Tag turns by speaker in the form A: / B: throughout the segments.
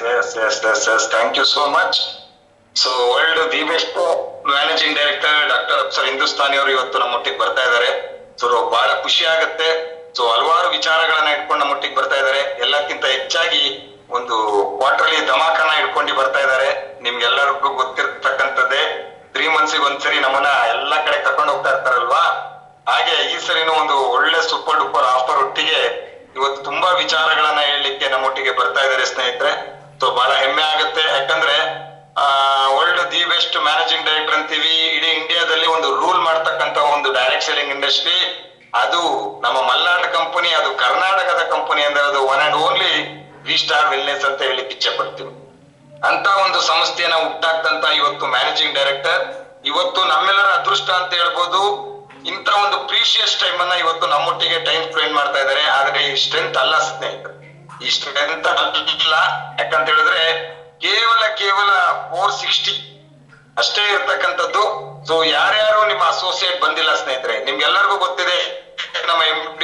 A: Yes. Thank you so much. So world the best managing director doctor Afsar Hindustani ಅವರು ಇವತ್ತು ನಮ್ಮೊಟ್ಟಿಗೆ ಬರ್ತಾ ಇದ್ದಾರೆ. ಸೊ ಬಹಳ ಖುಷಿ ಆಗುತ್ತೆ. ಸೊ ಹಲವಾರು ವಿಚಾರಗಳನ್ನ ಇಟ್ಕೊಂಡು ನಮ್ಮೊಟ್ಟಿಗೆ ಬರ್ತಾ ಇದ್ದಾರೆ. ಎಲ್ಲಕ್ಕಿಂತ ಹೆಚ್ಚಾಗಿ ಒಂದು ಕ್ವಾರ್ಟರ್ಲಿ ಧಮಾಕನ ಇಟ್ಕೊಂಡು ಬರ್ತಾ ಇದ್ದಾರೆ. ನಿಮ್ಗೆಲ್ಲರಿಗೂ ಗೊತ್ತಿರ್ತಕ್ಕಂಥದ್ದೇ 3 months ಒಂದ್ಸರಿ ನಮ್ಮನ್ನ ಎಲ್ಲಾ ಕಡೆ ಕರ್ಕೊಂಡು ಹೋಗ್ತಾ ಇರ್ತಾರಲ್ವಾ, ಹಾಗೆ ಈ ಸರಿನೂ ಒಂದು ಒಳ್ಳೆ ಸೂಪರ್ ಡೂಪರ್ ಆಫರ್ ಒಟ್ಟಿಗೆ ಇವತ್ತು ತುಂಬಾ ವಿಚಾರಗಳನ್ನ ಹೇಳಲಿಕ್ಕೆ ನಮ್ಮೊಟ್ಟಿಗೆ ಬರ್ತಾ ಇದ್ದಾರೆ ಸ್ನೇಹಿತರೆ. ಸೊ ಬಹಳ ಹೆಮ್ಮೆ ಆಗುತ್ತೆ. ಯಾಕಂದ್ರೆ world the best managing director ಅಂತೀವಿ. ಇಡೀ ಇಂಡಿಯಾದಲ್ಲಿ ಒಂದು ರೂಲ್ ಮಾಡ್ತಕ್ಕಂತ ಒಂದು ಡೈರೆಕ್ಟ್ ಸೆಲ್ಲಿಂಗ್ ಇಂಡಸ್ಟ್ರಿ, ಅದು ನಮ್ಮ ಮಲ್ನಾಡ್ ಕಂಪನಿ, ಅದು ಕರ್ನಾಟಕದ ಕಂಪನಿ ಅಂದ್ರೆ ಅದು one and only we star wellness ಅಂತ ಹೇಳಿಕ್ಕೆ ಇಚ್ಛೆ ಪಡ್ತೀವಿ. ಅಂತ ಒಂದು ಸಂಸ್ಥೆಯನ್ನ ಹುಟ್ಟಾಕ್ತಂತ ಇವತ್ತು ಮ್ಯಾನೇಜಿಂಗ್ ಡೈರೆಕ್ಟರ್, ಇವತ್ತು ನಮ್ಮೆಲ್ಲರ ಅದೃಷ್ಟ ಅಂತ ಹೇಳ್ಬೋದು. ಇಂತ ಒಂದು ಪ್ರೀಶಿಯಸ್ ಟೈಮ್ ಅನ್ನ ಇವತ್ತು ನಮ್ಮೊಟ್ಟಿಗೆ ಟೈಮ್ ಸ್ಪೆಂಡ್ ಮಾಡ್ತಾ ಇದ್ದಾರೆ. ಆದ್ರೆ ಈ ಸ್ಟ್ರೆಂತ್ ಅಲ್ಲ ಸ್ನೇಹಿತರೆ, ಈ ಸ್ಟ್ರೆಂತ್ ಅಲ್ಲ. ಯಾಕಂತ ಹೇಳಿದ್ರೆ ಕೇವಲ 460 ಅಷ್ಟೇ ಇರ್ತಕ್ಕಂಥದ್ದು. ಸೊ ಯಾರ್ಯಾರು ನಿಮ್ಮ ಅಸೋಸಿಯೇಟ್ ಬಂದಿಲ್ಲ ಸ್ನೇಹಿತರೆ, ನಿಮ್ಗೆಲ್ಲರಿಗೂ ಗೊತ್ತಿದೆ ನಮ್ಮ MD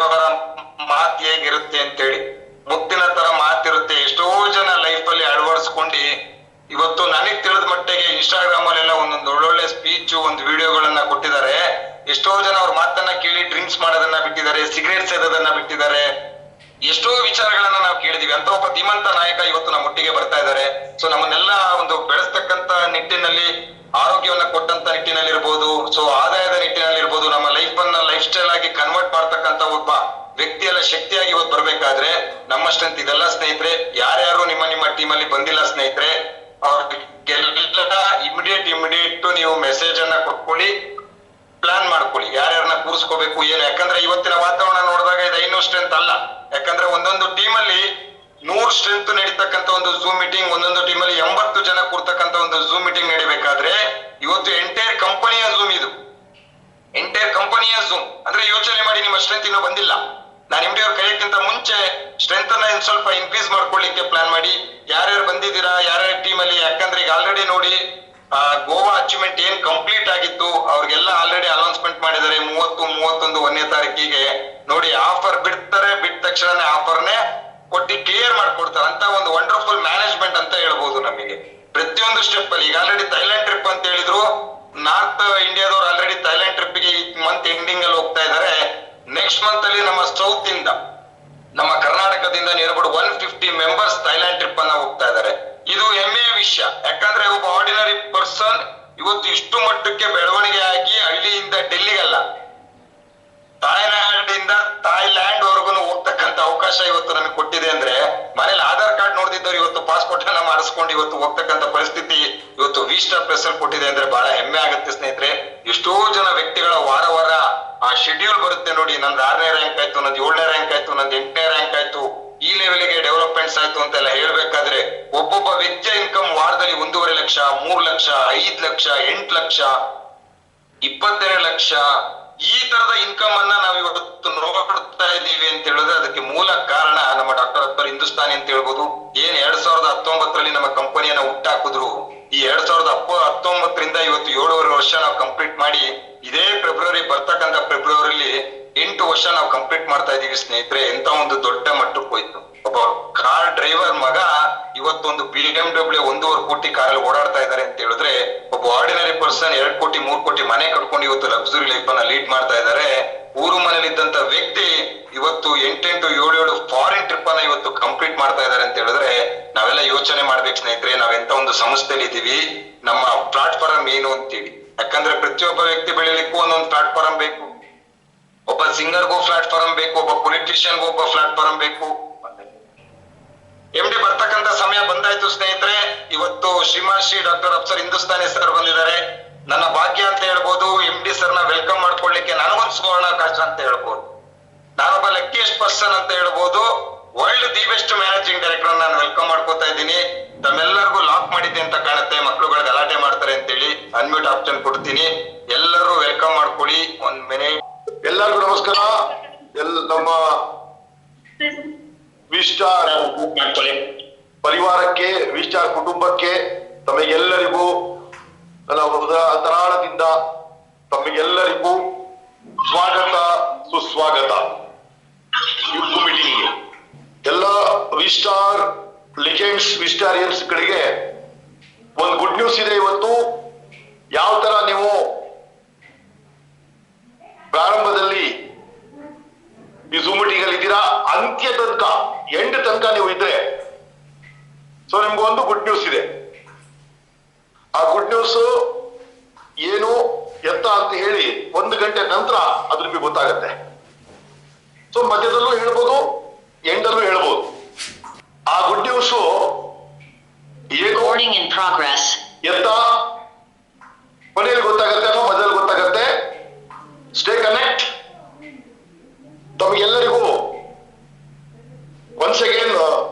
A: ಅವರ ಮಾತು ಹೇಗಿರುತ್ತೆ ಅಂತೇಳಿ. ಮುತ್ತಿನ ತರ ಮಾತಿರುತ್ತೆ. ಎಷ್ಟೋ ಜನ ಲೈಫ್ ಅಲ್ಲಿ ಅಳವಡಿಸ್ಕೊಂಡು ಇವತ್ತು ನನಗ್ ತಿಳಿದ ಮಟ್ಟಿಗೆ ಇನ್ಸ್ಟಾಗ್ರಾಮ್ ಅಲ್ಲೆಲ್ಲ ಒಂದೊಂದು ಒಳ್ಳೊಳ್ಳೆ ಸ್ಪೀಚ್ ಒಂದು ವಿಡಿಯೋಗಳನ್ನ ಕೊಟ್ಟಿದ್ದಾರೆ. ಎಷ್ಟೋ ಜನ ಅವ್ರ ಮಾತನ್ನ ಕೇಳಿ ಡ್ರಿಂಕ್ಸ್ ಮಾಡೋದನ್ನ ಬಿಟ್ಟಿದ್ದಾರೆ, ಸಿಗರೇಟ್ ಸೇದೋದನ್ನ ಬಿಟ್ಟಿದ್ದಾರೆ. ಎಷ್ಟೋ ವಿಚಾರಗಳನ್ನ ನಾವು ಕೇಳಿದೀವಿ. ಅಂತ ಒಬ್ಬ ಧೀಮಂತ ನಾಯಕ ಇವತ್ತು ನಮ್ಮ ಒಟ್ಟಿಗೆ ಬರ್ತಾ ಇದ್ದಾರೆ. ಸೊ ನಮ್ಮನ್ನೆಲ್ಲ ಒಂದು ಬೆಳೆಸ್ತಕ್ಕಂತ ನಿಟ್ಟಿನಲ್ಲಿ, ಆರೋಗ್ಯವನ್ನ ಕೊಟ್ಟಂತ ನಿಟ್ಟಿನಲ್ಲಿ ಇರ್ಬೋದು, ಸೊ ಆದಾಯದ ನಿಟ್ಟಿನಲ್ಲಿ ಇರ್ಬೋದು, ನಮ್ಮ ಲೈಫ್ ಸ್ಟೈಲ್ ಆಗಿ ಕನ್ವರ್ಟ್ ಮಾಡ್ತಕ್ಕಂತ ಒಬ್ಬ ವ್ಯಕ್ತಿಯೆಲ್ಲ ಶಕ್ತಿಯಾಗಿ ಇವತ್ತು ಬರ್ಬೇಕಾದ್ರೆ ನಮ್ಮ ಸ್ಟ್ರೆಂತ್ ಇದೆಲ್ಲ ಸ್ನೇಹಿತರೆ. ಯಾರ್ಯಾರು ನಿಮ್ಮ ಟೀಮ್ ಅಲ್ಲಿ ಬಂದಿಲ್ಲ ಸ್ನೇಹಿತರೆ, ಅವ್ರಿಗೆಲ್ಲ ಇಮಿಡಿಯೇಟ್ ನೀವು ಮೆಸೇಜ್ ಅನ್ನ ಕೊಟ್ಕೊಳ್ಳಿ, ಪ್ಲಾನ್ ಮಾಡ್ಕೊಳ್ಳಿ ಯಾರ್ಯಾರನ್ನ ಕೂರಿಸ್ಕೋಬೇಕು ಏನು. ಯಾಕಂದ್ರೆ ಇವತ್ತಿನ ವಾತಾವರಣ ನೋಡಿದಾಗ ಇದು 500 ಸ್ಟ್ರೆಂತ್ ಅಲ್ಲ. ಯಾಕಂದ್ರೆ ಒಂದೊಂದು ಟೀಮ್ ಅಲ್ಲಿ 100 ಸ್ಟ್ರೆಂತ್ ನಡೀತಕ್ಕಂತ ಒಂದು ಝೂಮ್ ಮೀಟಿಂಗ್, ಒಂದೊಂದು ಟೀಮ್ ಅಲ್ಲಿ 80 ಜನ ಕೂರ್ತಕ್ಕಂತ ಒಂದು ಝೂಮ್ ಮೀಟಿಂಗ್ ನಡಿಬೇಕಾದ್ರೆ ಇವತ್ತು ಎಂಟೈರ್ ಕಂಪನಿಯ ಝೂಮ್, ಇದು ಎಂಟೈರ್ ಕಂಪನಿಯ ಝೂಮ್ ಅಂದ್ರೆ ಯೋಚನೆ ಮಾಡಿ. ನಿಮ್ಮ ಸ್ಟ್ರೆಂತ್ ಇನ್ನೂ ಬಂದಿಲ್ಲ. ನಾನು MD ಅವ್ರ ಕರೆಯಕ್ಕಿಂತ ಮುಂಚೆ ಸ್ಟ್ರೆಂತ್ ಅನ್ನ ಸ್ವಲ್ಪ ಇನ್ಕ್ರೀಸ್ ಮಾಡ್ಕೊಳ್ಳಿಕ್ಕೆ ಪ್ಲಾನ್ ಮಾಡಿ. ಯಾರ್ಯಾರು ಬಂದಿದ್ದೀರಾ, ಯಾರ್ಯಾರ ಟೀಮ್ ಅಲ್ಲಿ. ಯಾಕಂದ್ರೆ ಈಗ ಆಲ್ರೆಡಿ ನೋಡಿ ಗೋವಾ ಅಚೀವ್ಮೆಂಟ್ ಏನ್ ಕಂಪ್ಲೀಟ್ ಆಗಿತ್ತು ಅವ್ರಿಗೆಲ್ಲ ಆಲ್ರೆಡಿ ಅನೌನ್ಸ್ಮೆಂಟ್ ಮಾಡಿದ್ದಾರೆ. 30, 31, 1ನೇ ತಾರೀಕಿಗೆ ನೋಡಿ ಆಫರ್ ಬಿಡ್ತಾರೆ. ಬಿಟ್ಟ ತಕ್ಷಣ ಆಫರ್ನೇ ಕೊಟ್ಟು ಕ್ಲಿಯರ್ ಮಾಡ್ಕೊಡ್ತಾರೆ. ಅಂತ ಒಂದು ವಂಡರ್ಫುಲ್ ಮ್ಯಾನೇಜ್ಮೆಂಟ್ ಅಂತ ಹೇಳ್ಬೋದು ನಮಗೆ ಪ್ರತಿಯೊಂದು ಸ್ಟೆಪ್ ಅಲ್ಲಿ. ಈಗ ಆಲ್ರೆಡಿ ಥೈಲ್ಯಾಂಡ್ ಟ್ರಿಪ್ ಅಂತ ಹೇಳಿದ್ರು. ನಾರ್ತ್ ಇಂಡಿಯಾದವ್ರು ಆಲ್ರೆಡಿ ಥೈಲ್ಯಾಂಡ್ ಟ್ರಿಪ್ ಗೆ ಈ ಮಂತ್ ಎಂಡಿಂಗ್ ಅಲ್ಲಿ ಹೋಗ್ತಾ ಇದ್ದಾರೆ. ನೆಕ್ಸ್ಟ್ ಮಂತ್ ಅಲ್ಲಿ ನಮ್ಮ ಸೌತ್ ಇಂದ, ನಮ್ಮ ಕರ್ನಾಟಕದಿಂದ ನೇರಬಡ 150 ಮೆಂಬರ್ಸ್ ಥೈಲ್ಯಾಂಡ್ ಟ್ರಿಪ್ ಅನ್ನ ಹೋಗ್ತಾ ಇದ್ದಾರೆ. ಇದು ಹೆಮ್ಮೆಯ ವಿಷಯ. ಯಾಕಂದ್ರೆ ಒಬ್ಬ ಆರ್ಡಿನರಿ ಪರ್ಸನ್ ಇವತ್ತು ಇಷ್ಟು ಮಟ್ಟಕ್ಕೆ ಬೆಳವಣಿಗೆ ಆಗಿ ಹಳ್ಳಿಯಿಂದ ಡೆಲ್ಲಿಗಲ್ಲ, ತಾಯ್ಲ್ಯಾಂಡ್ ಥೈಲ್ಯಾಂಡ್ ವರೆಗೂ ಹೋಗ್ತಕ್ಕಂತ ಅವಕಾಶ ಇವತ್ತು ನಮಗೆ ಕೊಟ್ಟಿದೆ. ಅಂದ್ರೆ ಮನೇಲಿ ಆಧಾರ್ ಕಾರ್ಡ್ ನೋಡ್ದಿದ್ದವ್ರು ಇವತ್ತು ಪಾಸ್ಪೋರ್ಟ್ ಅನ್ನ ಮಾಡಿಸ್ಕೊಂಡು ಇವತ್ತು ಹೋಗ್ತಕ್ಕಂತ ಪರಿಸ್ಥಿತಿ ಇವತ್ತು ವಿ ಸ್ಟಾರ್ ಪ್ರೆಸ್ ಅಲ್ಲಿ ಕೊಟ್ಟಿದೆ ಅಂದ್ರೆ ಬಹಳ ಹೆಮ್ಮೆ ಆಗುತ್ತೆ ಸ್ನೇಹಿತರೆ. ಎಷ್ಟೋ ಜನ ವ್ಯಕ್ತಿಗಳ ವಾರ ಆ ಶೆಡ್ಯೂಲ್ ಬರುತ್ತೆ ನೋಡಿ. ನಂದು 6ನೇ ರ್ಯಾಂಕ್ ಆಯ್ತು, ನಂದು 7ನೇ ರ್ಯಾಂಕ್ ಆಯ್ತು, ನಂದು 8ನೇ ರ್ಯಾಂಕ್ ಆಯ್ತು, ಈ ಲೆವೆಲ್ಗೆ ಡೆವಲಪ್ಮೆಂಟ್ಸ್ ಆಯ್ತು ಅಂತೆಲ್ಲ ಹೇಳ್ಬೇಕಾದ್ರೆ ಒಬ್ಬೊಬ್ಬ ವ್ಯಕ್ತಿಯ ಇನ್ಕಮ್ ವಾರದಲ್ಲಿ 1.5 ಲಕ್ಷ, 3 ಲಕ್ಷ, 5 ಲಕ್ಷ, 8 ಲಕ್ಷ, 22 ಲಕ್ಷ, ಈ ತರದ ಇನ್ಕಮ್ ಅನ್ನ ನಾವು ಇವತ್ತು ನೋಡ್ತಾ ಇದ್ದೀವಿ ಅಂತ ಹೇಳಿದ್ರೆ ಅದಕ್ಕೆ ಮೂಲ ಕಾರಣ ನಮ್ಮ ಡಾಕ್ಟರ್ ಅಫ್ಸರ್ ಹಿಂದೂಸ್ತಾನಿ ಅಂತ ಹೇಳ್ಬೋದು. ಏನ್ 2019ರಲ್ಲಿ ನಮ್ಮ ಕಂಪನಿಯನ್ನ ಹುಟ್ಟಾಕಿದ್ರು. ಈ 2019ರಿಂದ ಇವತ್ತು 7.5 ವರ್ಷ ನಾವು ಕಂಪ್ಲೀಟ್ ಮಾಡಿ, ಇದೇ ಫೆಬ್ರವರಿ ಬರ್ತಕ್ಕಂಥ ಫೆಬ್ರವರಿಲಿ 8 ವರ್ಷ ನಾವು ಕಂಪ್ಲೀಟ್ ಮಾಡ್ತಾ ಇದೀವಿ ಸ್ನೇಹಿತರೆ. ಎಂತ ಒಂದು ದೊಡ್ಡ ಮಟ್ಟಕ್ಕೆ ಹೋಯ್ತು. ಒಬ್ಬ ಕಾರ್ ಡ್ರೈವರ್ ಮಗ ಇವತ್ತೊಂದು BMW 1.5 ಕೋಟಿ ಕಾರಲ್ಲಿ ಓಡಾಡ್ತಾ ಇದ್ದಾರೆ ಅಂತ ಹೇಳಿದ್ರೆ, ಒಬ್ಬ ಆರ್ಡಿನರಿ ಪರ್ಸನ್ 2 ಕೋಟಿ 3 ಕೋಟಿ ಮನೆ ಕಟ್ಕೊಂಡು ಇವತ್ತು ಲಕ್ಸುರಿ ಲೈಫ್ ಅನ್ನ ಲೀಡ್ ಮಾಡ್ತಾ ಇದ್ದಾರೆ. ಊರು ಮನೇಲಿ ಇದ್ದಂತ ವ್ಯಕ್ತಿ ಇವತ್ತು 8, 7 ಫಾರಿನ್ ಟ್ರಿಪ್ ಅನ್ನ ಇವತ್ತು ಕಂಪ್ಲೀಟ್ ಮಾಡ್ತಾ ಇದ್ದಾರೆ ಅಂತ ಹೇಳಿದ್ರೆ ನಾವೆಲ್ಲ ಯೋಚನೆ ಮಾಡ್ಬೇಕು ಸ್ನೇಹಿತರೆ, ನಾವೆಂತ ಒಂದು ಸಂಸ್ಥೆಯಲ್ಲಿ ಇದೀವಿ, ನಮ್ಮ ಪ್ಲಾಟ್ಫಾರ್ಮ್ ಏನು ಅಂತೇಳಿ. ಯಾಕಂದ್ರೆ ಪ್ರತಿಯೊಬ್ಬ ವ್ಯಕ್ತಿ ಬೆಳಿಲಿಕ್ಕೂ ಒಂದೊಂದು ಪ್ಲಾಟ್ಫಾರ್ಮ್ ಬೇಕು. ಒಬ್ಬ ಸಿಂಗರ್ಗೂ ಪ್ಲಾಟ್ಫಾರ್ಮ್ ಬೇಕು, ಒಬ್ಬ ಪೊಲಿಟಿಷಿಯನ್ಗೂ ಒಬ್ಬ ಪ್ಲಾಟ್ಫಾರ್ಮ್ ಬೇಕು. MD ಬರ್ತಕ್ಕಂತ ಸಮಯ ಬಂದಾಯ್ತು ಸ್ನೇಹಿತರೆ. ಇವತ್ತು ಶ್ರೀಮಾನ್ ಶ್ರೀ ಡಾಕ್ಟರ್ ಅಫ್ಸರ್ ಹಿಂದೂಸ್ತಾನಿ ಸರ್ ಬಂದಿದ್ದಾರೆ. ನನ್ನ ಭಾಗ್ಯ ಅಂತ ಹೇಳ್ಬೋದು. MD ಸರ್ನ ವೆಲ್ಕಮ್ ಮಾಡ್ಕೊಳ್ಳಿಕ್ಕೆ ನನಗೊಂದು ಸುವರ್ಣಾವಕಾಶ ಅಂತ ಹೇಳ್ಬೋದು. ನಾನೊಬ್ಬ ಲಕ್ಕಿಯಸ್ಟ್ ಪರ್ಸನ್ ಅಂತ ಹೇಳ್ಬೋದು. World the best managing director ನಾನು ವೆಲ್ಕಮ್ ಮಾಡ್ಕೋತಾ ಇದ್ದೀನಿ. ತಮ್ಮೆಲ್ಲರಿಗೂ ಲಾಕ್ ಮಾಡಿದ್ದೆ ಅಂತ ಕಾಣುತ್ತೆ, ಮಕ್ಕಳುಗಳು ಗಲಾಟೆ ಮಾಡ್ತಾರೆ ಅಂತೇಳಿ ಅನ್ಮ್ಯೂಟ್ ಆಪ್ಷನ್ ಕೊಡ್ತೀನಿ. ಎಲ್ಲರೂ ವೆಲ್ಕಮ್ ಮಾಡ್ಕೊಳ್ಳಿ. 1 ಮಿನಿಟ್.
B: ಎಲ್ಲರಿಗೂ ನಮಸ್ಕಾರ. ನಮ್ಮ ವಿ ಸ್ಟಾರ್ ಪರಿವಾರಕ್ಕೆ, ವಿ ಸ್ಟಾರ್ ಕುಟುಂಬಕ್ಕೆ ತಮಗೆಲ್ಲರಿಗೂ ನನ್ನ ಅಂತರಾಳದಿಂದ ತಮಗೆಲ್ಲರಿಗೂ ಸ್ವಾಗತ, ಸುಸ್ವಾಗತ. ಮೀಟಿಂಗ್ಗೆ ಎಲ್ಲ ವಿ ಸ್ಟಾರ್ ಲಿಜೆಂಡ್ಸ್ ವಿಸ್ಟಾರಿಯನ್ಸ್ ಗಳಿಗೆ ಒಂದು ಗುಡ್ ನ್ಯೂಸ್ ಇದೆ. ಇವತ್ತು ಯಾವ ತರ ನೀವು ಪ್ರಾರಂಭದಲ್ಲಿ ಈ ಝೂಮ್ ಮೀಟಿಂಗ್ ಅಲ್ಲಿ ಇದ್ದೀರಾ, ಅಂತ್ಯ ತನಕ ಎಂಡ್ ತನಕ ನೀವು ಇದ್ರೆ ಸೊ ನಿಮ್ಗೆ ಒಂದು ಗುಡ್ ನ್ಯೂಸ್ ಇದೆ. ಆ ಗುಡ್ ನ್ಯೂಸ್ ಏನು ಎತ್ತ ಅಂತ ಹೇಳಿ 1 ಗಂಟೆ ನಂತರ ಅದು ನಿಮಗೆ ಗೊತ್ತಾಗತ್ತೆ. ಸೊ ಮಧ್ಯದಲ್ಲೂ ಹೇಳ್ಬೋದು, ಎಂಡಲ್ಲೂ ಹೇಳ್ಬೋದು. ಆ ಗುಡ್ ನ್ಯೂಸ್ ಏನು ಎತ್ತ ಕೊನೆಯಲ್ಲಿ ಗೊತ್ತಾಗತ್ತೆ ಅಥವಾ ಮಧ್ಯದಲ್ಲಿ ಗೊತ್ತಾಗತ್ತೆ. Stay connect. ತಮಗೆಲ್ಲರಿಗೂ ಒನ್ಸ್ ಅಗೇನ್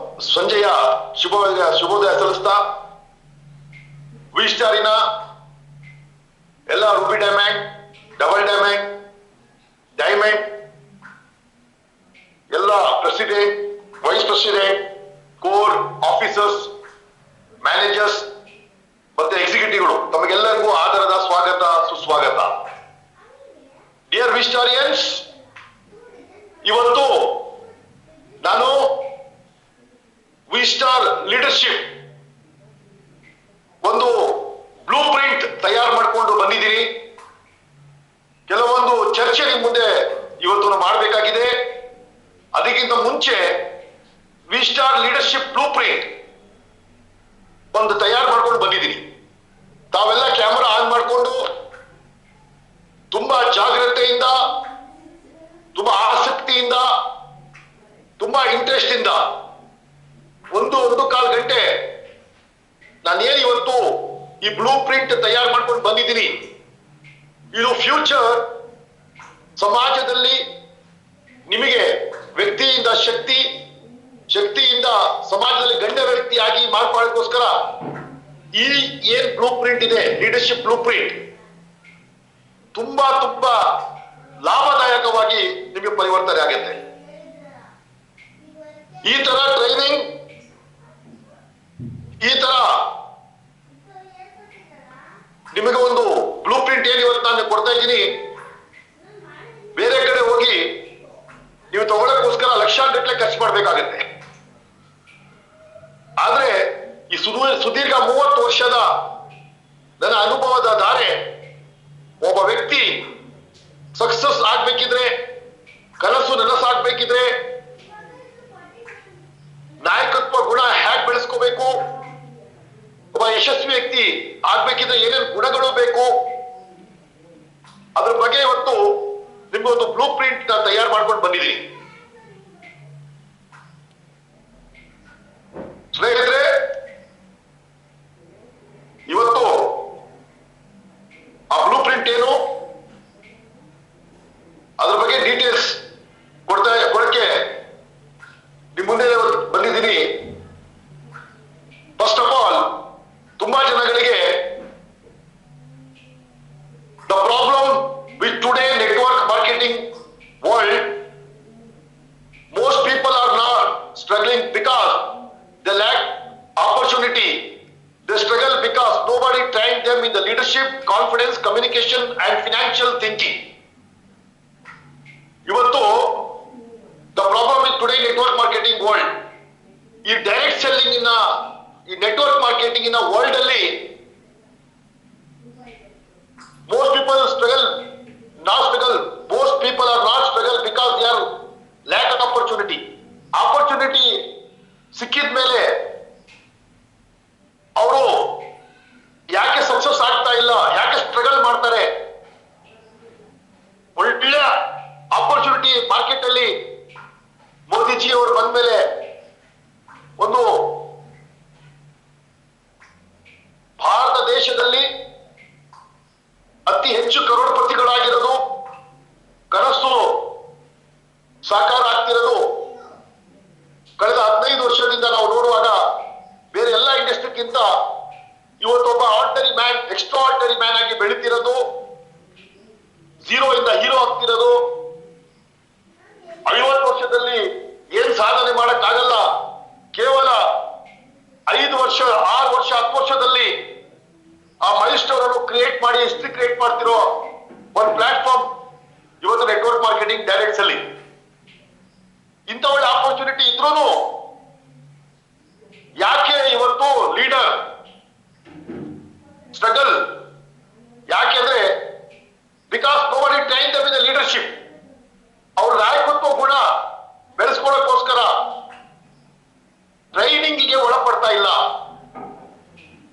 B: ಸಂಜೆಯ ಶುಭೋದಯ ಸಲ್ಲಿಸ್ತಾ ವಿ ಸ್ಟಾರಿನ ಎಲ್ಲ ruby diamond, double diamond, diamond ಎಲ್ಲ president, vice president, core officers, managers ಮತ್ತೆ ಎಕ್ಸಿಕ್ಯೂಟಿವ್ಗಳು ತಮಗೆಲ್ಲರಿಗೂ ಆದರದ ಸ್ವಾಗತ, ಸುಸ್ವಾಗತ. ಡಿಯರ್ ವಿಸ್ಟಾರಿಯನ್ಸ್, ಇವತ್ತು ನಾನು ವಿ ಸ್ಟಾರ್ ಲೀಡರ್ಶಿಪ್ ಒಂದು ಬ್ಲೂ ಪ್ರಿಂಟ್ ತಯಾರು ಮಾಡಿಕೊಂಡು ಬಂದಿದ್ದೀನಿ. ಕೆಲವೊಂದು ಚರ್ಚೆ ನಿಮ್ಮ ಮುಂದೆ ಇವತ್ತು ಮಾಡಬೇಕಾಗಿದೆ. ಅದಕ್ಕಿಂತ ಮುಂಚೆ V star leadership blueprint ಒಂದು ತಯಾರು ಮಾಡ್ಕೊಂಡು ಬಂದಿದ್ದೀನಿ. ತಾವೆಲ್ಲ ಕ್ಯಾಮರಾ ಆನ್ ಮಾಡಿಕೊಂಡು ತುಂಬಾ ಜಾಗ್ರತೆಯಿಂದ, ತುಂಬಾ ಆಸಕ್ತಿಯಿಂದ, ತುಂಬಾ ಇಂಟ್ರೆಸ್ಟ್ ಇಂದ 1.25 ಗಂಟೆ ನಾನೇನು ಇವತ್ತು ಈ ಬ್ಲೂ ಪ್ರಿಂಟ್ ತಯಾರು ಮಾಡ್ಕೊಂಡು ಬಂದಿದ್ದೀನಿ, ಇದು ಫ್ಯೂಚರ್ ಸಮಾಜದಲ್ಲಿ ನಿಮಗೆ ವ್ಯಕ್ತಿಯಿಂದ ಶಕ್ತಿ, ಶಕ್ತಿಯಿಂದ ಸಮಾಜದಲ್ಲಿ ಗಣ್ಯ ವ್ಯಕ್ತಿಯಾಗಿ ಮಾರ್ಪಾಡೋಕ್ಕೋಸ್ಕರ ಈ ಏನ್ ಬ್ಲೂ ಪ್ರಿಂಟ್ ಇದೆ, ಲೀಡರ್ಶಿಪ್ ಬ್ಲೂ ಪ್ರಿಂಟ್, ತುಂಬಾ ತುಂಬಾ ಲಾಭದಾಯಕವಾಗಿ ನಿಮಗೆ ಪರಿವರ್ತನೆ ಆಗುತ್ತೆ. ಈ ತರ ಟ್ರೈನಿಂಗ್, ಈ ತರ ನಿಮಗೆ ಒಂದು ಬ್ಲೂ ಪ್ರಿಂಟ್ ಏನು ಇವತ್ತು ನಾನು ಕೊಡ್ತಾ ಇದ್ದೀನಿ, ಬೇರೆ ಕಡೆ ಹೋಗಿ ನೀವು ತಗೊಳ್ಳೋಕ್ಕೋಸ್ಕರ ಲಕ್ಷಾಂಗಟ್ಟಲೆ ಖರ್ಚು ಮಾಡ್ಬೇಕಾಗತ್ತೆ. ಆದ್ರೆ ಈ ಸುದೀರ್ಘ 30 ವರ್ಷದ ನನ್ನ ಅನುಭವದ ಧಾರೆ, ಒಬ್ಬ ವ್ಯಕ್ತಿ ಸಕ್ಸಸ್ ಆಗ್ಬೇಕಿದ್ರೆ, ಕನಸು ನನಸಾಗ್ಬೇಕಿದ್ರೆ, ನಾಯಕತ್ವ ಗುಣ ಹ್ಯಾಕ್ ಬೆಳೆಸ್ಕೋಬೇಕು, ಒಬ್ಬ ಯಶಸ್ವಿ ವ್ಯಕ್ತಿ ಆಗ್ಬೇಕಿದ್ರೆ ಏನೇನು ಗುಣಗಳು ಬೇಕು, ಅದ್ರ ಬಗ್ಗೆ ಇವತ್ತು ನಿಮ್ಗೊಂದು ಬ್ಲೂ ಪ್ರಿಂಟ್ ನ ತಯಾರು ಮಾಡ್ಕೊಂಡು ಬಂದಿದ್ದೀನಿ. ಸ್ನೇಹಿತರೆ, ಇವತ್ತು ಆ ಬ್ಲೂ ಪ್ರಿಂಟ್ ಏನು, ಅದ್ರ ಬಗ್ಗೆ ಡೀಟೇಲ್ಸ್ ಕೊಡಕ್ಕೆ ನಿಮ್ ಮುಂದೆ ಬಂದಿದ್ದೀನಿ. ಫಸ್ಟ್ ಆಫ್ ಆಲ್, ತುಂಬಾ ಜನಗಳಿಗೆ the problem with today network marketing world, most people are not struggling because they lac opportunity. They struggle because nobody trained them in the leadership, confidence, communication and financial thinking. ಇವತ್ತು the problem with today network marketing world, ಈ direct selling ಇನ್ನ, ಈ network marketing ಇನ್ನ world ಅಲ್ಲಿ most people struggle are not struggle because they are lack of opportunity. ಸಿಕ್ಕಿದ ಮೇಲೆ ಅವರು ಯಾಕೆ ಸಕ್ಸಸ್ ಆಗ್ತಾ ಇಲ್ಲ, ಯಾಕೆ ಸ್ಟ್ರಗಲ್ ಮಾಡ್ತಾರೆ? ಒಳ್ಳೆ ಆಪರ್ಚುನಿಟಿ ಮಾರ್ಕೆಟ್ ಅಲ್ಲಿ ಮೋದಿಜಿ ಅವರು ಬಂದ ಮೇಲೆ ಒಂದು ಭಾರತ ದೇಶದಲ್ಲಿ ಅತಿ ಹೆಚ್ಚು ಕರೋಡಪತಿಗಳಾಗಿರೋದು, ಕನಸು ಸಾಕಾರ ಆಗ್ತಿರೋದು ಕಳೆದ 15 ವರ್ಷದಿಂದ ನಾವು ನೋಡುವಾಗ ಬೇರೆ ಎಲ್ಲ ಇಂಡಸ್ಟ್ರಿಗಿಂತ ಇವತ್ತೊಬ್ಬ ordinary man extraordinary man ಆಗಿ ಬೆಳೀತಿರೋದು, 0 ಇಂದ ಹೀರೋ ಆಗ್ತಿರೋದು. 50 ವರ್ಷದಲ್ಲಿ ಏನ್ ಸಾಧನೆ ಮಾಡಕ್ಕಾಗಲ್ಲ, ಕೇವಲ 5 ವರ್ಷ, 6 ವರ್ಷ, 10 ವರ್ಷದಲ್ಲಿ ಆ ಮೈಲ್ ಸ್ಟೋನ್ ಅನ್ನು ಕ್ರಿಯೇಟ್ ಮಾಡಿ, ಹಿಸ್ಟ್ರಿ ಕ್ರಿಯೇಟ್ ಮಾಡ್ತಿರೋ ಒಂದು ಪ್ಲಾಟ್ಫಾರ್ಮ್ ಇವತ್ತು ನೆಟ್ವರ್ಕ್ ಮಾರ್ಕೆಟಿಂಗ್ ಡೈರೆಕ್ಟ್ ಸೆಲ್ಲಿಂಗ್. ಇಂಥ ಒಳ್ಳೆ ಆಪರ್ಚುನಿಟಿ ಇದ್ರೂ ಮಾಡ್ತಾ ಇಲ್ಲ.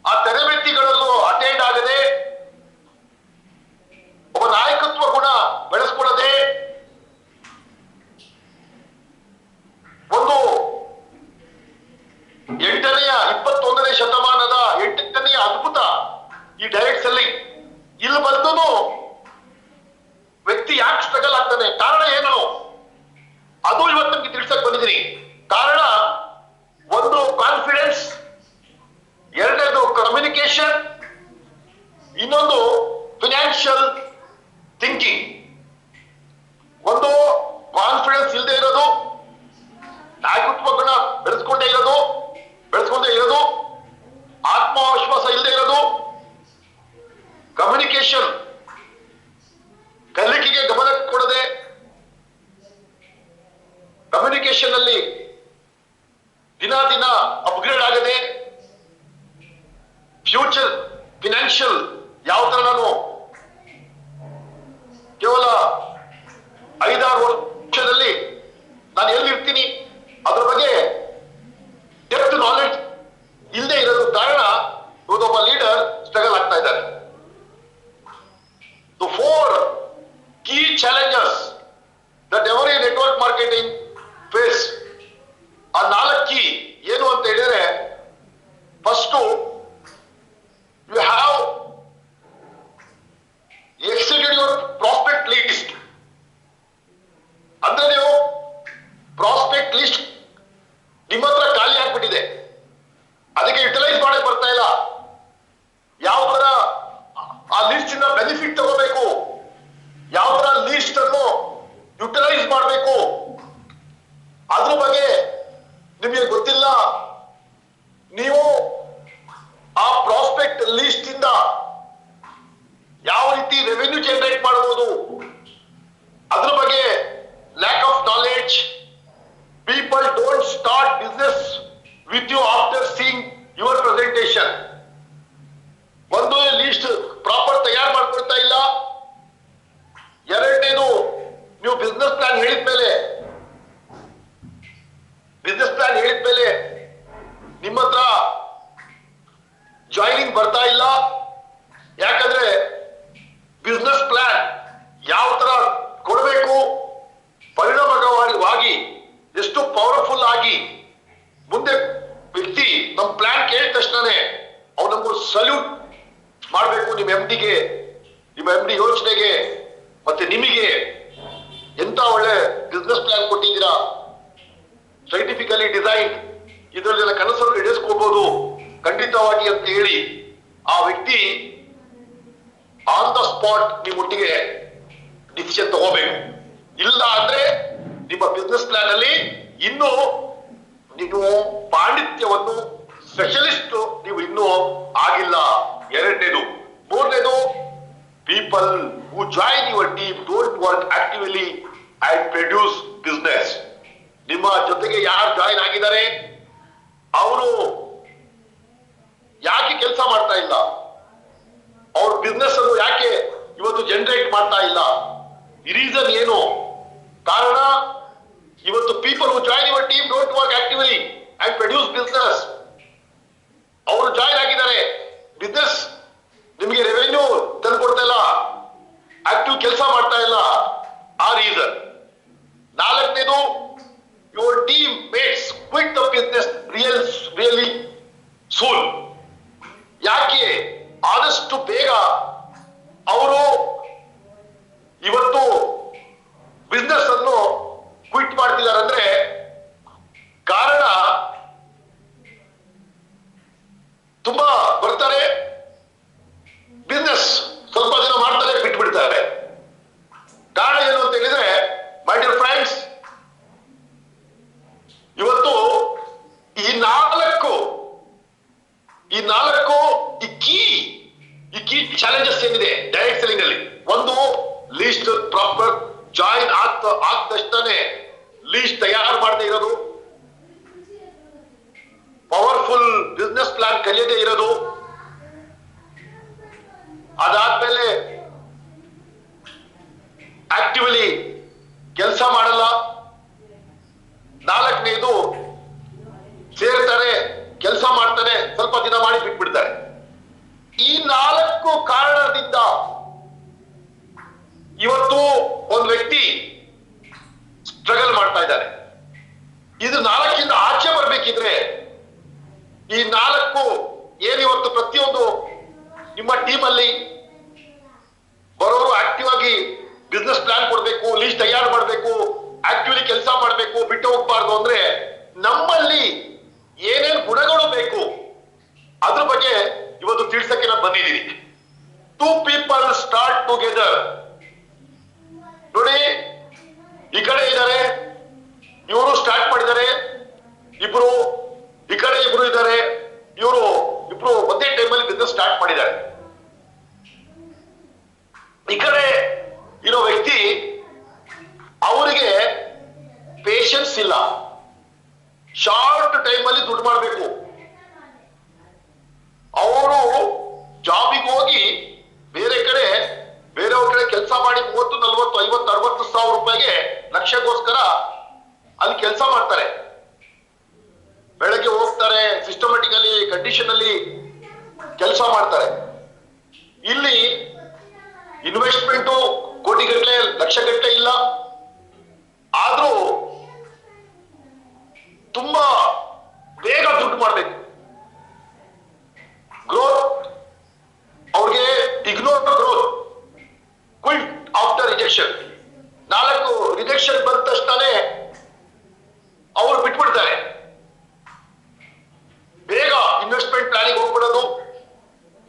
B: ಆ ತರಬೇತಿಗಳಲ್ಲೂ ಅಟೆಂಡ್ ಆಗದೆ, ಒಬ್ಬ ನಾಯಕತ್ವ ಗುಣ ಬೆಳೆಸ್ಕೊಳ್ಳದೆ, ಒಂದು 21ನೇ ಶತಮಾನದ 8ನೇ ಅದ್ಭುತ ಈ ಡೈರೆಕ್ಟ್ ಸೆಲ್ಲಿಂಗ್ ಇಲ್ಲಿ ಬಂದು ವ್ಯಕ್ತಿ ಯಾಕೆ ಸ್ಟ್ರಗಲ್ ಆಗ್ತಾನೆ, ಕಾರಣ ಏನು, ಅದು ಇವತ್ತು ನಮ್ಗೆ ತಿಳಿಸಕ್ ಬಂದಿದ್ದೀನಿ. ಕಾರಣ ಒಂದು ಕಾನ್ಫಿಡೆನ್ಸ್, ಎರಡನೇದು ಕಮ್ಯುನಿಕೇಶನ್, ಇನ್ನೊಂದು ಫಿನಾನ್ಷಿಯಲ್ ಥಿಂಕಿಂಗ್. ಒಂದು ಕಾನ್ಫಿಡೆನ್ಸ್ ಇಲ್ಲದೆ ಇರೋದು, ನಾಯಕತ್ವಗಳನ್ನ ಬೆಳೆಸ್ಕೊಂಡೇ ಇರೋದು, ಆತ್ಮವಿಶ್ವಾಸ ಇಲ್ಲದೆ ಇರೋದು, ಕಮ್ಯುನಿಕೇಶನ್ ಕಲಿಕೆಗೆ ಗಮನ ಕೊಡದೆ, ಕಮ್ಯುನಿಕೇಶನ್ ಅಲ್ಲಿ ದಿನ ಅಪ್ಗ್ರೇಡ್ ಆಗದೆ, ಫ್ಯೂಚರ್ ಫಿನಾನ್ಷಿಯಲ್ ಯಾವ ತರ ನಾನು ಕೇವಲ 5-6 ವರ್ಷದಲ್ಲಿ ನಾನು ಎಲ್ಲಿರ್ತೀನಿ ಅದ್ರ ಬಗ್ಗೆ ಡೆಪ್ತ್ ನಾಲೆಡ್ಜ್ ಇಲ್ಲದೆ ಇರೋದು ಕಾರಣ ಇವತ್ತೊಬ್ಬ ಲೀಡರ್ ಸ್ಟ್ರಗಲ್ ಆಗ್ತಾ ಇದ್ದಾರೆ. The 4 key challenges that every network marketing face. ಆ 4 ಕೀ ಏನು ಅಂತ ಹೇಳಿದ್ರೆ, first you have exceeded your prospect list. ಅಂದ್ರೆ ನೀವು ಪ್ರಾಸ್ಪೆಕ್ಟ್ ಲಿಸ್ಟ್ ನಿಮ್ಮ ಹತ್ರ ಖಾಲಿ ಆಗ್ಬಿಟ್ಟಿದೆ, ಅದಕ್ಕೆ ಯುಟಿಲೈಸ್ ಮಾಡಕ್ ಬರ್ತಾ ಇಲ್ಲ. ಯಾವ ತರ ಆ ಲಿಸ್ಟ್ ಇಂದ ಬೆನಿಫಿಟ್ ತಗೋಬೇಕು, ಯಾವ ತರ ಲಿಸ್ಟ್ ಅನ್ನು ಯುಟಿಲೈಸ್ ಮಾಡಬೇಕು ಅದ್ರ ಬಗ್ಗೆ ನಿಮಗೆ ಗೊತ್ತಿಲ್ಲ. ನೀವು ಆ ಪ್ರಾಸ್ಪೆಕ್ಟ್ ಲಿಸ್ಟ್ ಇಂದ ಯಾವ ರೀತಿ ರೆವೆನ್ಯೂ ಜನರೇಟ್ ಮಾಡಬಹುದು ಅದ್ರ ಬಗ್ಗೆ lack of knowledge. People don't start business with you after seeing your presentation. ಒಂದು ಲಿಸ್ಟ್ ಪ್ರಾಪರ್ ತಯಾರು ಮಾಡ್ಕೊಳ್ತಾ ಇಲ್ಲ. ಎರಡನೇದು, ನೀವು ಬಿಸ್ನೆಸ್ ಪ್ಲಾನ್ ಹೇಳಿದ್ಮೇಲೆ ನಿಮ್ಮ ಹತ್ರ ಜಾಯಿನಿಂಗ್ ಬರ್ತಾ ಇಲ್ಲ. ಯಾಕಂದ್ರೆ ಬಿಸ್ನೆಸ್ ಪ್ಲಾನ್ ಯಾವ ತರ ಕೊಡಬೇಕು, ಪರಿಣಾಮಕಾರಿಯಾಗಿ ಎಷ್ಟು ಪವರ್ಫುಲ್ ಆಗಿ ಮುಂದೆ ವ್ಯಕ್ತಿ ನಮ್ಮ ಪ್ಲಾನ್ ಕೇಳಿದ ತಕ್ಷಣನೇ ಅವ್ರು ನಮಗೂ ಸಲ್ಯೂಟ್ ಮಾಡಬೇಕು. ನಿಮ್ಮ ಎಂ ಡಿ ಯೋಚನೆಗೆ ಮತ್ತೆ ನಿಮಗೆ ಎಂತ ಒಳ್ಳೆ ಬಿಸ್ನೆಸ್ ಪ್ಲಾನ್ ಕೊಟ್ಟಿದ್ದೀರಾ, ಸೈಂಟಿಫಿಕಲಿ ಡಿಸೈನ್, ಇದರಲ್ಲೆಲ್ಲ ಕನಸನ್ನು ಈಡೇರಿಸ್ಕೋಬಹುದು ಖಂಡಿತವಾಗಿ ಅಂತ ಹೇಳಿ ಆ ವ್ಯಕ್ತಿ ಆನ್ ದ ಸ್ಪಾಟ್ ನಿಮ್ಮೊಟ್ಟಿಗೆ ಡಿಸಿಷನ್ ತಗೋಬೇಕು. ಇಲ್ಲ ಅಂದ್ರೆ ನಿಮ್ಮ ಬಿಸ್ನೆಸ್ ಪ್ಲಾನ್ ಅಲ್ಲಿ ಇನ್ನೂ ನೀವು ಪಾಂಡಿತ್ಯವನ್ನು ಸ್ಪೆಷಲಿಸ್ಟ್ ನೀವು ಇನ್ನೂ ಆಗಿಲ್ಲ. ಎರಡನೇದು. ಮೂರನೇದು, people who join your team don't work actively and produce business. ನಿಮ್ಮ ಜೊತೆಗೆ ಯಾರು ಜಾಯಿನ್ ಆಗಿದ್ದಾರೆ ಅವರು ಯಾಕೆ ಕೆಲಸ ಮಾಡ್ತಾ ಇಲ್ಲ, ಅವ್ರ ಬಿಸ್ನೆಸ್ ಅನ್ನು ಯಾಕೆ ಇವತ್ತು ಜನರೇಟ್ ಮಾಡ್ತಾ ಇಲ್ಲ, ಈ ರೀಸನ್ ಏನು? ಕಾರಣ ಇವತ್ತು people who join your team don't work actively and produce business. ಅವರು ಜಾಯಿನ್ ಆಗಿದ್ದಾರೆ, ಬಿಸ್ನೆಸ್ ನಿಮಗೆ ರೆವೆನ್ಯೂ ತಂದು ಕೊಡ್ತಾ ಇಲ್ಲ, ಆಕ್ಟಿವ್ ಕೆಲಸ ಮಾಡ್ತಾ ಇಲ್ಲ, ಆ ರೀಸನ್. ನಾಲ್ಕನೇದು, your team mates quit the business really soon. ಯಾಕೆ ಆದಷ್ಟು ಬೇಗ ಅವರು ಇವತ್ತು ಬಿಸ್ನೆಸ್ ಅನ್ನು ಕ್ವಿಟ್ ಮಾಡ್ತಿದ್ದಾರೆ ಅಂದ್ರೆ ಕಾರಣ ತುಂಬಾ ಬರ್ತಾರೆ, ಬಿಸ್ನೆಸ್ ಸ್ವಲ್ಪ ದಿನ ಮಾಡ್ತಾರೆ, ಬಿಟ್ಬಿಡ್ತಾರೆ. ಕಾರಣ ಏನು ಅಂತ ಹೇಳಿದ್ರೆ, ಮೈ ಡಿಯರ್ ಫ್ರೆಂಡ್ಸ್, ಇವತ್ತು ಈ ಕೀ ಚಾಲೆಂಜಸ್ ಏನಿದೆ ಡೈರೆಕ್ಟ್ ಸೆಲ್ಲಿಂಗ್ ಅಲ್ಲಿ, ಒಂದು ಲಿಸ್ಟ್ ಪ್ರಾಪರ್ ಜಾಯಿನ್ ಆದ ತಕ್ಷಣನೇ ಲಿಸ್ಟ್ ತಯಾರು ಮಾಡದೇ ಇರೋದು, ಪವರ್ಫುಲ್ ಬಿಸ್ನೆಸ್ ಪ್ಲಾನ್ ಕಲಿಯದೇ ಇರೋದು, ಅದಾದ್ಮೇಲೆ ಆಕ್ಟಿವ್ಲಿ ಕೆಲಸ ಮಾಡಲ್ಲ. ನಾಲ್ಕನೇದು, ಸೇರ್ತಾರೆ, ಕೆಲಸ ಮಾಡ್ತಾರೆ, ಈ 4 ಏನಿವತ್ತು ಪ್ರತಿಯೊಂದು ನಿಮ್ಮ ಟೀಮ್ ಅಲ್ಲಿ ಬರೋರು ಆಕ್ಟಿವ್ ಆಗಿ ಬಿಸ್ನೆಸ್ ಪ್ಲಾನ್ ಕೊಡ್ಬೇಕು, ಲೀಸ್ಟ್ ತಯಾರು ಮಾಡಬೇಕು, ಆಕ್ಟಿವ್ಲಿ ಕೆಲಸ ಮಾಡಬೇಕು, ಬಿಟ್ಟು ಹೋಗ್ಬಾರ್ದು ಅಂದ್ರೆ ನಮ್ಮಲ್ಲಿ ಏನೇನ್ ಗುಣಗಳು ಬೇಕು ಅದ್ರ ಬಗ್ಗೆ ಇವತ್ತು ತಿಳಿಸಕ್ಕೆ ನಾನು ಬಂದಿದ್ದೀನಿ. 2 people start together. ನೋಡಿ, ಈ ಕಡೆ ಇದ್ದಾರೆ, ಇವರು ಸ್ಟಾರ್ಟ್ ಮಾಡಿದ್ದಾರೆ, ಇಬ್ರು ಈ ಕಡೆ ಇಬ್ರು ಇದ್ದಾರೆ, ಇವರು ಇಬ್ರು ಒಂದೇ ಟೈಮಲ್ಲಿ ಬಿಸ್ನೆಸ್ ಸ್ಟಾರ್ಟ್ ಮಾಡಿದ್ದಾರೆ. ಈ ಕಡೆ ಇರೋ ವ್ಯಕ್ತಿ ಅವರಿಗೆ ಪೇಷನ್ಸ್ ಇಲ್ಲ, ಶಾರ್ಟ್ ಟೈಮ್ ಅಲ್ಲಿ ದುಡ್ಡು ಮಾಡಬೇಕು. ಅವರು ಜಾಬಿಗೆ ಹೋಗಿ ಬೇರೆಯವ್ರ ಕಡೆ ಕೆಲಸ ಮಾಡಿ 30, 40, 50, 60 ಸಾವಿರ ರೂಪಾಯಿಗೆ ಲಕ್ಷಕ್ಕೋಸ್ಕರ ಅಲ್ಲಿ ಕೆಲಸ ಮಾಡ್ತಾರೆ. ಬೆಳಗ್ಗೆ ಹೋಗ್ತಾರೆ, ಸಿಸ್ಟಮೆಟಿಕಲಿ ಕಂಡೀಷನ್ ಅಲ್ಲಿ ಕೆಲಸ ಮಾಡ್ತಾರೆ. ಇಲ್ಲಿ ಇನ್ವೆಸ್ಟ್ಮೆಂಟ್ ಕೋಟಿಗಟ್ಟಲೆ ಲಕ್ಷಗಟ್ಟಲೆ ಇಲ್ಲ, ಆದ್ರೂ ತುಂಬಾ ಬೇಗ ದುಡ್ಡು ಮಾಡಬೇಕು. ಗ್ರೋತ್ ಅವ್ರಿಗೆ ignore growth, quit after rejection. 4 rejection ಬಂದ ತಕ್ಷಣನೇ ಅವರು ಬಿಟ್ಬಿಡ್ತಾರೆ. ಬೇಗ ಇನ್ವೆಸ್ಟ್ಮೆಂಟ್ ಪ್ಲಾನಿಂಗ್ ಹೋಗ್ಬಿಡೋದು.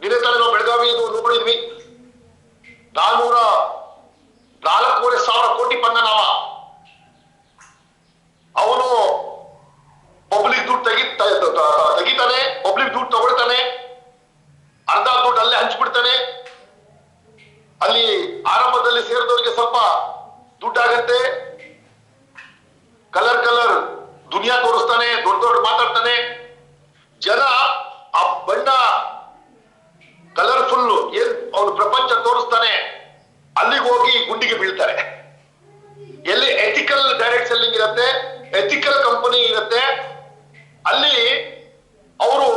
B: ನಿನ್ನೆ ತಾನೇ ನಾವು ಬೆಳಗಾವಿ ನೋಡಿದ್ವಿ, 404,000 ಕೋಟಿ ಪಂಗನಾಮ. ಅವನು ಪಬ್ಲಿಕ್ ದುಡ್ಡು ತೆಗಿತಾನೆ, ಪಬ್ಲಿಕ್ ದುಡ್ಡು ತಗೊಳ್ತಾನೆ, ಅರ್ಧ ದುಡ್ಡು ಅಲ್ಲೇ ಹಂಚ್ಬಿಡ್ತಾನೆ. ಅಲ್ಲಿ ಆರಂಭದಲ್ಲಿ ಸೇರಿದವರಿಗೆ ಸ್ವಲ್ಪ ದುಡ್ಡಾಗತ್ತೆ, ಕಲರ್ ದುನಿಯಾ ತೋರಿಸ್ತಾನೆ, ದೊಡ್ಡ ಮಾತಾಡ್ತಾನೆ. ಜನ ಆ ಬಣ್ಣ ಕಲರ್ಫುಲ್ ಏನ್ ಅವನು ಪ್ರಪಂಚ ತೋರಿಸ್ತಾನೆ, ಅಲ್ಲಿಗೆ ಹೋಗಿ ಗುಂಡಿಗೆ ಬೀಳ್ತಾರೆ. ಎಲ್ಲಿ ಎಥಿಕಲ್ ಡೈರೆಕ್ಟ್ ಸೆಲ್ಲಿಂಗ್ ಇರುತ್ತೆ, ಎಥಿಕಲ್ ಕಂಪನಿ ಇರುತ್ತೆ, ಅಲ್ಲಿ ಅವರು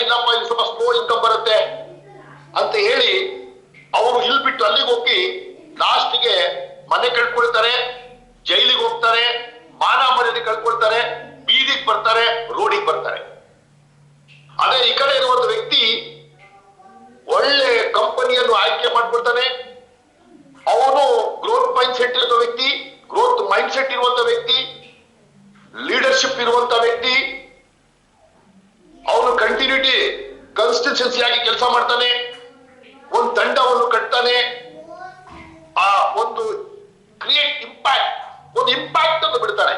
B: ಇಲ್ಲಪ್ಪ ಇಲ್ಲಿ ಸ್ವಲ್ಪ ಸ್ಲೋ ಇನ್ಕಮ್ ಬರುತ್ತೆ ಅಂತ ಹೇಳಿ ಅವರು ಇಲ್ಲಿ ಬಿಟ್ಟು ಅಲ್ಲಿಗೆ ಹೋಗಿ ಲಾಸ್ಟ್ಗೆ ಮನೆ ಕಳ್ಕೊಳ್ತಾರೆ, ಜೈಲಿಗೆ ಹೋಗ್ತಾರೆ, ಮಾನ ಮರ್ಯಾದೆ ಕಳ್ಕೊಳ್ತಾರೆ, ಬೀದಿಗೆ ಬರ್ತಾರೆ, ರೋಡಿಗೆ ಬರ್ತಾರೆ. ಅದೇ ಈ ಕಡೆ ಇರುವಂತ ವ್ಯಕ್ತಿ ಒಳ್ಳೆ ಕಂಪನಿಯನ್ನು ಆಯ್ಕೆ ಮಾಡ್ಕೊಳ್ತಾನೆ. ಅವನು ಗ್ರೋತ್ ಮೈಂಡ್ ಸೆಟ್ ಇರುವ ವ್ಯಕ್ತಿ, ಗ್ರೋತ್ ಮೈಂಡ್ ಸೆಟ್ ಇರುವಂತ ವ್ಯಕ್ತಿ, ಲೀಡರ್ಶಿಪ್ ಇರುವಂತ ವ್ಯಕ್ತಿ. ಅವನು ಕಂಟಿನ್ಯೂಟಿ ಕನ್ಸಿಸ್ಟೆನ್ಸಿ ಆಗಿ ಕೆಲಸ ಮಾಡ್ತಾನೆ, ಒಂದು ತಂಡವನ್ನು ಕಟ್ತಾನೆ, ಆ ಒಂದು ಕ್ರಿಯೇಟ್ ಇಂಪ್ಯಾಕ್ಟ್, ಒಂದು ಇಂಪ್ಯಾಕ್ಟ್ ಅಂತ ಬಿಡ್ತಾನೆ.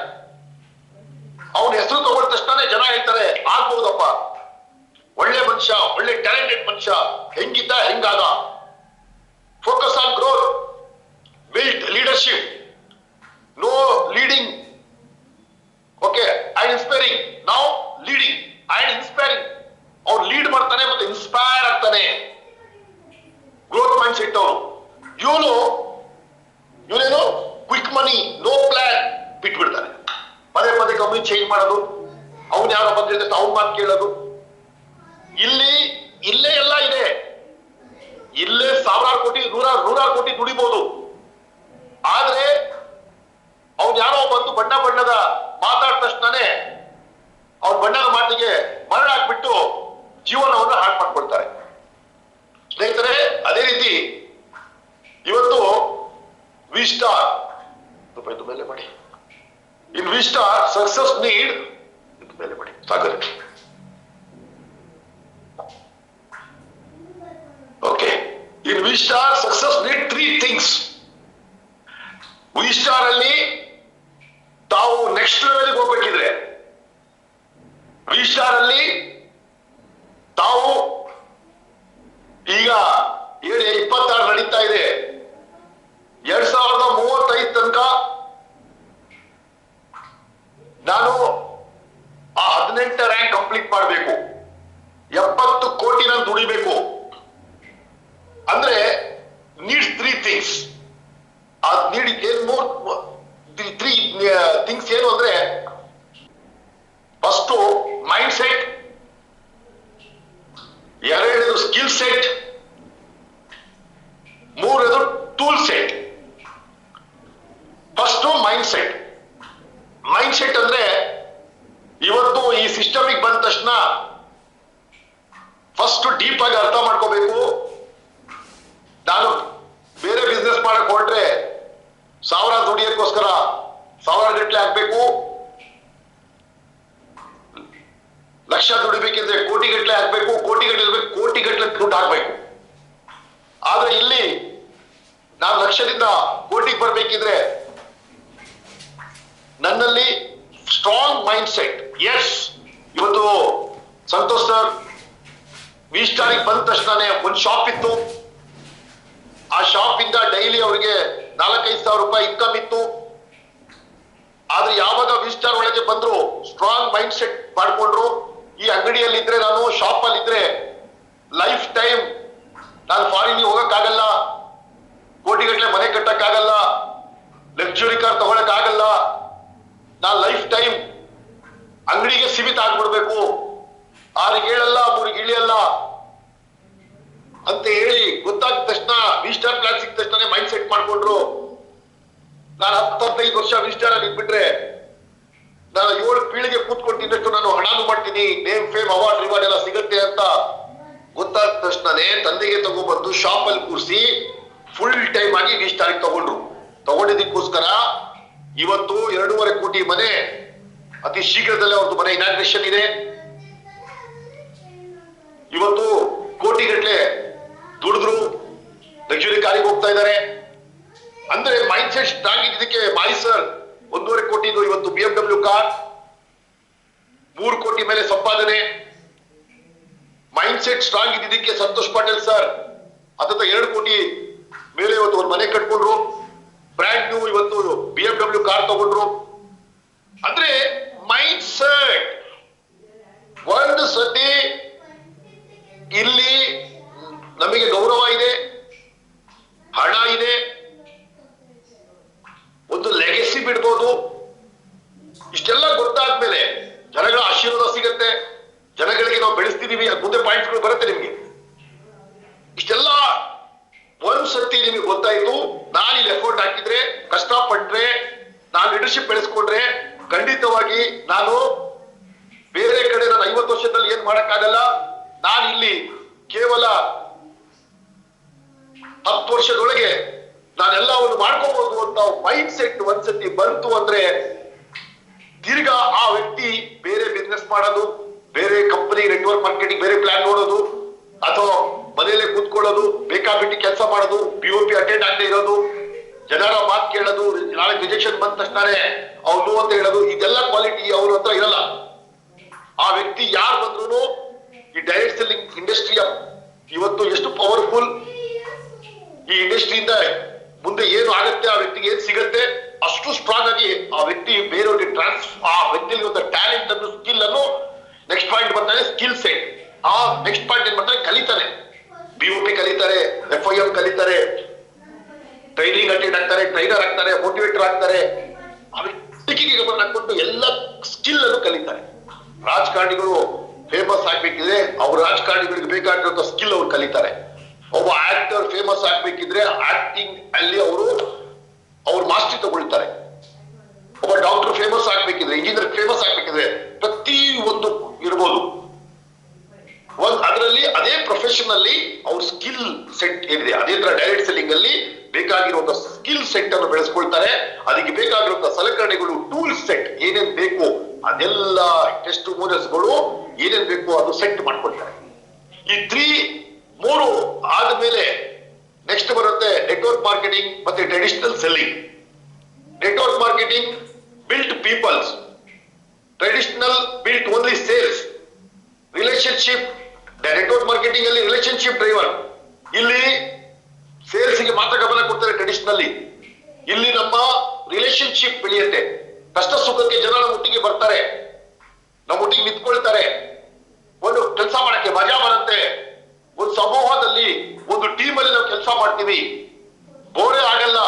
B: ಅವನ ಹೆಸರು ತಗೊಂಡ ತಕ್ಷಣ ಜನ ಹೇಳ್ತಾರೆ ಆಗ್ಬಹುದಪ್ಪ, ಒಳ್ಳೆ ಮನುಷ್ಯ, ಒಳ್ಳೆ ಟ್ಯಾಲೆಂಟೆಡ್ ಮನುಷ್ಯ, ಹೆಂಗಿದ್ದ ಹೆಂಗಾದ. Focus on growth, build leadership, no leading, okay, and inspiring. ನಾವು ಲೀಡಿಂಗ್ ಅಂಡ್ ಇನ್ಸ್ಪೈರಿಂಗ್. ಅವ್ರು ಲೀಡ್ ಮಾಡ್ತಾನೆ ಮತ್ತೆ ಇನ್ಸ್ಪೈರ್ ಆಗ್ತಾನೆ. ಗ್ರೋತ್ ಮೈಂಡ್ ಸೆಟ್ ಅವರು. ಇವನೇನು ಕ್ವಿಕ್ ಮನಿ, ನೋ ಪ್ಲಾನ್ ಬಿಟ್ಬಿಡ್ತಾನೆ. ಪದೇ ಕಂಪ್ನಿ ಚೇಂಜ್ ಮಾಡೋದು, ಅವ್ನು ಯಾರೋ ಬಂದಿರುತ್ತೆ ಅವ್ನ ಮಾತು ಕೇಳೋದು. ಇಲ್ಲೇ ಎಲ್ಲ ಇದೆ. ಇಲ್ಲೇ 1000 ಕೋಟಿ 100 ಕೋಟಿ ದುಡಿಬಹುದು. ಆದ್ರೆ ಅವ್ನು ಯಾರೋ ಬಂದು ಬಣ್ಣದ ಮಾತಾಡ ತಕ್ಷಣನೇ ಅವ್ರ ಬಣ್ಣದ ಮಾತಿಗೆ ಮರಣ ಹಾಕ್ಬಿಟ್ಟು ಜೀವನವನ್ನು ಹಾಳು ಮಾಡ್ಕೊಳ್ತಾರೆ. ಸ್ನೇಹಿತರೆ, ಅದೇ ರೀತಿ ಇವತ್ತು ವಿ ಸ್ಟಾರ್ ಮೇಲೆ ಮಾಡಿ, in V star success need ಮೇಲೆ ಮಾಡಿ Sagar. Okay, in V star success need 3 things. V star ಅಲ್ಲಿ ತಾವು ನೆಕ್ಸ್ಟ್ ಲೆವೆಲ್ಗೆ ಹೋಗ್ಬೇಕಿದ್ರೆ, ವಿ ಸ್ಟಾರ್ ಅಲ್ಲಿ ತಾವು ಈಗ 26 ನಡೀತಾ ಇದೆ, 2035 ತನಕ ನಾನು ಆ 18 ರ್ಯಾಂಕ್ ಕಂಪ್ಲೀಟ್ ಮಾಡಬೇಕು, 70 ಕೋಟಿ ನಾನು ದುಡಿಬೇಕು ಅಂದ್ರೆ ನೀಡ್ಸ್ 3 ಥಿಂಗ್ಸ್. ಆ ನೀಡ್ ಏನ್ 3 ಥಿಂಗ್ಸ್ ಏನು ಅಂದ್ರೆ, ಫಸ್ಟ್ ಮೈಂಡ್ ಸೆಟ್, ಎರಡನೇದು ಸ್ಕಿಲ್ ಸೆಟ್, ಮೂರನೇದು tool set. First mind set. Mind set ಅಂದ್ರೆ ಇವತ್ತು ಈ ಸಿಸ್ಟಮಿಗೆ ಬಂದ ತಕ್ಷಣ ಫಸ್ಟ್ ಡೀಪ್ ಆಗಿ ಅರ್ಥ ಮಾಡ್ಕೋಬೇಕು. ನಾನು ಬೇರೆ ಬಿಸ್ನೆಸ್ ಮಾಡಕ್ ಹೊರಟ್ರೆ ಸಾವಿರ ದುಡಿಯೋಕ್ಕೋಸ್ಕರ ಸಾವಿರ ಗಟ್ಟಲೆ ಆಗ್ಬೇಕು, ಲಕ್ಷ ದುಡಿಬೇಕಿದ್ರೆ ಕೋಟಿ ಗಟ್ಟಲೆ ಆಗ್ಬೇಕು, ಕೋಟಿ ಗಟ್ಟಲೆ ಕೋಟಿ ಗಟ್ಟಲೆ ದುಡ್ಡು ಹಾಕ್ಬೇಕು. ಆದ್ರೆ ಇಲ್ಲಿ ನಾನು ಲಕ್ಷದಿಂದ ಕೋಟಿಗೆ ಬರ್ಬೇಕಿದ್ರೆ ನನ್ನಲ್ಲಿ ಸ್ಟ್ರಾಂಗ್ ಮೈಂಡ್ ಸೆಟ್. ಎಸ್, ಇವತ್ತು ಸಂತೋಷ್ ಸರ್ ವಿ ಸ್ಟಾರಿಗೆ ಬಂದ ತಕ್ಷಣನೇ ಒಂದು ಶಾಪ್ ಇತ್ತು. ಆ ಶಾಪ್ ಇಂದ ಡೈಲಿ ಅವರಿಗೆ 4-5 ಸಾವಿರ ರೂಪಾಯಿ ಇನ್ಕಮ್ ಇತ್ತು. ಆದ್ರೆ ಯಾವಾಗ ವಿ ಸ್ಟಾರ್ ಒಳಗೆ ಬಂದ್ರು ಸ್ಟ್ರಾಂಗ್ ಮೈಂಡ್ ಸೆಟ್ ಮಾಡ್ಕೊಂಡ್ರು. ಈ ಅಂಗಡಿಯಲ್ಲಿ ಇದ್ರೆ, ನಾನು ಶಾಪ್ ಅಲ್ಲಿ ಇದ್ರೆ ಲೈಫ್ ಟೈಮ್ ನಾನು ಫಾರಿನ್ ಹೋಗಕ್ಕಾಗಲ್ಲ, ಕೋಟಿಗಟ್ಟಲೆ ಮನೆ ಕಟ್ಟಕ್ಕಾಗಲ್ಲ, ಲಕ್ಸುರಿ ಕಾರ್ ತಗೊಳಕ್ ಆಗಲ್ಲ, ನಾನು ಲೈಫ್ ಟೈಮ್ ಅಂಗಡಿಗೆ ಸೀಮಿತ ಆಗ್ಬಿಡ್ಬೇಕು, 6ಗೆ ಏಳಲ್ಲ 3ಗೆ ಇಳಿಯಲ್ಲ ಅಂತ ಹೇಳಿ ಗೊತ್ತಾದ ತಕ್ಷಣ ವಿ ಸ್ಟಾರ್ ಪ್ಲಾನ್ ಸಿಕ್ಕ ತಕ್ಷಣ ಮೈಂಡ್ ಸೆಟ್ ಮಾಡ್ಕೊಂಡ್ರು. ನಾನು 10-15 ವರ್ಷ ವಿ ಸ್ಟಾರ್ ಅಲ್ಲಿ ಇದ್ಬಿಟ್ರೆ ನಾನು 7 ಪೀಳಿಗೆ ಕೂತ್ಕೊಳ್ತಿದ್ದಷ್ಟು ನಾನು ಹಣಾನು ಮಾಡ್ತೀನಿ, ನೇಮ್ ಫೇಮ್ ಅವಾರ್ಡ್ ರಿವಾರ್ಡ್ ಎಲ್ಲ ಸಿಗುತ್ತೆ ಅಂತ ಗೊತ್ತಾದ ತಕ್ಷಣನೇ ತಂದೆಗೆ ತಗೊಂಡ್ಬಂದು ಶಾಪ್ ಅಲ್ಲಿ ಕೂರಿಸಿ ಫುಲ್ ಟೈಮ್ ಆಗಿ ವಿ ಸ್ಟಾರ್ ತಗೊಂಡ್ರು. ತಗೊಂಡಿದ್ದಕ್ಕೋಸ್ಕರ ಇವತ್ತು 2.5 ಕೋಟಿ ಮನೆ, ಅತಿ ಶೀಘ್ರದಲ್ಲೇ ಅವ್ರದ್ದು ಮನೆ ಇನಾಗ್ರೇಷನ್ ಇದೆ. ಇವತ್ತು ಕೋಟಿಗಟ್ಟಲೆ ದುಡಿದ್ರು, ಲಕ್ಸುರಿ ಕಾರಿಗೆ ಹೋಗ್ತಾ ಇದ್ದಾರೆ. ಅಂದ್ರೆ ಮೈಂಡ್ ಸೆಟ್ ಸ್ಟ್ರಾಂಗ್ ಇದ್ದಕ್ಕೆ ಮಾಯಿ ಸರ್ 1.5 ಕೋಟಿದು ಇವತ್ತು BMW ಕಾರ್, 3 ಕೋಟಿ ಮೇಲೆ ಸಂಪಾದನೆ. ಮೈಂಡ್ ಸೆಟ್ ಸ್ಟ್ರಾಂಗ್ ಇದ್ದಕ್ಕೆ ಸಂತೋಷ್ ಪಾಟೀಲ್ ಸರ್ 2 ಕೋಟಿ ಮೇಲೆ ಇವತ್ತು ಒಂದು ಮನೆ ಕಟ್ಕೊಂಡ್ರು, ಬ್ರ್ಯಾಂಡ್ ನ್ಯೂ ಇವತ್ತು BMW ಕಾರ್ ತಗೊಂಡ್ರು. ಅಂದ್ರೆ ಮೈಂಡ್ ಸೆಟ್ ಒಂದು ಸತಿ ಇಲ್ಲಿ ನಮಗೆ ಗೌರವ ಇದೆ, ಹಣ ಇದೆ, ಒಂದು ಲೆಗೆಸಿ ಬಿಡ್ಬೋದು. ಇಷ್ಟೆಲ್ಲ ಗೊತ್ತಾದ್ಮೇಲೆ ಜನಗಳ ಆಶೀರ್ವಾದ ಸಿಗತ್ತೆ, ಜನಗಳಿಗೆ ನಾವು ಬೆಳೆಸ್ತಿದೀವಿ, ಮುಂದೆ ಪಾಯಿಂಟ್ಸ್ಗಳು ಬರುತ್ತೆ ನಿಮ್ಗೆ. ಇಷ್ಟೆಲ್ಲ ಒಂದ್ಸತಿ ನಿಮಗೆ ಗೊತ್ತಾಯ್ತು, ನಾನು ಇಲ್ಲಿ ಎಫರ್ಟ್ ಹಾಕಿದ್ರೆ, ಕಷ್ಟಪಟ್ರೆ, ನಾನು ಲೀಡರ್ಶಿಪ್ ಬೆಳೆಸ್ಕೊಂಡ್ರೆ ಖಂಡಿತವಾಗಿ ನಾನು ಬೇರೆ ಕಡೆ ನಾನು 50 ವರ್ಷದಲ್ಲಿ ಏನ್ ಮಾಡಕ್ಕಾಗಲ್ಲ. ನಾನು ಇಲ್ಲಿ ಕೇವಲ 10 ವರ್ಷದೊಳಗೆ ನಾನೆಲ್ಲವನ್ನು ಮಾಡ್ಕೋಬಹುದು ಅಂತ ಮೈಂಡ್ ಸೆಟ್ ಒಂದ್ಸತಿ ಬಂತು ಅಂದ್ರೆ ತಿರ್ಗಾ ಆ ವ್ಯಕ್ತಿ ಬೇರೆ ಬಿಸ್ನೆಸ್ ಮಾಡೋದು, ಬೇರೆ ಕಂಪನಿ ನೆಟ್ವರ್ಕ್ ಮಾರ್ಕೆಟಿಂಗ್ ಬೇರೆ ಪ್ಲಾನ್ ನೋಡೋದು, ಅಥವಾ ಮನೆಯಲ್ಲೇ ಕೂತ್ಕೊಳ್ಳೋದು, ಬೇಕಾಬಿಟ್ಟಿ ಕೆಲಸ ಮಾಡೋದು, POP ಅಟೆಂಡ್ ಆಗದೆ ಇರೋದು, ಜನರ ಮಾತು ಕೇಳೋದು, ನಾಳೆ ರಿಜೆಕ್ಷನ್ ಬಂದ ತಕ್ಷಣ ಅವ್ನು ಅಂತ ಹೇಳೋದು, ಇದೆಲ್ಲ ಕ್ವಾಲಿಟಿ ಅವ್ರ ಹತ್ರ ಇರಲ್ಲ. ಆ ವ್ಯಕ್ತಿ ಯಾರು ಬಂದ್ರು ಈ ಡೈರೆಕ್ಟ್ ಸೆಲ್ಲಿಂಗ್ ಇಂಡಸ್ಟ್ರಿಯ ಇವತ್ತು ಎಷ್ಟು ಪವರ್ಫುಲ್, ಈ ಇಂಡಸ್ಟ್ರಿಯಿಂದ ಮುಂದೆ ಏನು ಆಗುತ್ತೆ, ಆ ವ್ಯಕ್ತಿಗೆ ಏನ್ ಸಿಗುತ್ತೆ, ಅಷ್ಟು ಸ್ಟ್ರಾಂಗ್ ಆಗಿ ಆ ವ್ಯಕ್ತಿ ಬೇರೆಯವ್ರಿಗೆ ಆ ವ್ಯಕ್ತಿಯಲ್ಲಿ ಒಂದು ಟ್ಯಾಲೆಂಟ್ ಅನ್ನು, ಸ್ಕಿಲ್ ಅನ್ನು, ನೆಕ್ಸ್ಟ್ ಪಾಯಿಂಟ್ ಬರ್ತಾನೆ ಸ್ಕಿಲ್ ಸೆಟ್. ಆ ನೆಕ್ಸ್ಟ್ ಪಾಯಿಂಟ್ ಏನ್ ಮಾಡ್ತಾನೆ, ಕಲಿತಾನೆ, BOP ಕಲಿತಾರೆ, FIM ಕಲಿತಾರೆ, ಟ್ರೈನಿಂಗ್ ಅಟೆಂಡ್ ಆಗ್ತಾರೆ, ಟ್ರೈನರ್ ಆಗ್ತಾರೆ, ಮೋಟಿವೇಟರ್ ಆಗ್ತಾರೆ. ಆ ವ್ಯಕ್ತಿಗೆ ಗಮನ ಕೊಟ್ಟು ಎಲ್ಲ ಸ್ಕಿಲ್ ಅನ್ನು ಕಲಿತಾರೆ. ರಾಜಕಾರಣಿಗಳು ಫೇಮಸ್ ಆಗ್ಬೇಕಿದ್ರೆ ಅವ್ರ ರಾಜಕಾರಣಿಗಳಿಗೆ ಬೇಕಾಗಿರೋ ಸ್ಕಿಲ್ ಅವ್ರು ಕಲಿತಾರೆ. ಒಬ್ಬ ಆಕ್ಟರ್ ಫೇಮಸ್ ಆಗ್ಬೇಕಿದ್ರೆ ಆಕ್ಟಿಂಗ್ ಅಲ್ಲಿ ಅವ್ರು ಮಾಸ್ಟರಿ ತಗೊಳ್ತಾರೆ. ಒಬ್ಬ ಡಾಕ್ಟರ್ ಫೇಮಸ್ ಆಗ್ಬೇಕಿದ್ರೆ, ಇಂಜಿನಿಯರ್ ಫೇಮಸ್ ಆಗ್ಬೇಕಿದ್ರೆ ಪ್ರತಿ ಒಂದು ಇರ್ಬೋದು. ಅದರಲ್ಲಿ ಅದೇ ಪ್ರೊಫೆಷನ್ ಅಲ್ಲಿ ಅವ್ರ ಸ್ಕಿಲ್ ಸೆಟ್ ಏನಿದೆ, ಅದೇ ತರ ಡೈರೆಕ್ಟ್ ಸೆಲ್ಲಿಂಗ್ ಅಲ್ಲಿ ಬೇಕಾಗಿರುವಂತ ಸ್ಕಿಲ್ ಸೆಟ್ ಅನ್ನು ಬೆಳೆಸ್ಕೊಳ್ತಾರೆ. ಅದಕ್ಕೆ ಬೇಕಾಗಿರುವಂತ ಸಲಕರಣೆಗಳು, ಟೂಲ್ ಸೆಟ್ ಏನೇನ್ ಬೇಕು ಅದೆಲ್ಲ, ಟೆಸ್ಟ್ ಮೋಡಲ್ಸ್ಗಳು ಏನೇನ್ ಬೇಕು ಅದು ಸೆಟ್ ಮಾಡ್ಕೊಳ್ತಾರೆ. ಈ 3 ಆದ್ಮೇಲೆ ನೆಕ್ಸ್ಟ್ ಬರುತ್ತೆ ನೆಟ್ವರ್ಕ್ ಮಾರ್ಕೆಟಿಂಗ್ ಮತ್ತೆ traditional selling. Network marketing built peoples, traditional built only sales. Relationship, network marketing ಅಲ್ಲಿ ರಿಲೇಶನ್ಶಿಪ್ ಡ್ರೈವರ್. ಇಲ್ಲಿ ಸೇಲ್ಸ್ ಗೆ ಮಾತ್ರ ಗಮನ ಕೊಡ್ತಾರೆ ಟ್ರೆಡಿಷನಲಿ. ಇಲ್ಲಿ ನಮ್ಮ ರಿಲೇಶನ್ಶಿಪ್ ಬೆಳೆಯುತ್ತೆ. ಕಷ್ಟ ಸುಖಕ್ಕೆ ಜನ ನಮ್ಮ ಒಟ್ಟಿಗೆ ಬರ್ತಾರೆ, ನಮ್ಮ ಒಟ್ಟಿಗೆ ನಿಂತ್ಕೊಳ್ತಾರೆ, ಒಂದು ಕೆಲಸ ಮಾಡಕ್ಕೆ ಮಜಾ ಬರುತ್ತೆ. ಒಂದು ಸಮೂಹದಲ್ಲಿ, ಒಂದು ಟೀಮ್ ಅಲ್ಲಿ ನಾವು ಕೆಲಸ ಮಾಡ್ತೀವಿ, ಬೋರೇ ಆಗಲ್ಲ.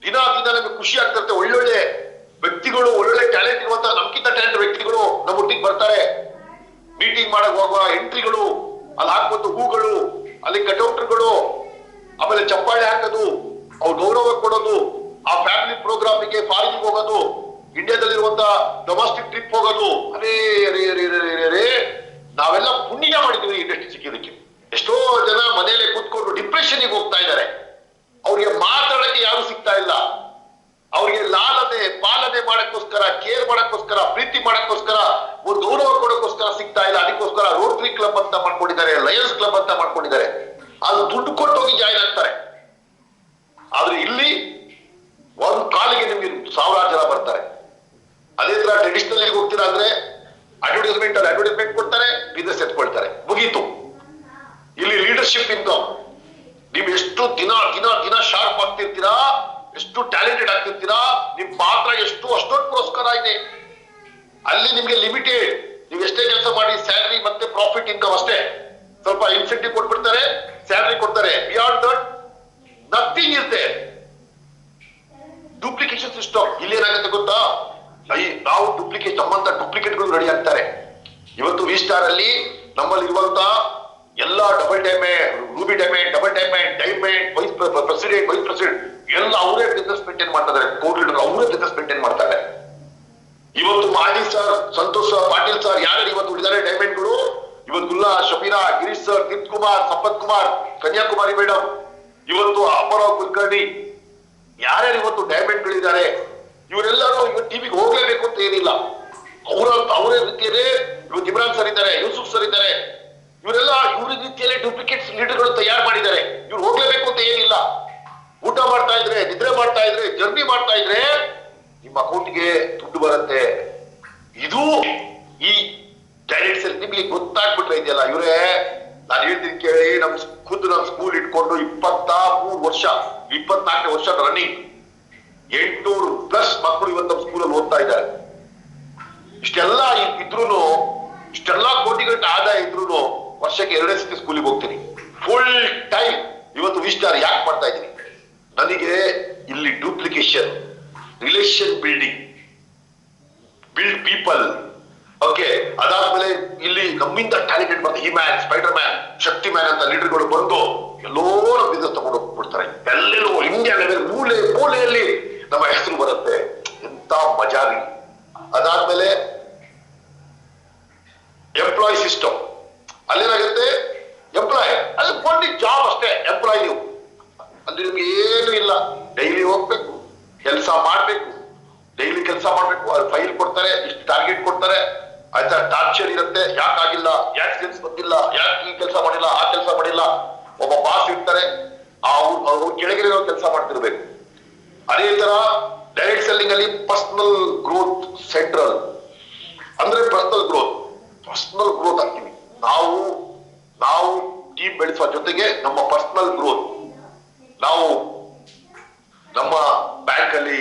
B: ದಿನ ನಮಗೆ ಖುಷಿ ಆಗ್ತಿರುತ್ತೆ. ಒಳ್ಳೊಳ್ಳೆ ವ್ಯಕ್ತಿಗಳು, ಒಳ್ಳೊಳ್ಳೆ ಟ್ಯಾಲೆಂಟ್ ಇರುವಂತ ನಮ್ಗಿಂತ ಟ್ಯಾಲೆಂಟ್ ವ್ಯಕ್ತಿಗಳು ನಮ್ಮ ಒಟ್ಟಿಗೆ ಬರ್ತಾರೆ. ಮೀಟಿಂಗ್ ಮಾಡಕ್ ಹೋಗುವ ಎಂಟ್ರಿಗಳು, ಅಲ್ಲಿ ಹಾಕುವಂತ ಹೂಗಳು, ಅಲ್ಲಿ ಕಟೌಟ್ಗಳು, ಆಮೇಲೆ ಚಪ್ಪಾಳೆ ಹಾಕೋದು, ಅವ್ರು ಗೌರವ ಕೊಡೋದು, ಆ ಫ್ಯಾಮಿಲಿ ಪ್ರೋಗ್ರಾಮಿಗೆ ಫಾರಿನ್ ಹೋಗೋದು, ಇಂಡಿಯಾದಲ್ಲಿರುವಂತ ಡೊಮೆಸ್ಟಿಕ್ ಟ್ರಿಪ್ ಹೋಗೋದು. ಅರೇ ನಾವೆಲ್ಲ ಪುಣ್ಯ ಮಾಡಿದೀವಿ ಇಂಡಸ್ಟ್ರಿ ಕೇರ್ ಮಾಡಕ್ಕೋಸ್ಕರ, ಪ್ರೀತಿ ಮಾಡಕ್ಕೋಸ್ಕರ, ಒಂದು ಗೌರವ ಕೊಡೋಕ್ಕೋಸ್ಕರ ಸಿಗ್ತಾ ಇಲ್ಲ. ಅದಕ್ಕೋಸ್ಕರ ರೋಟರಿ ಕ್ಲಬ್ ಅಂತ ಮಾಡ್ಕೊಂಡಿದ್ದಾರೆ, ಲಯನ್ಸ್ ಕ್ಲಬ್ ಅಂತ ಮಾಡ್ಕೊಂಡಿದ್ದಾರೆ. ಅದು ದುಡ್ಡು ಕೊಟ್ಟು ಹೋಗಿ ಜಾಯ್ನ್ ಆಗ್ತಾರೆ. ಆದ್ರೆ ಇಲ್ಲಿ ಒಂದು ಕಾಲಿಗೆ ನಿಮ್ಗೆ ಸಾವಿರಾರು ಜನ ಬರ್ತಾರೆ. ಅದೇ ತರ ಟ್ರೆಡಿಷನಲ್ ಹೋಗ್ತೀರಾ ಅಂದ್ರೆ ಅಡ್ವರ್ಟೈಸ್ಮೆಂಟ್ ಕೊಡ್ತಾರೆ, ಬಿಸ್ನೆಸ್ ಎತ್ಕೊಳ್ತಾರೆ, ಮುಗೀತು. ಇಲ್ಲಿ ಲೀಡರ್ಶಿಪ್ ಇನ್ಕಮ್. ನೀವು ಎಷ್ಟು ದಿನ ಶಾರ್ಪ್ ಆಗ್ತಿರ್ತೀರಾ, ಎಷ್ಟು ಟ್ಯಾಲೆಂಟೆಡ್ ಆಗ್ತಿರ್ತೀರಾ, ನಿಮ್ ಪಾತ್ರ ಅಷ್ಟೊಂದು ಪುರಸ್ಕಾರ ಇದೆ. ಅಲ್ಲಿ ನಿಮ್ಗೆ ಲಿಮಿಟೆಡ್, ನೀವು ಎಷ್ಟೇ ಕೆಲಸ ಮಾಡಿ ಸ್ಯಾಲರಿ ಮತ್ತೆ ಪ್ರಾಫಿಟ್ ಇನ್ಕಮ್ ಅಷ್ಟೇ. ಸ್ವಲ್ಪ ಇನ್ಸೆಂಟಿವ್ ಕೊಟ್ಬಿಡ್ತಾರೆ, ಸ್ಯಾಲರಿ ಕೊಡ್ತಾರೆ. Beyond that nothing is there. Duplication system. ಇಲ್ಲಿ ಏನಾಗುತ್ತೆ ಗೊತ್ತಾ, ನಾವು ನಮ್ಮಂತ ಡೂಪ್ಲಿಕೇಟ್ಗಳು ರೆಡಿ ಆಗ್ತಾರೆ. ಇವತ್ತು ವಿ ಸ್ಟಾರ್ ಅಲ್ಲಿ ನಮ್ಮಲ್ಲಿ ಇರುವಂತ ಎಲ್ಲ double diamond, Ruby diamond, double diamond, vice president ಎಲ್ಲ ಅವರೇ ಬಿಸ್ನೆಸ್ ಮೇಂಟೈನ್ ಮಾಡ್ತಾರೆ. ಕೋರ್ ಲೀಡರ್ ಅವರೇ ಬಿಸ್ನೆಸ್ ಮೇಂಟೈನ್ ಮಾಡ್ತಾರೆ. ಇವತ್ತು ಮಾಜಿ ಸರ್, ಸಂತೋಷ್ ಪಾಟೀಲ್ ಸರ್, ಯಾರು ಇವತ್ತು ಉಳಿದಾರೆ ಡೈಮಂಡ್ಗಳು, ಇವತ್ತುಲ್ಲಾ ಶಬೀರಾ, ಗಿರೀಶ್ ಸರ್, ದೀಪ್ ಕುಮಾರ್, ಸಂಪತ್ ಕುಮಾರ್, ಕನ್ಯಾಕುಮಾರಿ ಮೇಡಮ್, ಇವತ್ತು ಅಪ್ಪರಾವ್ ಕುಲಕರ್ಣಿ, ಯಾರ್ಯಾರು ಇವತ್ತು ಡೈಮಂಡ್ಗಳಿದ್ದಾರೆ, ಇವರೆಲ್ಲರೂ ಇವತ್ತು ಟಿವಿಗೆ ಹೋಗ್ಲೇಬೇಕು ಅಂತ ಏನಿಲ್ಲ. ಅವರೇ ರೀತಿಯಲ್ಲೇ ಇವತ್ತು ಇಮ್ರಾನ್ ಸರ್ ಇದ್ದಾರೆ, ಯೂಸುಫ್ ಸರ್ ಇದ್ದಾರೆ, ಇವರೆಲ್ಲ ಇವ್ರ ರೀತಿಯಲ್ಲೇ ಡೂಪ್ಲಿಕೇಟ್ ಲೀಡರ್ಗಳು ತಯಾರು ಮಾಡಿದ್ದಾರೆ. ಇವ್ರು ಹೋಗ್ಲೇಬೇಕು ಅಂತ ಏನಿಲ್ಲ. ಊಟ ಮಾಡ್ತಾ ಇದ್ರೆ, ನಿದ್ರೆ ಮಾಡ್ತಾ ಇದ್ರೆ, ಜರ್ನಿ ಮಾಡ್ತಾ ಇದ್ರೆ ನಿಮ್ಮ ಅಕೌಂಟ್ಗೆ ದುಡ್ಡು ಬರುತ್ತೆ. ಇದು ಈ ಡೈರೆಕ್ಟ್ಸ್ ಅಲ್ಲಿ ನಿಮ್ಗೆ ಗೊತ್ತಾಗ್ಬಿಟ್ರೆ ಇದೆಯಲ್ಲ, ಇವರೇ ನಾನು ಹೇಳ್ತೀನಿ ಕೇಳಿ. ನಮ್ ಸ್ಕೂಲ್ ಇಟ್ಕೊಂಡು 23 ವರ್ಷ, 24ನೇ ವರ್ಷ ರನ್ನಿಂಗ್, 800+ ಮಕ್ಕಳು ಇವತ್ತು ನಮ್ಮ ಸ್ಕೂಲಲ್ಲಿ ಓದ್ತಾ ಇದ್ದಾರೆ. ಇಷ್ಟೆಲ್ಲ ಇದ್ರೂನು, ಇಷ್ಟೆಲ್ಲ ಕೋಟಿಗಂಟ ಆದಾಯ ಇದ್ರೂನು ವರ್ಷಕ್ಕೆ 2 ಸತಿ ಸ್ಕೂಲಿಗೆ ಹೋಗ್ತೀನಿ ಫುಲ್ ಟೈಮ್. ಇವತ್ತು ವಿಸ್ಟಾರ್ ಯಾಕೆ ಮಾಡ್ತಾ ಇದ್ದೀನಿ, ನನಗೆ ಇಲ್ಲಿ duplication, relation build people. Okay, ಅದಾದ್ಮೇಲೆ ಇಲ್ಲಿ ನಮ್ಮಿಂದ ಟ್ಯಾಲೆಂಟೆಡ್ ಬಂದ ಹಿ-ಮ್ಯಾನ್, ಸ್ಪೈಡರ್ ಮ್ಯಾನ್, ಶಕ್ತಿ ಮ್ಯಾನ್ ಅಂತ ಲೀಡರ್ಗಳು ಬಂದು ಎಲ್ಲೋ ನಮ್ಮ ಬಿಸ್ನೆಸ್ ತಗೊಂಡು ಹೋಗ್ಬಿಡ್ತಾರೆ. ಎಲ್ಲೆಲ್ಲೋ ಇಂಡಿಯಾ ಲೆವೆಲ್ ಮೂಲೆಯಲ್ಲಿ ನಮ್ಮ ಹೆಸರು ಬರುತ್ತೆ. ಎಂತ ಮಜಾರಿ. ಅದಾದ್ಮೇಲೆ ಎಂಪ್ಲಾಯ್ ಸಿಸ್ಟಮ್. ಅಲ್ಲೇನಾಗುತ್ತೆ, ಎಂಪ್ಲಾಯ್ ಅಲ್ಲಿ ಕೊಂಡಿ ಜಾಬ್ ಅಷ್ಟೇ. ಎಂಪ್ಲಾಯ್ ನೀವು ಅಲ್ಲಿ ನಿಮ್ಗೆ ಏನು ಇಲ್ಲ. ಡೈಲಿ ಹೋಗ್ಬೇಕು, ಕೆಲಸ ಮಾಡ್ಬೇಕು, ಡೈಲಿ ಕೆಲಸ ಮಾಡ್ಬೇಕು. ಅಲ್ಲಿ ಫೈಲ್ ಕೊಡ್ತಾರೆ, ಇಷ್ಟು ಟಾರ್ಗೆಟ್ ಕೊಡ್ತಾರೆ, ಆಯ್ತಾ. ಟಾರ್ಚರ್ ಇರುತ್ತೆ, ಯಾಕಾಗಿಲ್ಲ, ಯಾಕೆ ಸೇಲ್ಸ್ ಬಂದಿಲ್ಲ, ಯಾಕೆ ಈ ಕೆಲಸ ಮಾಡಿಲ್ಲ, ಆ ಕೆಲಸ ಮಾಡಿಲ್ಲ. ಒಬ್ಬ ಬಾಸ್ ಇರ್ತಾರೆ, ಅವ್ರು ಕೆಳಗಿರೋ ಕೆಲಸ ಮಾಡ್ತಿರ್ಬೇಕು. ಅದೇ ತರ ಡೈರೆಕ್ಟ್ ಸೆಲ್ಲಿಂಗ್ ಅಲ್ಲಿ ಪರ್ಸನಲ್ ಗ್ರೋತ್ ಸೆಂಟ್ರಲ್. ಅಂದ್ರೆ ಪರ್ಸನಲ್ ಗ್ರೋತ್ ಆಗ್ತೀವಿ ನಾವು ಟೀಮ್ ಬೆಳೆಸುವ ಜೊತೆಗೆ ನಮ್ಮ ಪರ್ಸನಲ್ ಗ್ರೋತ್. ನಾವು ನಮ್ಮ ಬ್ಯಾಂಕ್ ಅಲ್ಲಿ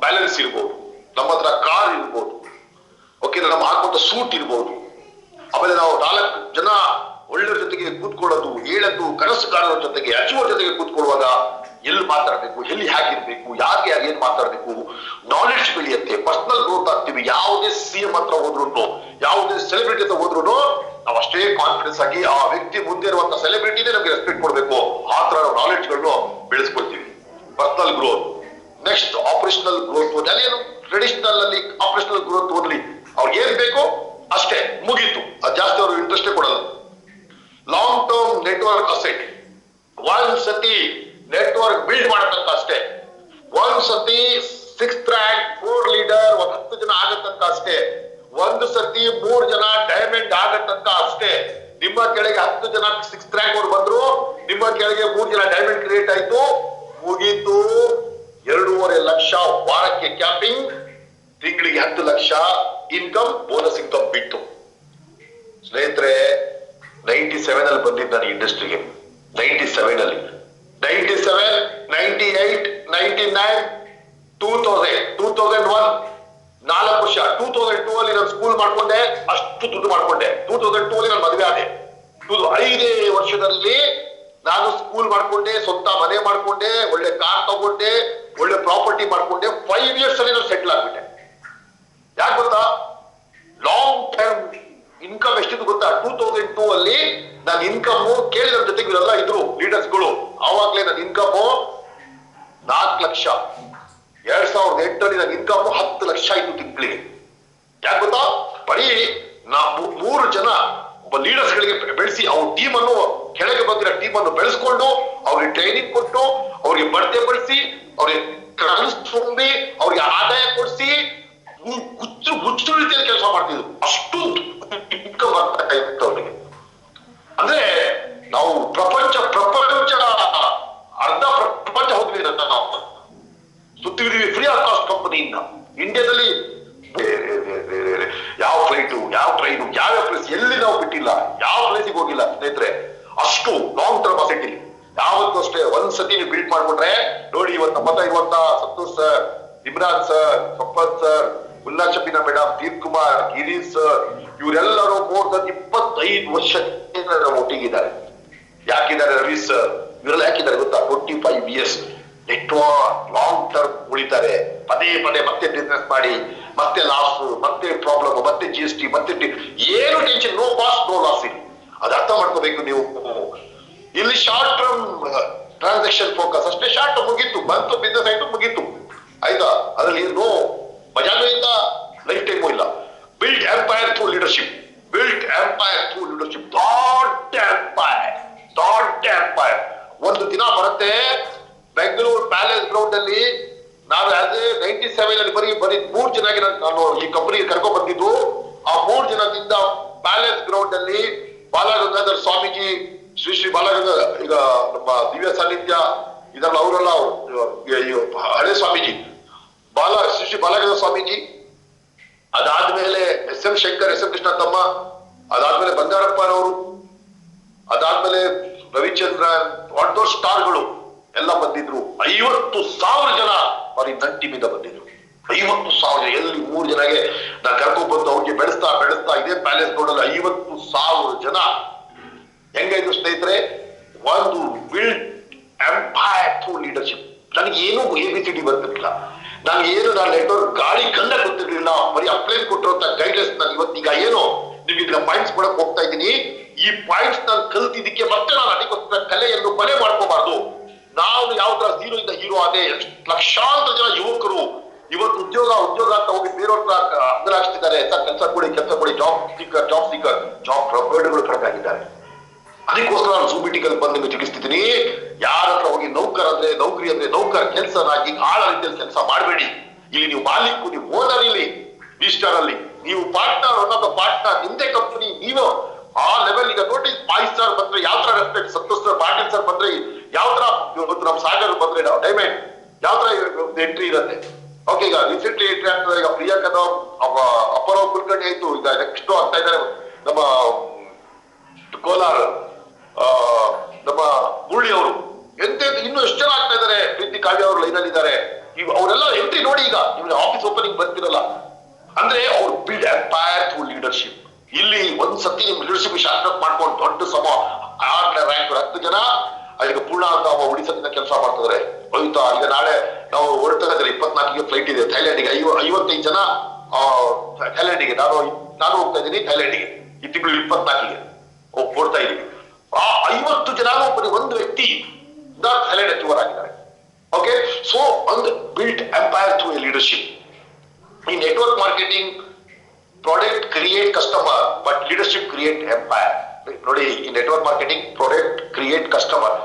B: ಬ್ಯಾಲೆನ್ಸ್ ಇರ್ಬೋದು, ನಮ್ಮ ಹತ್ರ ಕಾರ್ ಇರ್ಬೋದು, ಓಕೆ, ನಮ್ಮ ಹಾಕುವಂತ ಸೂಟ್ ಇರ್ಬೋದು. ಆಮೇಲೆ ನಾವು 4 ಜನ ಒಳ್ಳೆಯವ್ರ ಜೊತೆಗೆ ಕೂತ್ಕೊಳ್ಳೋದು, ಹೇಳೋದು, ಕನಸುಗಾರರ ಜೊತೆಗೆ, ಅಚೀವರ್ ಜೊತೆಗೆ ಕೂತ್ಕೊಳ್ಳುವಾಗ ಎಲ್ಲಿ ಮಾತಾಡ್ಬೇಕು, ಎಲ್ಲಿ ಹೇಗಿರ್ಬೇಕು, ಯಾರಿಗೆ ಏನ್ ಮಾತಾಡ್ಬೇಕು, ನಾಲೆಡ್ಜ್ ಬೆಳೆಯುತ್ತೆ, ಪರ್ಸನಲ್ ಗ್ರೋತ್ ಆಗ್ತೀವಿ. ಯಾವುದೇ CM ಹತ್ರ ಹೋದ್ರು, ಯಾವುದೇ ಸೆಲೆಬ್ರಿಟಿ ಹತ್ರ ಹೋದ್ರು ನಾವು ಅಷ್ಟೇ ಕಾನ್ಫಿಡೆನ್ಸ್ ಆಗಿ ಆ ವ್ಯಕ್ತಿ ಮುಂದೆ ಇರುವಂತ ಸೆಲೆಬ್ರಿಟಿನೇ ನಮ್ಗೆ ರೆಸ್ಪೆಕ್ಟ್ ಕೊಡ್ಬೇಕು. ಆ ತರ ನಾಲೆಡ್ಜ್ಗಳನ್ನು ಬೆಳೆಸ್ಕೊಳ್ತೀವಿ. Personal growth. Next operational growth. ಅದೇನು ಟ್ರೆಡಿಷನಲ್ ಅಲ್ಲಿ ಆಪರೇಷನಲ್ ಗ್ರೋತ್ ಓನ್ಲಿ ಅವ್ರಿಗೆ ಏನ್ ಬೇಕು ಅಷ್ಟೇ, ಮುಗೀತು. ಅದು ಜಾಸ್ತಿ ಅವರು ಇಂಟ್ರೆಸ್ಟೇ ಕೊಡಲ್ಲ. Long term network asset. ಒಂದ್ ಸತಿ ನೆಟ್ವರ್ಕ್ ಬಿಲ್ಡ್ ಮಾಡತಂತ ಅಷ್ಟೇ. ಒಂದ್ ಸತಿ 6th ರ್ಯಾಂಕ್ 4 ಲೀಡರ್ 10 ಜನ ಆಗತ್ತಂತ ಅಷ್ಟೇ. ಒಂದು ಸತಿ 3 ಜನ ಡೈಮಂಡ್ ಆಗತ್ತಂತ ಅಷ್ಟೇ. ನಿಮ್ಮ ಕೆಳಗೆ 10 ಜನ 6th ರ್ಯಾಂಕ್ ಅವ್ರು ಬಂದ್ರು, ನಿಮ್ಮ ಕೆಳಗೆ 3 ಜನ ಡೈಮಂಡ್ ಕ್ರಿಯೇಟ್ ಆಯ್ತು, ಮುಗೀತು. 2.5 ಲಕ್ಷ ವಾರಕ್ಕೆ ಕ್ಯಾಪಿಂಗ್, ತಿಂಗಳಿಗೆ 10 ಲಕ್ಷ ಇನ್ಕಮ್, ಬೋನಸ್ ಇನ್ಕಮ್ ಬಿಟ್ಟು. ಸ್ನೇಹಿತರೆ, 97 ಅಲ್ಲಿ ಬಂದಿದ್ದು ನಾನು ಇಂಡಸ್ಟ್ರಿಗೆ. 97 ಅಲ್ಲಿ 97, 98, 99, 2000, 2001 4 ವರ್ಷ. 2002 ಅಲ್ಲಿ ನಾನು ಸ್ಕೂಲ್ ಮಾಡ್ಕೊಂಡೆ, ಅಷ್ಟು ದುಡ್ಡು ಮಾಡ್ಕೊಂಡೆ. 2002 ಅಲ್ಲಿ ನಾನು ಮದುವೆ ಆದೆ. 5 ವರ್ಷದಲ್ಲಿ ನಾನು ಸ್ಕೂಲ್ ಮಾಡ್ಕೊಂಡೆ, ಸ್ವಂತ ಮನೆ ಮಾಡ್ಕೊಂಡೆ, ಒಳ್ಳೆ ಕಾರ್ ತಗೊಂಡೆ, ಒಳ್ಳೆ ಪ್ರಾಪರ್ಟಿ ಮಾಡ್ಕೊಂಡೆ. 5 ಇಯರ್ಸ್ ಅಲ್ಲಿ ನಾನು ಸೆಟ್ಲ್ ಆಗ್ಬಿಟ್ಟೆ. ಯಾಕೆ ಗೊತ್ತಾ, ಲಾಂಗ್ ಟರ್ಮ್ ಇನ್ಕಮ್ ಎಷ್ಟಿತ್ತು ಗೊತ್ತಾ? 2002 ಅಲ್ಲಿ ನನ್ನ ಇನ್ಕಮ್ ಕೇಳಿದ್ರ ಜೊತೆಗೆ ಇವರೆಲ್ಲ ಇದ್ರು ಲೀಡರ್ಸ್ಗಳು. ಆವಾಗ್ಲೇ ನನ್ನ ಇನ್ಕಮ್ 4 ಲಕ್ಷ. 2008 ಅಲ್ಲಿ ನನ್ನ ಇನ್ಕಮ್ 10 ಲಕ್ಷ ಇತ್ತು ತಿಂಗಳಿಗೆ. ಯಾಕೆ ಗೊತ್ತಾ, ಬರೀ 3 ಜನ ಒಬ್ಬ ಲೀಡರ್ಸ್ ಗಳಿಗೆ ಬೆಳೆಸಿ, ಅವ್ರ ಟೀಮ್ ಅನ್ನು, ಕೆಳಗೆ ಬಂದಿರೋ ಟೀಮ್ ಅನ್ನು ಬೆಳೆಸ್ಕೊಂಡು, ಅವ್ರಿಗೆ ಟ್ರೈನಿಂಗ್ ಕೊಟ್ಟು, ಅವ್ರಿಗೆ ಬಡ್ತೆ ಬಳಸಿ, ಅವ್ರಿಗೆ ಕನಸು ತುಂಬಿ ಅವ್ರಿಗೆ ಆದಾಯ ಕೊಡಿಸಿ ಹುಚ್ಚು ರೀತಿಯಲ್ಲಿ ಕೆಲಸ ಮಾಡ್ತಿದ್ರು. ಅಷ್ಟು ಇನ್ಕಮ್ ಬರ್ತಾ ಇತ್ತು ಅವ್ರಿಗೆ. ಅಂದ್ರೆ ನಾವು ಪ್ರಪಂಚ ಅರ್ಧ ಪ್ರಪಂಚ ಹೋದ್ವಿ ನಾವು ಸುತ್ತಿದೀವಿ ಫ್ರೀ ಆಫ್ ಕಾಸ್ಟ್ ಕಂಪನಿಯಿಂದ. ಇಂಡಿಯಾದಲ್ಲಿ ಯಾವ ಫ್ಲೈಟು, ಯಾವ ಟ್ರೈನು, ಯಾವ್ಯಾವ ಪ್ಲೇಸ್ ಎಲ್ಲಿ ನಾವು ಬಿಟ್ಟಿಲ್ಲ, ಯಾವ ಪ್ಲೇಸಿಗೆ ಹೋಗಿಲ್ಲ ಸ್ನೇಹಿತರೆ. ಅಷ್ಟು ಲಾಂಗ್ ಟರ್ಮ್ ಅಸೆಟ್ ಇಲ್ಲಿ. ಯಾವತ್ತೂ ಅಷ್ಟೇ ಒಂದ್ಸತಿ ನೀವು ಬಿಲ್ಡ್ ಮಾಡ್ಬಿಟ್ರೆ ನೋಡಿ, ಇವತ್ತು ನಮ್ಮ ಹತ್ರ ಇರುವಂತ Santosh sir, Imran sir, Sampath sir, Mulla Shabina madam, Deep Kumar, Girish sir, ಇವರೆಲ್ಲರೂ ಮೋರ್ ದನ್ 25 ವರ್ಷ ಒಟ್ಟಿಗಿದ್ದಾರೆ. ಯಾಕಿದ್ದಾರೆ ರವಿ ಸರ್, ಇವರೆಲ್ಲ ಯಾಕಿದ್ದಾರೆ ಗೊತ್ತಾ? 25 years ನೆಟ್ವರ್ಕ್ ಲಾಂಗ್ ಟರ್ಮ್ ಉಳಿತಾರೆ. ಪದೇ ಮತ್ತೆ ಬಿಸ್ನೆಸ್ ಮಾಡಿ, ಮತ್ತೆ ಲಾಸ್, ಮತ್ತೆ ಪ್ರಾಬ್ಲಮ್, ಮತ್ತೆ GST, ಮತ್ತೆ ಏನು tension, no boss no loss. ಇಲ್ಲಿ ಅದು ಅರ್ಥ ಮಾಡ್ಕೋಬೇಕು ನೀವು. ಇಲ್ಲಿ ಶಾರ್ಟ್ ಟರ್ಮ್ ಟ್ರಾನ್ಸಾಕ್ಷನ್ ಫೋಕಸ್ ಅಷ್ಟೇ. ಶಾರ್ಟ್ ಮುಗೀತು, ಬಂತು ಬಿಸ್ನೆಸ್ ಆಯ್ತು, ಮುಗೀತು ಆಯ್ತಾ. ಅದ್ರಲ್ಲಿ ನೋ ಮಜಾನೂ ಇಲ್ಲ, ಲೈಫ್ ಟೈಮು ಇಲ್ಲ. Build empire through leadership, build empire through leadership. ದೊಡ್ಡ ಎಂಪೈರ್. ಒಂದು ದಿನ ಬರುತ್ತೆ ಬೆಂಗಳೂರು ಪ್ಯಾಲೇಸ್ ಗ್ರೌಂಡ್ ಅಲ್ಲಿ. ನಾನು 97 ಅಲ್ಲಿ ಬರೀ 3 ಜನ ನಾನು ಈ ಕಂಪನಿಗೆ ಕರ್ಕೊಂಡ್ ಬಂದಿದ್ದು. ಆ 3 ಜನದಿಂದ ಪ್ಯಾಲೇಸ್ ಗ್ರೌಂಡ್ ಅಲ್ಲಿ ಬಾಲಗಂಗಾಧರ್ ಸ್ವಾಮೀಜಿ, ಶ್ರೀ ಬಾಲಗಂಗಾಧರ, ಈಗ ನಮ್ಮ ದಿವ್ಯ ಸಾನ್ನಿಧ್ಯ ಇದರಲ್ಲಿ ಅವರೆಲ್ಲ ಹಳೆ ಸ್ವಾಮೀಜಿ, ಶ್ರೀ ಬಾಲಗಂಗಾಧರ ಸ್ವಾಮೀಜಿ, ಅದಾದ್ಮೇಲೆ SM ಶಂಕರ್, SM ಕೃಷ್ಣ ತಮ್ಮ, ಅದಾದ್ಮೇಲೆ ಬಂಗಾರಪ್ಪನವರು, ಅದಾದ್ಮೇಲೆ ರವಿಚಂದ್ರನ್, ದೊಡ್ಡ ಸ್ಟಾರ್ಗಳು ಎಲ್ಲ ಬಂದಿದ್ರು. 50,000 ಜನ ಬರೀ ನನ್ನ ಟೀಮಿಂದ ಬಂದಿದ್ರು. 50,000 ಎಲ್ಲಿ 3 ಜನಗೆ ನಾನು ಕರ್ಕೊಂಡ್ ಬಂದು ಅವ್ರಿಗೆ ಬೆಳೆಸ್ತಾ ಇದೇ ಪ್ಯಾಲೇಸ್ ಗ್ರೌಂಡ್ ಅಲ್ಲಿ 50,000 ಜನ. ಹೆಂಗಾಯ್ತು ಸ್ನೇಹಿತರೆ? ಒಂದು ಬಿಲ್ಡ್ ಎಂಪೈರ್ ಥ್ರೂ ಲೀಡರ್ಶಿಪ್. ನನಗೆ ಏನು ABCD ಬರ್ತಿರ್ಲಿಲ್ಲ, ನಾನು ನೆಟ್ವರ್ಕ್ ಗಾಳಿ ಗಂಡ ಗೊತ್ತಿರ್ಲಿಲ್ಲ. ಬರೀ ಅಪ್ಲೈನ್ ಕೊಟ್ಟಿರುವಂತ ಗೈಡ್ಲೈನ್ಸ್ ನಾನು ಇವತ್ತೀಗ ಏನು ನಿಮಗೆ ಪಾಯಿಂಟ್ಸ್ ಕೊಡಕ್ ಹೋಗ್ತಾ ಇದ್ದೀನಿ. ಈ ಪಾಯಿಂಟ್ಸ್ ನಾನು ಕಲ್ತಿದ್ದಕ್ಕೆ ಮತ್ತೆ ನಾನು ಅದಕ್ಕೋಸ್ಕರ ಕಲೆಯನ್ನು ಕೊಲೆ ಮಾಡ್ಕೋಬಾರ್ದು. ನಾವು ಯಾವ ತರ ಝೀರೋ ಇಂದ ಹೀರೋ ಆದೆ. ಲಕ್ಷಾಂತರ ಜನ ಯುವಕರು ಇವತ್ತು ಉದ್ಯೋಗ ಅಂತ ಹೋಗಿ ಬೇರೆಯವ್ರ ಅಂಗಲಾಗಿಸ್ತಿದ್ದಾರೆ. ಕೆಲಸ ಕೊಡಿ, ಜಾಬ್ ಸೀಕರ್, ಜಾಬ್ ಪ್ರೊವೈಡರ್ಗಳು ಕರೆಕ್ಟಾಗಿದ್ದಾರೆ. ಅದಕ್ಕೋಸ್ಕರ ನಾನು ಝೂಮ್ ಮೀಟಿಂಗ್ ಅಲ್ಲಿ ಬಂದು ನಿಮಗೆ ತಿಳಿಸ್ತಿದ್ದೀನಿ. ಯಾರ ಹತ್ರ ಹೋಗಿ ನೌಕರಿ ಅಂದ್ರೆ ನೌಕರ್, ಕೆಲಸನಾಗಿ ಆಳ ರೀತಿಯಲ್ಲಿ ಕೆಲಸ ಮಾಡಬೇಡಿ. ಇಲ್ಲಿ ನೀವು ಮಾಲೀಕು, ನೀವು ಓನರ್. ಇಲ್ಲಿ ಈಸ್ಟರ್ ಅಲ್ಲಿ ನೀವು ಪಾರ್ಟ್ನರ್, ಅನ್ನೋದು ಪಾರ್ಟ್ನರ್, ನಿಮ್ದೇ ಕಂಪನಿ. ನೀವು ಆ ಲೆವೆಲ್. ಈಗ ನೋಡಿ 5 ಸ್ಟಾರ್ ಬಂದ್ರೆ ಯಾವ ತರ respect, Santosh sir, Patil sir ಬಂದ್ರೆ ಯಾವ ತರ, ಇವತ್ತು ನಮ್ಮ ಸಾಗರ್ ಬಂದ್ರೆ ಡೈಮಂಡ್ ಯಾವ ತರ ಎಂಟ್ರಿ ಇರುತ್ತೆ. ಓಕೆ, ಈಗ ರೀಸೆಂಟ್ಲಿ ಎಂಟ್ರಿ ಆಗ್ತದೆ. ಈಗ ಪ್ರಿಯಾ ಕದಂ, ಅಪ್ಪರಾವ್ ಕುಲಕರ್ಣಿ ಆಯ್ತು. ಈಗ ನೆಕ್ಸ್ಟ್ ಆಗ್ತಾ ಇದ್ದಾರೆ ನಮ್ಮ ಕೋಲಾರ ನಮ್ಮ ಮುರಳಿ ಅವರು. ಇನ್ನು ಎಷ್ಟು ಜನ ಆಗ್ತಾ ಇದ್ದಾರೆ. ಪ್ರೀತಿ ಕಾವ್ಯ ಅವರು ಲೈನ್ ಅಲ್ಲಿ ಇದ್ದಾರೆ. ಅವರೆಲ್ಲ ಎಂಟ್ರಿ ನೋಡಿ. ಈಗ ನಿಮ್ಗೆ ಆಫೀಸ್ ಓಪನಿಂಗ್ ಬರ್ತಿರಲ್ಲ ಅಂದ್ರೆ ಅವ್ರು ಬಿಲ್ಡ್ ಎಂಪೈರ್ ಥ್ರೂ ಲೀಡರ್ಶಿಪ್. ಇಲ್ಲಿ ಒಂದ್ಸತಿ ನಿಮ್ ಲೀಡರ್ಶಿಪ್ ಶಾರ್ಟ್ ಮಾಡ್ಕೊಂಡು ದೊಡ್ಡ 6ನೇ ರ್ಯಾಂಕ್ 10 ಜನ ಈಗ ಪೂರ್ಣ ಅಂತ ಉಡಿಸದಿಂದ ಕೆಲಸ ಮಾಡ್ತಿದ್ದಾರೆ. ಹೋಯ್ತಾ? ಈಗ ನಾಳೆ ನಾವು ಹೊರಡ್ತಾ ಇದ್ದಾರೆ. 24ಗೆ ಫ್ಲೈಟ್ ಇದೆ ಥೈಲ್ಯಾಂಡ್ಗೆ. 55 ಜನ ಥೈಲ್ಯಾಂಡ್ಗೆ. ನಾನು ಹೋಗ್ತಾ ಇದ್ದೀನಿ ಥೈಲ್ಯಾಂಡ್ಗೆ. ಈ ತಿಂಗಳು 24ಗೆ ಹೊರಡ್ತಾ ಇದ್ದೀವಿ. ಆ 50 ಜನ ಬರೀ ಒಂದು ವ್ಯಕ್ತಿ ಥೈಲ್ಯಾಂಡ್ ಅಚೀವರ್ ಆಗಿದ್ದಾರೆ. ಓಕೆ, ಸೊ ಒಂದು build empire through a leadership. ಈ network marketing product create customer, but leadership create empire. ನೋಡಿ, ಈ network marketing product create customer,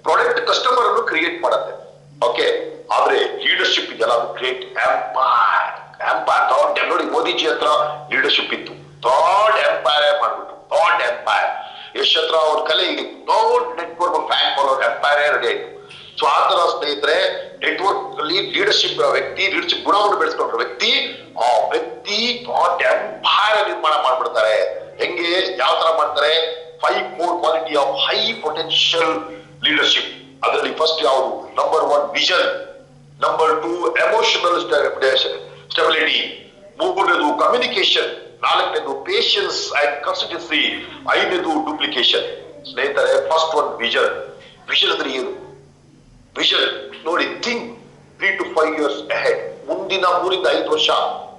B: product customer ಅನ್ನು ಕ್ರಿಯೇಟ್ ಮಾಡುತ್ತೆ. ಓಕೆ, ಆದ್ರೆ ಲೀಡರ್ಶಿಪ್ ಇದೆಯಲ್ಲ, ಅದು ಕ್ರಿಯೇಟ್ ಎಂಪೈರ್. ದೊಡ್ಡ ನೋಡಿ, ಮೋದಿಜಿ ಹತ್ರ ಲೀಡರ್ಶಿಪ್ ಇತ್ತು. ದೊಡ್ಡ ಎಂಪೈರ್ ಮಾಡ್ಬಿಟ್ಟು, ದೊಡ್ಡ ಎಂಪೈರ್. ಯಶ್ ಹತ್ರ ಅವ್ರ ಕಲೆ ದೊಡ್ಡ network fan follower empire ready ಆಯ್ತು. ಸೊ ಆ ತರ ಸ್ನೇಹಿತರೆ, ನೆಟ್ವರ್ಕ್ ಅಲ್ಲಿ ಲೀಡರ್ಶಿಪ್ ವ್ಯಕ್ತಿ, ಲೀಡರ್ಶಿಪ್ ಗುಣವನ್ನು ಬೆಳೆಸ್ಕೊಂಡ್ರ ವ್ಯಕ್ತಿ, ಆ ವ್ಯಕ್ತಿ ದೊಡ್ಡ ಎಂಪೈರ್ ನಿರ್ಮಾಣ ಮಾಡ್ಬಿಡ್ತಾರೆ. ಹೆಂಗೆ, ಯಾವ ತರ ಮಾಡ್ತಾರೆ? 5 core quality of high potential leadership. ಅದರಲ್ಲಿ ಫಸ್ಟ್ ಯಾವುದು? Number 1 vision, number 2 emotional stability, 3ನೇದು ಕಮ್ಯುನಿಕೇಶನ್, 4ನೇದು ಪೇಷನ್ಸ್ ಅಂಡ್ ಕನ್ಸಿಸ್ಟೆನ್ಸಿ, 5ನೇದು ಡೂಪ್ಲಿಕೇಶನ್. ಸ್ನೇಹಿತರೆ, ಫಸ್ಟ್ 1 ವಿಷನ್. ವಿಷನ್ ಅಂದ್ರೆ ಏನು? ವಿಷನ್ ನೋಡಿ, ಥಿಂಕ್ 3 to 5 years ahead. ಮುಂದಿನ 3 ಇಂದ 5 ವರ್ಷ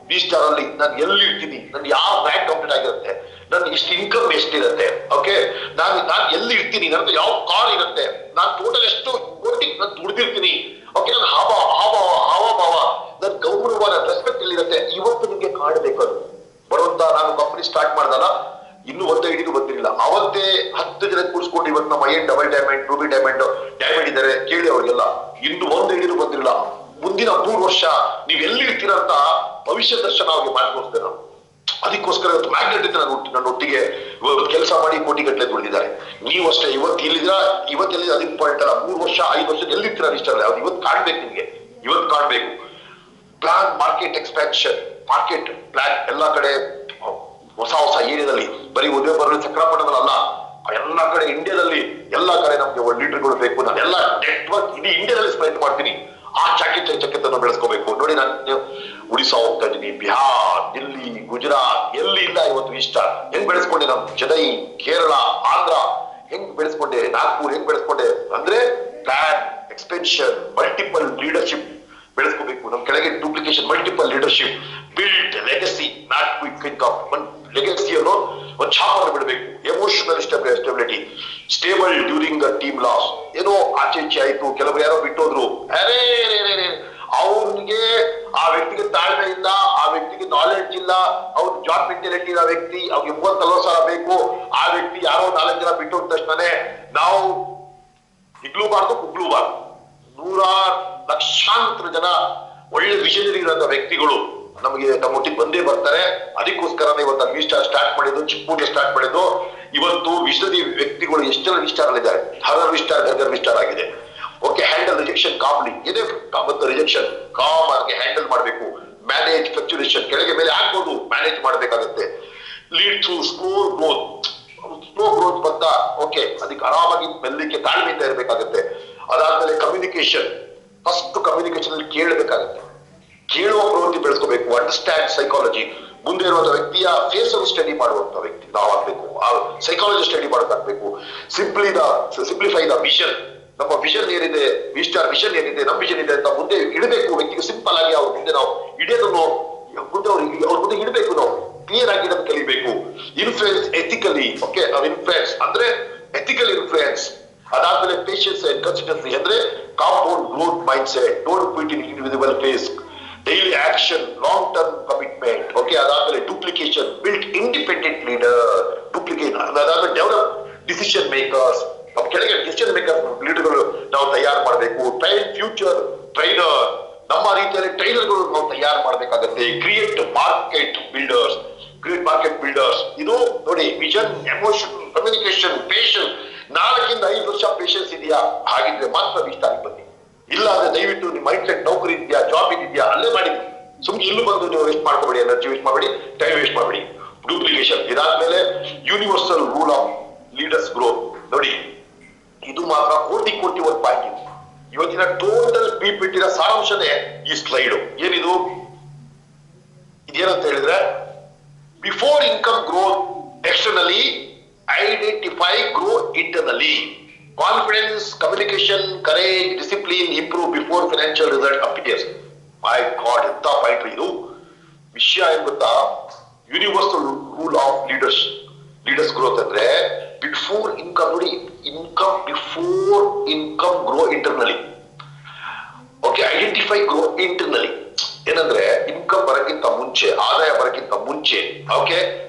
B: B-Star ಅಲ್ಲಿ ನಾನು ಎಲ್ಲಿ ಇರ್ತೀನಿ, ನನ್ ಯಾವ ಬ್ಯಾಂಕ್ ಕಂಪ್ಲೀಟ್ ಆಗಿರುತ್ತೆ, ನನ್ ಇಷ್ಟು ಇನ್ಕಮ್ ಎಷ್ಟಿರುತ್ತೆ, ಓಕೆ, ನಾನು ಎಲ್ಲಿ ಇರ್ತೀನಿ, ನನ್ನ ಯಾವ ಕಾರ್ ಇರುತ್ತೆ, ನಾನು ಟೋಟಲ್ ಎಷ್ಟು ಕೋಟಿ ನಾನು ದುಡ್ದಿರ್ತೀನಿ, ಓಕೆ, ನನ್ನ ಹಾವಭಾವ, ನನ್ನ ಗೌರವ, ನನ್ನ ರೆಸ್ಪೆಕ್ಟ್ ಎಲ್ಲಿರುತ್ತೆ, ಇವತ್ತು ನಿಮ್ಗೆ ಕಾಣಬೇಕು. ಅದು ಬರುವಂತ ನಾನು ಕಂಪನಿ ಸ್ಟಾರ್ಟ್ ಮಾಡ್ದಲ್ಲ, ಇನ್ನು 1 ಐಡಿಗೂ ಬಂದಿರಲಿಲ್ಲ. ಅವತ್ತೇ 10 ಜನ ಕೂರಿಸ್ಕೊಂಡು ಇವತ್ತು ನಮ್ಮ ಡಬಲ್ ಡೈಮಂಡ್, ರೂಬಿ ಡೈಮಂಡ್ ಇದ್ದಾರೆ ಕೇಳಿ ಅವ್ರಿಗೆಲ್ಲ. ಇನ್ನು 1 ಐಡಿಗೂ ಬಂದಿರಲಿಲ್ಲ. ಮುಂದಿನ 3 ವರ್ಷ ನೀವ್ ಎಲ್ಲಿ ಇರ್ತೀರ ಅಂತ ಭವಿಷ್ಯ ದರ್ಶನ ಅವ್ರಿಗೆ ಮಾಡ್ಕೊಡ್ತೇನೆ ನಾನು. ಅದಕ್ಕೋಸ್ಕರ ಇವತ್ತು ಮ್ಯಾಗ್ನೆಟ್ ಇದ್ರೆ ನನ್ನ ಒಟ್ಟಿಗೆ ಇವತ್ತು ಕೆಲಸ ಮಾಡಿ ಕೋಟಿಗಟ್ಟಲೆ ದುಡಿದಿದ್ದಾರೆ. ನೀವು ಅಷ್ಟೇ ಇವತ್ತು ಇಲ್ಲಿದ್ದೀರಾ, ಇವತ್ತೆಲ್ಲಿ ಅದು ಇಂಪಾರ್ಟೆಂಟ್ ಅಲ್ಲ. 3 ವರ್ಷ 5 ವರ್ಷ ಎಲ್ಲಿರ್ತೀರ ಇಷ್ಟ ಅಲ್ಲ, ಅದು ಇವತ್ತು ಕಾಣ್ಬೇಕು ನಿಮ್ಗೆ, ಇವತ್ತು ಕಾಣ್ಬೇಕು. Plan market expansion, market plan ಎಲ್ಲಾ ಕಡೆ ಹೊಸ ಏರಿಯಾದಲ್ಲಿ, ಬರೀ ಉದಯ ಬರಲಿ ಚಕ್ರಪಟ್ಟಣದಲ್ಲಿ ಅಲ್ಲ, ಎಲ್ಲ ಕಡೆ ಇಂಡಿಯಾದಲ್ಲಿ ಎಲ್ಲಾ ಕಡೆ ನಮ್ಗೆ ಒಳ್ಳೆ ಲೀಡರ್ಗಳು ಬೇಕು. ನಾನು ಎಲ್ಲ ನೆಟ್ವರ್ಕ್ ಇಡೀ ಇಂಡಿಯಾದಲ್ಲಿ ಸ್ಪ್ರೆಡ್ ಮಾಡ್ತೀನಿ. ಆ ಚಕಿತನ್ನು ಬೆಳೆಸ್ಕೋಬೇಕು. ನೋಡಿ, ನಾನು ಉಡಿಸಾ ಹೋಗ್ತಾ ಇದ್ದೀನಿ, ಬಿಹಾರ್, ದಿಲ್ಲಿ, ಗುಜರಾತ್, ಎಲ್ಲಿ ಇಲ್ಲ ಇವತ್ತು ಇಷ್ಟ ಹೆಂಗ್ ಬೆಳೆಸ್ಕೊಂಡೆ. ನಮ್ ಚೆನ್ನೈ, ಕೇರಳ, ಆಂಧ್ರ ಹೆಂಗ್ ಬೆಳೆಸ್ಕೊಂಡೆ, ನಾಗ್ಪುರ್ ಹೆಂಗ್ ಬೆಳೆಸ್ಕೊಂಡೆ ಅಂದ್ರೆ ಪ್ಲಾನ್ ಎಕ್ಸ್ಪೆನ್ಷನ್, ಮಲ್ಟಿಪಲ್ ಲೀಡರ್ಶಿಪ್ ಬೆಳೆಸ್ಕೋಬೇಕು. ನಮ್ ಕೆಳಗೆ duplication, multiple leadership, build legacy, not quick income. ಒಂದ್ ಲೆಗಸಿಯನ್ನು ಒಂದು ಛಾಪನ್ನು ಬಿಡಬೇಕು. Emotional stability, stable during the team loss. ಏನೋ ಆಚೆ ಈಚೆ ಆಯ್ತು, ಕೆಲವರು ಯಾರೋ ಬಿಟ್ಟೋದ್ರು, ಅವ್ರಿಗೆ ಆ ವ್ಯಕ್ತಿಗೆ ತಾಳ್ಮೆ ಇಲ್ಲ, ಆ ವ್ಯಕ್ತಿಗೆ ನಾಲೆಡ್ಜ್ ಇಲ್ಲ, ಅವ್ರ ಜಾಬ್ ಮೆಂಟಾಲಿಟಿ ಇರೋ ವ್ಯಕ್ತಿ, ಅವ್ರಿಗೆ 30-40 ಸಾವಿರ ಬೇಕು, ಆ ವ್ಯಕ್ತಿ ಯಾರೋ 4 ಜನ ಬಿಟ್ಟು ಹೋದ ತಕ್ಷಣನೇ ನಾವು ಹಿಗ್ಲೂಬಾರ್ದು ಕುಗ್ಲೂಬಾರ್ದು. 100 ಲಕ್ಷಾಂತರ ಜನ ಒಳ್ಳೆ ವಿಷನರಿ ಇರೋ ವ್ಯಕ್ತಿಗಳು ನಮಗೆ ನಮ್ಮೊಟ್ಟಿಗೆ ಬಂದೇ ಬರ್ತಾರೆ. ಅದಕ್ಕೋಸ್ಕರನೇ ಇವತ್ತು ವಿಸ್ಟಾರ್ ಸ್ಟಾರ್ಟ್ ಮಾಡಿದ್ದು, ಚಿಕ್ಕಪೂಜೆ ಸ್ಟಾರ್ಟ್ ಮಾಡಿದ್ದು. ಇವತ್ತು ವಿಷದಿ ವ್ಯಕ್ತಿಗಳು ಎಷ್ಟೆಲ್ಲ ವಿಸ್ಟಾರ್ ಅಲ್ಲಿದ್ದಾರೆ. ಹರರ್ ವಿಸ್ಟಾರ್, ಗರ್ಗರ್ ವಿಸ್ಟಾರ್ ಆಗಿದೆ. ಓಕೆ, ಹ್ಯಾಂಡಲ್ ರಿಜೆಕ್ಷನ್ ಕಾಮ್ಲಿ, ಏನೇ ಮತ್ತು ರಿಜೆಕ್ಷನ್ ಕಾಮ್ ಆಗಿ ಹ್ಯಾಂಡಲ್ ಮಾಡಬೇಕು. ಮ್ಯಾನೇಜ್ ಫ್ಲಕ್ಚುಯೇಷನ್, ಕೆಳಗೆ ಮೇಲೆ ಆಗ್ಬೋದು, ಮ್ಯಾನೇಜ್ ಮಾಡಬೇಕಾಗತ್ತೆ. ಲೀಡ್ ಟು ಸ್ಲೋ ಗ್ರೋತ್ ಬಂದ, ಓಕೆ, ಅದಕ್ಕೆ ಆರಾಮಾಗಿ ಮೆಲ್ಲಿಕ್ಕೆ ತಾಳ್ಮೆಯಿಂದ ಇರಬೇಕಾಗತ್ತೆ. ಅದಾದ್ಮೇಲೆ ಕಮ್ಯುನಿಕೇಶನ್, ಫಸ್ಟ್ ಕಮ್ಯುನಿಕೇಶನ್ ಅಲ್ಲಿ ಕೇಳಬೇಕಾಗತ್ತೆ. ಕೇಳುವ ಪ್ರವೃತ್ತಿ ಬೆಳೆಸ್ಕೋಬೇಕು. ಅಂಡರ್ಸ್ಟ್ಯಾಂಡ್ ಸೈಕಾಲಜಿ, ಮುಂದೆ ಇರುವಂತ ವ್ಯಕ್ತಿಯ ಫೇಸ್ ಅನ್ನು ಸ್ಟಡಿ ಮಾಡುವಂತ ವ್ಯಕ್ತಿ ನಾವಾಗಬೇಕು. ಆ ಸೈಕಾಲಜಿ ಸ್ಟಡಿ ಮಾಡೋದಾಗಬೇಕು. ಸಿಂಪ್ಲಿಫೈ ದ ವಿಷನ್, ನಮ್ಮ ವಿಷನ್ ಏನಿದೆ, ವಿಸ್ಟಾರ್ ವಿಷನ್ ಏನಿದೆ, ನಮ್ಮ ವಿಷನ್ ಇದೆ ಅಂತ ಮುಂದೆ ಇಡಬೇಕು. ವ್ಯಕ್ತಿಗೆ ಸಿಂಪಲ್ ಆಗಿ ಅವ್ರ ಮುಂದೆ ನಾವು ಇಡೋದನ್ನು ಮುಂದೆ ಅವ್ರ ಮುಂದೆ ಇಡಬೇಕು. ನಾವು ಕ್ಲಿಯರ್ ಆಗಿ ಇಡೋದು ಕಲಿಬೇಕು. ಇನ್ಫ್ಲೂಯೆನ್ಸ್ ಎಥಿಕಲಿ, ಓಕೆ, ಇನ್ಫ್ಲೂಯೆನ್ಸ್ ಅಂದ್ರೆ ಎಥಿಕಲ್ ಇನ್ಫ್ಲೂಯೆನ್ಸ್. ಅದಾದ್ಮೇಲೆ ಪೇಷನ್ಸ್ ಅಂಡ್ ಕನ್ಸಿಸ್ಟೆನ್ಸಿ ಅಂದ್ರೆ compound growth mindset, don't quit in invisible phase, daily action, long term commitment. Okay, ಅದಾದ್ಮೇಲೆ duplication, build independent leader, duplicate. ಅದಾದ್ಮೇಲೆ ಡೆವಲಪ್ ಡಿಸಿಷನ್ ಮೇಕರ್ಸ್, ಕೆಳಗೆ decision maker ಲೀಡರ್ಗಳು ನಾವು ತಯಾರು ಮಾಡಬೇಕು. ಟ್ರೈನ್ ಫ್ಯೂಚರ್ ಟ್ರೈನರ್, ನಮ್ಮ ರೀತಿಯಲ್ಲಿ ಟ್ರೈನರ್ಗಳು ನಾವು ತಯಾರು ಮಾಡಬೇಕಾಗತ್ತೆ. ಕ್ರಿಯೇಟ್ ಮಾರ್ಕೆಟ್ ಬಿಲ್ಡರ್ಸ್, ಇದು ನೋಡಿ, ವಿಷನ್, ಎಮೋಷನ್, ಕಮ್ಯುನಿಕೇಶನ್, ಪೇಷನ್ಸ್. 4 5 ವರ್ಷ ಪೇಷನ್ಸ್ ಇದೆಯಾ, ಹಾಗಿದ್ರೆ ಮಾತ್ರ ವಿಸ್ತಾರಕ್ಕೆ ಬನ್ನಿ. ಇಲ್ಲ ಅಂದ್ರೆ ದಯವಿಟ್ಟು ನಿಮ್ಮ ಮೈಂಡ್ ಸೆಟ್ ನೌಕರಿ ಇದೆಯಾ, ಜಾಬ್ ಇದೆಯಾ, ಅಲ್ಲೇ ಮಾಡಿ. ಸುಮ್ನೆ ಇಲ್ಲೂ ಬಂದು ನೀವು ವೇಸ್ಟ್ ಮಾಡ್ಕೊಬೇಡಿ, ಎನರ್ಜಿ ವೇಸ್ಟ್ ಮಾಡಬೇಡಿ, ಟೈಮ್ ವೇಸ್ಟ್ ಮಾಡಬೇಡಿ. ಡೂಪ್ಲಿಕೇಶನ್. ಇದಾದ್ಮೇಲೆ universal rule of leaders growth. ನೋಡಿ, ಇದು ಮಾತ್ರ ಕೋಟಿ ಒಂದು ಪಾಯಿಂಟ್ ಇದೆ. ಇವತ್ತಿನ ಟೋಟಲ್ PPT ಸಾರಾಂಶನೇ ಈ ಸ್ಲೈಡ್. ಏನಿದು, ಇದೇನಂತ ಹೇಳಿದ್ರೆ, before income growth externally, identify grow internally. Confidence, communication, courage, discipline improve before financial result appears. My god, ಎಂತ ಪಾಯಿಂಟ್ ಇದು. ವಿಷಯ ಏನ್ ಗೊತ್ತಾ, universal rule of leaders growth ಅಂದ್ರೆ ಬಿಫೋರ್ ಇನ್ಕಮ್. ನೋಡಿ, before income grow internally. Okay, identify grow internally ಏನಂದ್ರೆ income ಬರಕ್ಕಿಂತ ಮುಂಚೆ, ಆದಾಯ ಬರಕ್ಕಿಂತ ಮುಂಚೆ, ಓಕೆ,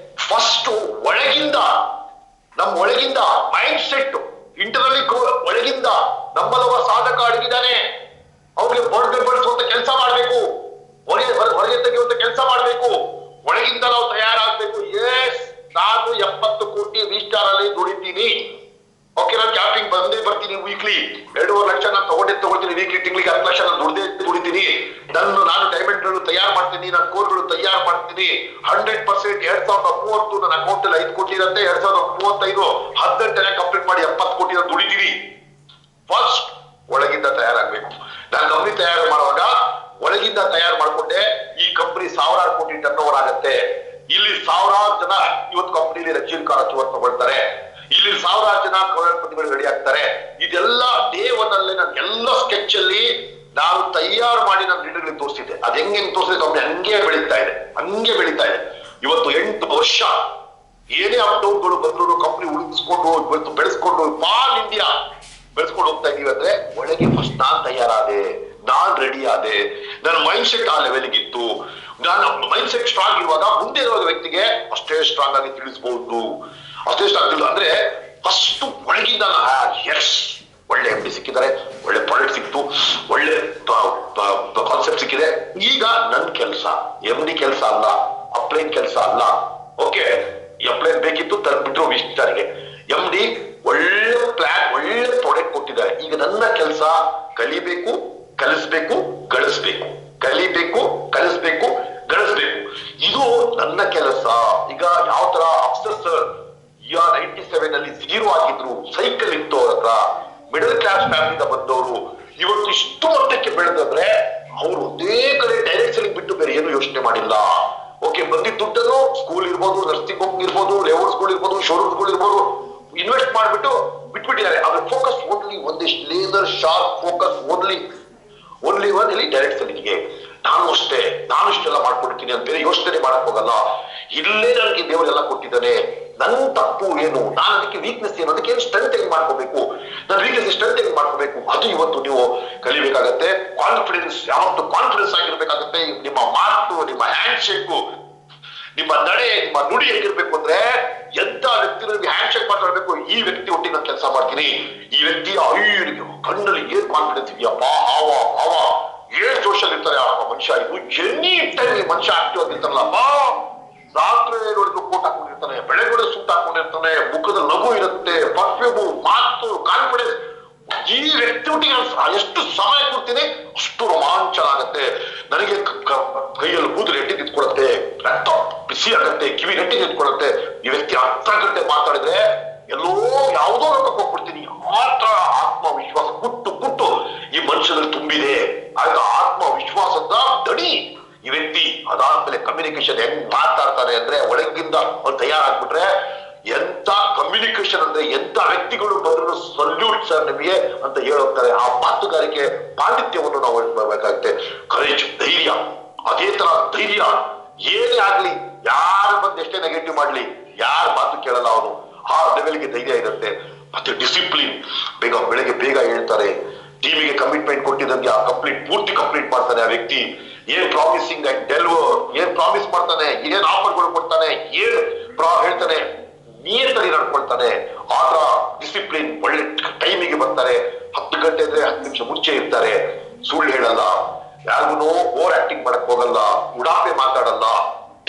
B: ಫಸ್ಟ್ ಒಳಗಿಂದ, ನಮ್ಮ ಒಳಗಿಂದ ಮೈಂಡ್ ಸೆಟ್ ಇಂಟರ್ನಲಿ ಗ್ರೋ, ಒಳಗಿಂದ ನಮ್ಮಲ್ಲವ ಸಾಧಕ ಅಡಗಿದ್ದಾನೆ, ಅವ್ರಿಗೆ ಬಡಿಸುವಂತ ಕೆಲಸ ಮಾಡ್ಬೇಕು, ಹೊರಗೆ ತೆಗೆಯುವಂತ ಕೆಲಸ ಮಾಡ್ಬೇಕು. ಒಳಗಿಂದ ನಾವು ತಯಾರಾಗ್ಬೇಕು. ಎಸ್, ನಾನು 70 ಕೋಟಿ ವಿಸ್ಟಾರ್ ಅಲ್ಲಿ ದುಡಿತೀನಿ. ಓಕೆ, ನಾನು ಕ್ಯಾಪಿಂಗ್ ಬಂದೇ ಬರ್ತೀನಿ. ವೀಕ್ಲಿ 2.5 ಲಕ್ಷ ನಾನು ತಗೊಳ್ತೀನಿ. ವೀಕ್ಲಿ, ತಿಂಗಳಿಗೆ 10 ಲಕ್ಷ ನಾನು ದುಡಿತೀನಿ. ನಾನು ಡೈಮಂಡ್ಗಳು ತಯಾರು ಮಾಡ್ತೀನಿ, ನಾನು ಕೋರ್ಗಳು ತಯಾರು ಮಾಡ್ತೀನಿ. 100% 2030 ನನ್ನ ಅಕೌಂಟ್ ಅಲ್ಲಿ 5 ಕೋಟಿ ಇರುತ್ತೆ. 2035 18 ಕಂಪ್ಲೀಟ್ ಮಾಡಿ 70 ಕೋಟಿ ದುಡಿತೀನಿ. ಫಸ್ಟ್ ಒಳಗಿಂದ ತಯಾರಾಗ್ಬೇಕು. ನಾನು ಕಂಪ್ನಿ ತಯಾರು ಮಾಡುವಾಗ ಒಳಗಿಂದ ತಯಾರು ಮಾಡ್ಕೊಂಡೆ. ಈ ಕಂಪ್ನಿ 1000 ಕೋಟಿ ಟರ್ನ್ ಓವರ್ ಆಗುತ್ತೆ. ಇಲ್ಲಿ 1000 ಜನ ಇವತ್ತು ಕಂಪ್ನಿಲಿ ರಜೀರ್ಕಾರ್ ಅಚುವರ್ ತಗೊಳ್ತಾರೆ. ಇಲ್ಲಿ 1000 ಜನ ಕರೋಡ್ಪತಿಗಳು ರೆಡಿ ಆಗ್ತಾರೆ. ಇದೆಲ್ಲ ಡೇ 1 ಅಲ್ಲೇ ನಾನು ಎಲ್ಲ ಸ್ಕೆಚ್ ಅಲ್ಲಿ ನಾನು ತಯಾರು ಮಾಡಿ ನನ್ನ ಲೀಡರ್ಗಳಿಗೆ ತೋರಿಸಿದ್ದೆ. ಅದ್ ಹೆಂಗೆ ತೋರಿಸಿದ್ರೆ ಕಂಪ್ನಿ ಹಂಗೆ ಬೆಳೀತಾ ಇದೆ. ಇವತ್ತು 8 ವರ್ಷ ಏನೇ ಅಪ್ ಡೌನ್ಗಳು ಬಂದ್ರು ಕಂಪ್ನಿ ಉಳಿಸ್ಕೊಂಡು ಇವತ್ತು ಬೆಳೆಸ್ಕೊಂಡು ಪಾಲ್ ಇಂಡಿಯಾ ಬೆಳೆಸ್ಕೊಂಡು ಹೋಗ್ತಾ ಇದೀವಿ. ಅಂದ್ರೆ ಒಳಗೆ ಫಸ್ಟ್ ನಾನ್ ತಯಾರಾದೆ, ನಾನ್ ರೆಡಿ ಆದೆ, ನನ್ನ ಮೈಂಡ್ ಸೆಟ್ ಆ ಲೆವೆಲ್ಗೆ ಇತ್ತು. ನಾನು ಮೈಂಡ್ ಸೆಟ್ ಸ್ಟ್ರಾಂಗ್ ಇರುವಾಗ ಮುಂದೆ ಇರುವ ವ್ಯಕ್ತಿಗೆ ಅಷ್ಟೇ ಸ್ಟ್ರಾಂಗ್ ಆಗಿ ತಿಳಿಸಬಹುದು. ಅಷ್ಟೇ ಸ್ಟ್ರಾಂಗ್ ಅಂದ್ರೆ ಫಸ್ಟ್ ಒಳಗಿಂದ ಎಸ್ ಒಳ್ಳೆ ಎಂ ಡಿ ಸಿಕ್ಕಿದ್ದಾರೆ, ಒಳ್ಳೆ ಪ್ರಾಡಕ್ಟ್ ಸಿಕ್ತು, ಒಳ್ಳೆ ಕಾನ್ಸೆಪ್ಟ್ ಸಿಕ್ಕಿದೆ. ಈಗ ನನ್ ಕೆಲಸ ಎಂ ಡಿ ಕೆಲಸ ಅಲ್ಲ, ಅಪ್ಲೈನ್ ಕೆಲಸ ಅಲ್ಲ. ಓಕೆ, ಅಪ್ಲೈನ್ ಬೇಕಿತ್ತು ತಂದ್ಬಿಟ್ರು ವಿಷ್ಟಾರಿಗೆ. ಎಂ ಡಿ ಒಳ್ಳೆ ಪ್ಲಾನ್, ಒಳ್ಳೆ ಪ್ರಾಡಕ್ಟ್ ಕೊಟ್ಟಿದ್ದಾರೆ. ಈಗ ನನ್ನ ಕೆಲಸ ಕಲಿಬೇಕು, ಕಲಿಸ್ಬೇಕು, ಗಳಿಸ್ಬೇಕು. ಕಲಿಬೇಕು, ಕಲಿಸ್ಬೇಕು, ಗಳಿಸ್ಬೇಕು. ಇದು ನನ್ನ ಕೆಲಸ. ಈಗ ಯಾವ ತರ ಅಫ್ಸರ್ ಸರ್ 97 ಅಲ್ಲಿ 0 ಆಗಿದ್ರು, ಸೈಕಲ್ ಇತ್ತು ಅವ್ರ ಹತ್ರ, ಮಿಡಲ್ ಕ್ಲಾಸ್ ಫ್ಯಾಮಿಲಿಯಿಂದ ಬಂದವರು ಇವತ್ತು ಇಷ್ಟು ಮಟ್ಟಕ್ಕೆ ಬೆಳೆದಂದ್ರೆ ಅವ್ರು ಒಂದೇ ಕಡೆ ಡೈರೆಕ್ಟ್ ಸೆಲ್ಲಿಂಗ್ ಬಿಟ್ಟು ಬೇರೆ ಏನು ಯೋಚನೆ ಮಾಡಿಲ್ಲ. ಓಕೆ, ಬಂದಿದ್ದ ದುಡ್ಡನ್ನು ಸ್ಕೂಲ್ ಇರ್ಬೋದು, ನರ್ಸಿಂಗ್ ಹೋಮ್ ಇರ್ಬೋದು, ಲೇಔಟ್ ಸ್ಕೂಲ್ ಇರ್ಬೋದು, ಶೋರೂಮ್ ಇರ್ಬೋದು, ಇನ್ವೆಸ್ಟ್ ಮಾಡ್ಬಿಟ್ಟು ಬಿಟ್ಬಿಟ್ಟಿದ್ದಾರೆ. ಅದ್ರ ಫೋಕಸ್ ಓನ್ಲಿ ಒಂದಿಷ್ಟು laser sharp focus only one ಇಲ್ಲಿ ಡೈರೆಕ್ಟ್ ಸೆಲ್ಲಿಂಗ್ಗೆ. ನಾನು ಅಷ್ಟೇ, ನಾನು ಇಷ್ಟೆಲ್ಲ ಮಾಡ್ಕೊಡ್ತೀನಿ ಅಂತ ಬೇರೆ ಯೋಚನೆ ಮಾಡಕ್ ಹೋಗಲ್ಲ. ಇಲ್ಲೇ ನನಗೆ ದೇವರೆಲ್ಲ ಕೊಟ್ಟಿದ್ದಾನೆ, ನನ್ನ ತಪ್ಪು ಏನು, ನಾನು ಅದಕ್ಕೆ ವೀಕ್ನೆಸ್ ಏನು, ಅದಕ್ಕೆ ಏನು ಸ್ಟ್ರೆಂತ್ ಹೆಂಗ್ ಮಾಡ್ಕೋಬೇಕು, ನನ್ನ ವೀಕ್ನೆಸ್ ಸ್ಟ್ರೆಂತ್ ಹೆಂಗ್ ಮಾಡ್ಕೋಬೇಕು, ಅದು ಇವತ್ತು ನೀವು ಕಲಿಬೇಕಾಗತ್ತೆ. ಕಾನ್ಫಿಡೆನ್ಸ್, ಯಾವತ್ತು ಕಾನ್ಫಿಡೆನ್ಸ್ ಆಗಿರ್ಬೇಕಾಗತ್ತೆ. ನಿಮ್ಮ ಮಾತು, ನಿಮ್ಮ ಹ್ಯಾಂಡ್ ಶೇಕು, ನಿಮ್ಮ ನಡೆ, ನಿಮ್ಮ ನುಡಿ ಹೇಗಿರ್ಬೇಕು ಅಂದ್ರೆ ಎಂತ ವ್ಯಕ್ತಿ ನನಗೆ ಹ್ಯಾಂಡ್ ಶೇಕ್ ಮಾತಾಡ್ಬೇಕು, ಈ ವ್ಯಕ್ತಿ ಒಟ್ಟಿಗೆ ನಾನು ಕೆಲಸ ಮಾಡ್ತೀನಿ, ಈ ವ್ಯಕ್ತಿ ಕಣ್ಣಲ್ಲಿ ಏನ್ ಕಾನ್ಫಿಡೆನ್ಸ್ ಇದೆಯಪ್ಪ, ಹಾವ ಭಾವ ಏನ್ ಜೋಶಲ್ಲಿ ಇರ್ತಾರೆ ಆ ಮನುಷ್ಯ. ಇದು ಎನಿ ಟೈಮ್ ಈ ಮನುಷ್ಯ ಆಕ್ಟಿವ್ ಆಗಿರ್ತಾರಲ್ಲಪ್ಪ. ರಾತ್ರಿ ನೋಡಿದ್ರು ಕೋಟ್ ಹಾಕೊಂಡಿರ್ತಾನೆ, ಬೆಳಗ್ಗೆ ಸೂಟ್ ಹಾಕೊಂಡಿರ್ತಾನೆ, ಮುಖದ ನಗು ಇರುತ್ತೆ, ಪರ್ಫ್ಯೂಮು, ಮಾತು, ಕಾನ್ಫಿಡೆನ್ಸ್. ಈ ವ್ಯಕ್ತಿ ಒಟ್ಟಿಗೆ ನಾನು ಎಷ್ಟು ಸಮಯ ಕೊಡ್ತೀನಿ ಅಷ್ಟು ರೋಮಾಂಚನ ಆಗತ್ತೆ. ನನಗೆ ಕೈಯಲ್ಲಿ ಕೂದಲು ರೆಟ್ಟಿ ನಿಂತ್ಕೊಳತ್ತೆ, ರಕ್ತ ಬಿಸಿ ಆಗತ್ತೆ, ಕಿವಿ ರೆಟ್ಟಿ ನಿಂತ್ಕೊಳತ್ತೆ. ಈ ವ್ಯಕ್ತಿ ಅರ್ಧ ಗಂಟೆ ಮಾತಾಡಿದ್ರೆ ಎಲ್ಲೋ ಯಾವುದೋ ಲೋಕಕ್ಕೆ ಹೋಗ್ಬಿಡ್ತೀನಿ. ಆತರ ಆತ್ಮವಿಶ್ವಾಸ ಪುಟ್ಟು ಪುಟ್ಟು ಈ ಮನುಷ್ಯನಲ್ಲಿ ತುಂಬಿದೆ. ಆಗ ಆತ್ಮವಿಶ್ವಾಸದ ದಣಿ ಈ ವ್ಯಕ್ತಿ. ಅದಾದ್ಮೇಲೆ ಕಮ್ಯುನಿಕೇಶನ್ ಹೆಂಗ್ ಮಾತಾಡ್ತಾನೆ ಅಂದ್ರೆ ಒಳಗಿಂದ ಅವ್ನು ತಯಾರಾಗ್ಬಿಟ್ರೆ ಎಂತ ಕಮ್ಯುನಿಕೇಶನ್ ಅಂದ್ರೆ ಎಂತ ವ್ಯಕ್ತಿಗಳು ಬಂದ್ರು ಸಲ್ಯೂಟ್ ಸರ್ ನಿಮಗೆ ಅಂತ ಹೇಳೋಗ್ತಾರೆ. ಆ ಮಾತುಗಾರಿಕೆ ಪಾಂಡಿತ್ಯವನ್ನು ನಾವು ಬೇಕಾಗುತ್ತೆ. ಕರೇಜ್, ಧೈರ್ಯ. ಅದೇ ತರ ಧೈರ್ಯ, ಏನೇ ಆಗ್ಲಿ, ಯಾರು ಬಂದು ಎಷ್ಟೇ ನೆಗೆಟಿವ್ ಮಾಡ್ಲಿ, ಯಾರ ಮಾತು ಕೇಳಲ್ಲ ಅವನು. ಆ ಲೆವೆಲ್ಗೆ ಧೈರ್ಯ ಇರುತ್ತೆ. ಮತ್ತೆ ಡಿಸಿಪ್ಲಿನ್, ಬೆಳಗ್ಗೆ ಬೇಗ ಹೇಳ್ತಾರೆ, ಟೀಮಿಗೆ ಕಮಿಟ್ಮೆಂಟ್ ಕೊಟ್ಟಿದ್ದಂಗೆ ಆ ಪೂರ್ತಿ ಕಂಪ್ಲೀಟ್ ಮಾಡ್ತಾನೆ ಆ ವ್ಯಕ್ತಿ. ಏನ್ ಪ್ರಾಮಿಸಿಂಗ್ ಅಂಡ್ ಡೆಲಿವರ್, ಏನ್ ಪ್ರಾಮಿಸ್ ಮಾಡ್ತಾನೆ, ಏನ್ ಆಫರ್ಗಳು ಕೊಡ್ತಾನೆ, ಏನ್ ಹೇಳ್ತಾನೆ, ನಿಯತ್ತಲ್ಲಿ ನಡ್ಕೊಳ್ತಾನೆ. ಆದ್ರ ಡಿಸಿಪ್ಲಿನ್, ಒಳ್ಳೆ ಟೈಮಿಗೆ ಬರ್ತಾರೆ. 10 ಗಂಟೆ ಅಂದ್ರೆ 10 ನಿಮಿಷ ಮುಂಚೆ ಇರ್ತಾರೆ. ಸುಳ್ಳು ಹೇಳಲ್ಲ, ಯಾರಿಗೂ ಓವರ್ ಆಕ್ಟಿಂಗ್ ಮಾಡಕ್ ಹೋಗಲ್ಲ, ಉಡಾಪೆ ಮಾತಾಡಲ್ಲ.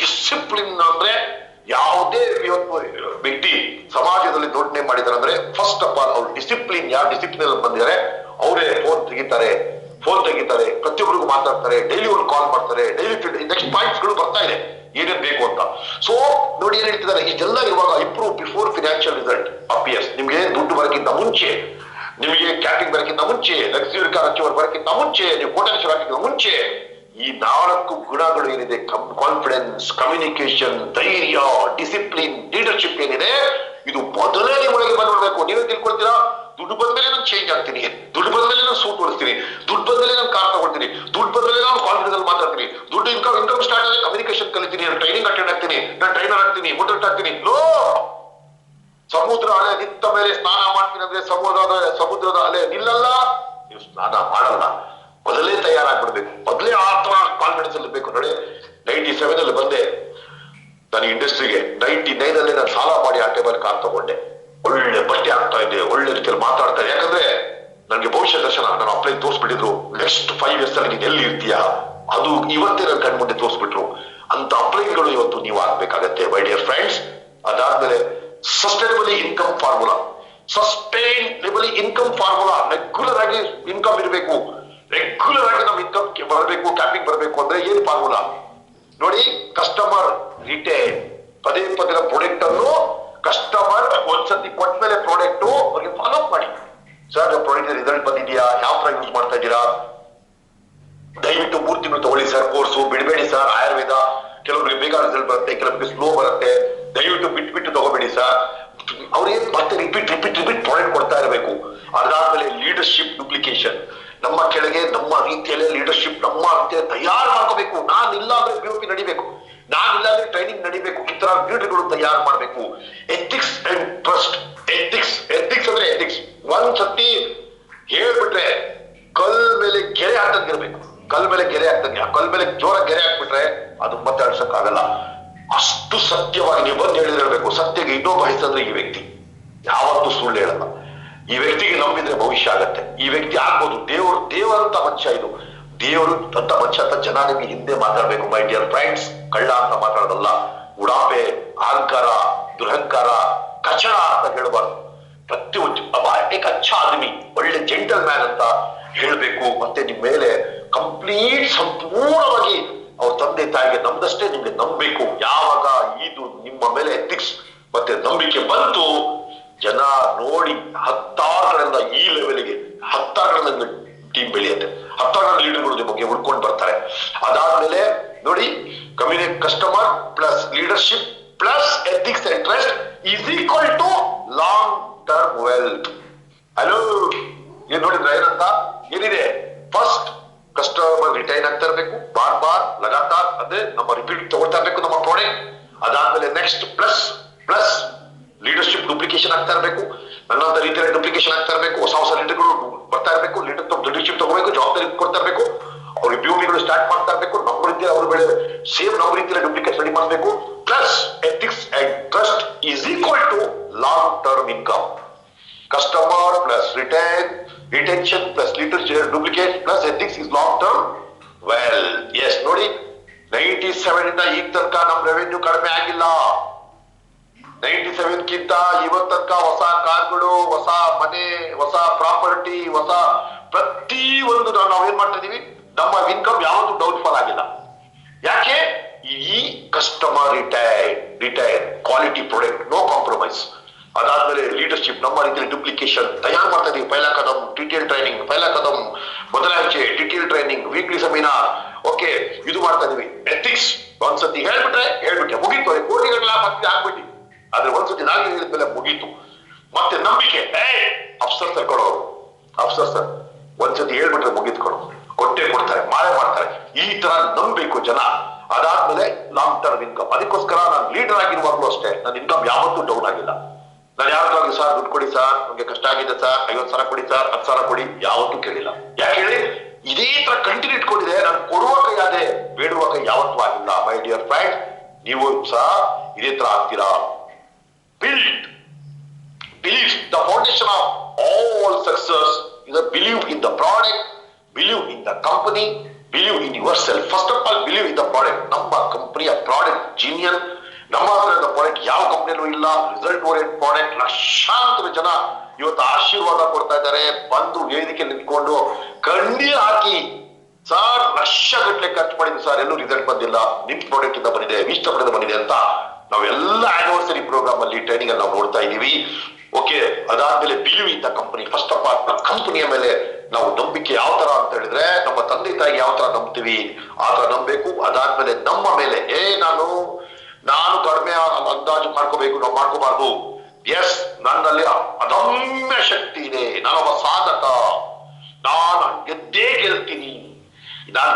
B: ಡಿಸಿಪ್ಲಿನ್ ಅಂದ್ರೆ ಯಾವುದೇ ವ್ಯಕ್ತಿ ಸಮಾಜದಲ್ಲಿ ದೊಡ್ಡನೆ ಮಾಡಿದಾರೆ ಅಂದ್ರೆ ಫಸ್ಟ್ ಆಫ್ ಆಲ್ ಅವ್ರು ಡಿಸಿಪ್ಲಿನ್. ಯಾರು ಡಿಸಿಪ್ಲಿನ್ ಅಲ್ಲಿ ಬಂದಿದ್ದಾರೆ ಅವರೇ ಫೋನ್ ತೆಗಿತಾರೆ, ಪ್ರತಿಯೊಬ್ಬರಿಗೂ ಮಾತಾಡ್ತಾರೆ, ಡೈಲಿ ಒಂದು ಕಾಲ್ ಮಾಡ್ತಾರೆ, ಡೈಲಿ ನೆಕ್ಸ್ಟ್ ಪಾಯಿಂಟ್ಸ್ ಗಳು ಬರ್ತಾ ಇದೆ ಏನೇನ್ ಬೇಕು ಅಂತ. ಸೊ ನೋಡಿ ಏನ್ ಹೇಳ್ತಿದ್ದಾರೆ, ಇದೆಲ್ಲ ಇವಾಗ improve before financial result appears. ನಿಮ್ಗೆ ದುಡ್ಡು ಬರಕ್ಕಿಂತ ಮುಂಚೆ, ನಿಮಗೆ ಕ್ಯಾಪಿಂಗ್ ಬರಕ್ಕಿಂತ ಮುಂಚೆ, ಲಕ್ಸುರಿ ಕಾರ್ ಅಚೀವರ್ ಬರಕ್ಕಿಂತ ಮುಂಚೆ, ನೀವು ಕೋಟೇಶ್ವರ ಹಾಕಿಂತ ಮುಂಚೆ ಈ 4 ಗುಣಗಳು ಏನಿದೆ, ಕಾನ್ಫಿಡೆನ್ಸ್, ಕಮ್ಯುನಿಕೇಶನ್, ಧೈರ್ಯ, ಡಿಸಿಪ್ಲಿನ್, ಲೀಡರ್ಶಿಪ್ ಏನಿದೆ, ಇದು ಮೊದಲೇ ಒಳಗೆ ಬಂದ್ಬಿಡ್ಬೇಕು. ನೀವೇ ತಿಳ್ಕೊಳ್ತೀರಾ, ದುಡ್ಡು ಬಂದ್ಮೇಲೆ ನಾನು ಚೇಂಜ್ ಆಗ್ತೀನಿ, ದುಡ್ಡು ಬಂದ್ಮೇಲೆ ನಾನು ಸೂಟ್ ಹೊಡಿಸ್ತೀನಿ, ದುಡ್ಡು ಬಂದ್ಮೇಲೆ ನಾನು ಕಾರ್ ತಗೊಳ್ತೀನಿ, ದುಡ್ಡು ಬಂದ್ಮೇಲೆ ನಾನು ಕಾನ್ಫಿಡೆನ್ಸ್ ಅಲ್ಲಿ ಮಾತಾಡ್ತೀನಿ, ದುಡ್ಡು ಇನ್ಕಮ್ ಸ್ಟಾರ್ಟ್ ಆದ್ರೆ ಕಮ್ಯುನಿಕೇಶನ್ ಕಲಿತೀನಿ, ನಾನು ಟ್ರೈನಿಂಗ್ ಅಟೆಂಡ್ ಆಗ್ತೀನಿ, ನಾನು ಟ್ರೈನರ್ ಆಗ್ತೀನಿ, ಮೋಟಿವೇಟ್ ಆಗ್ತೀನಿ. ಸಮುದ್ರ ಅಲೆ ನಿಂತ ಮೇಲೆ ಸ್ನಾನ ಮಾಡ್ತೀನಿ ಅಂದ್ರೆ ಸಮುದ್ರದ ಅಲೆ ನಿಲ್ಲಲ್ಲ, ನೀವು ಸ್ನಾನ ಮಾಡಲ್ಲ. ಮೊದಲೇ ತಯಾರಾಗ್ಬಿಡ್ಬೇಕು, ಮೊದಲೇ ಆ ತರ ಕಾನ್ಫಿಡೆನ್ಸ್ ಅಲ್ಲಿ ಬೇಕು. ನೋಡಿ 97 ಅಲ್ಲಿ ಬಂದೆ ನಾನು ಇಂಡಸ್ಟ್ರಿಗೆ. 99 ಅಲ್ಲಿ ನಾನು ಸಾಲ ಮಾಡಿ ಆ ಟೇಬಲ್ ಕಾರ್ ತಗೊಂಡೆ. ಒಳ್ಳೆ ಬಟ್ಟೆ ಆಗ್ತಾ ಇದೆ, ಒಳ್ಳೆ ರೀತಿಯಲ್ಲಿ ಮಾತಾಡ್ತಾ ಇದೆ. ಯಾಕಂದ್ರೆ ನನಗೆ ಭವಿಷ್ಯ ದರ್ಶನ ನಾನು ಅಪ್ಲೈ ತೋರಿಸ್ಬಿಟ್ಟಿದ್ರು. ನೆಕ್ಸ್ಟ್ 5 years ಅಲ್ಲಿ ನೀನ್ ಎಲ್ಲಿ ಇರ್ತೀಯಾ ಅದು ಇವತ್ತೇ ನನ್ನ ಕಣ್ ಮುಂದೆ ತೋರಿಸ್ಬಿಟ್ರು. ಅಂತ ಅಪ್ಲೈಗಳು ಇವತ್ತು ನೀವು ಆಗ್ಬೇಕಾಗತ್ತೆ ಮೈ ಡಿಯರ್ ಫ್ರೆಂಡ್ಸ್. ಅದಾದ್ಮೇಲೆ ಸಸ್ಟೈನಬಲಿ ಇನ್ಕಮ್ ಫಾರ್ಮುಲಾ. ರೆಗ್ಯುಲರ್ ಆಗಿ ಇನ್ಕಮ್ ಇರಬೇಕು. ರೆಗ್ಯುಲರ್ ಆಗಿ ನಾವು ಇನ್ಕಮ್ ಬರಬೇಕು, ಕ್ಯಾಪಿಂಗ್ ಬರಬೇಕು ಅಂದ್ರೆ ಏನ್ ಫಾರ್ಮುಲಾ ನೋಡಿ. ಕಸ್ಟಮರ್ ರಿಟೇಲ್, ಪದೇ ಪ್ರಾಡಕ್ಟ್ ಅನ್ನು ಕಸ್ಟಮರ್ ಒಂದ್ಸತಿ ಕೊಟ್ಟ ಮೇಲೆ ಪ್ರಾಡಕ್ಟ್ ಅವ್ರಿಗೆ ಫಾಲೋ ಅಪ್ ಮಾಡಿ. ಸರ್ ಪ್ರಾಡಕ್ಟ್ ರಿಸಲ್ಟ್ ಬಂದಿದ್ಯಾ, ಯಾವ ತರ ಯೂಸ್ ಮಾಡ್ತಾ ಇದ್ದೀರಾ, ದಯವಿಟ್ಟು 3 ತಿಂಗಳು ತಗೊಳ್ಳಿ ಸರ್ ಕೋರ್ಸು, ಬಿಡಬೇಡಿ ಸರ್. ಆಯುರ್ವೇದ ಕೆಲವರಿಗೆ ಬೇಗ ರಿಸಲ್ಟ್ ಬರುತ್ತೆ, ಕೆಲವರಿಗೆ ಸ್ಲೋ ಬರುತ್ತೆ, ದಯವಿಟ್ಟು ಬಿಟ್ಟು ತಗೋಬೇಡಿ ಸರ್. ಅವ್ರಿಗೆ ಮತ್ತೆ ರಿಪೀಟ್ ಪ್ರಾಡಕ್ಟ್ ಕೊಡ್ತಾ ಇರಬೇಕು. ಅದಾದ್ಮೇಲೆ ಲೀಡರ್ಶಿಪ್ ಡುಪ್ಲಿಕೇಶನ್, ನಮ್ಮ ಕೆಳಗೆ ನಮ್ಮ ರೀತಿಯಲ್ಲೇ ಲೀಡರ್ಶಿಪ್ ನಮ್ಮ ರೀತಿಯಲ್ಲಿ ತಯಾರು ಮಾಡ್ಕೋಬೇಕು. ನಾನಿಲ್ಲ ಅಂದ್ರೆ POP ನಡಿಬೇಕು, ನಾನಿಲ್ಲ ಅಂದ್ರೆ ಟ್ರೈನಿಂಗ್ ನಡಿಬೇಕು. ಈ ತರ ಲೀಡರ್ಗಳು ತಯಾರು ಮಾಡಬೇಕು. Ethics and trust. ಎಥಿಕ್ಸ್ ಅಂದ್ರೆ ಒಂದ್ಸತಿ ಹೇಳ್ಬಿಟ್ರೆ ಕಲ್ ಮೇಲೆ ಗೆರೆ ಹಾಕ್ತಂಗಿರ್ಬೇಕು. ಕಲ್ ಮೇಲೆ ಗೆರೆ ಜೋರ ಗೆರೆ ಹಾಕ್ಬಿಟ್ರೆ ಅದು ಮತ್ತೆ ಅಳ್ಸಕ್ಕಾಗಲ್ಲ. ಅಷ್ಟು ಸತ್ಯವಾಗಿ ನೀವು ಬಂದು ಹೇಳಿದಿರಬೇಕು. ಸತ್ಯಗೆ ಇನ್ನೊಬ್ಬ ಹೆಸರು ಈ ವ್ಯಕ್ತಿ ಯಾವತ್ತೂ ಸುಳ್ಳು ಹೇಳಲ್ಲ. ಈ ವ್ಯಕ್ತಿಗೆ ನಂಬಿದ್ರೆ ಭವಿಷ್ಯ ಆಗತ್ತೆ, ಈ ವ್ಯಕ್ತಿ ಆಗ್ಬೋದು, ದೇವರಂತ ಮನುಷ್ಯ ಇದು, ದೇವರು ಅಂತ ಮನುಷ್ಯ ಅಂತ ಜನ ನಿಮ್ಗೆ ಹಿಂದೆ ಮಾತಾಡ್ಬೇಕು. ಮೈ ಡಿಯರ್ ಫ್ರೆಂಡ್ಸ್, ಕಳ್ಳ ಅಂತ ಮಾತಾಡೋದಲ್ಲ, ಉಡಾಪೆ, ಅಹಂಕಾರ, ದುರಹಂಕಾರ, ಕಚಡ ಅಂತ ಹೇಳಬಾರ್ದು. ಪ್ರತಿಯೊಂದು ಏಕ ಅಚ್ಚ ಆದ್ಮಿ, ಒಳ್ಳೆ ಜೆಂಟಲ್ ಮ್ಯಾನ್ ಅಂತ ಹೇಳ್ಬೇಕು. ಮತ್ತೆ ನಿಮ್ ಮೇಲೆ ಕಂಪ್ಲೀಟ್ ಸಂಪೂರ್ಣವಾಗಿ ಅವ್ರ ತಂದೆ ತಾಯಿಗೆ ನಮ್ದಷ್ಟೇ ನಿಮ್ಗೆ ನಂಬಬೇಕು. ಯಾವಾಗ ಇದು ನಿಮ್ಮ ಮೇಲೆ ಎಥಿಕ್ಸ್ ಮತ್ತೆ ನಂಬಿಕೆ ಬಂತು, ಜನ ನೋಡಿ ಹತ್ತಾರರಿಂದ ಈ ಲೆವೆಲ್ಗೆ ಹತ್ತಾರರಿಂದ ಟೀಮ್ ಬೆಳೆಯುತ್ತೆ, ಹತ್ತಾರು ಲೀಡರ್ಗಳು ನಿಮ್ಮ ಬಗ್ಗೆ ಉಳ್ಕೊಂಡು ಬರ್ತಾರೆ. ಅದಾದ್ಮೇಲೆ ನೋಡಿ, customer plus leadership plus ethics and trust is equal to long term wealth. Hello, ಏನ್ ನೋಡಿದ್ರ ಏನಂತ ಏನಿದೆ? ಫಸ್ಟ್ ಕಸ್ಟಮರ್ ರಿಟೈನ್ ಆಗ್ತಾ ಇರ್ಬೇಕು, ಬಾರ್ ಲಗಾತಾರ್, ಅಂದ್ರೆ ನಮ್ಮ ರಿಪೀಟ್ ತಗೊಳ್ತಾ ಇರ್ಬೇಕು ನಮ್ಮ ಪ್ರಾಡಕ್ಟ್. ಅದಾದ್ಮೇಲೆ ನೆಕ್ಸ್ಟ್ ಪ್ಲಸ್ ಲೀಡರ್ಶಿಪ್ ಡುಪ್ಲಿಕೇಶನ್ ಆಗ್ತಾ ಇರಬೇಕು, ನನ್ನಂತ ರೀತಿಯಲ್ಲಿ ಡುಪ್ಲಿಕೇಶನ್ ಆಗ್ತಾ ಇರಬೇಕು, ಹೊಸ ಲೀಡರ್ಗಳು ಬರ್ತಾ ಇರಬೇಕು, ಲೀಡರ್ಶಿಪ್ ತಗೋಬೇಕು, ಜವಾಬ್ದಾರಿ ಕೊಡ್ತಾ ಇರಬೇಕು, ಅವ್ರಿಗೆ ಬ್ಯೂಟಿಗಳು ಸ್ಟಾರ್ಟ್ ಮಾಡ್ತಾ ಇರಬೇಕು, ನಮ್ಮ ರೀತಿ ಅವ್ರ ಬೆಳೆ ಸೇಮ್ ನಮ್ಮ ರೀತಿಯಲ್ಲಿ ಡುಪ್ಲಿಕೇಟ್ ರೆಡಿ ಮಾಡಬೇಕು. Plus ethics and trust is equal to long term income. Customer plus retention plus leadership duplicate plus ethics is long term well. Yes ನೋಡಿ, 97 ಇಂದ ಈಗ ತನಕ ನಮ್ ರೆವೆನ್ಯೂ ಕಡಿಮೆ ಆಗಿಲ್ಲ. 97 ಕಿಂತ ಇವತ್ತ ತನಕ ಹೊಸ ಕಾರ್ಗಳು, ಹೊಸ ಮನೆ, ಹೊಸ ಪ್ರಾಪರ್ಟಿ, ಹೊಸ ಪ್ರತಿ ಒಂದು ನಾವೇನ್ ಮಾಡ್ತಾ ಇದೀವಿ, ನಮ್ಮ ಇನ್ಕಮ್ ಯಾವತ್ತೂ ಡೌನ್ಫಾಲ್ ಆಗಿಲ್ಲ. ಯಾಕೆ? ಈ customer retire quality product, no compromise. ಅದಾದ್ಮೇಲೆ ಲೀಡರ್ಶಿಪ್ ನಮ್ಮ ರೀತಿಯಲ್ಲಿ ಡುಪ್ಲಿಕೇಶನ್ ತಯಾರು ಮಾಡ್ತಾ ಇದೀವಿ. ಪೈಲಾ ಕದಂ ಡಿಟೇಲ್ ಟ್ರೈನಿಂಗ್, ಪೈಲಾ ಕದಂ ಮೊದಲ ಹೆಜ್ಜೆ detail training, weekly seminar, okay ಇದು ಮಾಡ್ತಾ ಇದೀವಿ. ಎಥಿಕ್ಸ್ ಒಂದ್ಸತಿ ಹೇಳ್ಬಿಟ್ಟೆ ಮುಗೀತು, ಕೋಟಿಗಳ ಆಗ್ಬಿಟ್ಟು. ಆದ್ರೆ ಒಂದ್ಸತಿ ನಾನು ಹೇಳಿದ್ಮೇಲೆ ಮುಗೀತು. ಮತ್ತೆ ನಂಬಿಕೆ, ಅಫ್ಸರ್ ತಗೊಳ್ಳೋರು, ಅಫ್ಸರ್ ಸರ್ ಒಂದ್ಸತಿ ಹೇಳ್ಬಿಟ್ರೆ ಮುಗಿದ್ಕೊಡು, ಕೊಟ್ಟೆ ಕೊಡ್ತಾರೆ, ಮಾಳೆ ಮಾಡ್ತಾರೆ. ಈ ತರ ನಂಬಬೇಕು ಜನ. ಅದಾದ್ಮೇಲೆ ಲಾಂಗ್ ಟರ್ಮ್ ಇನ್ಕಮ್. ಅದಕ್ಕೋಸ್ಕರ ನಾನು ಲೀಡರ್ ಆಗಿರುವಾಗ್ಲೂ ಅಷ್ಟೇ ನನ್ನ ಇನ್ಕಮ್ ಯಾವತ್ತೂ ಡೌನ್ ಆಗಿಲ್ಲ. ನಾನು ಯಾವ್ದಾದ್ರು ಸರ್ ದುಡ್ಡು ಕೊಡಿ ಸರ್, ನಮ್ಗೆ ಕಷ್ಟ ಆಗಿದೆ ಸರ್, 50,000 ಕೊಡಿ ಸರ್, 10,000 ಕೊಡಿ, ಯಾವತ್ತೂ ಕೇಳಿಲ್ಲ. ಯಾಕೆ ಹೇಳಿ? ಇದೇ ತರ ಕಂಟಿನ್ಯೂ ಇಟ್ಕೊಂಡಿದೆ. ನಾನು ಕೊಡುವ ಕೈ ಅದೇ, ಬೇಡುವ ಕೈ ಯಾವತ್ತೂ ಆಗಿಲ್ಲ. ಮೈ ಡಿಯರ್ ಫ್ರೆಂಡ್ಸ್, ನೀವು ಸಹ ಇದೇ ತರ ಆಗ್ತೀರಾ. Belief, the foundation of all success is a belief in the product, believe in the company, believe in yourself. First of all, believe in the product. ನಮ್ಮ ಕಂಪನಿಯ ಪ್ರಾಡಕ್ಟ್ ಜೀನಿಯನ್. ನಮ್ಮ ಹತ್ರ ಪ್ರಾಡಕ್ಟ್ ಯಾವ ಕಂಪನಿಯಲ್ಲೂ ಇಲ್ಲ. Result orient product. ಲಕ್ಷಾಂತರ ಜನ ಇವತ್ತು ಆಶೀರ್ವಾದ ಕೊಡ್ತಾ ಇದ್ದಾರೆ. ಬಂದು ವೇದಿಕೆ ನಿಂತ್ಕೊಂಡು ಕಣ್ಣೀರ್ ಹಾಕಿ, ಸರ್ ಲಕ್ಷ ಗಟ್ಟಲೆ ಖರ್ಚು ಮಾಡಿದ್ವಿ ಸರ್, ಎಲ್ಲೂ ರಿಸಲ್ಟ್ ಬಂದಿಲ್ಲ, ನಿಮ್ ಪ್ರಾಡಕ್ಟ್ ಇಂದ ಬಂದಿದೆ, ಇಷ್ಟಪಡಿಂದ ಬಂದಿದೆ ಅಂತ ನಾವೆಲ್ಲ ಆನಿವರ್ಸರಿ ಪ್ರೋಗ್ರಾಮ್ ಅಲ್ಲಿ ಟ್ರೈನಿಂಗ್ ಅಲ್ಲಿ ನಾವು ನೋಡ್ತಾ ಇದೀವಿ. ಓಕೆ, ಅದಾದ್ಮೇಲೆ believe in the company. First of all ಕಂಪನಿಯ ಮೇಲೆ ನಾವು ನಂಬಿಕೆ ಯಾವ ತರ ಅಂತ ಹೇಳಿದ್ರೆ, ನಮ್ಮ ತಂದೆ ತಾಯಿಗೆ ಯಾವ ತರ ನಂಬ್ತೀವಿ ಆ ತರ ನಂಬಬೇಕು. ಅದಾದ್ಮೇಲೆ ನಮ್ಮ ಮೇಲೆ ನಾನು ಕಡಿಮೆ ಅಂದಾಜು ಮಾಡ್ಕೋಬೇಕು, ನಾವು ಮಾಡ್ಕೋಬಾರ್ದು. ಎಸ್, ನನ್ನಲ್ಲಿ ಅದಮ್ಯ ಶಕ್ತಿ ಇದೆ, ನಾನೊಬ್ಬ ಸಾಧಕ, ನಾನು ಗೆದ್ದೇ ಗೆಲ್ತೀನಿ, ನಾನು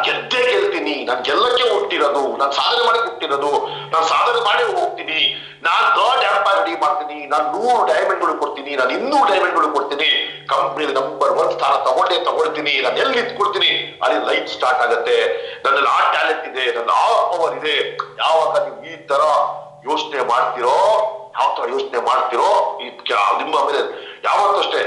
B: ಗೆಲ್ಲಕ್ಕೆ ಹುಟ್ಟಿರೋದು, ನಾನು ಸಾಧನೆ ಮಾಡಿ ಹುಟ್ಟಿರೋದು, ನಾನು ಸಾಧನೆ ಮಾಡಿ ಹೋಗ್ತೀನಿ, ನಾನು ಥರ್ಡ್ ಎಂಪೈರ್ ರೆಡಿ ಮಾಡ್ತೀನಿ, ನಾನು 100 ಡೈಮಂಡ್ಗಳು ಕೊಡ್ತೀನಿ, ನಾನು 200 ಡೈಮಂಡ್ಗಳು ಕೊಡ್ತೀನಿ, ಕಂಪ್ನಿಯಲ್ಲಿ ನಂಬರ್ 1 ಸ್ಥಾನ ತಗೊಳ್ತೀನಿ, ನಾನು ಎಲ್ಲಿ ನಿಂತ್ಕೊಳ್ತೀನಿ ಅಲ್ಲಿ ಲೈಫ್ ಸ್ಟಾರ್ಟ್ ಆಗತ್ತೆ. ನನ್ನಲ್ಲಿ ಆ ಟ್ಯಾಲೆಂಟ್ ಇದೆ, ನನ್ನ ಆ ಪವರ್ ಇದೆ. ಯಾವಾಗ ನೀವು ಈ ತರ ಯೋಚನೆ ಮಾಡ್ತಿರೋ, ಯಾವ ತರ ಯೋಚನೆ ಮಾಡ್ತಿರೋ, ನಿಮ್ಮ ಮೇಲೆ ಯಾವತ್ತೂ ಅಷ್ಟೇ,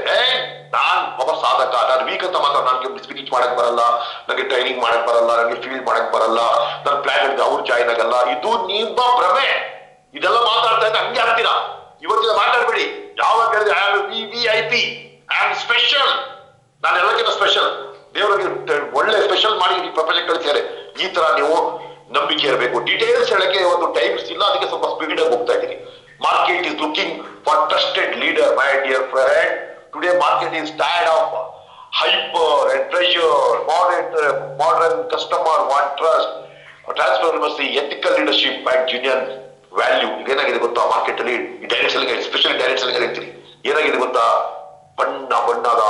B: ನಾನ್ ಒಬ್ಬ ಸಾಧಕ, ನಾನು ವೀಕ್ ಅಂತ ಮಾತ್ರ, ನನಗೆ ಸ್ಪೀಚ್ ಮಾಡಕ್ ಬರಲ್ಲ, ನನಗೆ ಟ್ರೈನಿಂಗ್ ಮಾಡಕ್ ಬರಲ್ಲ, ನನಗೆ ಫೀಲ್ಡ್ ಮಾಡಕ್ ಬರಲ್ಲ, ನನ್ನ ಪ್ಲಾನ್ ಅವ್ರು ಜಾಯ್ನ್ ಆಗಲ್ಲ, ಇದು ನಿಮ್ಮ ಭ್ರಮೆ. ಇದೆಲ್ಲ ಮಾತಾಡ್ತಾ ಇದ್ದ ಹಂಗೆ ಆಗ್ತೀರಾ. ಇವತ್ತಿನ ಮಾತಾಡ್ಬೇಡಿ. ಯಾವಾಗ ಹೇಳಿದ್ರೆ I am VIP, I am special, ನಾನು ಎಲ್ಲಕ್ಕಿಂತ ಸ್ಪೆಷಲ್, ದೇವರಿಗೆ ಒಳ್ಳೆ ಸ್ಪೆಷಲ್ ಮಾಡಿ ಈ ಪ್ರಪಂಚ ಕಳಿಸ್ತಾರೆ. ಈ ತರ ನೀವು ನಂಬಿಕೆ ಇರಬೇಕು. ಡೀಟೇಲ್ಸ್ ಹೇಳಕ್ಕೆ ಒಂದು ಟೈಮ್ಸ್ ಇಲ್ಲ, ಅದಕ್ಕೆ ಸ್ವಲ್ಪ ಸ್ಪೀಡ್ ಆಗಿ ಹೋಗ್ತಾ ಇದ್ದೀನಿ. Market is looking for trusted leader, my dear friend. Today market is tired of hyper and pressure. Modern customer want trust, transparency, ethical leadership and genuine value. ಏನಾಗಿದೆ ಗೊತ್ತಾ ಮಾರ್ಕೆಟ್ ಅಲ್ಲಿ? Direct selling, especially direct selling ಹೇಳ್ತೀನಿ. ಏನಾಗಿದೆ ಗೊತ್ತಾ? ಬಣ್ಣದ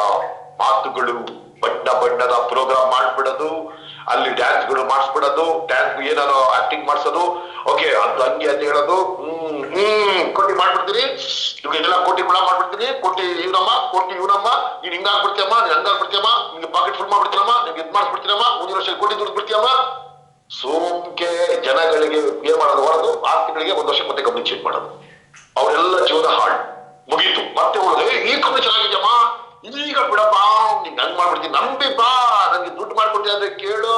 B: ಮಾತುಗಳು, ಬಣ್ಣದ program ಮಾಡ್ಬಿಡೋದು, ಅಲ್ಲಿ ಡ್ಯಾನ್ಸ್ಗಳು ಮಾಡಿಸ್ಬಿಡೋದು, ಡ್ಯಾನ್ಸ್ ಏನಾದ್ರು ಆಕ್ಟಿಂಗ್ ಮಾಡಿಸೋದು, ಓಕೆ ಅದು ಹಂಗೆ ಅಂತ ಹೇಳೋದು, ಕೋಟಿ ಮಾಡ್ಬಿಡ್ತೀನಿ, ಇವಾಗೆಲ್ಲ ಕೋಟಿ ಗುಣ ಮಾಡ್ಬಿಡ್ತೀನಿ, ಕೋಟಿ ಇವನಮ್ಮ, ನೀನ್ ಹಿಂಗಾಗ್ಬಿಡ್ತೀಯಮ್ಮ, ನೀನ್ ಹಂಗಾಗ್ಬಿಡ್ತೀಯಮ್ಮ, ನಿಮ್ಗೆ ಪಾಕೆಟ್ ಫುಲ್ ಮಾಡ್ಬಿಡ್ತೀನಮ್ಮ, ನಿಮ್ಗೆ ಇದ್ ಮಾಡಿಸ್ಬಿಡ್ತೀನಮ್ಮ, ಮುಂದಿನ ವರ್ಷ ಕೋಟಿ ದುಡ್ಡು ಬಿಡ್ತೀಯಮ್ಮ. ಸೋಂಕೆ ಜನಗಳಿಗೆ ಏನ್ ಮಾಡೋದು, ಹೊರದು 6 ತಿಂಗಳಿಗೆ 1 ವರ್ಷಕ್ಕೆ ಮತ್ತೆ ಕಂಪ್ನಿ ಚೇಂಜ್ ಮಾಡೋದು. ಅವರೆಲ್ಲ ಜೀವನ ಹಾಳು. ಮುಗೀತು. ಮತ್ತೆ ಹೋದ್ರೆ ಈ ಕಂಪ್ನಿ ಚೆನ್ನಾಗಿದ್ಯಮ್ಮ, ಇದೀಗ ಬಿಡಪ್ಪ, ನಿಂಗೆ ಹಂಗ್ ಮಾಡ್ಬಿಡ್ತೀನಿ, ನಂಬಿ ಬಾ, ನನ್ಗೆ ದುಡ್ಡು ಮಾಡ್ಕೊಡ್ತೀನಿ ಅಂದ್ರೆ ಕೇಳು,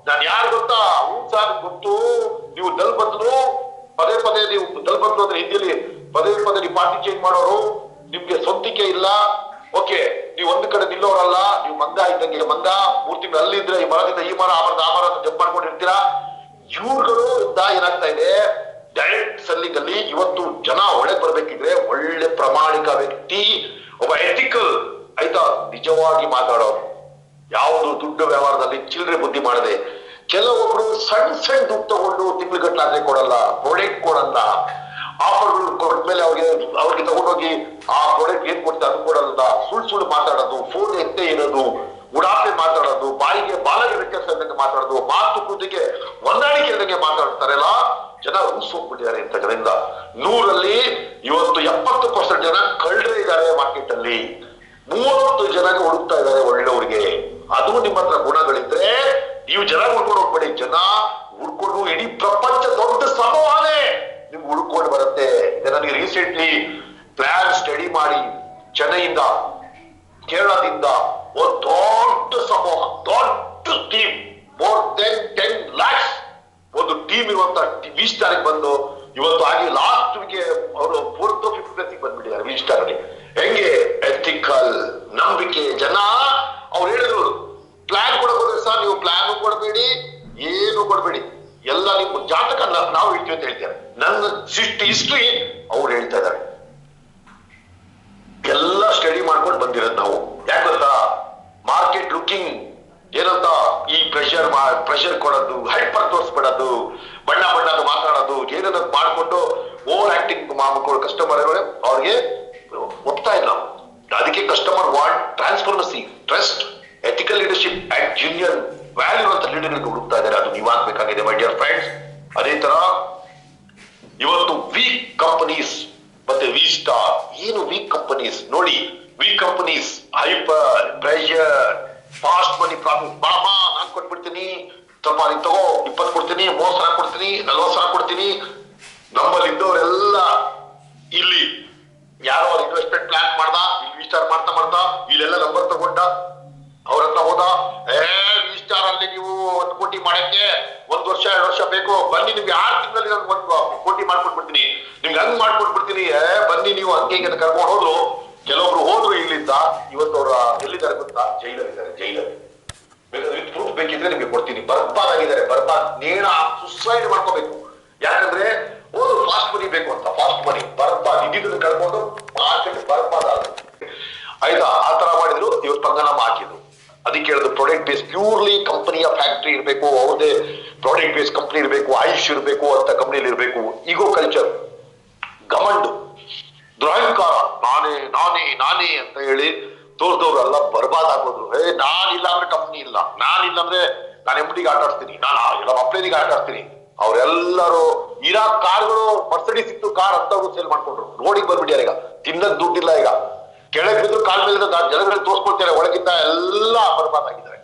B: ನಾನ್ ಯಾರು ಗೊತ್ತಾ, ಅವ್ನು ಸಾರ್ ಗೊತ್ತು, ನೀವು ದಲ್ ಬದಲು ಪದೇ ಪದೇ ನೀವು ದಲ್ ಬದಲು ಅಂದ್ರೆ ಹಿಂದಿಲಿ ಪದೇ ಪದೇ ನೀವು ಪಾರ್ಟಿ ಚೇಂಜ್ ಮಾಡೋರು, ನಿಮ್ಗೆ ಸ್ವಂತಿಕೆ ಇಲ್ಲ, ಓಕೆ, ನೀವು ಒಂದ್ ಕಡೆ ನಿಲ್ಲೋರಲ್ಲ, ನೀವು ಮಂದ ಇದ್ದಂಗೆ ಮಂದ, 3 ತಿಂಗಳು ಅಲ್ಲಿದ್ರೆ ಈ ಮರದಿಂದ ಈ ಮರ, ಆ ಮರ ಜಂಪ್ ಮಾಡ್ಕೊಂಡಿರ್ತೀರಾ. ಇವ್ರುಗಳು ಏನಾಗ್ತಾ ಇದೆ, ಡೈರೆಕ್ಟ್ ಸೆಲ್ಲಿಂಗ್ ಅಲ್ಲಿ ಇವತ್ತು ಜನ ಒಳಗೆ ಬರ್ಬೇಕಿದ್ರೆ ಒಳ್ಳೆ ಪ್ರಾಮಾಣಿಕ ವ್ಯಕ್ತಿ, ಒಬ್ಬ ಎಥಿಕಲ್ ಆಯ್ತಾ, ನಿಜವಾಗಿ ಮಾತಾಡೋರು, ಯಾವುದು ದುಡ್ಡು ವ್ಯವಹಾರದಲ್ಲಿ ಚಿಲ್ಲರೆ ಬುದ್ಧಿ ಮಾಡದೆ. ಕೆಲವೊಬ್ರು ಸಣ್ಣ ಸಣ್ಣ ದುಡ್ಡು ತಗೊಂಡು ತಿಂಗ್ಳುಗಟ್ಲಾದ್ರೆ ಕೊಡಲ್ಲ, ಪ್ರಾಡಕ್ಟ್ ಕೊಡಲ್ಲ, ಆಫರ್ಗಳು ಕೊಟ್ಮೇಲೆ ಅವ್ರಿಗೆ ತಗೊಂಡೋಗಿ ಆ ಪ್ರಾಡಕ್ಟ್ ಏನ್ ಕೊಡ್ತಾರೆ ಅದು ಕೊಡಲ್ಲ, ಸುಳ್ಳು ಮಾತಾಡೋದು, ಫೋನ್ ಎತ್ತೇ ಇರೋದು, ಉಡಾಪೆ ಮಾತಾಡೋದು, ಬಾಯಿಗೆ ಬಾಲಗೆ ವ್ಯತ್ಯಾಸ ಇದ್ದಂಗೆ ಮಾತಾಡೋದು, ಮಾತು ಕೂತಿಗೆ ಹೊಂದಾಣಿಕೆ ಇದ್ದಂಗೆ ಮಾತಾಡ್ತಾರಲ್ಲ, ಜನ ಹೋಗ್ಬಿಟ್ಟಿದ್ದಾರೆ ಇಂಥ ಜನರಿಂದ. 100ರಲ್ಲಿ ಇವತ್ತು 70% ಜನ ಕಳ್ಳರೇ ಇದ್ದಾರೆ ಮಾರ್ಕೆಟ್ ಅಲ್ಲಿ, 30 ಜನಕ್ಕೆ ಹುಡುಕ್ತಾ ಇದ್ದಾರೆ ಒಳ್ಳೆಯವ್ರಿಗೆ. ಅದು ನಿಮ್ಮ ಹತ್ರ ಗುಣಗಳಿದ್ರೆ ನೀವು ಜನ ಹುಡ್ಕೊಂಡು ಹೋಗ್ಬೇಡಿ, ಜನ ಹುಡ್ಕೊಂಡು ಇಡೀ ಪ್ರಪಂಚ ದೊಡ್ಡ ಸಮೂಹನೇ ನಿಮ್ಗೆ ಹುಡ್ಕೊಂಡು ಬರುತ್ತೆ. ಇದು ನನಗೆ ರೀಸೆಂಟ್ಲಿ ಪ್ಲಾನ್ ಸ್ಟಡಿ ಮಾಡಿ ಚೆನ್ನೈಯಿಂದ ಕೇರಳದಿಂದ ಒಂದು ದೊಡ್ಡ ಸಮೂಹ, ದೊಡ್ಡ ಟೀಮ್, ಮೋರ್ ದೆನ್ 10 lakhs ಒಂದು ಟೀಮ್ ಇರುವಂತ ವಿ-ಸ್ಟಾರ್ ಬಂದು ಇವತ್ತು ಆಗಿ ಲಾಸ್ಟ್ ಗೆ ಅವರು 4th or 5th place ಬಂದ್ಬಿಟ್ಟಿದ್ದಾರೆ V-star ಅಲ್ಲಿ. ಹೆಂಗೆ ಎಥಿಕಲ್ ನಂಬಿಕೆ ಜನ. ಅವ್ರು ಹೇಳಿದ್ರು ಪ್ಲಾನ್ ಕೊಡಬಹುದು ಸರ್, ನೀವು ಪ್ಲಾನ್ ಕೊಡಬೇಡಿ, ಏನು ಕೊಡಬೇಡಿ, ಎಲ್ಲ ನಿಮ್ಮ ಜಾತಕ ನಾವು ಹೇಳ್ತೀವಿ ಅಂತ ಹೇಳ್ತಾರೆ. ನನ್ನ ಹಿಸ್ಟ್ರಿ ಅವ್ರು ಹೇಳ್ತಾ ಇದ್ದಾರೆ, ಎಲ್ಲ ಸ್ಟಡಿ ಮಾಡ್ಕೊಂಡು ಬಂದಿರೋದು ನಾವು. ಯಾಕೆ ಗೊತ್ತಾ, ಮಾರ್ಕೆಟ್ ಲುಕಿಂಗ್ ಏನಂತ ಈ ಪ್ರೆಷರ್ ಕೊಡೋದು, ಹೈಪರ್ ತೋರಿಸ್ಬಿಡೋದು, ಬಣ್ಣ ಬಣ್ಣದ ಮಾತಾಡೋದು, ಏನೇನ ಮಾಡ್ಕೊಂಡು ಓವರ್ ಆಕ್ಟಿಂಗ್ ಮಾಡ್ಕೊಂಡು ಕಸ್ಟಮರ್ ಅವ್ರಿಗೆ ಒಪ್ತಾ ಇಲ್ಲ. ಅದಕ್ಕೆ customer want transparency, trust, ethical leadership and genuine value ಅಂತ ಲೀಡರ್ಗಳಿಗೆ ಹುಡುಕ್ತಾ ಇದ್ದಾರೆ. ಅದು ನೀವು ಆಗ್ಬೇಕಾಗಿದೆ ಮೈ ಡಿಯರ್ ಫ್ರೆಂಡ್ಸ್. ಅದೇ ತರ ಇವತ್ತು ವೀಕ್ ಕಂಪನೀಸ್ ಮತ್ತೆ ವಿ-ಸ್ಟಾರ್. ಏನು ವೀಕ್ ಕಂಪನೀಸ್ ನೋಡಿ, weak companies hyper pressure, fast money profit, ಬಾಮ ನಾನ್ ಕೊಟ್ಬಿಡ್ತೀನಿ, ಸ್ವಲ್ಪ ನೀನ್ ತಗೋ, 20 ಕೊಡ್ತೀನಿ, 30,000 ಕೊಡ್ತೀನಿ, 40,000 ಕೊಡ್ತೀನಿ. ನಮ್ಮಲ್ಲಿ ಇದ್ದವರೆಲ್ಲ ಇಲ್ಲಿ ಯಾರೋ ಇನ್ವೆಸ್ಟ್ಮೆಂಟ್ ಪ್ಲಾನ್ ಮಾಡ್ದ, ಇಲ್ಲಿ ವಿ-ಸ್ಟಾರ್ ಮಾಡ್ತಾ ಇಲ್ಲೆಲ್ಲ ನಂಬರ್ ತಗೊಂಡ, ಅವ್ರ ಹತ್ರ ಹೋದ, ವಿ-ಸ್ಟಾರ್ ಅಲ್ಲಿ ನೀವು 1 ಕೋಟಿ ಮಾಡಕ್ಕೆ 1 ವರ್ಷ 2 ವರ್ಷ ಬೇಕು, ಬನ್ನಿ ನಿಮ್ಗೆ 6 ತಿಂಗಳಲ್ಲಿ ನಾನು 1 ಕೋಟಿ ಮಾಡ್ಕೊಟ್ಬಿಡ್ತೀನಿ, ನಿಮ್ಗೆ ಹಂಗ್ ಮಾಡ್ಕೊಟ್ಬಿಡ್ತೀನಿ, ಬನ್ನಿ ನೀವು ಹಂಗೆ ಕರ್ಕೊಂಡು ಹೋದ್ರು. ಕೆಲವೊಬ್ರು ಹೋದ್ರು ಇಲ್ಲಿಂದ, ಇವತ್ತು ಅವ್ರ ಎಲ್ಲಿದ್ದಾರೆ ಗೊತ್ತಾ, ಜೈಲಲ್ಲಿದ್ದಾರೆ. ಜೈಲಲ್ಲಿ ಬೇಕಾದ್ರೆ ಪ್ರೂಫ್ ಬೇಕಿದ್ರೆ ನಿಮ್ಗೆ ಕೊಡ್ತೀನಿ. ಬರ್ಬಾದ್ ಆಗಿದ್ದಾರೆ, ಬರ್ಬಾದ್, ನೇಣ ಸುಸೈಡ್ ಮಾಡ್ಕೋಬೇಕು. ಯಾಕಂದ್ರೆ ಹೋದ್ರು ಫಾಸ್ಟ್ ಮನಿ ಬೇಕು ಅಂತ, ಫಾಸ್ಟ್ ಮನಿ ಬರ್ಬಾದ್, ಇದ್ದಿದ್ದನ್ನು ಕಳ್ಕೊಂಡು ಮಾರ್ಕೆಟ್ ಬರ್ಬಾದ್ ಆದ್ರು. ಆಯ್ತಾ, ಆ ತರ ಮಾಡಿದ್ರು. ಇವತ್ತು ಪಂಗನಾಮ ಹಾಕಿದ್ರು. ಅದಕ್ಕೆ ಹೇಳಿದ್ರು ಪ್ರಾಡಕ್ಟ್ ಬೇಸ್, ಪ್ಯೂರ್ಲಿ ಕಂಪನಿಯ ಫ್ಯಾಕ್ಟ್ರಿ ಇರಬೇಕು, ಅವ್ರದೇ ಪ್ರಾಡಕ್ಟ್ ಬೇಸ್ ಕಂಪನಿ ಇರಬೇಕು, ಆಯುಷ್ ಇರಬೇಕು ಅಂತ ಕಂಪನಿಯಲ್ಲಿ ಇರಬೇಕು. ಈಗೋ ಕಲ್ಚರ್, ಗಮಂಡು, ದುರಹಂಕಾರ, ನಾನೇ ನಾನೇ ನಾನೇ ಅಂತ ಹೇಳಿ ತೋರ್ದವ್ರೆಲ್ಲ ಬರ್ಬಾದ್ ಆಗೋದ್ರು. ನಾನಿಲ್ಲ ಅಂದ್ರೆ ಕಂಪ್ನಿ ಇಲ್ಲ, ನಾನಿಲ್ಲ ಅಂದ್ರೆ ನಾನು ಎಂಬುಡಿಗೆ ಆಟ ಆಡ್ತೀನಿ, ನಾನು ಎಲ್ಲ ಅಪ್ಲೈನಿಗೆ ಆಟ ಆಡ್ತೀನಿ. ಅವ್ರೆಲ್ಲರೂ ಇರಾ ಕಾರ್ಗಳು, ಮರ್ಸಿಡೀಸ್ ಇತ್ತು ಕಾರ್ ಅಂತವ್ರು ಸೇಲ್ ಮಾಡ್ಕೊಂಡ್ರು. ರೋಡಿಗೆ ಬಂದ್ಬಿಟ್ಟಾರೆ. ಈಗ ತಿನ್ನಕ್ ದುಡ್ಡಿಲ್ಲ. ಈಗ ಕೆಳಗೆ ಬಿದ್ದು ಕಾಲ್ ಮೇಲೆ ಜನಗಳಿಗೆ ತೋರಿಸ್ಕೊಳ್ತಾರೆ, ಒಳಗಿಂದ ಎಲ್ಲ ಬರ್ಬಾದ್ ಆಗಿದ್ದಾರೆ.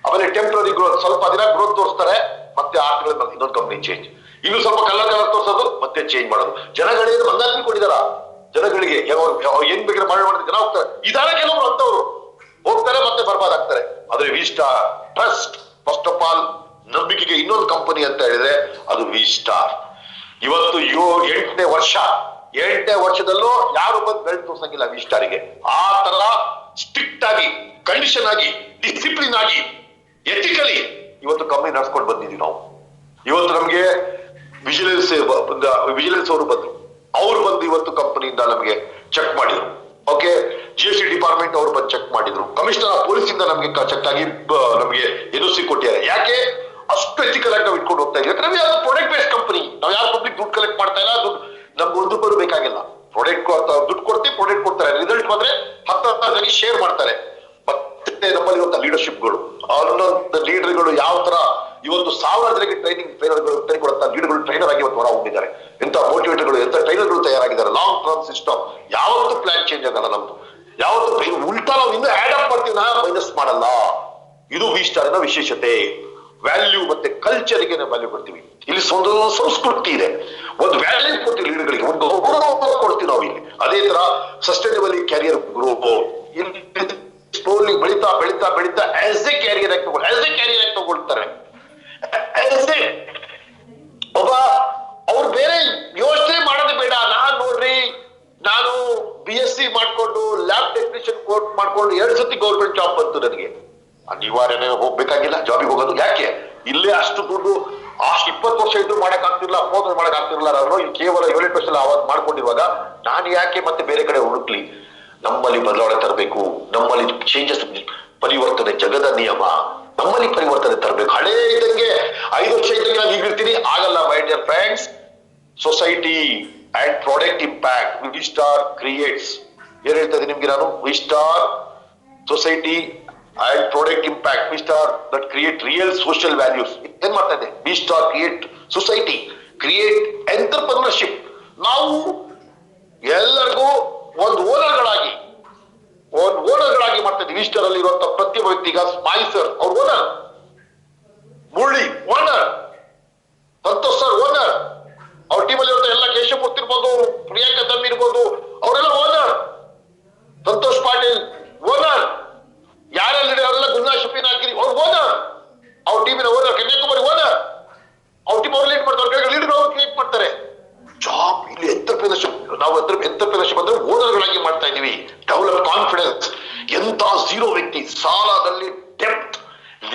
B: ಆಮೇಲೆ ಟೆಂಪ್ರರಿ ಗ್ರೋತ್, ಸ್ವಲ್ಪ ದಿನ ಗ್ರೋತ್ ತೋರಿಸ್ತಾರೆ, ಮತ್ತೆ 6 ತಿಂಗಳ ಇನ್ನೊಂದು ಕಂಪ್ನಿ ಚೇಂಜ್, ಇನ್ನು ಸ್ವಲ್ಪ ಕಲರ್ ತೋರಿಸೋದು, ಮತ್ತೆ ಚೇಂಜ್ ಮಾಡೋದು. ಜನಗಳಿಗೆ ಮಂದಾಗಿ ಕೊಟ್ಟಿದಾರ. ಜನಗಳಿಗೆ ಏನ್ ಬೇಕಾದ್ರೆ ಮಾಡಿದ್ರೆ ಜನ ಹೋಗ್ತಾರೆ. ಇದಾರೆ ಕೆಲವರು ಅಂತವ್ರು ಹೋಗ್ತಾರೆ, ಮತ್ತೆ ಬರ್ಬಾದ್ ಆಗ್ತಾರೆ. ಆದ್ರೆ V-star trust, first of all ನಂಬಿಕೆಗೆ ಇನ್ನೊಂದು ಕಂಪನಿ ಅಂತ ಹೇಳಿದ್ರೆ ಅದು ವಿ-ಸ್ಟಾರ್. ಇವತ್ತು 8ನೇ ವರ್ಷ, 8ನೇ ವರ್ಷದಲ್ಲೂ ಯಾರು ಬಂದು ಬೆಳೆದು ತೋರ್ಸಂಗಿಲ್ಲ ವಿ-ಸ್ಟಾರಿಗೆ. ಆ ತರ ಸ್ಟ್ರಿಕ್ಟ್ ಆಗಿ, ಕಂಡೀಷನ್ ಆಗಿ, ಡಿಸಿಪ್ಲಿನ್ ಆಗಿ, ಎಥಿಕಲಿ ಇವತ್ತು ಕಂಪನಿ ನಡ್ಸ್ಕೊಂಡು ಬಂದಿದ್ದೀವಿ ನಾವು. ಇವತ್ತು ನಮ್ಗೆ ವಿಜಿಲೆನ್ಸ್ ಅವರು ಬಂದ್ರು. ಅವ್ರು ಬಂದು ಇವತ್ತು ಕಂಪನಿಯಿಂದ ನಮಗೆ ಚೆಕ್ ಮಾಡಿದ್ರು. ಓಕೆ, GST ಡಿಪಾರ್ಟ್ಮೆಂಟ್ ಅವ್ರು ಬಂದು ಚೆಕ್ ಮಾಡಿದ್ರು. ಕಮಿಷನರ್ ಆಫ್ ಪೊಲೀಸ್ ಇಂದ ನಮ್ಗೆ ಚೆಕ್ ಆಗಿ ನಮಗೆ NOC ಕೊಟ್ಟಿದ್ದಾರೆ. ಯಾಕೆ ಅಷ್ಟು ಎಥಿಕಲ್ ಆಗಿ ನಾವು ಇಟ್ಕೊಂಡು ಹೋಗ್ತಾ ಇದ್ದೀವಿ? ಯಾಕಂದ್ರೆ ಯಾವ್ದು ಪ್ರಾಡಕ್ಟ್ ಬೇಸ್ಡ್ ಕಂಪನಿ, ನಾವು ಯಾರು ಪಬ್ಲಿಕ್ ದುಡ್ಡು ಕಲೆಕ್ಟ್ ಮಾಡ್ತಾ ಇಲ್ಲ, ದುಡ್ಡು ನಮ್ಗೆ 1 ರೂಪಾಯಿ ಬೇಕಾಗಿಲ್ಲ. ಪ್ರಾಡಕ್ಟ್ ದುಡ್ಡು ಕೊಡ್ತೀವಿ, ಪ್ರಾಡಕ್ಟ್ ಕೊಡ್ತಾರೆ, ರಿಸಲ್ಟ್ ಬಂದ್ರೆ 10 ಶೇರ್ ಮಾಡ್ತಾರೆ. ಮತ್ತೆ ನಮ್ಮಲ್ಲಿ ಇವತ್ತು ಲೀಡರ್ಶಿಪ್ಗಳು, ಅಲ್ಲೊಂದು ಲೀಡರ್ಗಳು ಯಾವ ತರ ಇವತ್ತು 1000 ಜನಕ್ಕೆ ಟ್ರೈನಿಂಗ್ ಕೊಡುತ್ತಾ ಲೀಡರ್ಗಳು ಟ್ರೈನರ್ ಆಗಿ ಇವತ್ತು ಹೊರ ಹೋಗಿದ್ದಾರೆ. ಎಂತ ಮೋಟಿವೇಟರ್ಗಳು, ಎಂತ ಟ್ರೈನರ್ಗಳು ತಯಾರಾಗಿದ್ದಾರೆ. ಲಾಂಗ್ ಟರ್ಮ್ ಸಿಸ್ಟಮ್, ಯಾವತ್ತೂ ಪ್ಲಾನ್ ಚೇಂಜ್ ಆಗಲ್ಲ ನಮ್ದು. ಯಾವತ್ತು ಉಲ್ಟಾ ನಾವು ಇನ್ನೂ ಆಡ್ ಅಪ್ ಮಾಡ್ತೀವಿ, ಮೈನಸ್ ಮಾಡಲ್ಲ. ಇದು ವಿ-ಸ್ಟಾರಿನ ವಿಶೇಷತೆ. ವ್ಯಾಲ್ಯೂ ಮತ್ತೆ ಕಲ್ಚರ್ಗೆ ನಾವು ವ್ಯಾಲ್ಯೂ ಕೊಡ್ತೀವಿ. ಇಲ್ಲಿ ಒಂದು ಸಂಸ್ಕೃತಿ ಇದೆ, ಒಂದು ವ್ಯಾಲ್ಯೂ ಕೊಡ್ತೀವಿ ಲೀಡರ್ಗಳಿಗೆ, ಒಂದು ಗೌರವ ಕೊಡ್ತೀವಿ ನಾವು. ಇಲ್ಲಿ. ಅದೇ ತರ ಸಸ್ಟೈನಬಲಿ ಕ್ಯಾರಿಯರ್ ಗ್ರೋತ್ ಇಲ್ಲಿ ಸ್ಲೋಲಿ ಬೆಳೀತಾ ಬೆಳೀತಾ ಬೆಳೀತಾ ಆಸ್ ಎ ಕ್ಯಾರಿಯರ್ ಆಗಿ ತಗೊಳ್ತಾರೆ. ಒಬ್ಬ ಅವ್ರು ಬೇರೆ ಯೋಚನೆ ಮಾಡೋದು ಬೇಡ. ನೋಡ್ರಿ, ನಾನು BSc ಮಾಡ್ಕೊಂಡು ಲ್ಯಾಬ್ ಟೆಕ್ನಿಷಿಯನ್ ಕೋರ್ಸ್ ಮಾಡ್ಕೊಂಡು 2 ಸತಿ ಗೌರ್ಮೆಂಟ್ ಜಾಬ್ ಬಂತು ನನಗೆ. ಅನಿವಾರ್ಯನೇ ಹೋಗ್ಬೇಕಾಗಿಲ್ಲ ಜಾಬಿಗೆ ಹೋಗೋದು. ಯಾಕೆ? ಇಲ್ಲೇ ಅಷ್ಟು ದುಡ್ಡು ಅಷ್ಟು 20 ವರ್ಷ ಇದ್ದು ಮಾಡಕ್ ಆಗ್ತಿರ್ಲಿಲ್ಲ, 30 ವರ್ಷ ಮಾಡಕ್ ಆಗ್ತಿರ್ಲಿಲ್ಲ. ನಾನು ಇಲ್ಲಿ ಕೇವಲ 7 ವರ್ಷ ಅವಾಗ ಮಾಡ್ಕೊಂಡಿರುವಾಗ ನಾನು ಯಾಕೆ ಮತ್ತೆ ಬೇರೆ ಕಡೆ ಹುಡುಕ್ಲಿ? ನಮ್ಮಲ್ಲಿ ಬದಲಾವಣೆ ತರಬೇಕು, ನಮ್ಮಲ್ಲಿ ಚೇಂಜಸ್, ಪರಿವರ್ತನೆ ಜಗದ ನಿಯಮ, ನಮ್ಮಲ್ಲಿ ಪರಿವರ್ತನೆ ತರಬೇಕು. ಹಳೇ ಇದ್ದಂಗೆ 5 ವರ್ಷ ಇದ್ದಂಗೆ ನಾನು ಈಗಿರ್ತೀನಿ, ಆಗಲ್ಲ my dear friends. Society and product impact V star creates. ಏನ್ ಹೇಳ್ತಾ ಇದ್ದೀನಿ ನಿಮ್ಗೆ ನಾನು? V star society and product impact, V star that create real social values. ಏನ್ ಮಾಡ್ತಾ ಇದೆ? V star create society, create entrepreneurship. ನಾವು ಎಲ್ಲರಿಗೂ ಒಂದು ಓನರ್ಗಳಾಗಿ ಮಾಡ್ತಾ ಇದ್ದೀವಿ. ಈಸ್ಟರ್ ಅಲ್ಲಿ ಇರುವಂತ ಪ್ರತಿಯೊಬ್ಬ ವ್ಯಕ್ತಿ, ಈಗ ಸ್ಪೈಸರ್ ಅವ್ರ owner, Murali owner, Santosh sir owner, ಅವ್ರ ಟೀಮಲ್ಲಿ ಇರುವಂತ ಎಲ್ಲ ಕೇಶವಮೂರ್ತಿ ಇರ್ಬೋದು, ಪ್ರಿಯಾಂಕಾ ದಮ್ ಇರ್ಬೋದು, ಅವರೆಲ್ಲ ಓನರ್. ಸಂತೋಷ್ ಪಾಟೀಲ್ ಓನರ್, ಯಾರೆಲ್ಲ ಅವರೆಲ್ಲ ಗುನ್ನಾ ಶಫೀನ್ ಹಾಕಿರಿ ಅವ್ರ ಓನರ್, ಅವ್ರ ಟೀಮಿನ ಓನರ್, ಕನ್ಯಾಕುಮಾರಿ ಓನರ್, ಅವ್ರ ಟೀಮ್ ಅವ್ರು ಲೀಡ್ ಮಾಡ್ತಾರೆ, ಲೀಡರ್ ಅವ್ರು ಕ್ರಿಯೇಟ್ ಮಾಡ್ತಾರೆ. ಜಾಬ್ ಇಲ್ಲಿ ಎಂಟರ್ಪ್ರಿನರ್ಶಿಪ್. ನಾವು ಎಂಟರ್ಪ್ರಿನರ್ಶಿಪ್ ಅಂದ್ರೆ ಓನರ್ಗಳಾಗಿ ಮಾಡ್ತಾ ಇದೀವಿ. Develop confidence. ಎಂತ ಝೀರೋ ವ್ಯಕ್ತಿ, ಸಾಲದಲ್ಲಿ ಡೆಪ್ತ್,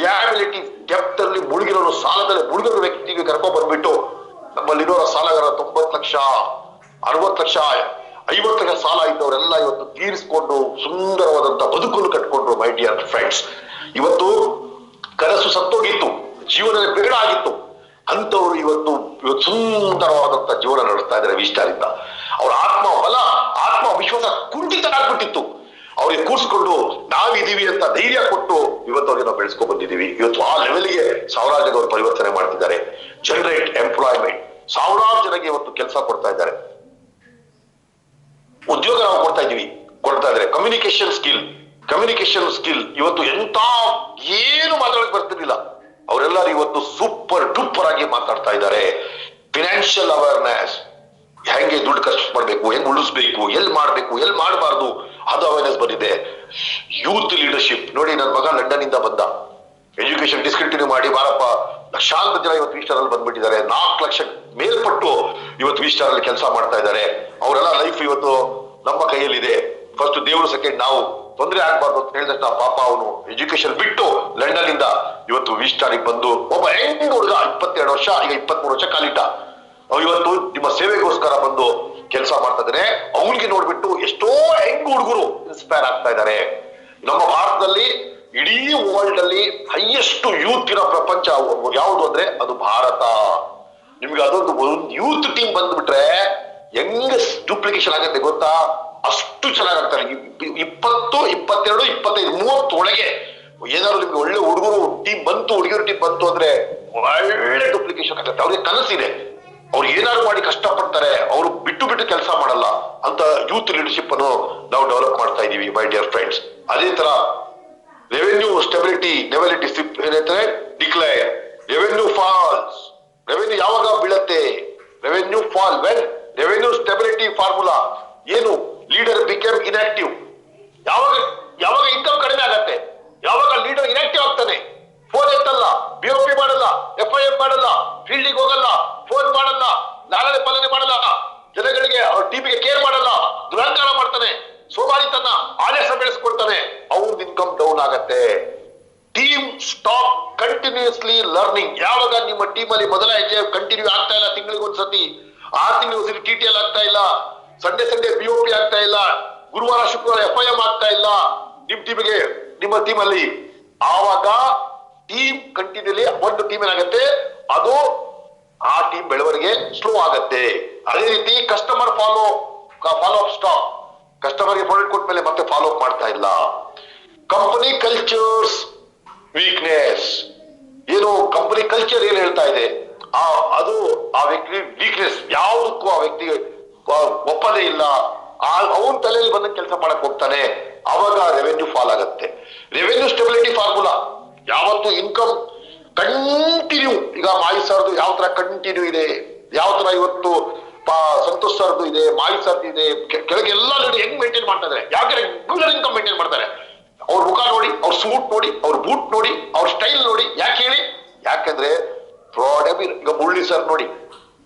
B: ಲ್ಯಾಬಿಲಿಟಿ ಡೆಪ್ತ್ ಅಲ್ಲಿ ಮುಳುಗಿರೋ, ಸಾಲದಲ್ಲಿ ಮುಳುಗಿರೋ ವ್ಯಕ್ತಿಗೆ ಕರ್ಕೊಂಡ್ ಬಂದ್ಬಿಟ್ಟು ನಮ್ಮಲ್ಲಿರೋ ಸಾಲಗಾರ 90 ಲಕ್ಷ, 60 ಲಕ್ಷ, 50 ಲಕ್ಷ ಸಾಲ ಇದ್ದವರೆಲ್ಲ ಇವತ್ತು ತೀರಿಸಿಕೊಂಡು ಸುಂದರವಾದಂತ ಬದುಕನ್ನು ಕಟ್ಕೊಂಡ್ರು. ಮೈ ಡಿಯರ್ ಫ್ರೆಂಡ್ಸ್, ಇವತ್ತು ಕನಸು ಸತ್ತೋಗಿತ್ತು, ಜೀವನ ಬೇಡ ಆಗಿತ್ತು, ಅಂತವ್ರು ಇವತ್ತು ಸುಂದರವಾದಂತ ಜೀವನ ನಡೆಸ್ತಾ ಇದ್ದಾರೆ ವಿಸ್ಟಾರಿಂದ. ಅವ್ರ ಆತ್ಮಬಲ, ಆತ್ಮವಿಶ್ವಾಸ ಕುಂಠಿತ ಆಗ್ಬಿಟ್ಟಿತ್ತು. ಅವ್ರಿಗೆ ಕೂರ್ಸ್ಕೊಂಡು ನಾವಿದೀವಿ ಅಂತ ಧೈರ್ಯ ಕೊಟ್ಟು ಇವತ್ತು ಅವ್ರಿಗೆ ನಾವು ಬೆಳೆಸ್ಕೊ ಬಂದಿದ್ದೀವಿ. ಇವತ್ತು ಆ ಲೆವೆಲ್ಗೆ ಸಾವಿರಾರು ಜನ ಅವರು ಪರಿವರ್ತನೆ ಮಾಡ್ತಿದ್ದಾರೆ. ಜನರೇಟ್ ಎಂಪ್ಲಾಯ್ಮೆಂಟ್, ಸಾವಿರಾರು ಜನಕ್ಕೆ ಇವತ್ತು ಕೆಲಸ ಕೊಡ್ತಾ ಇದ್ದಾರೆ, ಉದ್ಯೋಗ ನಾವು ಕೊಡ್ತಾ ಇದ್ದಾರೆ. ಕಮ್ಯುನಿಕೇಶನ್ ಸ್ಕಿಲ್ ಇವತ್ತು ಎಂತ ಏನು ಮಾತಾಡಕ್ ಬರ್ತಿರ್ಲಿಲ್ಲ, ಅವರೆಲ್ಲರೂ ಇವತ್ತು ಸೂಪರ್ ಡೂಪರ್ ಆಗಿ ಮಾತಾಡ್ತಾ ಇದ್ದಾರೆ. ಫಿನಾನ್ಷಿಯಲ್ ಅವೇರ್ನೆಸ್, ಹೆಂಗೆ ದುಡ್ಡು ಖರ್ಚು ಮಾಡ್ಬೇಕು, ಹೆಂಗ್ ಉಳಿಸ್ಬೇಕು, ಎಲ್ಲಿ ಮಾಡ್ಬೇಕು, ಎಲ್ಲಿ ಮಾಡಬಾರ್ದು, ಅದು ಅವೇರ್ನೆಸ್ ಬಂದಿದೆ. ಯೂತ್ ಲೀಡರ್ಶಿಪ್ ನೋಡಿ, ನನ್ನ ಮಗ ಲಂಡನ್ ಇಂದ ಬಂದ, ಎಜುಕೇಶನ್ ಡಿಸ್ಕಂಟಿನ್ಯೂ ಮಾಡಿ ಬಾರಪ್ಪ, ಲಕ್ಷಾಂತರ ಜನ ಇವತ್ತು ವಿಸ್ಟಾರ್ ಅಲ್ಲಿ ಬಂದ್ಬಿಟ್ಟಿದ್ದಾರೆ. 4 ಲಕ್ಷ ಮೇಲ್ಪಟ್ಟು ಇವತ್ತು ವಿಸ್ಟಾರ್ ಅಲ್ಲಿ ಕೆಲಸ ಮಾಡ್ತಾ ಇದ್ದಾರೆ. ಅವರೆಲ್ಲ ಲೈಫ್ ಇವತ್ತು ನಮ್ಮ ಕೈಯಲ್ಲಿದೆ. ಫಸ್ಟ್ ದೇವರು, ಸೆಕೆಂಡ್ ನಾವು. ತೊಂದರೆ ಆಗ್ಬಾರ್ದು ಅಂತ ಹೇಳಿದ ತಕ್ಷಣ ಪಾಪ ಅವನು ಎಜುಕೇಶನ್ ಬಿಟ್ಟು ಲಂಡನ್ ಇಂದ ಇವತ್ತು ವಿಸ್ಟಾರಿಗೆ ಬಂದು ಒಬ್ಬ ಹೆಂಗ್ ಹುಡುಗ 22 ವರ್ಷ, ಈಗ 23 ವರ್ಷ ಕಾಲಿಟ್ಟ, ಇವತ್ತು ನಿಮ್ಮ ಸೇವೆಗೋಸ್ಕರ ಬಂದು ಕೆಲಸ ಮಾಡ್ತಾ ಇದ್ದಾರೆ. ಅವನಿಗೆ ನೋಡ್ಬಿಟ್ಟು ಎಷ್ಟೋ ಹೆಂಗ್ ಹುಡುಗರು ಇನ್ಸ್ಪೈರ್ ಆಗ್ತಾ ಇದ್ದಾರೆ. ನಮ್ಮ ಭಾರತದಲ್ಲಿ, ಇಡೀ ವರ್ಲ್ಡ್ ಅಲ್ಲಿ ಹೈಯೆಸ್ಟ್ ಯೂತ್ ಇರೋ ಪ್ರಪಂಚ ಯಾವುದು ಅಂದ್ರೆ ಅದು ಭಾರತ. ನಿಮ್ಗೆ ಅದೊಂದು ಯೂತ್ ಟೀಮ್ ಬಂದ್ಬಿಟ್ರೆ ಹೆಂಗ ಡೂಪ್ಲಿಕೇಶನ್ ಆಗತ್ತೆ ಗೊತ್ತಾ? ಅಷ್ಟು ಚೆನ್ನಾಗಾಗ್ತಾರೆ. 20, 22, 25, 30 ಒಳಗೆ ಏನಾದ್ರು ನಿಮ್ಗೆ ಒಳ್ಳೆ ಹುಡುಗರು ಟೀಮ್ ಬಂತು, ಹುಡುಗಿಯರು ಟೀಮ್ ಬಂತು ಅಂದ್ರೆ ಒಳ್ಳೆ ಡೂಪ್ಲಿಕೇಶನ್ ಆಗುತ್ತೆ. ಅವ್ರಿಗೆ ಕನಸಿದೆ, ಅವ್ರು ಏನಾದ್ರು ಮಾಡಿ ಕಷ್ಟಪಡ್ತಾರೆ, ಅವರು ಬಿಟ್ಟು ಕೆಲಸ ಮಾಡಲ್ಲ ಅಂತ ಯೂತ್ ಲೀಡರ್ಶಿಪ್ ಅನ್ನು ನಾವು ಡೆವಲಪ್ ಮಾಡ್ತಾ ಇದೀವಿ ಮೈ ಡಿಯರ್ ಫ್ರೆಂಡ್ಸ್. ಅದೇ ತರ ರೆವೆನ್ಯೂ ಸ್ಟೆಬಿಲಿಟಿ, ಏನಂತಾರೆ ಡಿಕ್ಲೈನ್, ರೆವೆನ್ಯೂ ಫಾಲ್ಸ್, ರೆವೆನ್ಯೂ ಯಾವಾಗ ಬೀಳತ್ತೆ? Revenue fall when revenue stability formula ಏನು? Leader become inactive. ಯಾವಾಗ ಇನ್ಕಮ್ ಕಡಿಮೆ ಆಗತ್ತೆ, ಯಾವಾಗ ಲೀಡರ್ ಇನ್ಆಕ್ಟಿವ್ ಆಗ್ತಾನೆ, ಫೋನ್ ಎತ್ತಲ್ಲ, BOP ಮಾಡಲ್ಲ, FIR ಮಾಡಲ್ಲ, ಫೀಲ್ಡಿಗೆ ಹೋಗಲ್ಲ, ಫೋನ್ ಮಾಡಲ್ಲ, ಲಾಲನೆ ಪಾಲನೆ ಮಾಡಲ್ಲ, ಜನಗಳಿಗೆ ಅವ್ರ ಟೀಮಿಗೆ ಕೇರ್ ಮಾಡಲ್ಲ, ದುರಹಂಕಾರ ಮಾಡ್ತಾನೆ, ಸೋಮಾರಿತನ, ಆಲಸ್ಯ ಬೆಳೆಸ್ಕೊಡ್ತಾನೆ, ಅವ್ನ ಇನ್ಕಮ್ ಡೌನ್ ಆಗತ್ತೆ. Team stop continuously learning. ಯಾವಾಗ ನಿಮ್ಮ ಟೀಮ್ ಅಲ್ಲಿ ಮೊದಲ ಹೆಜ್ಜೆ ಕಂಟಿನ್ಯೂ ಆಗ್ತಾ ಇಲ್ಲ, ತಿಂಗಳಿಗೆ ಒಂದ್ಸತಿ, 6 ತಿಂಗಳಿಗೆ ಒಂದ್ಸತಿ TTL ಆಗ್ತಾ ಇಲ್ಲ, ಸಂಡೇ BOP ಆಗ್ತಾ ಇಲ್ಲ, ಗುರುವಾರ ಶುಕ್ರವಾರ FIM ಆಗ್ತಾ ಇಲ್ಲ ನಿಮ್ಮ ಟೀಮಲ್ಲಿ, ಆವಾಗ ಟೀಮ್ ಕಂಟಿನ್ಯೂಲಿ ಒಂದು ಟೀಮ್ ಏನಾಗತ್ತೆ, ಅದು ಆ ಟೀಮ್ ಬೆಳವಣಿಗೆ ಸ್ಲೋ ಆಗತ್ತೆ. ಅದೇ ರೀತಿ ಕಸ್ಟಮರ್ ಫಾಲೋ ಅಪ್ ಸ್ಟಾಪ್. ಕಸ್ಟಮರ್ಗೆ ಪ್ರಾಡಕ್ಟ್ ಕೊಟ್ಟ ಮೇಲೆ ಮತ್ತೆ ಫಾಲೋ ಅಪ್ ಮಾಡ್ತಾ ಇಲ್ಲ. Company cultures weakness. ಏನು ಕಂಪನಿ ಕಲ್ಚರ್ ಏನ್ ಹೇಳ್ತಾ ಇದೆ, ಅದು ಆ ವ್ಯಕ್ತಿ ವೀಕ್ನೆಸ್. ಯಾವುದಕ್ಕೂ ಆ ವ್ಯಕ್ತಿಗೆ ಒಪ್ಪದೇ ಇಲ್ಲ, ಅವನ್ ತಲೆಯಲ್ಲಿ ಬಂದ ಕೆಲಸ ಮಾಡಕ್ ಹೋಗ್ತಾನೆ, ಅವಾಗ ರೆವೆನ್ಯೂ ಫಾಲ್ ಆಗತ್ತೆ. ರೆವೆನ್ಯೂ ಸ್ಟೆಬಿಲಿಟಿ ಫಾರ್ಮುಲಾ ಯಾವತ್ತು ಇನ್ಕಮ್ ಕಂಟಿನ್ಯೂ, ಈಗ ಮಾಯಿ ಸರ್ದು ಯಾವ ತರ ಕಂಟಿನ್ಯೂ ಇದೆ, ಯಾವ ತರ ಇವತ್ತು ಸಂತೋಷ್ ಸರ್ದು ಇದೆ, ಮಾಯಿ ಸರ್ದು ಇದೆ, ಕೆಳಗೆ ಎಲ್ಲ ಲೀಡರ್ ಹೆಂಗ್ ಮೇಂಟೈನ್ ಮಾಡ್ತಾ ಇದಾರೆ, ಯಾಕೆ ರೆಗ್ಯುಲರ್ ಇನ್ಕಮ್ ಮೇಂಟೈನ್ ಮಾಡ್ತಾರೆ. ಅವ್ರ ಮುಖ ನೋಡಿ, ಅವ್ರ ಸೂಟ್ ನೋಡಿ, ಅವ್ರ ಬೂಟ್ ನೋಡಿ, ಅವ್ರ ಸ್ಟೈಲ್ ನೋಡಿ. ಯಾಕೆ ಹೇಳಿ? ಯಾಕಂದ್ರೆ ಈಗ ಮುರಳಿ ಸರ್ ನೋಡಿ,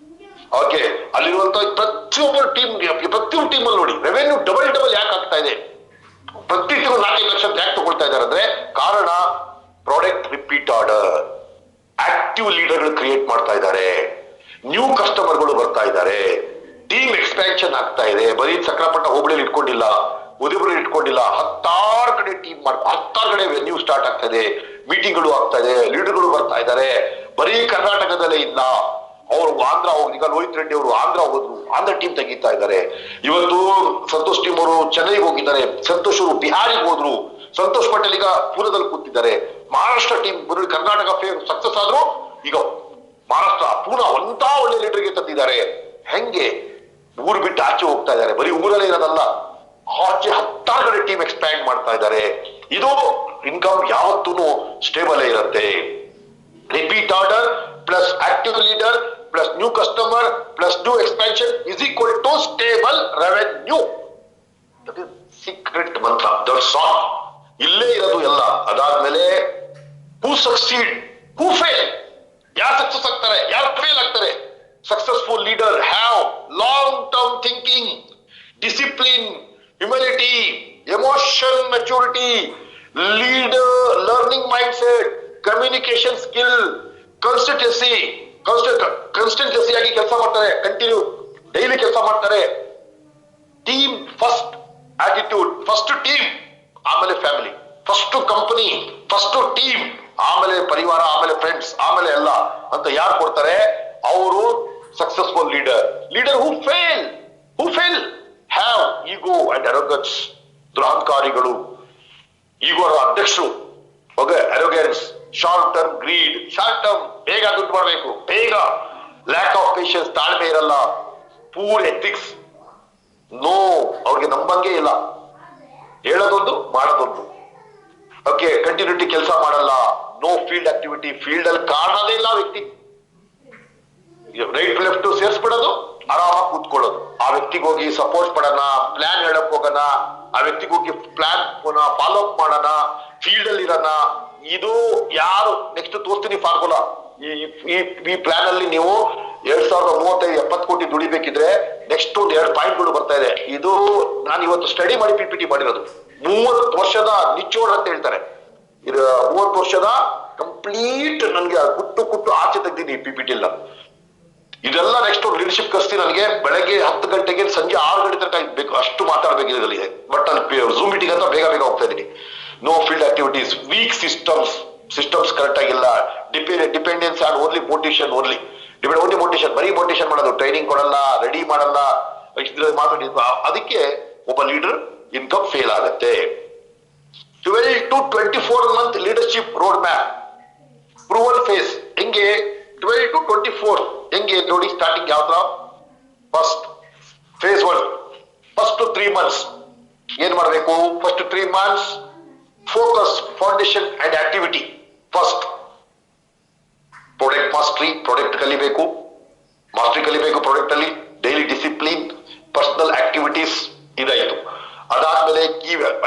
B: ಓಕೆ, ಅಲ್ಲಿರುವಂತ ಪ್ರತಿಯೊಬ್ಬರು ಟೀಮ್ ಅಲ್ಲಿ ನೋಡಿ ರೆವೆನ್ಯೂ ಡಬಲ್ ಯಾಕೆ ಆಗ್ತಾ ಇದೆ, ಪ್ರತಿ ತಿಂಗಳು 4 ಲಕ್ಷ ಯಾಕೆ ತಗೊಳ್ತಾ ಇದ್ದಾರೆ ಅಂದ್ರೆ ಕಾರಣ ಪ್ರಾಡಕ್ಟ್ ರಿಪೀಟ್ ಆರ್ಡರ್, ಆಕ್ಟಿವ್ ಲೀಡರ್ಗಳು ಕ್ರಿಯೇಟ್ ಮಾಡ್ತಾ ಇದ್ದಾರೆ, ನ್ಯೂ ಕಸ್ಟಮರ್ಗಳು ಬರ್ತಾ ಇದ್ದಾರೆ, ಟೀಮ್ ಎಕ್ಸ್ಪ್ಯಾನ್ಷನ್ ಆಗ್ತಾ ಇದೆ. ಬರೀ ಚಕ್ರಪಟ್ಟ ಹೋಬಳಿಯಲ್ಲಿ ಇಟ್ಕೊಂಡಿಲ್ಲ, ಉದಯಪುರಲ್ಲಿ ಇಟ್ಕೊಂಡಿಲ್ಲ, 16 ಕಡೆ ಟೀಮ್ 16 ಕಡೆ ವೆನ್ಯೂ ಸ್ಟಾರ್ಟ್ ಆಗ್ತಾ ಇದೆ, ಮೀಟಿಂಗ್ಗಳು ಆಗ್ತಾ ಇದೆ, ಲೀಡರ್ಗಳು ಬರ್ತಾ ಇದ್ದಾರೆ. ಬರೀ ಕರ್ನಾಟಕದಲ್ಲೇ ಇಲ್ಲ, ಅವರು ಆಂಧ್ರ ಹೋಗಿ, ಈಗ ಲೋಹಿತ್ ರೆಡ್ಡಿ ಅವರು ಆಂಧ್ರ ಹೋದ್ರು, ಆಂಧ್ರ ಟೀಮ್ ತೆಗಿತಾ ಇದ್ದಾರೆ. ಇವತ್ತು ಸಂತೋಷ್ ಟೀಮ್ ಅವರು ಚೆನ್ನೈಗೆ ಹೋಗಿದ್ದಾರೆ, ಸಂತೋಷ್ ಅವರು ಬಿಹಾರಿಗೆ ಹೋದ್ರು, ಸಂತೋಷ್ ಪಟೇಲ್ ಈಗ ಪೂರ್ವದಲ್ಲಿ ಕೂತಿದ್ದಾರೆ. ಮಹಾರಾಷ್ಟ್ರ ಟೀಮ್ ಕರ್ನಾಟಕ ಸಕ್ಸಸ್ ಆದ್ರು, ಈಗ ಮಹಾರಾಷ್ಟ್ರ ಪೂರ್ಣ ಅಂತ ಒಳ್ಳೆ ಲೀಡರ್ಗೆ ತಂದಿದ್ದಾರೆ. ಹೆಂಗೆ ಊರು ಬಿಟ್ಟು ಆಚೆ ಹೋಗ್ತಾ ಇದ್ದಾರೆ, ಬರೀ ಊರಲ್ಲೇ ಇರೋದಲ್ಲ, ಆಚೆ 16 ಕಡೆ ಟೀಮ್ ಎಕ್ಸ್ಪ್ಯಾಂಡ್ ಮಾಡ್ತಾ ಇದ್ದಾರೆ. ಇದು ಇನ್ಕಮ್ ಯಾವತ್ತೂ ಸ್ಟೇಬಲ್ ಇರುತ್ತೆ. Repeat order plus active leader plus new customer plus new expansion is equal to stable revenue. That is secret mantra, that's all. ಇಲ್ಲೇ ಇರೋದು ಎಲ್ಲ. ಅದಾದ್ಮೇಲೆ ಹೂ ಸಕ್ಸೀಡ್, ಹೂ ಫೇಲ್, ಯಾರು ಸಕ್ಸಸ್ ಆಗ್ತಾರೆ, ಯಾರು ಫೇಲ್ ಆಗ್ತಾರೆ. Successful leader have long term thinking, discipline, humility, emotion maturity, leader learning mind set, communication skill, consistency ಆಗಿ ಕೆಲಸ ಮಾಡ್ತಾರೆ, ಕಂಟಿನ್ಯೂ ಡೈಲಿ ಕೆಲಸ ಮಾಡ್ತಾರೆ. Team first attitude, first team ಆಮೇಲೆ family, first company first team ಆಮೇಲೆ ಪರಿವಾರ ಆಮೇಲೆ ಫ್ರೆಂಡ್ಸ್ ಆಮೇಲೆ ಎಲ್ಲ ಅಂತ ಯಾರು ಕೊಡ್ತಾರೆ ಅವರು successful leader. Who fail have ego and arrogance, ದುರಹಂಕಾರಿಗಳು, ಈಗೋ ಅಧ್ಯಕ್ಷರು, arrogance, short term greed, short term ಬೇಗ ದುಡ್ಡು ಮಾಡಬೇಕು, ಬೇಗ, ಲ್ಯಾಕ್ ಆಫ್ ಪೇಷನ್ಸ್, ತಾಳ್ಮೆ ಇರಲ್ಲ, ಪೂರ್ ಎಥಿಕ್ಸ್, ನೋ, ಅವ್ರಿಗೆ ನಂಬಂಗೆ ಇಲ್ಲ, ಹೇಳೋದೊಂದು ಮಾಡೋದೊಂದು. ಓಕೆ, ಕಂಟಿನ್ಯೂಟಿ ಕೆಲಸ ಮಾಡಲ್ಲ, ನೋ ಫೀಲ್ಡ್ ಆಕ್ಟಿವಿಟಿ, ಫೀಲ್ಡ್ ಅಲ್ಲಿ ಕಾಣೋದೇ ಇಲ್ಲ ವ್ಯಕ್ತಿ. ರೈಟ್ ಲೆಫ್ಟ್ ಸೇರಿಸ್ಬಿಡೋದು, ಆರಾಮಾಗಿ ಕೂತ್ಕೊಳ್ಳೋದು. ಆ ವ್ಯಕ್ತಿಗೆ ಹೋಗಿ ಸಪೋರ್ಟ್ ಮಾಡೋಣ, ಪ್ಲಾನ್ ಹೇಳಕ್ ಹೋಗೋಣ, ಆ ವ್ಯಕ್ತಿಗೆ ಹೋಗಿ ಪ್ಲಾನ್ ಫಾಲೋ ಅಪ್ ಮಾಡೋಣ, ಫೀಲ್ಡ್ ಅಲ್ಲಿ ಇರೋಣ. ಇದು ಯಾರು ನೆಕ್ಸ್ಟ್ ತೋರಿಸ್ತೀನಿ ಫಾರ್ಮುಲಾ. ಈ ಪ್ಲಾನ್ ಅಲ್ಲಿ ನೀವು 2035 70 ಕೋಟಿ ದುಡಿಬೇಕಿದ್ರೆ ನೆಕ್ಸ್ಟ್ ಒಂದು 2 ಪಾಯಿಂಟ್ಗಳು ಬರ್ತಾ ಇದೆ. ಇದು ನಾನು ಇವತ್ತು ಸ್ಟಡಿ ಮಾಡಿ PPT ಮಾಡಿರೋದು. 30 ವರ್ಷದ ನಿಚ್ಚೋಡ್ ಅಂತ ಹೇಳ್ತಾರೆ. 30 ವರ್ಷದ ಕಂಪ್ಲೀಟ್ ನನ್ಗೆ ಕುಟ್ಟು ಆಚೆ ತೆಗ್ದೀನಿ PPT ಇಲ್ಲ. ಇದೆಲ್ಲ ನೆಕ್ಸ್ಟ್ ಒಂದು ಲೀಡರ್ಶಿಪ್ ಕಲಿಸ್ತೀನಿ. ನನಗೆ ಬೆಳಗ್ಗೆ 10 ಗಂಟೆಗೆ ಸಂಜೆ 6 ಗಂಟೆ ತನಕ ಬೇಕು, ಅಷ್ಟು ಮಾತಾಡ್ಬೇಕು ಇದರಲ್ಲಿ. ಬಟ್ ನಾನು ಝೂಮ್ ಮೀಟಿಂಗ್ ಅಂತ ಬೇಗ ಹೋಗ್ತಾ ಇದ್ದೀನಿ. No field activities, weak systems correct ಆಗಿಲ್ಲ, dependence on only motivation, only motivation, ಬರೀ ಮೋಟಿವೇಶನ್ ಮಾಡೋದು, ಟ್ರೈನಿಂಗ್ ಕೊಡಲ್ಲ, ರೆಡಿ ಮಾಡಲ್ಲ, ಮಾತಾಡಿದ್ವಿ. ಅದಕ್ಕೆ ಒಬ್ಬ ಲೀಡರ್ ಇನ್ಕಮ್ ಫೇಲ್ ಆಗುತ್ತೆ. 12 to 24 month leadership road map, approval phase ಹೆಂಗೆ 12 to 24 ಹೆಂಗೆ ನೋಡಿ. ಸ್ಟಾರ್ಟಿಂಗ್ ಯಾವ ತರ? ಫಸ್ಟ್ ಫೇಸ್ 1, ಫಸ್ಟ್ 3 months ಏನ್ ಮಾಡಬೇಕು? First 3 months focus, foundation and activity. First product ಕಲಿಬೇಕು, ಮಾಸ್ಟರಿ ಕಲಿಬೇಕು ಪ್ರಾಡಕ್ಟ್ ಅಲ್ಲಿ, ಡೈಲಿ ಡಿಸಿಪ್ಲಿನ್, ಪರ್ಸನಲ್ ಆಕ್ಟಿವಿಟೀಸ್, ಇದಾಯ್ತು. ಅದಾದ್ಮೇಲೆ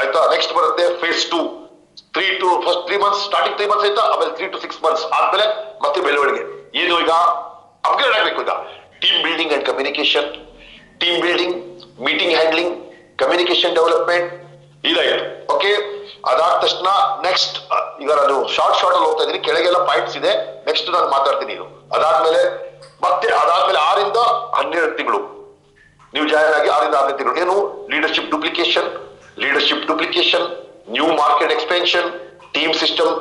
B: ಆಯ್ತಾ, ನೆಕ್ಸ್ಟ್ ಬರುತ್ತೆ ಫೇಸ್ 2, 3 months, ಸ್ಟಾರ್ಟಿಂಗ್ 3 months ಆಯ್ತಾ, ಆಮೇಲೆ 3 to 6 months ಆದ್ಮೇಲೆ ಮತ್ತೆ ಬೆಳವಣಿಗೆ. ಏನು ಈಗ ಅಪ್ಗ್ರೇಡ್ ಆಗ್ಬೇಕು. ಈಗ team building and communication, team building, meeting handling, communication development, ಇದಾಯ್ತು. ಓಕೆ, ಅದಾದ ತಕ್ಷಣ ನೆಕ್ಸ್ಟ್ ಈಗ ನಾನು ಶಾರ್ಟ್ ಅಲ್ಲಿ ಹೋಗ್ತಾ ಇದ್ದೀನಿ, ಕೆಳಗೆಲ್ಲ ಪಾಯಿಂಟ್ಸ್ ಇದೆ, ನೆಕ್ಸ್ಟ್ ನಾನು ಮಾತಾಡ್ತೀನಿ. ಇದು ಅದಾದ್ಮೇಲೆ 6 ಇಂದ 12 ತಿಂಗಳು ನೀವು ಜಾಯಿನ್ ಆಗಿ 6 ಇಂದ 12 ತಿಂಗಳು ಏನು leadership duplication, new market expansion, team system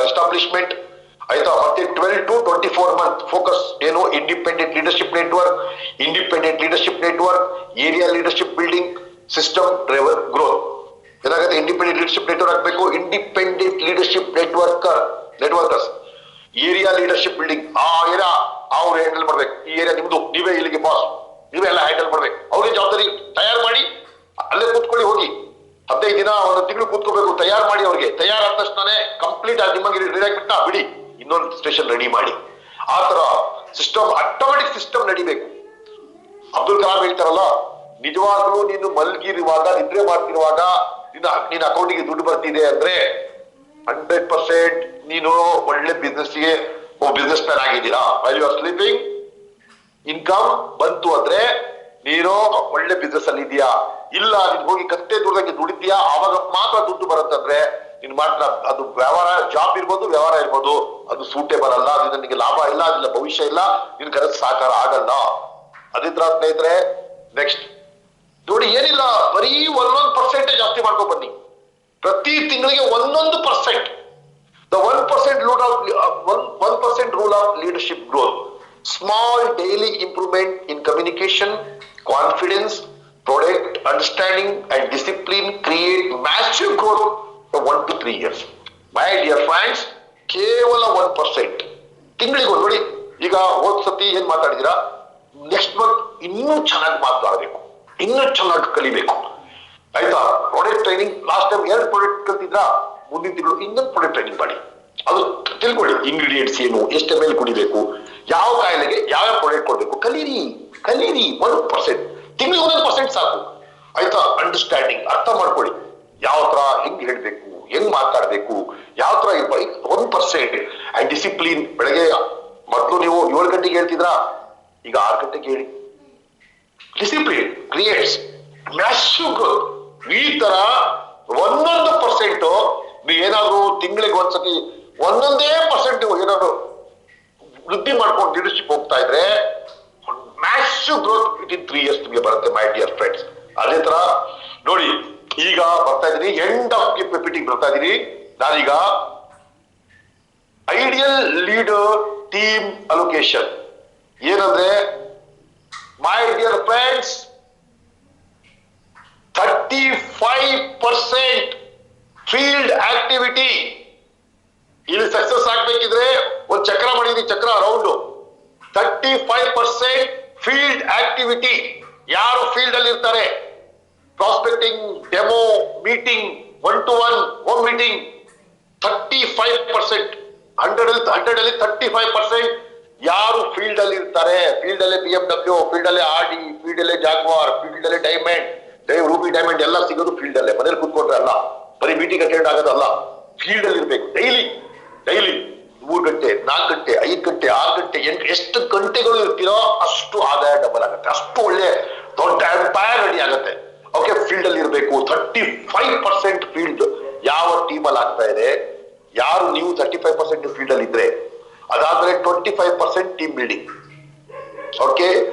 B: establishment ಆಯ್ತಾ. ಮತ್ತೆ 12 to 24 month ಫೋಕಸ್ ಏನು independent leadership network, area leadership building, system driver growth. ಏನಾಗುತ್ತೆ? ಇಂಡಿಪೆಂಡೆಂಟ್ ಲೀಡರ್ಶಿಪ್ ನೆಟ್ವರ್ಕ್ ಹಾಕ್ಬೇಕು, independent leadership networkers, area leadership building, ಆ ಏರಿಯಾ ಅವ್ರು ಹ್ಯಾಂಡಲ್ ಮಾಡ್ಬೇಕು, ಈ area ನಿಮ್ದು, ನೀವೇ ಇಲ್ಲಿಗೆ ಬಾಸ್, ನೀವೇ ಎಲ್ಲ ಹ್ಯಾಂಡಲ್ ಮಾಡ್ಬೇಕು. ಅವ್ರಿಗೆ ಜವಾಬ್ದಾರಿ ತಯಾರು ಮಾಡಿ ಅಲ್ಲೇ ಕೂತ್ಕೊಳ್ಳಿ, ಹೋಗಿ 15 ದಿನ 1 ತಿಂಗಳು ಕೂತ್ಕೋಬೇಕು, ತಯಾರು ಮಾಡಿ. ಅವ್ರಿಗೆ ತಯಾರಾದ ತಕ್ಷಣನೇ ಕಂಪ್ಲೀಟ್ ಆಗಿ ನಿಮಗೆ ರೆಡಿ ಆಗಿಬಿಟ್ಟ ಬಿಡಿ, ಇನ್ನೊಂದು ಸ್ಟೇಷನ್ ರೆಡಿ ಮಾಡಿ. ಆ ತರ ಸಿಸ್ಟಮ್, ಆಟೋಮೆಟಿಕ್ ಸಿಸ್ಟಮ್ ನಡಿಬೇಕು. ಅಬ್ದುಲ್ ಕಲಾಂ ಹೇಳ್ತಾರಲ್ಲ, ನಿಜವಾಗ್ಲೂ ನೀನು ಮಲ್ಗಿರುವಾಗ, ನಿದ್ರೆ ಮಾಡ್ತಿರುವಾಗ ನಿನ್ನ ಅಕೌಂಟಿಗೆ ದುಡ್ಡು ಬರ್ತಿದೆ ಅಂದ್ರೆ 100% ನೀನು ಒಳ್ಳೆ ಬಿಸ್ನೆಸ್ಗೆ ಬಿಸ್ನೆಸ್ ಮ್ಯಾನ್ ಆಗಿದ್ದೀರಾ. While you are sleeping income ಬಂತು ಅಂದ್ರೆ ನೀನು ಒಳ್ಳೆ ಬಿಸ್ನೆಸ್ ಅಲ್ಲಿ ಇದೆಯಾ. ಇಲ್ಲ ನೀನ್ ಹೋಗಿ ಕತ್ತೆ ದುಡ್ದಂಗೆ ದುಡಿತೀಯಾ, ಆವಾಗ ಮಾತ್ರ ದುಡ್ಡು ಬರುತ್ತಂದ್ರೆ ನೀನ್ ಮಾತ್ರ ಅದು ವ್ಯವಹಾರ, ಜಾಬ್ ಇರ್ಬೋದು, ವ್ಯವಹಾರ ಇರ್ಬೋದು, ಅದು ಸೂಟೇಬಲ್ ಅಲ್ಲ, ಅದರಿಂದ ನಿನಗೆ ಲಾಭ ಇಲ್ಲ, ಅದಿಲ್ಲ ಭವಿಷ್ಯ ಇಲ್ಲ, ನಿನ್ ಕನಸು ಸಾಕಾರ ಆಗಲ್ಲ. ಅದೇ ತರ ಸ್ನೇಹಿತರೆ, ನೆಕ್ಸ್ಟ್ ನೋಡಿ, ಏನಿಲ್ಲ, ಬರೀ 1% ಜಾಸ್ತಿ ಮಾಡ್ಕೊ ಬನ್ನಿ. ಪ್ರತಿ ತಿಂಗಳಿಗೆ 1%. The 1% rule of leadership growth. Small daily improvement in communication, confidence, product understanding and discipline create massive growth for 1 to 3 years. My dear friends, ಕೇವಲ 1%. ತಿಂಗಳಿಗೆ ನೋಡಿ, ಈಗ ಹೋದ್ ಸತಿ ಏನ್ ಮಾತಾಡಿದಿರಾ, ನೆಕ್ಸ್ಟ್ ಮಂತ್ ಇನ್ನೂ ಚೆನ್ನಾಗಿ ಮಾತಾಡಬೇಕು, ಇನ್ನೂ ಚೆನ್ನಾಗಿ ಕಲಿಬೇಕು, ಆಯ್ತಾ. Product training last time 2 product ಕಲ್ತಿದ್ರ, ಮುಂದಿನ ತಿಂಗಳು ಇನ್ನೊಂದು ಪ್ರಾಡಕ್ಟ್ ಟ್ರೈನಿಂಗ್ ಮಾಡಿ. ಅದು ತಿಳ್ಕೊಳ್ಳಿ, ಇಂಗ್ರೀಡಿಯೆಂಟ್ಸ್ ಏನು, ಎಷ್ಟು ml ಕುಡಿಬೇಕು, ಯಾವ ಕಾಯಿಲೆಗೆ ಯಾವ ಪ್ರಾಡಕ್ಟ್ ಕೊಡ್ಬೇಕು, ಕಲೀರಿ 1%. ತಿಂಗಳಿಗೆ 1% ಸಾಕು, ಆಯ್ತಾ. ಅಂಡರ್ಸ್ಟ್ಯಾಂಡಿಂಗ್, ಅರ್ಥ ಮಾಡ್ಕೊಳ್ಳಿ, ಯಾವ ತರ ಹೆಂಗ್ ಹೇಳ್ಬೇಕು, ಹೆಂಗ್ ಮಾತಾಡ್ಬೇಕು, ಯಾವ ತರ 1%. ಅಂಡ್ ಡಿಸಿಪ್ಲಿನ್, ಬೆಳಗ್ಗೆ ಮೊದಲು ನೀವು 7 ಗಂಟೆಗೆ ಹೇಳ್ತಿದ್ರ, ಈಗ 6 ಗಂಟೆಗೆ ಹೇಳಿ. Discipline creates massive growth. ಈ ತರ 1% ನೀವು ಏನಾದ್ರು ತಿಂಗಳಿಗೆ ಒಂದ್ಸತಿ 1% ಏನಾದ್ರು ವೃದ್ಧಿ ಮಾಡ್ಕೊಂಡು ಲೀಡರ್ಶಿಪ್ ಹೋಗ್ತಾ ಇದ್ರೆ ಮ್ಯಾಸಿವ್ ಗ್ರೋತ್ ವಿತಿನ್ 3 years ನಿಮಗೆ ಬರುತ್ತೆ, ಮೈ ಡಿಯರ್ ಫ್ರೆಂಡ್ಸ್. ಅದೇ ತರ ನೋಡಿ, ಈಗ ಬರ್ತಾ ಇದೀನಿ, ಎಂಡ್ ಆಫ್ PPT ಬರ್ತಾ ಇದೀನಿ. ನಾನೀಗ ಐಡಿಯಲ್ ಲೀಡರ್ ಟೀಮ್ ಅಲೋಕೇಶನ್ ಏನಂದ್ರೆ, ಮೈ ಡಿಯರ್ ಫ್ರೆಂಡ್ಸ್, 35% ಫೀಲ್ಡ್ ಆಕ್ಟಿವಿಟಿ. ಇಲ್ಲಿ ಸಕ್ಸಸ್ ಆಗ್ಬೇಕಿದ್ರೆ ಒಂದು ಚಕ್ರ ಮಾಡಿದೀನಿ, ಚಕ್ರ ರೌಂಡ್. 35% field activity. ಯಾರು ಫೀಲ್ಡ್ ಅಲ್ಲಿ ಇರ್ತಾರೆ, prospecting, demo, meeting, 1-to-1 home meeting. 35%, 100 ಅಲ್ಲಿ 35% ಯಾರು ಫೀಲ್ಡ್ ಅಲ್ಲಿ ಇರ್ತಾರೆ. ಫೀಲ್ಡ್ ಅಲ್ಲಿ BMW, ಫೀಲ್ಡ್ ಅಲ್ಲಿ RD, ಫೀಲ್ಡ್ ಅಲ್ಲಿ ಜಾಗ್ವಾರ್, ಫೀಲ್ಡ್ ಅಲ್ಲಿ ಡೈಮಂಡ್, ರೂಬಿ ಡೈಮಂಡ್ ಎಲ್ಲ ಸಿಗೋದು ಫೀಲ್ಡ್ ಅಲ್ಲೇ. ಮನೇಲಿ ಕೂತ್ಕೊಂಡ್ರೆ ಅಲ್ಲ, ಬರೀ ಮೀಟಿಂಗ್ ಅಟೆಂಡ್ ಆಗೋದಲ್ಲ, ಫೀಲ್ಡ್ ಅಲ್ಲಿ ಇರ್ಬೇಕು. ಡೈಲಿ 3 ಗಂಟೆ, 4 ಗಂಟೆ, 5 ಗಂಟೆ, 6 ಗಂಟೆ, ಎಷ್ಟು ಗಂಟೆಗಳು ಇರ್ತೀರೋ ಅಷ್ಟು ಆದಾಯ ಡಬಲ್ ಆಗುತ್ತೆ, ಅಷ್ಟು ಒಳ್ಳೆ ದೊಡ್ಡ ಎಂಪೈರ್ ರೆಡಿ ಆಗುತ್ತೆ. ಓಕೆ, ಫೀಲ್ಡ್ ಅಲ್ಲಿ ಇರಬೇಕು. 35% ಫೀಲ್ಡ್ ಯಾವ ಟೀಮ್ ಅಲ್ಲಿ ಆಗ್ತಾ ಇದೆ, ಯಾರು ನೀವು 35% ಫೀಲ್ಡ್ ಅಲ್ಲಿ ಇದ್ರೆ, ಅದಾದ್ಮೇಲೆ 25% team building. Okay,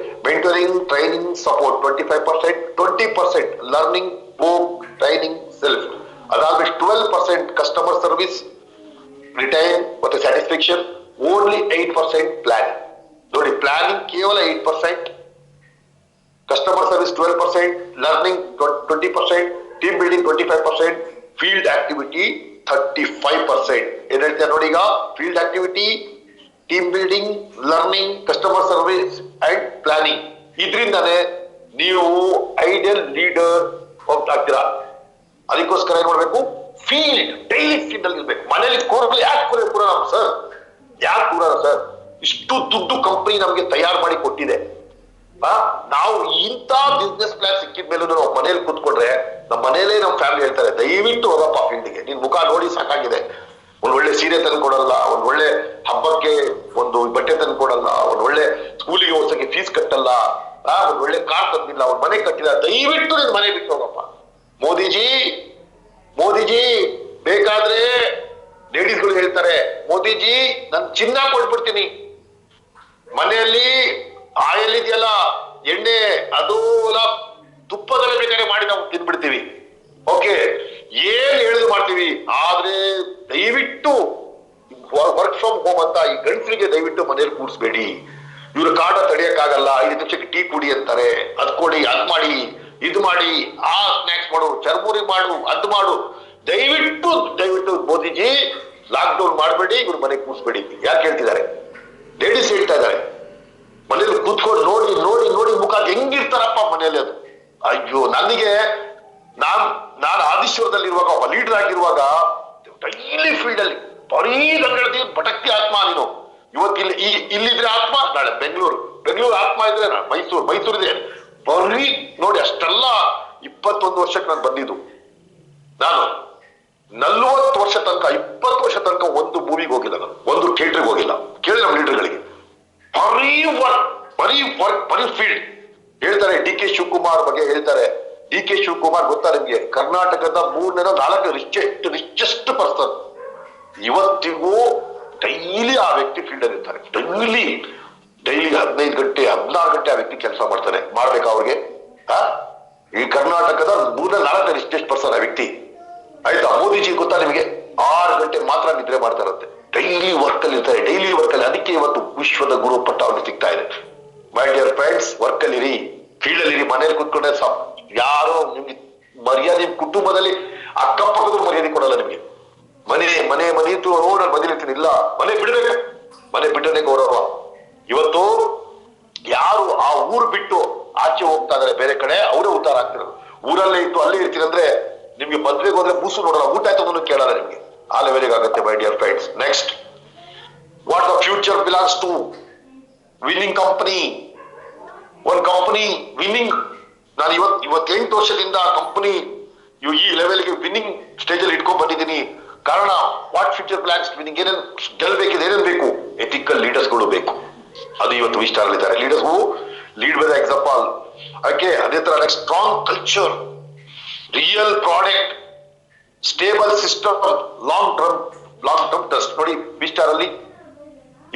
B: mentoring, training, support 25%, 20% learning, book, training, self. ಅದಾದ್ಮೇಲೆ 12% ಕಸ್ಟಮರ್ ಸರ್ವಿಸ್, ರಿಟೈನ್ ಮತ್ತೆ ಸ್ಯಾಟಿಸ್ಫ್ಯಾಕ್ಷನ್. Only 8% planning. ನೋಡಿ, ಪ್ಲಾನಿಂಗ್ ಕೇವಲ 8%, customer service 12%, learning 20%, team building 25%, field activity 35%. ಏನ್ ಹೇಳ್ತೀಯ ನೋಡಿ, ಈಗ field activity, team building, learning, customer service and planning. ಇದ್ರಿಂದಾನೆ ನೀವು ಐಡಿಯಲ್ ಲೀಡರ್ ಆಗ್ತೀರಾ. ಅದಕ್ಕೋಸ್ಕರ ಏನ್ ಮಾಡ್ಬೇಕು, ಫೀಲ್ಡ್, ಡೈಲಿ ಫೀಲ್ಡ್ ಅಲ್ಲಿ ಇರ್ಬೇಕು. ಮನೇಲಿ ಕೂರಲಿ, ಯಾಕೆ ಕೂರ ಸರ್, ಯಾಕೆ ಕೂರ ಸರ್, ಇಷ್ಟು ದುಡ್ಡು ಕಂಪನಿ ನಮ್ಗೆ ತಯಾರು ಮಾಡಿ ಕೊಟ್ಟಿದೆ, ನಾವು ಇಂಥ ಬಿಸ್ನೆಸ್ ಪ್ಲಾನ್ ಸಿಕ್ಕಿದ ಮೇಲೂ ನಾವು ಮನೇಲಿ ಕೂತ್ಕೊಂಡ್ರೆ, ನಮ್ಮ ಮನೇಲೆ ನಮ್ಮ ಫ್ಯಾಮಿಲಿ ಹೇಳ್ತಾರೆ, ದಯವಿಟ್ಟು ಹೋಗಪ್ಪ ಫೀಲ್ಡ್ಗೆ, ನಿನ್ ಮುಖ ನೋಡಿ ಸಾಕಾಗಿದೆ. ಒಂದ್ ಒಳ್ಳೆ ಸೀರೆ ತಂದು ಕೊಡಲ್ಲ, ಒಂದ್ ಒಳ್ಳೆ ಹಬ್ಬಕ್ಕೆ ಒಂದು ಬಟ್ಟೆ ತಂದು ಕೊಡಲ್ಲ, ಒಂದ್ ಒಳ್ಳೆ ಸ್ಕೂಲಿಗೆ ಓದ್ಸಕ್ಕೆ ಫೀಸ್ ಕಟ್ಟಲ್ಲ, ಒಂದ್ ಒಳ್ಳೆ ಕಾರ್ ತಂದಿಲ್ಲ, ಒಂದ್ ಮನೆ ಕಟ್ಟಿಲ್ಲ, ದಯವಿಟ್ಟು ನಿನ್ ಮನೆ ಬಿಟ್ಟು ಹೋಗಪ್ಪ. ಮೋದಿಜಿ ಬೇಕಾದ್ರೆ ಲೇಡೀಸ್ಗಳು ಹೇಳ್ತಾರೆ, ಮೋದಿಜಿ ನನ್ ಚಿನ್ನ ಕೊಟ್ಬಿಡ್ತೀನಿ, ಮನೆಯಲ್ಲಿ ಆಯಿಲ್ ಇದೆಯಲ್ಲ, ಎಣ್ಣೆ, ಅದು ತುಪ್ಪದಲ್ಲೇ ಬೇಕಾದ್ರೆ ಮಾಡಿ ನಾವು ತಿನ್ಬಿಡ್ತೀವಿ. ಓಕೆ, ಏನ್ ಹೇಳಿದ್ರು ಮಾಡ್ತೀವಿ. ಆದ್ರೆ ದಯವಿಟ್ಟು ವರ್ಕ್ ಫ್ರಮ್ ಹೋಮ್ ಅಂತ ಈ ಗಂಡಸರಿಗೆ ದಯವಿಟ್ಟು ಮನೇಲಿ ಕೂರಿಸ್ಬೇಡಿ. ಇವ್ರ ಕಾಟ ತಡೆಯಕ್ಕಾಗಲ್ಲ, 5 ನಿಮಿಷಕ್ಕೆ ಟೀ ಕುಡಿ ಅಂತಾರೆ, ಅದ್ ಕೊಡಿ, ಅದ್ ಮಾಡಿ, ಇದು ಮಾಡಿ, ಆ ಸ್ನಾಕ್ಸ್ ಮಾಡು, ಚರ್ಮುರಿ ಮಾಡು, ಅದ್ ಮಾಡು. ದಯವಿಟ್ಟು ಮೋದಿಜಿ ಲಾಕ್ ಡೌನ್ ಮಾಡ್ಬೇಡಿ, ಇವ್ರ ಮನೆಗೆ ಕೂರಿಸ್ಬೇಡಿ. ಯಾಕೆ ಹೇಳ್ತಿದ್ದಾರೆ, ಲೇಡೀಸ್ ಹೇಳ್ತಾ ಇದ್ದಾರೆ. ಮನೇಲಿ ಕೂತ್ಕೊಂಡು ನೋಡಿ ಮುಖ ಹೆಂಗಿರ್ತಾರಪ್ಪ ಮನೆಯಲ್ಲಿ. ಅದು ಅಯ್ಯೋ, ನನಗೆ ನಾನು ಆದಿಶ್ವರದಲ್ಲಿ ಇರುವಾಗ, ಒಬ್ಬ ಲೀಡರ್ ಆಗಿರುವಾಗ, ಡೈಲಿ ಫೀಲ್ಡ್ ಅಲ್ಲಿ ಬರೀ ಗಂಗಡದಿ ಭಟಕ್ತಿ ಆತ್ಮ. ನೀನು ಇವತ್ತು ಇಲ್ಲಿದ್ರೆ ಆತ್ಮ, ನಾಳೆ ಬೆಂಗಳೂರು, ಬೆಂಗಳೂರು ಆತ್ಮ ಇದ್ರೆ ಮೈಸೂರಿದೆ ಬರೀ ನೋಡಿ ಅಷ್ಟೆಲ್ಲ 21 ವರ್ಷಕ್ಕೆ ನಾನು ಬಂದಿದ್ದು. ನಾನು 40 ವರ್ಷ ತನಕ 20 ವರ್ಷ ತನಕ ಒಂದು ಮೂವಿಗೆ ಹೋಗಿಲ್ಲ, ನಾನು ಒಂದು ಥಿಯೇಟರ್ಗೆ ಹೋಗಿಲ್ಲ. ಕೇಳಿ ನಮ್ಮ ಲೀಡರ್ಗಳಿಗೆ ಬರೀ ಫೀಲ್ಡ್ ಹೇಳ್ತಾರೆ. ಡಿ ಕೆ ಶಿವಕುಮಾರ್ ಬಗ್ಗೆ ಹೇಳ್ತಾರೆ. ಡಿ ಕೆ ಶಿವಕುಮಾರ್ ಗೊತ್ತಾ ನಿಮ್ಗೆ, ಕರ್ನಾಟಕದ 3ನೇ 4 ರಿಚೆಸ್ಟ್ ಪರ್ಸನ್. ಇವತ್ತಿಗೂ ಡೈಲಿ ಆ ವ್ಯಕ್ತಿ ಫೀಲ್ಡ್ ಅಲ್ಲಿ ಇರ್ತಾರೆ. ಡೈಲಿ 15 ಗಂಟೆ 16 ಗಂಟೆ ಆ ವ್ಯಕ್ತಿ ಕೆಲಸ ಮಾಡ್ತಾನೆ. ಮಾಡ್ಬೇಕಾ ಅವ್ರಿಗೆ? ಈ ಕರ್ನಾಟಕದ 3ನೇ 4 ರಿಚೆಸ್ಟ್ ಪರ್ಸನ್ ಆ ವ್ಯಕ್ತಿ. ಆಯ್ತಾ? ಮೋದಿಜಿ ಗೊತ್ತಾ ನಿಮಗೆ, 6 ಗಂಟೆ ಮಾತ್ರ ನಿದ್ರೆ ಮಾಡ್ತಾರಂತೆ. ಡೈಲಿ ವರ್ಕ್ ಅಲ್ಲಿ ಇರ್ತಾರೆ, ಅದಕ್ಕೆ ಇವತ್ತು ವಿಶ್ವದ ಗುರು ಪಟ್ಟ ಅವ್ರಿಗೆ ಸಿಗ್ತಾ ಇದೆ. ಮೈ ಡಿಯರ್ ಫ್ರೆಂಡ್ಸ್, ವರ್ಕ್ ಅಲ್ಲಿ ಇರಿ, ಫೀಲ್ಡ್ ಅಲ್ಲಿ ಇರಿ. ಮನೇಲಿ ಕುತ್ಕೊಂಡ್ರೆ ಯಾರೋ ನಿಮ್ಗೆ ಮರ್ಯಾದೆ, ಕುಟುಂಬದಲ್ಲಿ ಅಕ್ಕಪಕ್ಕದ ಮರ್ಯಾದೆ ಕೊಡಲ್ಲ ನಿಮ್ಗೆ. ಮನೆ ಇತ್ತು ನಾನು ಮನೇಲಿರ್ತೀನಿ, ಇಲ್ಲ ಮನೆ ಬಿಡ್ಬೇಕು, ಮನೆ ಬಿಟ್ಟನೆ ಗೌರವ. ಇವತ್ತು ಯಾರು ಆ ಊರು ಬಿಟ್ಟು ಆಚೆ ಹೋಗ್ತಾ ಇದಾರೆ ಬೇರೆ ಕಡೆ, ಅವರೇ ಉದ್ಧಾರ ಆಗ್ತಿರೋದು. ಊರಲ್ಲೇ ಇದ್ದು ಅಲ್ಲೇ ಇರ್ತೀನಿ ಅಂದ್ರೆ ನಿಮ್ಗೆ ಮದ್ವೆಗೆ ಹೋದ್ರೆ ಬೂಸು ನೋಡಲ್ಲ, ಊಟ ಆಯ್ತು ಕೇಳಲ್ಲ ನಿಮ್ಗೆ. ಆ ಲೆವೆಲ್ಗೆ ಆಗುತ್ತೆ my dear friends. Next, what the future belongs to winning company. ಒಂದು ಕಂಪನಿ ವಿನ್ನಿಂಗ್, ನಾನು 28 ವರ್ಷದಿಂದ ಕಂಪನಿ ಈ ಲೆವೆಲ್ಗೆ ವಿನ್ನಿಂಗ್ ಸ್ಟೇಜ್ ಅಲ್ಲಿ ಇಟ್ಕೊಂಡ್ ಬಂದಿದ್ದೀನಿ. ಕಾರಣ ವಾಟ್ ಫ್ಯೂಚರ್ ಪ್ಲಾನ್ಸ್ ವಿನ್ನಿಂಗ್, ಏನೇನು ಗೆಲ್ಬೇಕಿದೆ, ಏನೇನು ಬೇಕು, ಎಥಿಕಲ್ ಲೀಡರ್ಸ್ಗಳು ಬೇಕು. ಅದು ಇವತ್ತು ವಿ ಸ್ಟಾರ್ ಇದ್ದಾರೆ. Leaders who lead by the example. ಅದೇ ತರ next, strong culture, real product, stable system, long term trust. ನೋಡಿ ವಿ ಸ್ಟಾರ್ ಅಲ್ಲಿ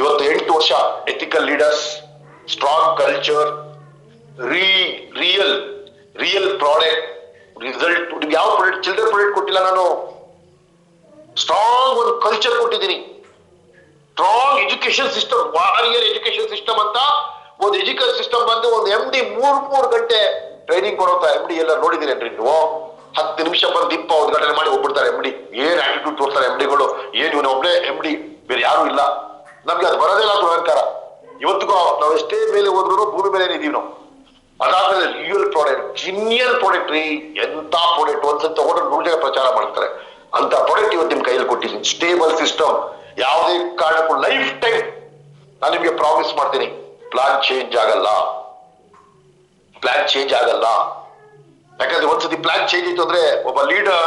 B: ಇವತ್ತು 8 ವರ್ಷ ethical leaders, strong culture, real product, result. ನಿಮ್ಗೆ ಯಾವ ಪ್ರಾಡಕ್ಟ್, ಚಿಲ್ಡ್ರನ್ ಪ್ರಾಡಕ್ಟ್ ಕೊಟ್ಟಿಲ್ಲ ನಾನು, ಸ್ಟ್ರಾಂಗ್ ಒಂದು ಕಲ್ಚರ್ ಕೊಟ್ಟಿದ್ದೀನಿ. Strong education system, warrior education system ಅಂತ ಒಂದು ಎಜುಕೇಶನ್ ಸಿಸ್ಟಮ್ ಬಂದು ಒಂದು MD 3 ಗಂಟೆ ಟ್ರೈನಿಂಗ್ ಕೊಡುತ್ತಾ. MD ಎಲ್ಲ ನೋಡಿದ್ದೀರೇನ್ರಿ ನೀವು? 10 ನಿಮಿಷ ಬಂದು ದೀಪ ಉದ್ಘಾಟನೆ ಮಾಡಿ ಹೋಗ್ಬಿಡ್ತಾರೆ MD. ಏನ್ ಆಟಿಟ್ಯೂಡ್ ತೋರ್ತಾರೆ MDಗಳು, ಏನ್ ಇವನು ಒಬ್ಬನೇ MD, ಬೇರೆ ಯಾರು ಇಲ್ಲ. ನಮ್ಗೆ ಅದು ಬರೋದೇ ಇಲ್ಲ, ಅದು ಅಹಂಕಾರ. ಇವತ್ತಿಗೂ ನಾವು ಎಷ್ಟೇ ಮೇಲೆ ಹೋದ್ರು ಭೂಮಿ ಮೇಲೆ ಇದೀವಿ ನಾವು. ಅದಾದ್ಮೇಲೆ ರಿಯಲ್ ಪ್ರಾಡಕ್ಟ್, ಜಿನಿಯಲ್ ಪ್ರಾಡಕ್ಟ್ ರೀ. ಎಂತ ಪ್ರಾಡಕ್ಟ್ ಒಂದ್ಸಲ ತಗೊಂಡ್ರೆ 100 ಜನ ಪ್ರಚಾರ ಮಾಡ್ತಾರೆ. ಅಂತ ಪ್ರಾಡಕ್ಟ್ ಇವತ್ತು ನಿಮ್ ಕೈಯಲ್ಲಿ ಕೊಟ್ಟಿದ್ದೀನಿ. ಸ್ಟೇಬಲ್ ಸಿಸ್ಟಮ್, ಯಾವುದೇ ಕಾರಣಕ್ಕೂ ಲೈಫ್ ಟೈಮ್ ನಾನು ನಿಮ್ಗೆ ಪ್ರಾಮಿಸ್ ಮಾಡ್ತೀನಿ, ಪ್ಲಾನ್ ಚೇಂಜ್ ಆಗಲ್ಲ. ಯಾಕಂದ್ರೆ ಒಂದ್ಸತಿ ಪ್ಲಾನ್ ಚೇಂಜ್ ಆಯ್ತು ಅಂದ್ರೆ ಒಬ್ಬ ಲೀಡರ್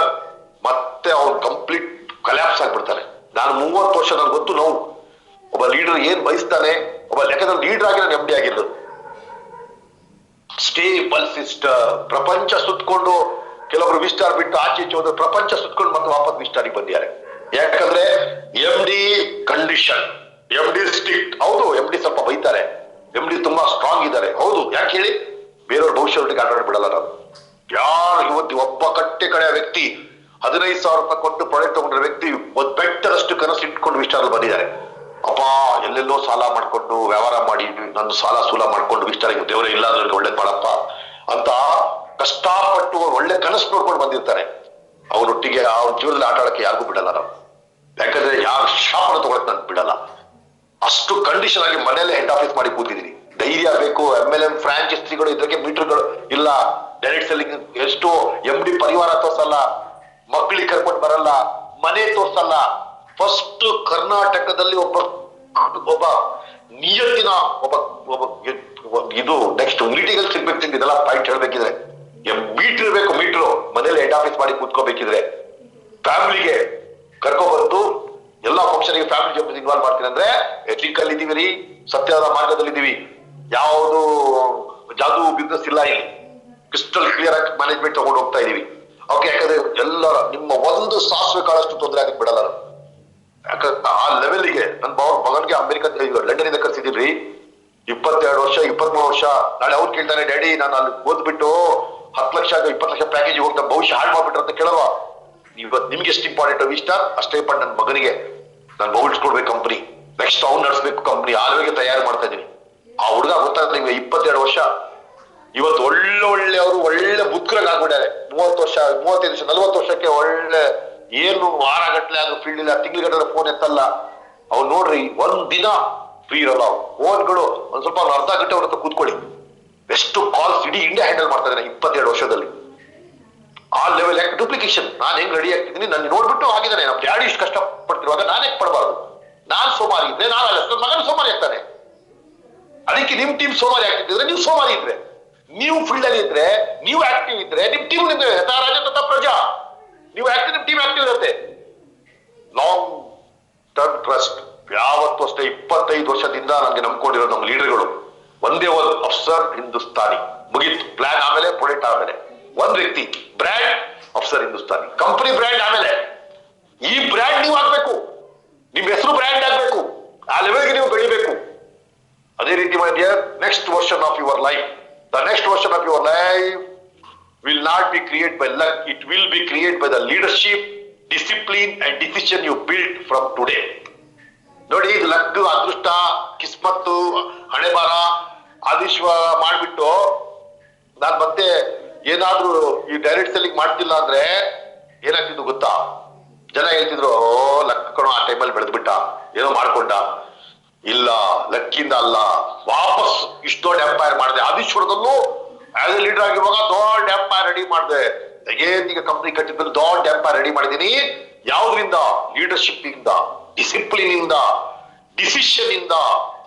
B: ಮತ್ತೆ ಅವ್ನು ಕಂಪ್ಲೀಟ್ ಕಲ್ಯಾಪ್ಸ್ ಆಗ್ಬಿಡ್ತಾನೆ. ನಾನು 30 ವರ್ಷ ನನ್ಗೆ ಗೊತ್ತು ನಾವು ಒಬ್ಬ ಲೀಡರ್ ಏನ್ ಬಯಸ್ತಾನೆ. ಯಾಕಂದ್ರೆ ಲೀಡರ್ ಆಗಿ ನಾನು MD ಆಗಿರೋದು. ಸ್ಟೇಬಲ್ ಸಿಸ್ಟಮ್, ಪ್ರಪಂಚ ಸುತ್ಕೊಂಡು ಕೆಲವೊಬ್ರು ವಿ ಸ್ಟಾರ್ ಬಿಟ್ಟು ಆಚೆ ಹೋದ್ರೆ ಪ್ರಪಂಚ ಸುತ್ಕೊಂಡು ಮತ್ತೆ ವಾಪಸ್ ವಿ ಸ್ಟಾರಿಗೆ ಬಂದಿದ್ದಾರೆ. ಯಾಕಂದ್ರೆ MD ಕಂಡೀಷನ್, MD ಸ್ಟ್ರಿಕ್ಟ್. ಹೌದು, MD ಸ್ವಲ್ಪ ಬೈತಾರೆ, MD ತುಂಬಾ ಸ್ಟ್ರಾಂಗ್ ಇದ್ದಾರೆ. ಹೌದು, ಯಾಕೆ ಹೇಳಿ, ಬೇರೆಯವ್ರ ಭವಿಷ್ಯದೊಟ್ಟಿಗೆ ಆಟ ಬಿಡಲ್ಲ ನಾವು. ಯಾರು ಇವತ್ತು ಒಬ್ಬ ಕಟ್ಟೆ ಕಡೆಯ ವ್ಯಕ್ತಿ 15,000 ರೂಪಾಯಿ ಕೊಟ್ಟು ಪ್ರಾಡಕ್ಟ್ ತಗೊಂಡ್ರ ವ್ಯಕ್ತಿ ಒಂದು ಬೆಟ್ಟದಷ್ಟು ಕನಸು ಇಟ್ಕೊಂಡು ವಿ ಸ್ಟಾರ್ ಬಂದಿದ್ದಾರೆ. ಅಪ್ಪ ಎಲ್ಲೆಲ್ಲೋ ಸಾಲ ಮಾಡ್ಕೊಂಡು ವ್ಯವಹಾರ ಮಾಡಿ ನನ್ನ ಸಾಲ ಮಾಡ್ಕೊಂಡು ವಿ ಸ್ಟಾರಿಗೆ ದೇವರೇ ಇಲ್ಲ ಅಂದ್ರೆ ಒಳ್ಳೇದ್ ಮಾಡಪ್ಪ ಅಂತ ಕಷ್ಟಪಟ್ಟು ಒಳ್ಳೆ ಕನಸು ನೋಡ್ಕೊಂಡು ಬಂದಿರ್ತಾರೆ. ಅವನೊಟ್ಟಿಗೆ ಅವ್ರ ಜೀವನದಲ್ಲಿ ಆಟ ಆಡಕ್ಕೆ ಯಾರಿಗೂ ಬಿಡಲ್ಲ ನಾವು. ಯಾಕಂದ್ರೆ ಯಾರು ಶಾಪನ ತಗೊಳಕ್ ನಾನು ಬಿಡಲ್ಲ. ಅಷ್ಟು ಕಂಡೀಷನ್ ಆಗಿ ಮನೇಲೆ ಹೆಡ್ ಆಫೀಸ್ ಮಾಡಿ ಕೂತಿದ್ದೀನಿ. ಧೈರ್ಯ ಬೇಕು. MLM ಫ್ರಾಂಚೈಸಿಗಳು ಇದ್ರಿಗೆ ಮೀಟರ್ಗಳು ಇಲ್ಲ. ಡೈರೆಕ್ಟ್ ಸೆಲ್ಲಿಂಗ್ ಎಷ್ಟು MD ಪರಿವಾರ ತೋರ್ಸಲ್ಲ, ಮಕ್ಕಳಿಗೆ ಕರ್ಕೊಂಡು ಬರಲ್ಲ, ಮನೆ ತೋರ್ಸಲ್ಲ. ಫಸ್ಟ್ ಕರ್ನಾಟಕದಲ್ಲಿ ಒಬ್ಬ ನಿಯತ್ತಿನ ಇದು ನೆಕ್ಸ್ಟ್ ಮೀಟಿಂಗ್ ಸಿಗ್ಬೇಕು. ಇದೆಲ್ಲ ಪಾಯಿಂಟ್ ಹೇಳ್ಬೇಕಿದ್ರೆ ಮೀಟರ್ ಇರ್ಬೇಕು. ಮೀಟ್ರು ಮನೇಲಿ ಹೆಡ್ ಆಫೀಸ್ ಮಾಡಿ ಕೂತ್ಕೋಬೇಕಿದ್ರೆ ಫ್ಯಾಮಿಲಿಗೆ ಕರ್ಕೊಬಂದು ಎಲ್ಲಾ ಫಂಕ್ಷನ್ಗೆ ಫ್ಯಾಮಿಲಿ ಜೊತೆ ಇನ್ವಾಲ್ವ್ ಮಾಡ್ತೀನಿ ಅಂದ್ರೆ ಎಥಿಕಲ್ ಇದೀವಿ ರೀ, ಸತ್ಯದ ಮಾರ್ಗದಲ್ಲಿ ಇದೀವಿ. ಯಾವುದು ಜಾದು ಬಿಸ್ನೆಸ್ ಇಲ್ಲ ಇಲ್ಲಿ. ಕ್ರಿಸ್ಟಲ್ ಕ್ಲಿಯರ್ ಆಗಿ ಮ್ಯಾನೇಜ್ಮೆಂಟ್ ತಗೊಂಡು ಹೋಗ್ತಾ ಇದೀವಿ. ಓಕೆ, ಯಾಕಂದ್ರೆ ಎಲ್ಲರ ನಿಮ್ಮ ಒಂದು ಸಾಸಿವೆ ಕಾಳಷ್ಟು ತೊಂದರೆ ಆಗಕ್ಕೆ ಬಿಡಲ್ಲ. ಯಾಕಂದ್ರೆ ಆ ಲೆವೆಲ್ಗೆ ನನ್ನ ಮಗನ್ಗೆ ಲಂಡನ್ ಇಂದ ಕರ್ಸಿದೀನಿ. 22 ವರ್ಷ 23 ವರ್ಷ. ನಾಳೆ ಅವ್ರು ಕೇಳ್ತಾನೆ, ಡ್ಯಾಡಿ ನಾನು ಅಲ್ಲಿ ಓದ್ಬಿಟ್ಟು 10 ಲಕ್ಷ 20 ಲಕ್ಷ ಪ್ಯಾಕೇಜ್ ಹೋಗ್ತಾ ಭವಿಷ್ಯ ಹಾಳು ಮಾಡ್ಬಿಟ್ರೆ ಅಂತ ಕೇಳಲ್ವಾ? ಇವತ್ತು ನಿಮ್ಗೆ ಎಷ್ಟು ಇಂಪಾರ್ಟೆಂಟ್ ವಿ ಸ್ಟಾರ್, ಅಷ್ಟೇ ಇಂಪಾರ್ಟೆಂಟ್ ನನ್ನ ಮಗನಿಗೆ. ನಾನು ಭವಿಷ್ಯ ಕಂಪನಿ, ನೆಕ್ಸ್ಟ್ ಅವ್ನು ನಡೆಸ್ಬೇಕು ಕಂಪನಿ. ಆ ಲೆವೆಲ್ಗೆ ತಯಾರು ಮಾಡ್ತಾ ಇದ್ದೀನಿ. ಆ ಹುಡುಗ ಗೊತ್ತಾಗ್ತದೆ ನಿಮ್ಗೆ 22 ವರ್ಷ. ಇವತ್ತು ಒಳ್ಳೆಯವರು ಒಳ್ಳೆ ಬುದ್ಕರಾಗಿ ಆಗ್ಬಿಟ್ಟಾರೆ. 30 ವರ್ಷ 35 ವರ್ಷ 40 ವರ್ಷಕ್ಕೆ ಒಳ್ಳೆ ಏನು ವಾರ ಗಟ್ಟಲೆ ಆದ್ರೂ ಫೀಲ್ಡ್ ಇಲ್ಲ, ತಿಂಗ್ಳುಗಟ್ಟಲೆ ಫೋನ್ ಎತ್ತಲ್ಲ. ಅವ್ನು ನೋಡ್ರಿ ಒಂದ್ ದಿನ ಫ್ರೀ ಇರಲ್ಲ. ಫೋನ್ಗಳು ಒಂದ್ ಸ್ವಲ್ಪ ಅರ್ಧ ಗಂಟೆ ಅವ್ರ ಹತ್ರ ಕೂತ್ಕೊಳ್ಳಿ. ಎಷ್ಟು ಕಾಲ್ಸ್ ಇಡೀ ಇಂಡಿಯಾ ಹ್ಯಾಂಡಲ್ ಮಾಡ್ತಾ ಇದ್ದಾನೆ 22 ವರ್ಷದಲ್ಲಿ. ಆ ಲೆವೆಲ್ ಯಾಕೆ ಡೂಪ್ಲಿಕೇಶನ್. ನಾನು ಹೆಂಗ್ ರೆಡಿ ಆಗ್ತಿದ್ದೀನಿ ನನ್ನ ನೋಡ್ಬಿಟ್ಟು ಆಗಿದ್ದಾನೆ. ನಮ್ ಡ್ಯಾಡಿ ಇಷ್ಟು ಕಷ್ಟ ಪಡ್ತಿರುವಾಗ ನಾನು ಯಾಕೆ ಪಡಬಾರ್ದು? ನಾನ್ ಸೋಮಾರಿ ಇದ್ರೆ ನಾನು ಮಗನ ಸೋಮಾರಿ ಆಗ್ತಾನೆ. ಅದಕ್ಕೆ ನಿಮ್ ಟೀಮ್ ಸೋಮಾರಿ ಆಕ್ಟಿವ್ ಇದ್ರೆ ನೀವು ಸೋಮಾರಿ ಇದ್ರೆ, ನೀವು ಫೀಲ್ಡ್ ಅಲ್ಲಿ ಇದ್ರೆ, ನೀವು ಆಕ್ಟಿವ್ ಇದ್ರೆ ನಿಮ್ ಟೀಮ್ ನಿಮ್ಗೆ ಯಥಾ ರಾಜ ತಥಾ ಪ್ರಜಾ. ನೀವು ಆಕ್ಟಿವ್, ನಿಮ್ ಟೀಮ್ ಆಕ್ಟಿವ್ ಇರುತ್ತೆ. ಲಾಂಗ್ ಟರ್ಮ್ ಟ್ರಸ್ಟ್ ಯಾವತ್ತೂ ಅಷ್ಟೇ 25 ವರ್ಷದಿಂದ ನನಗೆ ನಂಬ್ಕೊಂಡಿರೋ ನಮ್ಮ ಲೀಡರ್ಗಳು ಒಂದೇ ಒಂದು ಅಫ್ಸರ್ ಹಿಂದೂಸ್ತಾನಿ ಮುಗೀತು. ಪ್ಲಾನ್ ಆಮೇಲೆ, ಪ್ರೊಡಕ್ಟ್ ಆಮೇಲೆ, ಒಂದ್ ವ್ಯಕ್ತಿ brand Afsar Hindustani, company brand ಆಮೇಲೆ. ಈ ಬ್ರ್ಯಾಂಡ್ ನೀವು ಆಗ್ಬೇಕು, ನಿಮ್ ಹೆಸರು ಬ್ರ್ಯಾಂಡ್ ಆಗ್ಬೇಕು, ಆ ಲೆವೆಲ್ಗೆ ನೀವು ಬೆಳಿಬೇಕು. ಅದೇ ರೀತಿ my dear, next version of your life, the next version of your life will not be created by luck, it will be created by the leadership, discipline and decision you build from today. ನೋಡಿ, ಇದು luck, ಅದೃಷ್ಟ, ಕಿಸ್ಮತ್ತು, ಹಣೆ ಬಾರ ಆದಿಶ್ವ ಮಾಡ್ಬಿಟ್ಟು ನಾನ್ ಮತ್ತೆ ಏನಾದ್ರೂ ಈ direct selling ಮಾಡ್ತಿಲ್ಲ ಅಂದ್ರೆ ಏನಾಗ್ತಿದ್ದು ಗೊತ್ತಾ? ಜನ ಹೇಳ್ತಿದ್ರು, ಓ ಲಕ್ ಕಣೋ, ಆ ಟೈಮಲ್ಲಿ ಬೆಳೆದ್ಬಿಟ್ಟ, ಏನೋ ಮಾಡ್ಕೊಂಡ. ಇಲ್ಲ, ಲಕ್ಕಿಂದ ಅಲ್ಲ, ವಾಪಸ್ ಇಷ್ಟು ದೊಡ್ಡ ಎಂಪೈರ್ ಮಾಡಿದೆ. ಆದಿಶ್ವರದಲ್ಲೂ ಆಸ್ ಎ ಲೀಡರ್ ಆಗಿರುವಾಗ ದೊಡ್ಡ ಎಂಪೈರ್ ರೆಡಿ ಮಾಡಿದೆ. ಈಗ ಕಂಪ್ನಿ ಕಟ್ಟಿದ್ರು ದೊಡ್ಡ ಎಂಪೈರ್ ರೆಡಿ ಮಾಡಿದೀನಿ. ಯಾವ್ದ್ರಿಂದ? ಲೀಡರ್ಶಿಪ್ ಇಂದ, ಡಿಸಿಪ್ಲಿನ್ ಇಂದ, ಡಿಸಿಷನ್ ಇಂದ.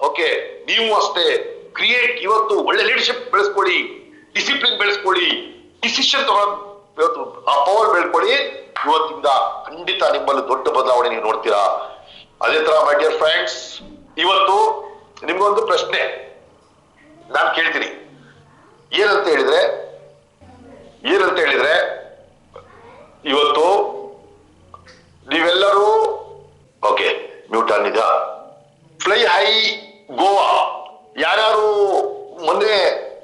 B: ಓಕೆ, ನೀವು ಅಷ್ಟೇ ಕ್ರಿಯೇಟ್. ಇವತ್ತು ಒಳ್ಳೆ ಲೀಡರ್ಶಿಪ್ ಬೆಳೆಸ್ಕೊಳ್ಳಿ, ಡಿಸಿಪ್ಲಿನ್ ಬೆಳೆಸ್ಕೊಳ್ಳಿ, ಡಿಸಿಷನ್ ತಗೊಂಡು ಇವತ್ತು ಆ ಪವರ್ ಬೆಳ್ಕೊಳ್ಳಿ. ಇವತ್ತಿಂದ ಖಂಡಿತ ನಿಮ್ಮಲ್ಲಿ ದೊಡ್ಡ ಬದಲಾವಣೆ ನೀವು ನೋಡ್ತೀರಾ. ಅದೇ ತರ ಮೈ ಡಿಯರ್ ಫ್ರೆಂಡ್ಸ್, ಇವತ್ತು ನಿಮ್ಗೊಂದು ಪ್ರಶ್ನೆ ನಾನು ಕೇಳ್ತೀನಿ. ಏನಂತ ಹೇಳಿದ್ರೆ ಇವತ್ತು ನೀವೆಲ್ಲರೂ ಓಕೆ ಮ್ಯೂಟ್ ಆಗಿದೆ. ಫ್ಲೈ ಹೈ ಗೋವಾ ಯಾರ್ಯಾರು ಮೊನ್ನೆ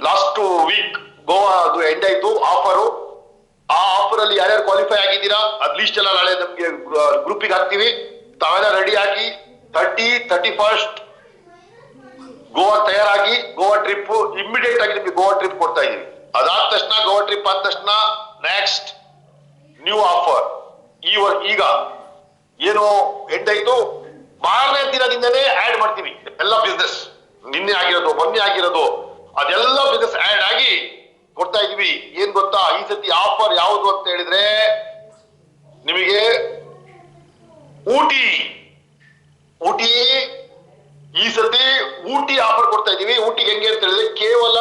B: ಲಾಸ್ಟ್ ವೀಕ್ ಗೋವಾ ಅದು ಎಂಡ್ ಆಯ್ತು ಆಫರು. ಆ ಆಫರ್ ಅಲ್ಲಿ ಯಾರ್ಯಾರು ಕ್ವಾಲಿಫೈ ಆಗಿದ್ದೀರಾ ಅದ್ ಲೀಸ್ಟ್ ಎಲ್ಲ ನಾಳೆ ನಮ್ಗೆ ಗ್ರೂಪಿಗೆ ಹಾಕ್ತೀವಿ. ತಾವೆಲ್ಲ ರೆಡಿ ಆಗಿ 31st ಗೋವಾ ತಯಾರಾಗಿ, ಗೋವಾ ಟ್ರಿಪ್ ಇಮಿಡಿಯೇಟ್ ಆಗಿ ನಿಮ್ಗೆ ಗೋವಾ ಟ್ರಿಪ್ ಕೊಡ್ತಾ ಇದೀವಿ. ಅದಾದ ತಕ್ಷಣ ಗೋವಾ ಟ್ರಿಪ್ ಆದ ತಕ್ಷಣ ನೆಕ್ಸ್ಟ್ ನ್ಯೂ ಆಫರ್. ಈಗ ಏನು ಎಂಡ್ ಆಯ್ತು, ಮಾರನೇ ದಿನದಿಂದನೇ ಆಡ್ ಮಾಡ್ತೀವಿ ಎಲ್ಲ ಬಿಸ್ನೆಸ್. ನಿನ್ನೆ ಆಗಿರೋದು, ಮೊನ್ನೆ ಆಗಿರೋದು, ಅದೆಲ್ಲ ಬಿಸ್ನೆಸ್ ಆಡ್ ಆಗಿ ಕೊಡ್ತಾ ಇದೀವಿ. ಏನ್ ಗೊತ್ತಾ, ಈ ಸತಿ ಆಫರ್ ಯಾವುದು ಅಂತ ಹೇಳಿದ್ರೆ ನಿಮಗೆ ಊಟಿ ಈ ಸತಿ ಊಟಿ ಆಫರ್ ಕೊಡ್ತಾ ಇದೀವಿ. ಊಟಿಗೆ ಹೆಂಗೆ ಅಂತ ಹೇಳಿದ್ರೆ ಕೇವಲ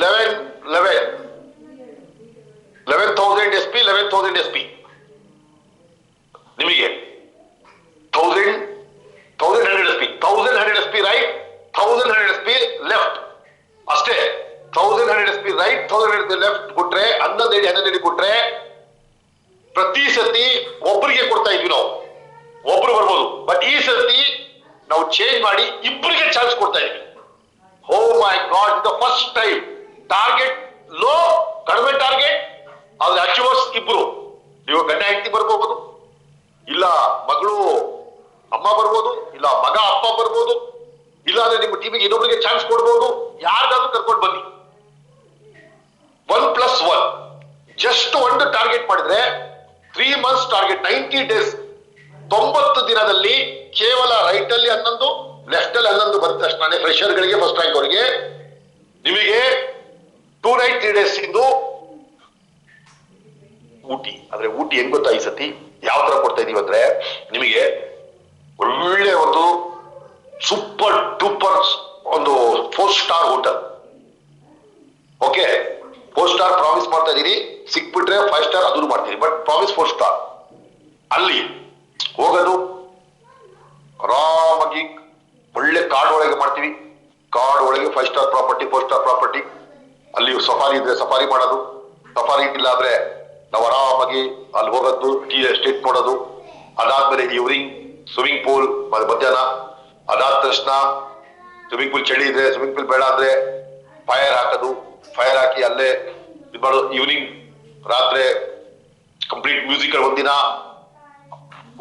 B: 11,000 SP, 11,000 SP ನಿಮಗೆ 1,100 SP, 1,100 SP right, 1,100 SP left ಅಷ್ಟೇ. 1,100 SP ರೈಟ್, 1,100 SP ಲೆಫ್ಟ್ ಕೊಟ್ರೆ 11 ಕೊಟ್ರೆ ಪ್ರತಿ ಸತಿ ಒಬ್ಬರಿಗೆ ಕೊಡ್ತಾ ಇದ್ವಿ ನಾವು, ಒಬ್ರು ಬರ್ಬೋದು. ಬಟ್ ಈ ಸತಿ ನಾವು ಚೇಂಜ್ ಮಾಡಿ ಇಬ್ಬರಿಗೆ ಚಾನ್ಸ್ ಕೊಡ್ತಾ ಇದೀವಿ. Oh my god, the first time. Target low, ಕಡಿಮೆ ಟಾರ್ಗೆಟ್, ಆದ್ರೆ ಅಚೀವರ್ಸ್ ಇಬ್ರು. ನೀವು ಗಂಡ ಹೆಂಡತಿ ಬರ್ಬೋದು, ಇಲ್ಲ ಮಗಳು ಅಮ್ಮ ಬರ್ಬೋದು, ಇಲ್ಲ ಮಗ ಅಪ್ಪ ಬರ್ಬೋದು, ಇಲ್ಲ ಅಂದ್ರೆ ನಿಮ್ಮ ಟೀಮಿಗೆ ಇನ್ನೊಬ್ಬರಿಗೆ ಚಾನ್ಸ್ ಕೊಡ್ಬೋದು. ಯಾರಿಗಾದ್ರೂ ಕರ್ಕೊಂಡು ಬನ್ನಿ. 1+1 ಜಸ್ಟ್ ಒಂದು ಟಾರ್ಗೆಟ್ ಮಾಡಿದ್ರೆ 3 months ಟಾರ್ಗೆಟ್, 90 days 90 ದಿನದಲ್ಲಿ ಕೇವಲ ರೈಟ್ ಅಲ್ಲಿ 11, ಲೆಫ್ಟ್ ಅಲ್ಲಿ 11 ಬಂದ ತಕ್ಷಣ ಫ್ರೆಶರ್ ಗಳಿಗೆ, ಫಸ್ಟ್ ರ್ಯಾಂಕ್ ಅವರಿಗೆ ನಿಮಗೆ 2 night 3 days ಇಂದು ಊಟಿ. ಅಂದ್ರೆ ಊಟಿ ಹೆಂಗ್ ಗೊತ್ತಾ, ಈ ಸತಿ ಯಾವ ತರ ಕೊಡ್ತಾ ಇದೀವಿ ಅಂದ್ರೆ ನಿಮಗೆ ಒಳ್ಳೆ ಒಂದು ಸೂಪರ್ ಡೂಪರ್ ಒಂದು 4 star hotel. Okay, 4 star promise ಮಾಡ್ತಾ ಇದೀನಿ. ಸಿಕ್ಬಿಟ್ರೆ 5 star ಅದನ್ನು ಮಾಡ್ತೀನಿ, ಬಟ್ ಪ್ರಾಮಿಸ್ 4 star. ಅಲ್ಲಿ ಹೋಗೋದು ಆರಾಮಾಗಿ ಒಳ್ಳೆ ಕಾರ್ಡ್ ಒಳಗೆ ಮಾಡ್ತೀವಿ. ಕಾರ್ಡ್ ಒಳಗೆ 5 star ಪ್ರಾಪರ್ಟಿ, 4 star ಪ್ರಾಪರ್ಟಿ. ಅಲ್ಲಿ ಸಫಾರಿ ಇದ್ರೆ ಸಫಾರಿ ಮಾಡೋದು, ಸಫಾರಿ ಇಲ್ಲ ಅಂದ್ರೆ ನಾವು ಆರಾಮಾಗಿ ಅಲ್ಲಿ ಹೋಗೋದು, ಟೀ ಎಸ್ಟೇಟ್ ನೋಡೋದು. ಅದಾದ್ಮೇಲೆ ಈವ್ನಿಂಗ್ ಸ್ವಿಮ್ಮಿಂಗ್ ಪೂಲ್ ಮಧ್ಯಾಹ್ನ. ಅದಾದ ತಕ್ಷಣ ಸ್ವಿಮ್ಮಿಂಗ್ ಪೂಲ್ ಚಳಿ ಇದ್ರೆ ಸ್ವಿಮ್ಮಿಂಗ್ ಪೂಲ್ ಬೇಡ ಅಂದ್ರೆ ಫೈರ್ ಹಾಕೋದು, ಫೈರ್ ಹಾಕಿ ಅಲ್ಲೇ ಇದು ಮಾಡೋದು. ಈವ್ನಿಂಗ್ ರಾತ್ರಿ ಕಂಪ್ಲೀಟ್ ಮ್ಯೂಸಿಕಲ್ ಒಂದಿನ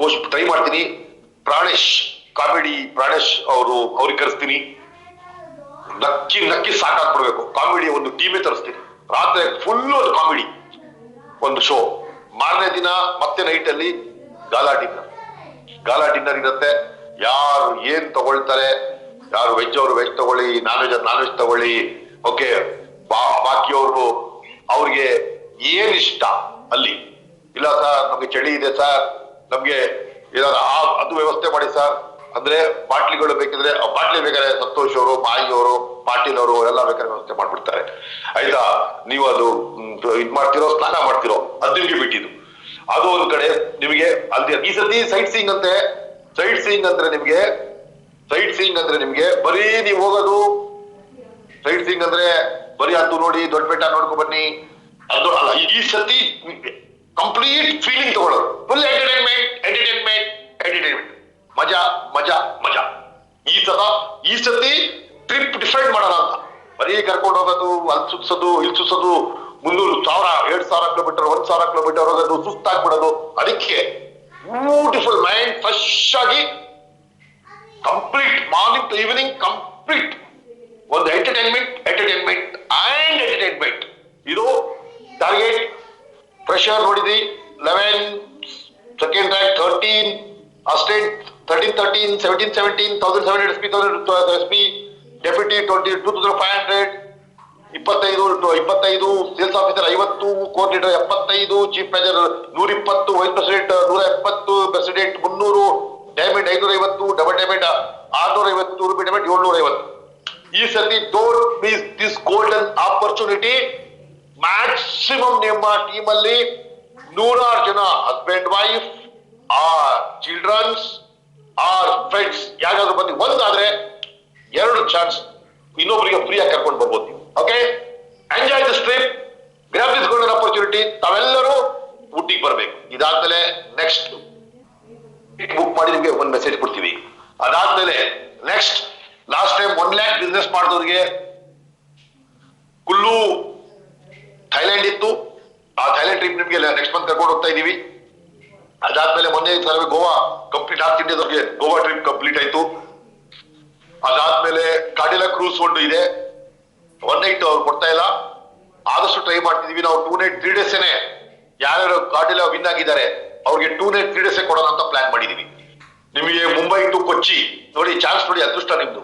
B: ಪೋಸ್ಟ್ ಟ್ರೈ ಮಾಡ್ತೀನಿ. ಪ್ರಾಣೇಶ್ ಕಾಮಿಡಿ, ಪ್ರಾಣೇಶ್ ಅವ್ರಿಗೆ ಕರೆಸ್ತೀನಿ. ನಕ್ಕಿ ಸಾಕಾಗ್ಬಿಡ್ಬೇಕು. ಕಾಮಿಡಿ ಒಂದು ಟೀಮೇ ತರಿಸ್ತೀನಿ. ರಾತ್ರಿ ಫುಲ್ ಒಂದು ಕಾಮಿಡಿ ಒಂದು ಶೋ. ಮಾರನೇ ದಿನ ಮತ್ತೆ ನೈಟ್ ಅಲ್ಲಿ ಗಾಲಾ ಡಿನ್ನರ್ ಇರುತ್ತೆ. ಯಾರು ಏನ್ ತಗೊಳ್ತಾರೆ, ಯಾರು ವೆಜ್ ಅವರು ವೆಜ್ ತಗೊಳ್ಳಿ, ನಾನ್ ವೆಜ್ ತಗೊಳ್ಳಿ. ಓಕೆ, ಬಾಕಿಯವರು ಅವ್ರಿಗೆ ಏನ್ ಇಷ್ಟ ಅಲ್ಲಿ. ಇಲ್ಲ ಸರ್ ನಮ್ಗೆ ಚಳಿ ಇದೆ ಸರ್, ನಮ್ಗೆ ಏನಾದ್ರು ಅದು ವ್ಯವಸ್ಥೆ ಮಾಡಿ ಸರ್, ಅಂದ್ರೆ ಬಾಟ್ಲಿಗಳು ಬೇಕಿದ್ರೆ ಬಾಟ್ಲಿ ಬೇಕಾದ್ರೆ ಸಂತೋಷ್ ಅವರು, ಮಾಯಿ ಅವರು, ಪಾಟೀಲ್ ಅವರು ಎಲ್ಲ ಬೇಕಾದ್ರೆ ವ್ಯವಸ್ಥೆ ಮಾಡ್ಬಿಡ್ತಾರೆ. ಆಯ್ತಾ? ನೀವು ಅದು ಇದ್ ಮಾಡ್ತಿರೋ, ಸ್ನಾನ ಮಾಡ್ತಿರೋ, ಅದು ನಿಮ್ಗೆ ಬಿಟ್ಟಿದ್ದು. ಅದು ಒಂದ್ ಕಡೆ ನಿಮಗೆ ಅಲ್ಲಿ ಈ ಸತಿ ಸೈಟ್ ಸೀಯಿಂಗ್ ಅಂತೆ. ಸೈಟ್ ಸೀಯಿಂಗ್ ಅಂದ್ರೆ ನಿಮ್ಗೆ ಬರೀ ನೀವು ಹೋಗೋದು. ಸೈಟ್ ಸೀಯಿಂಗ್ ಅಂದ್ರೆ ಬರೀ ಅದು ನೋಡಿ, ದೊಡ್ಡ ಬೆಟ್ಟ ನೋಡ್ಕೊಂಡ್ ಬನ್ನಿ ಅದು ಅಲ್ಲ. ಈ ಸತಿ ಕಂಪ್ಲೀಟ್ ಫೀಲಿಂಗ್ ತಗೊಳ್ಳೋದು. ಫುಲ್ ಎಂಟರ್ಟೈನ್ಮೆಂಟ್, ಮಜಾ. ಈ ಸತಿ ಟ್ರಿಪ್ ಡಿಫೈನ್ ಮಾಡೋಣ ಅಂತ. ಬರೀ ಕರ್ಕೊಂಡು ಹೋಗೋದು, ಅಲ್ಲಿ ಸುತ್ಸೋದು, ಇಲ್ಲಿ ಸುತ್ಸೋದು, 300,000 2,000 ಕಿಲೋಮೀಟರ್ 1,000 ಕಿಲೋಮೀಟರ್ ಹೋಗೋದು, ಸುಸ್ತಾಗ್ಬಿಡೋದು. ಅದಕ್ಕೆ ಬ್ಯೂಟಿಫುಲ್ ಮೈಂಡ್ ಫ್ರೆಶ್ ಆಗಿ complete morning to evening complete ಒಂದು ಎಂಟರ್ಟೈನ್ಮೆಂಟ್. ಇದು ಟಾರ್ಗೆಟ್. ಫ್ರೆಶರ್ ನೋಡಿದ್ವಿ 11, second rank 13, assistant 13, 17, 1,700 SP, 1,000 SP, deputy 22,500, 25 sales officer 50, coordinator 75, chief manager 120, vice president 170, president 300, diamond 550, double diamond 650, ruby diamond 750. ಈ ಸತಿ don't miss this golden opportunity. Maximum ನಿಮ್ಮ team ಅಲ್ಲಿ 100 ಜನ husband wife R childrens are friends ಯಾರಾದ್ರೂ ಬಂದು ಒಂದಾದ್ರೆ 2 chance ಇನ್ನೊಬ್ಬರಿಗೆ free ಆಗಿ ಕರ್ಕೊಂಡು ಬರ್ಬೋದು ನೀವು. Okay, enjoy this trip, grab this golden opportunity. ತಾವೆಲ್ಲರೂ ಊಟಿಗೆ ಬರ್ಬೇಕು. ಇದಾದ್ಮೇಲೆ ನೆಕ್ಸ್ಟ್ ಬುಕ್ ಮಾಡಿ ನಿಮ್ಗೆ ಒಂದು ಮೆಸೇಜ್ ಕೊಡ್ತೀವಿ. ಅದಾದ್ಮೇಲೆ next last time 1 lakh business ಮಾಡಿದವ್ರಿಗೆ ಕುಲ್ಲು ಥೈಲ್ಯಾಂಡ್ ಇತ್ತು. ಆ ಥೈಲ್ಯಾಂಡ್ ಟ್ರಿಪ್ ನಿಮ್ಗೆ ನೆಕ್ಸ್ಟ್ ಮಂತ್ ಕರ್ಕೊಂಡು ಹೋಗ್ತಾ ಇದೀವಿ. ಅದಾದ್ಮೇಲೆ ಮೊನ್ನೆ ಸಲ ಗೋವಾ ಕಂಪ್ಲೀಟ್ ನಾರ್ತ್ ಇಂಡಿಯಾದವ್ರಿಗೆ ಗೋವಾ ಟ್ರಿಪ್ ಕಂಪ್ಲೀಟ್ ಆಯ್ತು. ಅದಾದ್ಮೇಲೆ ಕಾಡಿಲಾ ಕ್ರೂಸ್ ಒಂದು ಇದೆ. 1 night ಅವ್ರು ಕೊಡ್ತಾ ಇಲ್ಲ, ಆದಷ್ಟು ಟ್ರೈ ಮಾಡ್ತಿದೀವಿ ನಾವು. 2 night 3 days ಯಾರ್ಯಾರು ಕಾಡಿಲಾ ವಿನ್ ಆಗಿದ್ದಾರೆ ಅವ್ರಿಗೆ 2 night 3 days ಕೊಡೋಣ ಅಂತ ಪ್ಲಾನ್ ಮಾಡಿದೀವಿ. ನಿಮಗೆ ಮುಂಬೈ ಟು ಕೊಚ್ಚಿ ನೋಡಿ, ಚಾನ್ಸ್ ನೋಡಿ, ಅದೃಷ್ಟ ನಿಮ್ದು.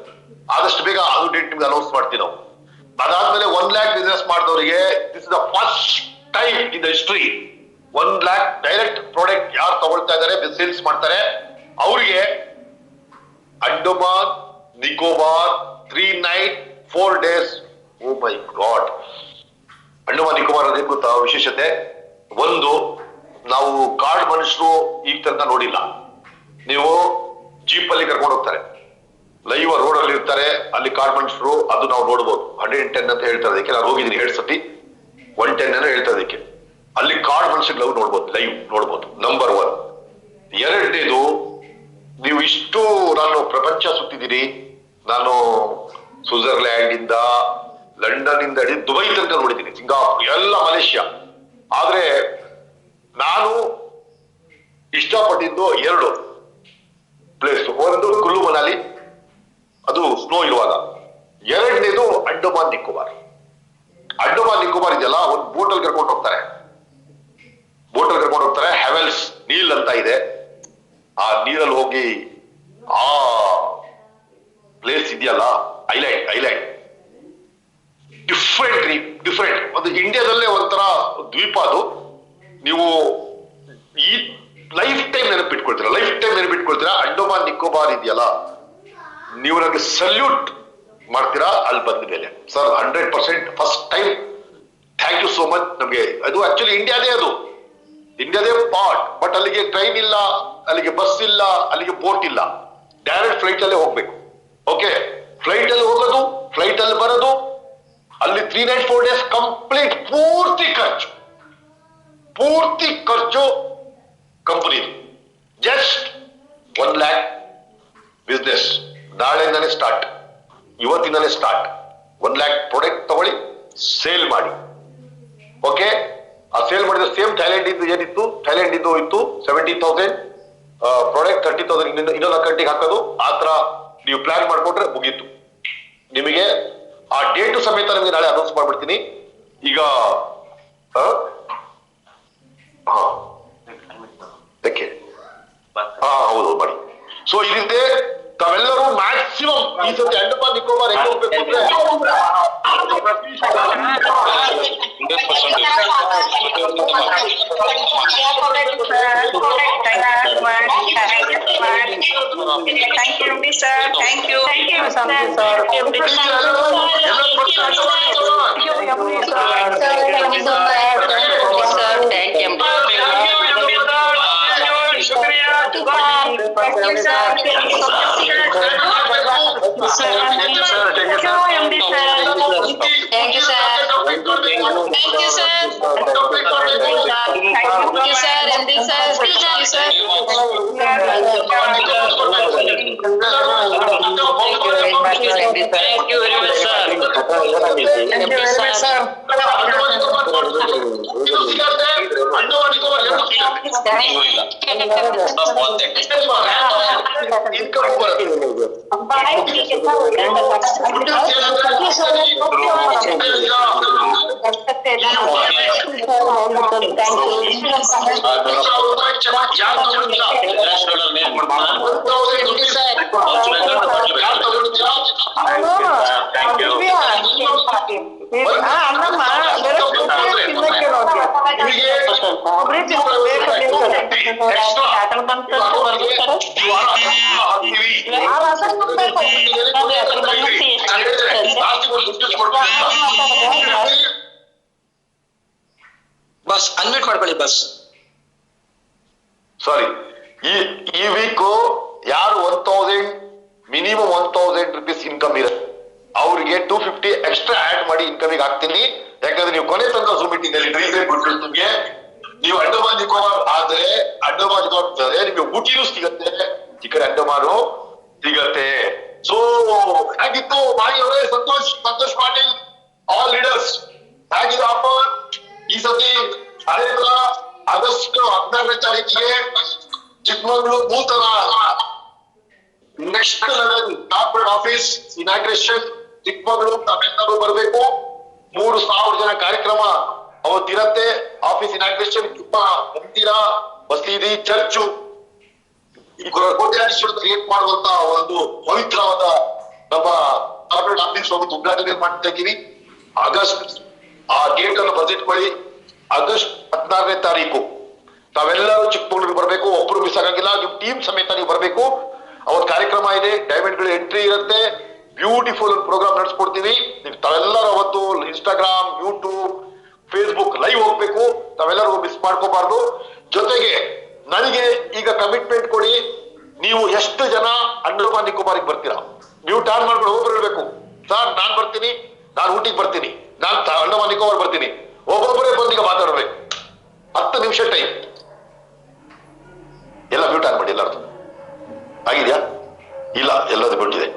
B: ಆದಷ್ಟು ಬೇಗ ಅದು ಡೇಟ್ ನಿಮ್ಗೆ ಅನೌನ್ಸ್ ಮಾಡ್ತೀವಿ ನಾವು. ಅದಾದ್ಮೇಲೆ 1 lakh ಬಿಸ್ನೆಸ್ ಮಾಡಿದವರಿಗೆ this is the first time in the history 1 lakh direct product ಯಾರು ತಗೊಳ್ತಾ ಇದ್ದಾರೆ, ಸೇಲ್ಸ್ ಮಾಡ್ತಾರೆ, ಅವರಿಗೆ Andaman Nicobar 3 night 4 days. O my god! Andaman Nicobar ಅದೇನ್ ಗೊತ್ತಾ ವಿಶೇಷತೆ? ಒಂದು, ನಾವು ಕಾಡ್ ಮನುಷ್ಯರು ಈಗ ತನಕ ನೋಡಿಲ್ಲ. ನೀವು ಜೀಪ್ ಅಲ್ಲಿ ಕರ್ಕೊಂಡು ಹೋಗ್ತಾರೆ, ಲೈವ್ ರೋಡ್ ಅಲ್ಲಿ ಇರ್ತಾರೆ, ಅಲ್ಲಿ ಕಾಡ್ ಮನುಷ್ಯರು, ಅದು ನಾವು ನೋಡ್ಬೋದು. 110 ಅಂತ ಹೇಳ್ತಾರೆ ಅದಕ್ಕೆ. ನಾನು ಹೋಗಿದ್ದೀನಿ 7 ಸತಿ, 110 ಏನೋ ಹೇಳ್ತಾರೆ ಅದಕ್ಕೆ. ಅಲ್ಲಿ ಕಾಡ್ ಮನುಷ್ಯರು ಲೈವ್ ನೋಡ್ಬೋದು. ನಂಬರ್ 1. ಎರಡನೇದು, ನೀವು ಇಷ್ಟು ನಾನು ಪ್ರಪಂಚ ಸುತ್ತಿದ್ದೀನಿ. ನಾನು ಸ್ವಿಟ್ಜರ್ಲ್ಯಾಂಡ್ ಇಂದ, ಲಂಡನ್ ಇಂದ ಹಿಡಿದು ದುಬೈ ತನಕ ನೋಡಿದ್ದೀನಿ, ಸಿಂಗಾಪುರ್ ಎಲ್ಲ, ಮಲೇಷ್ಯಾ. ಆದ್ರೆ ನಾನು ಇಷ್ಟಪಟ್ಟಿದ್ದು 2 ಪ್ಲೇಸ್. ಒಂದು ಕುಲ್ಲು ಮನಾಲಿ, ಅದು ಸ್ನೋ ಇರುವಾಗ. ಎರಡನೇದು ಅಂಡಮಾನ್ ನಿಕೋಬಾರ್ ಇದೆಯಲ್ಲ, ಒಂದು ಬೋಟಲ್ಲಿ ಕರ್ಕೊಂಡು ಹೋಗ್ತಾರೆ. ಹ್ಯಾವೆಲ್ಸ್ ನೀಲ್ ಅಂತ ಇದೆ. ಆ ನೀರಲ್ಲಿ ಹೋಗಿ ಆ ಪ್ಲೇಸ್ ಇದೆಯಲ್ಲ, ಐಲ್ಯಾಂಡ್ ಡಿಫ್ರೆಂಟ್. ಒಂದು ಇಂಡಿಯಾದಲ್ಲೇ ಒಂಥರ ದ್ವೀಪ ಅದು. ನೀವು ಈ ಲೈಫ್ ಟೈಮ್ ನೆನಪಿಟ್ಕೊಳ್ತೀರಾ. ಅಂಡಮಾನ್ ನಿಕೋಬಾರ್ ಇದೆಯಲ್ಲ, ನೀವು ನನಗೆ ಸಲ್ಯೂಟ್ ಮಾಡ್ತೀರಾ ಅಲ್ಲಿ ಬಂದ ಮೇಲೆ. Sir 100% first time. Thank you so much. ನಮ್ಗೆ ಅದು ಆಕ್ಚುಲಿ ಇಂಡಿಯಾದೇ ಪಾರ್ಟ್, ಬಟ್ ಅಲ್ಲಿಗೆ ಟ್ರೈನ್ ಇಲ್ಲ, ಅಲ್ಲಿಗೆ ಬಸ್ ಇಲ್ಲ, ಅಲ್ಲಿಗೆ ಬೋಟ್ ಇಲ್ಲ. ಡೈರೆಕ್ಟ್ ಫ್ಲೈಟ್ ಅಲ್ಲೇ ಹೋಗ್ಬೇಕು. ಓಕೆ, ಫ್ಲೈಟ್ ಅಲ್ಲಿ ಹೋಗೋದು, ಫ್ಲೈಟ್ ಅಲ್ಲಿ ಬರೋದು, ಅಲ್ಲಿ 3 night 4 days ಕಂಪ್ಲೀಟ್ ಪೂರ್ತಿ ಖರ್ಚು ಕಂಪನಿ. ಜಸ್ಟ್ 1 lakh ಬಿಸ್ನೆಸ್ ನಾಳೆಯಿಂದಾನೇ ಸ್ಟಾರ್ಟ್, ಇವತ್ತಿಂದಾನೇ ಸ್ಟಾರ್ಟ್. 1 lakh ಪ್ರಾಡಕ್ಟ್ ತಗೊಳ್ಳಿ, ಸೇಲ್ ಮಾಡಿ. ಓಕೆ, ಆ ಸೇಲ್ ಮಾಡಿದ ಸೇಮ್ ಥೈಲ್ಯಾಂಡ್ ಏನಿತ್ತು, ಥೈಲ್ಯಾಂಡ್ ಇತ್ತು 70,000 ಪ್ರಾಡಕ್ಟ್, 30,000 ಇನ್ನೊಂದು ಅಕೌಂಟಿಗೆ ಹಾಕೋದು. ಆ ತರ ನೀವು ಪ್ಲಾನ್ ಮಾಡ್ಕೊಂಡ್ರೆ ಮುಗೀತು. ನಿಮಗೆ ಆ ಡೇಟು ಸಮೇತ ನಿಮಗೆ ನಾಳೆ ಅನೌನ್ಸ್ ಮಾಡ್ಬಿಡ್ತೀನಿ. ಈಗ ಹೌದು ಮಾಡಿ. ಸೊ ಇದಿದೆ. ತಾವೆಲ್ಲರೂ ಮ್ಯಾಕ್ಸಿಮಮ್ ಈ ಸತಿ ಅಂಡಮಾನ್ ನಿಕೋಬಾರ್ ಹೆಂಗ್ ಹೋಗ್ಬೇಕು ಅಂದ್ರೆ
C: Thank you, MD sir. Thank you. Thank you, sir. MD sir.
D: Bus unmute ಮಾಡ್ಕೊಳ್ಳಿ ಬಸ್.
B: ಸಾರಿ, ಈ ವೀಕ್ ಯಾರು 1000 ಮಿನಿಮಮ್ 1000 rupees ಇನ್ಕಮ್ ಇರುತ್ತೆ ಅವ್ರಿಗೆ 250 ಎಕ್ಸ್ಟ್ರಾ ಆಡ್ ಮಾಡಿ ಇನ್ಕಮಿಗೆ ಹಾಕ್ತೀನಿ. ಯಾಕಂದ್ರೆ ನೀವು ಕೊನೆ ತನಕ ಝೂಮ್ ಮೀಟಿಂಗ್ ಅಲ್ಲಿ ನಿಮ್ಗೆ ನೀವು ಅಂಡಮಾನ್ ನಿಕೋಬಾರ್ ಆದ್ರೆ ಅಂಡಮಾನ್ ನಿಕೋಬಾರ್ ನಿಮ್ಗೆ ಊಟಿನೂ ಸಿಗತ್ತೆ, ಈ ಕಡೆ ಅಂಡಮಾನು ಸಿಗತ್ತೆ. ಸೊ ಹೇಗಿತ್ತು ಮಾಗಿ ಅವರೇ? ಸಂತೋಷ್ ಪಾಟೀಲ್, ಆಲ್ ಲೀಡರ್ಸ್, ಹೇಗಿದೆ ಆಫರ್ ಈ ಸತಿ? ಅದೇ ತರ ಆಗಸ್ಟ್ 14ನೇ ತಾರೀಕಿಗೆ ಚಿಕ್ಕಮಗಳೂರು ನೂತನ next level corporate office inauguration Chikkamagaluru ನಾವೆಲ್ಲರೂ ಬರಬೇಕು. 3000 ಜನ ಕಾರ್ಯಕ್ರಮ ಅವತ್ತಿರತ್ತೆ. ಆಫೀಸ್ ಇನಾಗ್ರೇಷನ್ ತುಂಬಾ ಮಂದಿರ, ಮಸೀದಿ, ಚರ್ಚು, ಈ ಕೋಟ್ಯಾಧೀಶ್ವರ ಕ್ರಿಯೇಟ್ ಮಾಡುವಂತ ಒಂದು ಪವಿತ್ರವಾದ ನಮ್ಮ ಕಾರ್ಪೊರೇಟ್ ಆಫೀಸ್ ಒಂದು ಉದ್ಘಾಟನೆ ಮಾಡ್ತಾ ಇದ್ದೀವಿ. ಆಗಸ್ಟ್ ಆ ಡೇಟ್ ಅನ್ನು ಬರೆದಿಟ್ಕೊಳ್ಳಿ. ಆಗಸ್ಟ್ 14ನೇ ತಾರೀಕು ತಾವೆಲ್ಲರೂ ಚಿಕ್ಕಮಗಳೂರಿಗೆ ಬರಬೇಕು. ಒಬ್ರು ಮಿಸ್ ಆಗಂಗಿಲ್ಲ. ನಿಮ್ ಟೀಮ್ ಸಮೇತ ನೀವು ಬರಬೇಕು. ಅವತ್ತು ಕಾರ್ಯಕ್ರಮ ಇದೆ, ಡೈಮಂಡ್ಗಳು ಎಂಟ್ರಿ ಇರುತ್ತೆ, ಬ್ಯೂಟಿಫುಲ್ ಪ್ರೋಗ್ರಾಮ್ ನಡೆಸ್ಕೊಡ್ತೀವಿ. ತಾವೆಲ್ಲರೂ ಅವತ್ತು ಇನ್ಸ್ಟಾಗ್ರಾಮ್, ಯೂಟ್ಯೂಬ್, ಫೇಸ್ಬುಕ್ ಲೈವ್ ಹೋಗ್ಬೇಕು. ತಾವೆಲ್ಲರೂ ಮಿಸ್ ಮಾಡ್ಕೋಬಾರ್ದು. ಜೊತೆಗೆ ನನಗೆ ಈಗ ಕಮಿಟ್ಮೆಂಟ್ ಕೊಡಿ, ನೀವು ಎಷ್ಟು ಜನ ಅಂಡಮಾನ್ ನಿಕೋಬಾರಿಗೆ ಬರ್ತೀರಾ? ನೀವು ಟರ್ನ್ ಮಾಡ್ಕೊಂಡು ಒಬ್ಬರಿರ್ಬೇಕು. ಸರ್ ನಾನ್ ಬರ್ತೀನಿ, ನಾನು ಊಟಿಗೆ ಬರ್ತೀನಿ, ನಾನ್ ಅಂಡಮಾನ್ ನಿಕೋಬಾರ್ ಬರ್ತೀನಿ. ಒಬ್ಬೊಬ್ಬರೇ ಬಂದೀಗ ಮಾತಾಡ್ಬೇಕು. 10 ನಿಮಿಷ ಟೈಮ್. ಎಲ್ಲ ಮ್ಯೂಟ್ ಆನ್ ಮಾಡಿ. ಎಲ್ಲರದು ಆಗಿದ್ಯಾ? ಇಲ್ಲ, ಎಲ್ಲದು ಬಿಟ್ಟಿದೆ.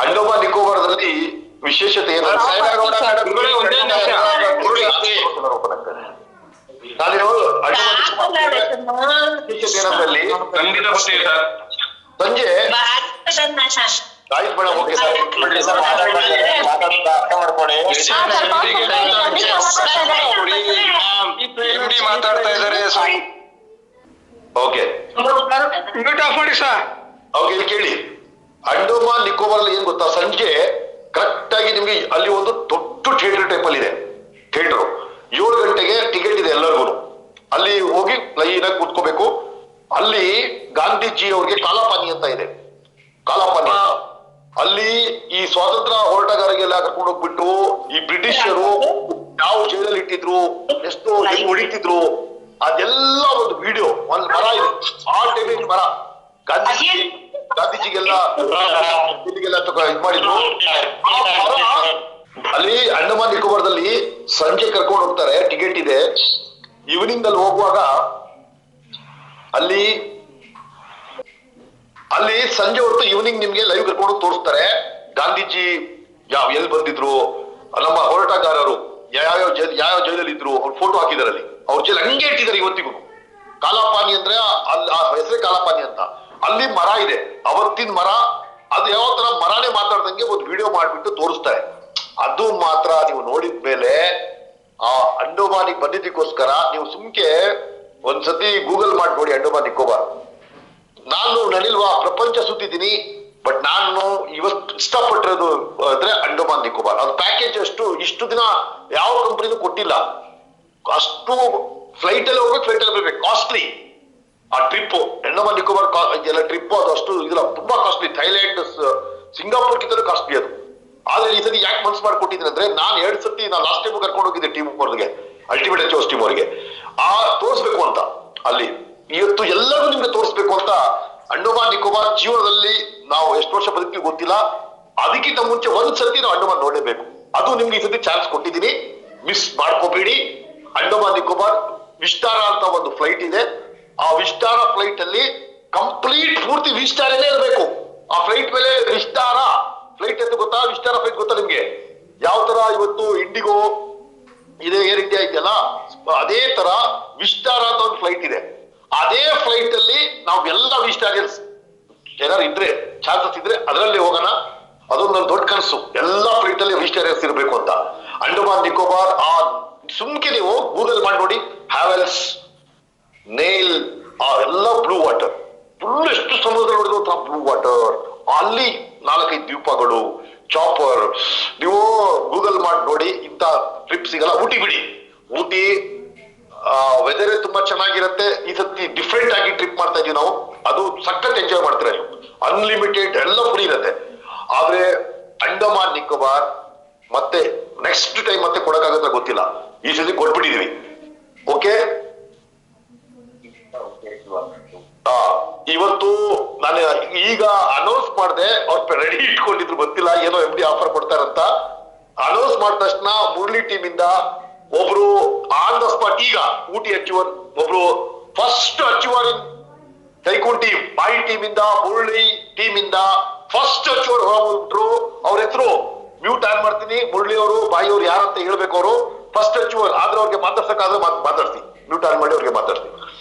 B: ಅಂಡಮಾನ್ ನಿಕೋಬಾರದಲ್ಲಿ ವಿಶೇಷತೆ ಸಂಜೆ ಆಯ್ತು ಮೇಡಮ್. ಓಕೆ ಸರ್,
A: ಮಾತಾಡ್ತಾ ಇದ್ದಾರೆ.
B: ಓಕೆ
A: ಮಾಡಿ ಸರ್.
B: ಓಕೆ, ಇಲ್ಲಿ ಕೇಳಿ. ಅಂಡಮಾನ್ ನಿಕೋಬಾರ್ ಅಲ್ಲಿ ಏನ್ ಗೊತ್ತಾ, ಸಂಜೆ ಕರೆಕ್ಟ್ ಆಗಿ ನಿಮ್ಗೆ ಅಲ್ಲಿ ಒಂದು ದೊಡ್ಡ ಥಿಯೇಟರ್ ಟೈಪ್ ಅಲ್ಲಿ ಇದೆ. ಥಿಯೇಟರ್ 7 ಗಂಟೆಗೆ ಟಿಕೆಟ್ ಇದೆ ಎಲ್ಲರಿಗೂ. ಅಲ್ಲಿ ಹೋಗಿ ಲೈನ್ ಆಗಿ ಕೂತ್ಕೋಬೇಕು. ಅಲ್ಲಿ ಗಾಂಧೀಜಿ ಅವ್ರಿಗೆ ಕಾಲಾಪಾನಿ ಅಂತ ಇದೆ. ಕಾಲಾಪಾನಿ ಅಲ್ಲಿ ಈ ಸ್ವಾತಂತ್ರ್ಯ ಹೋರಾಟಗಾರರಿಗೆಲ್ಲ ಕರ್ಕೊಂಡು ಹೋಗ್ಬಿಟ್ಟು ಈ ಬ್ರಿಟಿಷರು ಯಾವ ಜೈಲಲ್ಲಿ ಇಟ್ಟಿದ್ರು, ಎಷ್ಟು ಹೊಡಿತಿದ್ರು, ಅದೆಲ್ಲ ಒಂದು ವಿಡಿಯೋ. ಒಂದು ಮರ ಇದೆ, ಆ ಟೈಮಿಗೆ ಮರ ಗಾಂಧೀಜಿ ಗಾಂಧೀಜಿಗೆಲ್ಲ ಇಲ್ಲಿಗೆಲ್ಲ ಇದ್ ಮಾಡಿದ್ರು. ಅಲ್ಲಿ ಅಂಡಮಾನ್ ನಿಕೋಬಾರ್ದಲ್ಲಿ ಸಂಜೆ ಕರ್ಕೊಂಡು ಹೋಗ್ತಾರೆ, ಟಿಕೆಟ್ ಇದೆ. ಈವ್ನಿಂಗ್ ಅಲ್ಲಿ ಹೋಗುವಾಗ ಅಲ್ಲಿ ಸಂಜೆ ಹೊತ್ತು ಈವ್ನಿಂಗ್ ನಿಮ್ಗೆ ಲೈವ್ ಕರ್ಕೊಂಡು ತೋರಿಸ್ತಾರೆ. ಗಾಂಧೀಜಿ ಎಲ್ಲಿ ಬಂದಿದ್ರು, ನಮ್ಮ ಹೋರಾಟಗಾರರು ಯಾವ ಜೈಲಲ್ಲಿ ಇದ್ರು, ಅವ್ರ ಫೋಟೋ ಹಾಕಿದಾರೆ ಅಲ್ಲಿ. ಅವ್ರ ಜೈಲ್ ಹಂಗೆ ಇಟ್ಟಿದ್ದಾರೆ ಇವತ್ತಿಗೂ. ಕಾಲಾಪಾನಿ ಅಂದ್ರೆ ಅಲ್ಲಿ ಆ ಹೆಸರೇ ಕಾಲಾಪಾನಿ ಅಂತ. ಅಲ್ಲಿ ಮರ ಇದೆ, ಅವತ್ತಿನ ಮರ. ಅದು ಯಾವ ತರ ಮರನೇ ಮಾತಾಡ್ದಂಗೆ ಒಂದು ವಿಡಿಯೋ ಮಾಡ್ಬಿಟ್ಟು ತೋರಿಸ್ತಾರೆ. ಅದು ಮಾತ್ರ ನೀವು ನೋಡಿದ್ಮೇಲೆ ಆ ಅಂಡಮಾನಿಗೆ ಬಂದಿದ್ದಕ್ಕೋಸ್ಕರ ನೀವು ಸುಮ್ಕೆ ಒಂದ್ಸತಿ ಗೂಗಲ್ ಮಾಡಿ ನೋಡಿ ಅಂಡಮಾನ್ ನಿಕೋಬಾರ್. ನಾನು ನನಿಲ್ವಾ ಪ್ರಪಂಚ ಸುತ್ತಿದ್ದೀನಿ, ಬಟ್ ನಾನು ಇವತ್ತು ಇಷ್ಟಪಟ್ಟಿರೋದು ಅಂದ್ರೆ ಅಂಡಮಾನ್ ನಿಕೋಬಾರ್. ಅದು ಪ್ಯಾಕೇಜ್ ಇಷ್ಟು ದಿನ ಯಾವ ಕಂಪನಿನೂ ಕೊಟ್ಟಿಲ್ಲ. ಅಷ್ಟು ಫ್ಲೈಟ್ ಅಲ್ಲಿ ಹೋಗ್ಬೇಕು, ಫ್ಲೈಟ್ ಅಲ್ಲಿ ಬರ್ಬೇಕು, ಕಾಸ್ಟ್ಲಿ ಆ ಟ್ರಿಪ್. ಅಂಡಮಾನ್ ನಿಕೋಬಾರ್ ಎಲ್ಲ ಟ್ರಿಪ್ ಅದು ಅಷ್ಟು ಇದಿಲ್ಲ, ತುಂಬಾ ಕಾಸ್ಟ್ಲಿ. ಥೈಲ್ಯಾಂಡ್ ಸಿಂಗಾಪುರ್ಗಿಂತಲೂ ಕಾಸ್ಟ್ಲಿ ಅದು. ಆದ್ರೆ ಈ ಸತಿ ಯಾಕೆ ಮನ್ಸು ಮಾಡ್ಕೊಟ್ಟಿದ್ದೀನಿ ಅಂದ್ರೆ, ನಾನು 2 ಸತಿ ಲಾಸ್ಟ್ ಟೈಮ್ ಕರ್ಕೊಂಡು ಹೋಗಿದ್ದೆ ಟೀಮ್ ಅವ್ರಿಗೆ, ಅಲ್ಟಿಮೇಟ್ ಅಚೀವರ್ಸ್ ಟೀಮ್ ಅವರಿಗೆ. ತೋರಿಸ್ಬೇಕು ಅಂತ ಅಲ್ಲಿ ಇವತ್ತು ಎಲ್ಲರೂ ನಿಮ್ಗೆ ತೋರಿಸ್ಬೇಕು ಅಂತ. ಅಂಡಮಾನ್ ನಿಕೋಬಾರ್ ಜೀವನದಲ್ಲಿ ನಾವು ಎಷ್ಟು ವರ್ಷ ಬದುಕಿ ಗೊತ್ತಿಲ್ಲ, ಅದಕ್ಕಿಂತ ಮುಂಚೆ ಒಂದ್ಸತಿ ನಾವು ಅಂಡಮಾನ್ ನೋಡಲೇಬೇಕು. ಅದು ನಿಮ್ಗೆ ಈ ಸತಿ ಚಾನ್ಸ್ ಕೊಟ್ಟಿದ್ದೀನಿ, ಮಿಸ್ ಮಾಡ್ಕೋಬೇಡಿ. ಅಂಡಮಾನ್ ನಿಕೋಬಾರ್ ವಿಸ್ಟಾರ ಅಂತ ಒಂದು ಫ್ಲೈಟ್ ಇದೆ. ಆ ವಿಸ್ಟಾರ ಫ್ಲೈಟ್ ಅಲ್ಲಿ ಕಂಪ್ಲೀಟ್ ಪೂರ್ತಿ ವಿಸ್ಟಾರನೇ ಇರಬೇಕು. ಆ ಫ್ಲೈಟ್ ಮೇಲೆ ವಿಸ್ಟಾರ ಫ್ಲೈಟ್ ಅಂತ ಗೊತ್ತಾ? ವಿಸ್ಟಾರ ಫ್ಲೈಟ್ ಗೊತ್ತಾ ನಿಮ್ಗೆ? ಯಾವ ತರ ಇವತ್ತು ಇಂಡಿಗೋ ಇದೆ, ಏರ್ ಇಂಡಿಯಾ ಇದೆಯಲ್ಲ, ಅದೇ ತರ ವಿಸ್ಟಾರ ಅಂತ ಒಂದು ಫ್ಲೈಟ್ ಇದೆ. ಅದೇ ಫ್ಲೈಟ್ ಅಲ್ಲಿ ನಾವು ಎಲ್ಲ ವಿಸ್ಟಾರಿಯನ್ಸ್ ಏನಾರು ಇದ್ರೆ, ಚಾನ್ಸಸ್ ಇದ್ರೆ ಅದರಲ್ಲಿ ಹೋಗೋಣ. ಅದೊಂದು ನನ್ನ ದೊಡ್ಡ ಕನಸು, ಎಲ್ಲ ಫ್ಲೈಟ್ ಅಲ್ಲಿ ವಿಸ್ಟಾರಿಯನ್ಸ್ ಇರಬೇಕು ಅಂತ. ಅಂಡಮಾನ್ ನಿಕೋಬಾರ್ ಸುಮ್ಕೆ ನೀವು ಗೂಗಲ್ ಮಾಡಿ ನೋಡಿ. ಹ್ಯಾವೆಲ್ಸ್, ನೇಲ್, ಎಲ್ಲ ಬ್ಲೂ ವಾಟರ್, ಫುಲ್ ಎಷ್ಟು ಸಮುದ್ರ ನೋಡಿದ್ರು ಬ್ಲೂ ವಾಟರ್. ಅಲ್ಲಿ 4-5 ದ್ವೀಪಗಳು, ಚಾಪರ್. ನೀವು ಗೂಗಲ್ ಮಾಡಿ ನೋಡಿ, ಇಂಥ ಟ್ರಿಪ್ ಸಿಗಲ್ಲ. ಊಟಿ ಬಿಡಿ, ಊಟಿ ವೆದರ್ ತುಂಬಾ ಚೆನ್ನಾಗಿರುತ್ತೆ. ಈ ಸತಿ ಡಿಫ್ರೆಂಟ್ ಆಗಿ ಟ್ರಿಪ್ ಮಾಡ್ತಾ ಇದೀವಿ ನಾವು. ಅದು ಸಖತ್ ಎಂಜಾಯ್ ಮಾಡ್ತೀರಾ ನೀವು. ಅನ್ಲಿಮಿಟೆಡ್ ಎಲ್ಲ ಫ್ರೀ ಇರುತ್ತೆ. ಆದ್ರೆ ಅಂಡಮಾನ್ ನಿಕೋಬಾರ್ ಮತ್ತೆ ನೆಕ್ಸ್ಟ್ ಟೈಮ್ ಮತ್ತೆ ಕೊಡಕ್ಕಾಗತ್ತ ಗೊತ್ತಿಲ್ಲ. ಈ ಸತಿ ಕೊಟ್ಬಿಟ್ಟಿದೀವಿ. ಓಕೆ, ಇವತ್ತು ನಾನು ಈಗ ಅನೌನ್ಸ್ ಮಾಡಿದೆ. ಅವ್ರು ರೆಡಿ ಇಟ್ಕೊಂಡಿದ್ರು, ಗೊತ್ತಿಲ್ಲ ಏನೋ MD ಆಫರ್ ಕೊಡ್ತಾರಂತ. ಅನೌನ್ಸ್ ಮಾಡಿದ ತಕ್ಷಣ ಮುರಳಿ ಟೀಮ್ ಇಂದ ಒಬ್ರು ಆನ್ ದ ಸ್ಪಾಟ್, ಈಗ ಊಟಿ ಅಚೀವರ್ ಒಬ್ರು ಫಸ್ಟ್ ಅಚೀವರ್ ಇನ್ ಟೈಕೂನ್ ಟೀಮ್, ಬಾಯಿ ಟೀಮ್ ಇಂದ, ಮುರಳಿ ಟೀಮ್ ಇಂದ ಫಸ್ಟ್ ಅಚೀವರ್ ಹೊರಬಿಟ್ರು. ಅವ್ರ ಹೆಸರು ಮ್ಯೂಟ್ ಆನ್ ಮಾಡ್ತೀನಿ. ಮುರಳಿ ಅವರು, ಬಾಯಿ ಅವರು ಯಾರಂತ ಹೇಳ್ಬೇಕು. ಅವರು ಫಸ್ಟ್ ಅಚೀವರ್ ಆದ್ರೆ ಅವ್ರಿಗೆ ಮಾತಾಡ್ಸಕ್ಕಾದ್ರೆ ಮಾತಾಡ್ತೀನಿ. ಮ್ಯೂಟ್ ಆನ್ ಮಾಡಿ ಅವ್ರಿಗೆ ಮಾತಾಡ್ತೀನಿ.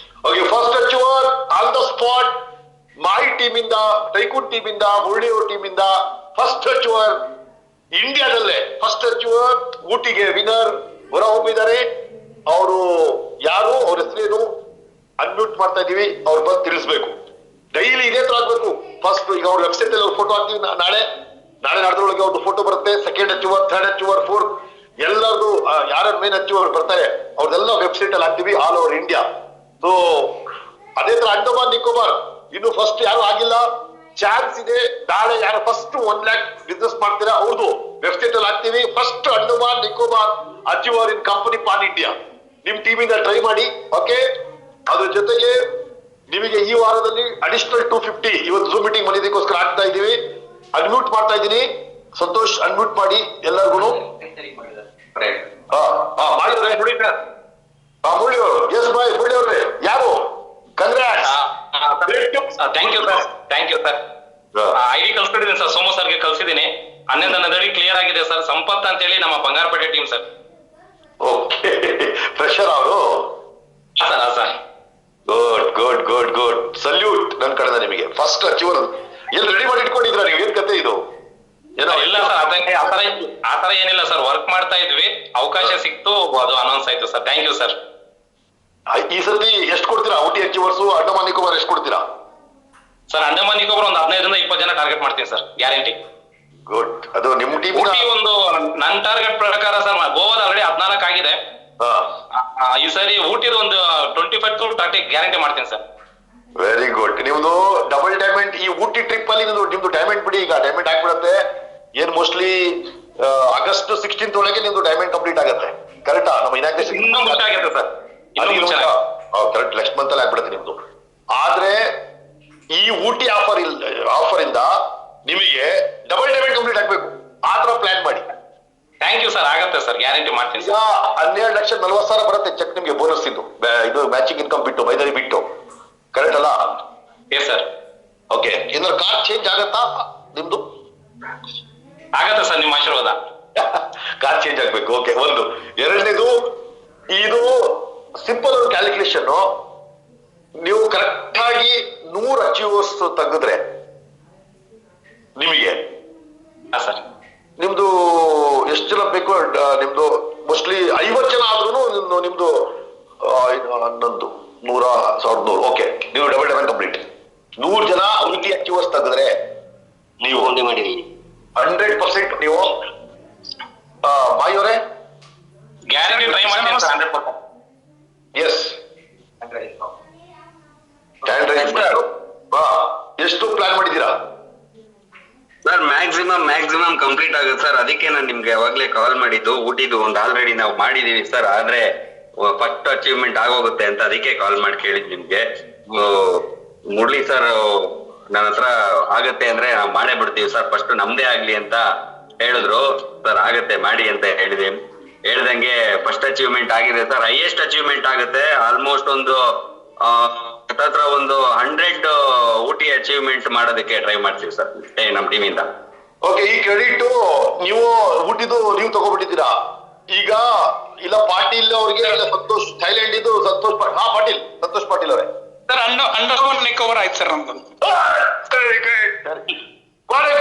B: Okay, first achiever on the spot, ಮಾಯಿ ಟೀಮ್ ಇಂದ, ಟೈಕೂನ್ ಟೀಮ್ ಇಂದ, ಮುರಳಿ ಅವ್ರ ಟೀಮ್ ಇಂದ ಫಸ್ಟ್ ಅಚೀವರ್ ಇಂಡಿಯಾದಲ್ಲೇ ಫಸ್ಟ್ ಅಚೀವರ್ ಊಟಿಗೆ ವಿನರ್ ಹೊರ ಹೊಮ್ಮಿದ್ದಾರೆ. ಅವರು ಯಾರು, ಅವ್ರ ಹೆಸರೇನು ಅನ್ಮ್ಯೂಟ್ ಮಾಡ್ತಾ ಇದೀವಿ. ಅವ್ರು ಬಂದು ತಿಳಿಸ್ಬೇಕು. ಡೈಲಿ ಇದೇ ತರ ಆಗ್ಬೇಕು. ಫಸ್ಟ್ ಈಗ ಅವ್ರ ವೆಬ್ಸೈಟ್ ಅಲ್ಲಿ ಅವ್ರ ಫೋಟೋ ಹಾಕ್ತೀವಿ. ನಾಳೆ ನಾಡ್ರೊಳಗೆ ಅವ್ರದ್ದು ಫೋಟೋ ಬರುತ್ತೆ. Second achiever, third achiever, fourth ಎಲ್ಲರದು ಯಾರ ಮೇನ್ ಅಚೀವರ್ ಬರ್ತಾರೆ ಅವ್ರದೆಲ್ಲ ವೆಬ್ಸೈಟ್ ಅಲ್ಲಿ ಹಾಕ್ತೀವಿ, ಆಲ್ ಓವರ್ ಇಂಡಿಯಾ. ಸೊ ಅದೇ ತರ ಅಂಡಮಾನ್ ನಿಕೋಬಾರ್ ಇನ್ನು ಫಸ್ಟ್ ಯಾರು ಆಗಿಲ್ಲ, ಚಾನ್ಸ್ ಇದೆ. ನಾಳೆ ಯಾರು ಫಸ್ಟ್ 1 lakh ಬಿಸ್ನೆಸ್ ಮಾಡ್ತೀರಾ ಅವ್ರದ್ದು ವೆಬ್ಸೈಟ್ ಅಲ್ಲಿ ಹಾಕ್ತೀವಿ. ಫಸ್ಟ್ ಅಂಡಮಾನ್ ನಿಕೋಬಾರ್ ಅಚೀವರ್ ಇನ್ ಕಂಪನಿ ಪಾನ್ ಇಂಡಿಯಾ. ನಿಮ್ ಟೀಮ್ ಇಂದ ಟ್ರೈ ಮಾಡಿ. ಓಕೆ, ಅದ್ರ ಜೊತೆಗೆ ನಿಮಗೆ ಈ ವಾರದಲ್ಲಿ ಅಡಿಷನಲ್ 250 ಇವತ್ತು ಝೂಮ್ ಮೀಟಿಂಗ್ ಬಂದಿದ್ದಕ್ಕೋಸ್ಕರ ಆಗ್ತಾ ಇದೀವಿ. ಅನ್ಮ್ಯೂಟ್ ಮಾಡ್ತಾ ಇದ್ದೀನಿ. ಸಂತೋಷ್ ಅನ್ಮ್ಯೂಟ್ ಮಾಡಿ ಎಲ್ಲರಿಗೂ. ಮುರಳಿ ಅವರು, ಎಸ್ ಬಾಯ್ ಮುರಳಿ ಅವ್ರೆ, ಯಾರು? Congrats,
D: thank you sir, thank you sir. ID ಕಳ್ಸ್ಕೊಟ್ಟಿದ್ದೀನಿ ಸರ್, ಸೋಮು ಸರ್ಗೆ ಕಳ್ಸಿದ್ದೀನಿ. 11 ಕ್ಲಿಯರ್ ಆಗಿದೆ ಸರ್. ಸಂಪತ್ ಅಂತ ಹೇಳಿ ನಮ್ಮ Bangarapete team sir.
B: Okay, fresher ಅವರು.
D: Sir
B: good good good good, salute ನನ್ನ ಕಡೆದ ನಿಮಗೆ. ಫಸ್ಟ್ ಅಚೀವರ್ ಎಲ್ಲಿ ರೆಡಿ ಮಾಡಿ ಇಟ್ಕೊಂಡಿದ್ರ ನೀವು? ಏನ್ ಕತೆ ಇದು?
D: ಏನೋ ಇಲ್ಲ ಸರ್, ಆತರ ಏನಿಲ್ಲ ಸರ್. ವರ್ಕ್ ಮಾಡ್ತಾ ಇದ್ವಿ, ಅವಕಾಶ ಸಿಕ್ತು, ಅದು ಅನೌನ್ಸ್ ಆಯ್ತು ಸರ್. Thank you sir.
B: ಈ ಸತಿ ಎಷ್ಟು ಕೊಡ್ತೀರಾ? ಊಟಿ ಅಚೀವರ್ಸ್ ಅಂಡಮಾನ್ ನಿಕೋಬಾರ್ ಎಷ್ಟು ಕೊಡ್ತೀರಾ
D: ಸರ್? ಅಂಡಮಾನ್ ನಿಕೋಬಾರ್ ಒಂದು 15 ರಿಂದ 20 ಜನ ಟಾರ್ಗೆಟ್ ಮಾಡ್ತೀನಿ ಸರ್, ಗ್ಯಾರಂಟಿ.
B: ಗುಡ್. ಅದು ನಿಮ್ಮ ಟೀಮ್
D: ಒಂದು ನನ್ನ ಟಾರ್ಗೆಟ್ ಪ್ರಕಾರ ಸರ್, ಗೋವಾದ ಆಲ್ರೆಡಿ 14 ಆಗಿದೆ. ಈ ಸರಿ ಊಟಿದ ಒಂದು 25 to 30 ಗ್ಯಾರಂಟಿ ಮಾಡ್ತೀನಿ ಸರ್.
B: Very good. ನಿಮ್ದು ಡಬಲ್ ಡೈಮಂಡ್ ಈ ಊಟಿ ಟ್ರಿಪ್ ಅಲ್ಲಿ ನಿಮ್ದು ಡೈಮಂಡ್ ಬಿಡಿ, ಈಗ ಡೈಮಂಡ್ ಆಗ್ಬಿಡತ್ತೆ. ಏನ್ ಮೋಸ್ಟ್ಲಿ ಆಗಸ್ಟ್ 16th ಒಳಗೆ ನಿಮ್ದು ಡೈಮಂಡ್ ಕಂಪ್ಲೀಟ್ ಆಗುತ್ತೆ. ಕರೆಕ್ಟಾ? ನಮ್ಮ ಇನಾಗ್ರೇಷನ್
D: ಇನ್ನೂ ಮುಂಚೆ ಆಗುತ್ತೆ ಸರ್.
B: ಕರೆಕ್ಟ್, ನೆಕ್ಸ್ಟ್ ಮಂತ್ ಅಲ್ಲಿ ಆಗ್ಬಿಡುತ್ತೆ ನಿಮ್ದು. ಆದ್ರೆ ಈ ಊಟಿ ಆಫರ್ ಇಂದ ನಿಮಗೆ ಡಬಲ್ ಡೈಮಂಡ್ ಕಂಪ್ಲೀಟ್ ಆಗ್ಬೇಕು ಆ ತರ ಪ್ಲಾನ್ ಮಾಡಿ.
D: ಥ್ಯಾಂಕ್ ಯು ಸರ್, ಆಗತ್ತೆ ಸರ್, ಗ್ಯಾರಂಟಿ ಮಾಡ್ತೀನಿ
B: ಈಗ 12,40,000 ಬರುತ್ತೆ ಚೆಕ್ ನಿಮ್ಗೆ ಬೋನಸ್ ಇದು ಮ್ಯಾಚಿಂಗ್ ಇನ್ಕಮ್ ಬಿಟ್ಟು ಬೈದರಿ ಬಿಟ್ಟು, ಕರೆಕ್ಟ್ ಅಲ್ಲ?
D: Yes sir.
B: ಓಕೆ, ಏನಾದ್ರು ಕಾರ್ ಚೇಂಜ್ ಆಗತ್ತಾ ನಿಮ್ದು?
D: ಆಗತ್ತೆ ಸರ್, ನಿಮ್ಮ ಆಶೀರ್ವಾದ.
B: ಕಾರ್ ಚೇಂಜ್ ಆಗ್ಬೇಕು. ಓಕೆ, ಒಂದು. ಎರಡನೇದು, ಇದು ಸಿಂಪಲ್ ಕ್ಯಾಲ್ಕುಲೇಷನ್. ನೀವು ಕರೆಕ್ಟ್ ಆಗಿ 100 ಅಚೀವರ್ಸ್ ತೆಗೆದ್ರೆ ನಿಮಗೆ
D: ಸರ್
B: ನಿಮ್ದು ಎಷ್ಟು ಜನ ಬೇಕು? ನಿಮ್ದು ಮೋಸ್ಟ್ಲಿ 50 ಜನ ಆದ್ರೂ ನಿಮ್ದು 11 100 1,100. ಓಕೆ, ನೀವು ಡಬಲ್ ಡಬಲ್ ಕಂಪ್ಲೀಟ್ 100 ಜನ ಊಟಿ ಅಚೀವರ್ಸ್ ತೆಗೆದ್ರೆ ನೀವು 100% ನೀವು ಮಾಯವರೇ
D: ಗ್ಯಾರಂಟಿ ಟ್ರೈ ಮಾಡ್ತೀನಿ ಸರ್ 100%.
B: ಎಸ್, ಎಷ್ಟು ಪ್ಲಾನ್ ಮಾಡಿದ್ದೀರಾ
E: ಸರ್? ಮ್ಯಾಕ್ಸಿಮಮ್ ಕಂಪ್ಲೀಟ್ ಆಗುತ್ತೆ ಸರ್. ಅದಕ್ಕೆ ನಾನು ನಿಮ್ಗೆ ಯಾವಾಗ್ಲೇ ಕಾಲ್ ಮಾಡಿದ್ದು. ಊಟಿದು ಒಂದು ಆಲ್ರೆಡಿ ನಾವು ಮಾಡಿದೀವಿ ಸರ್, ಆದ್ರೆ ಫಸ್ಟ್ ಅಚೀವ್ಮೆಂಟ್ ಆಗೋಗುತ್ತೆ ಅಂತ ಅದಕ್ಕೆ ಕಾಲ್ ಮಾಡಿ ಕೇಳಿದ್ ನಿಮ್ಗೆ. ಮುರಳಿ ಸರ್ ನನ್ನ ಹತ್ರ ಆಗತ್ತೆ ಅಂದ್ರೆ ನಾವು ಮಾಡೇ ಬಿಡ್ತೀವಿ ಸರ್, ಫಸ್ಟ್ ನಮ್ದೇ ಆಗ್ಲಿ ಅಂತ ಹೇಳಿದ್ರು ಸರ್. ಆಗತ್ತೆ ಮಾಡಿ ಅಂತ ಹೇಳ್ದಂಗೆ ಫಸ್ಟ್ ಅಚೀವ್ಮೆಂಟ್ ಆಗಿದೆ ಸರ್. ಹೈಯೆಸ್ಟ್ ಅಚೀವ್ಮೆಂಟ್ ಆಗುತ್ತೆ. ಆಲ್ಮೋಸ್ಟ್ ಒಂದು ಹತ್ರ ಒಂದು 100 ಊಟಿ ಅಚೀವ್ಮೆಂಟ್ ಮಾಡೋದಕ್ಕೆ ಟ್ರೈ ಮಾಡ್ತೀವಿ ಸರ್ ನಮ್ ಟೀಮಿಂದ.
B: ಓಕೆ, ಈ ಕ್ರೆಡಿಟ್ ನೀವು ಊಟಿದು ನೀವು ತಗೊಬಿಟ್ಟಿದ್ದೀರಾ ಈಗ? ಇಲ್ಲ ಪಾಟೀಲ್ ಅವ್ರಿಗೆ, ಇಲ್ಲ ಸಂತೋಷ್ ಥೈಲ್ಯಾಂಡ್ ಇದು ಸಂತೋಷ್ ಪಾಟೀಲ್ ಅವರೇ
F: ಸರ್ ಅಂಡರ್ ನಿಕೋವರ್ ಆಯ್ತು ಸರ್ ನಮ್ದು.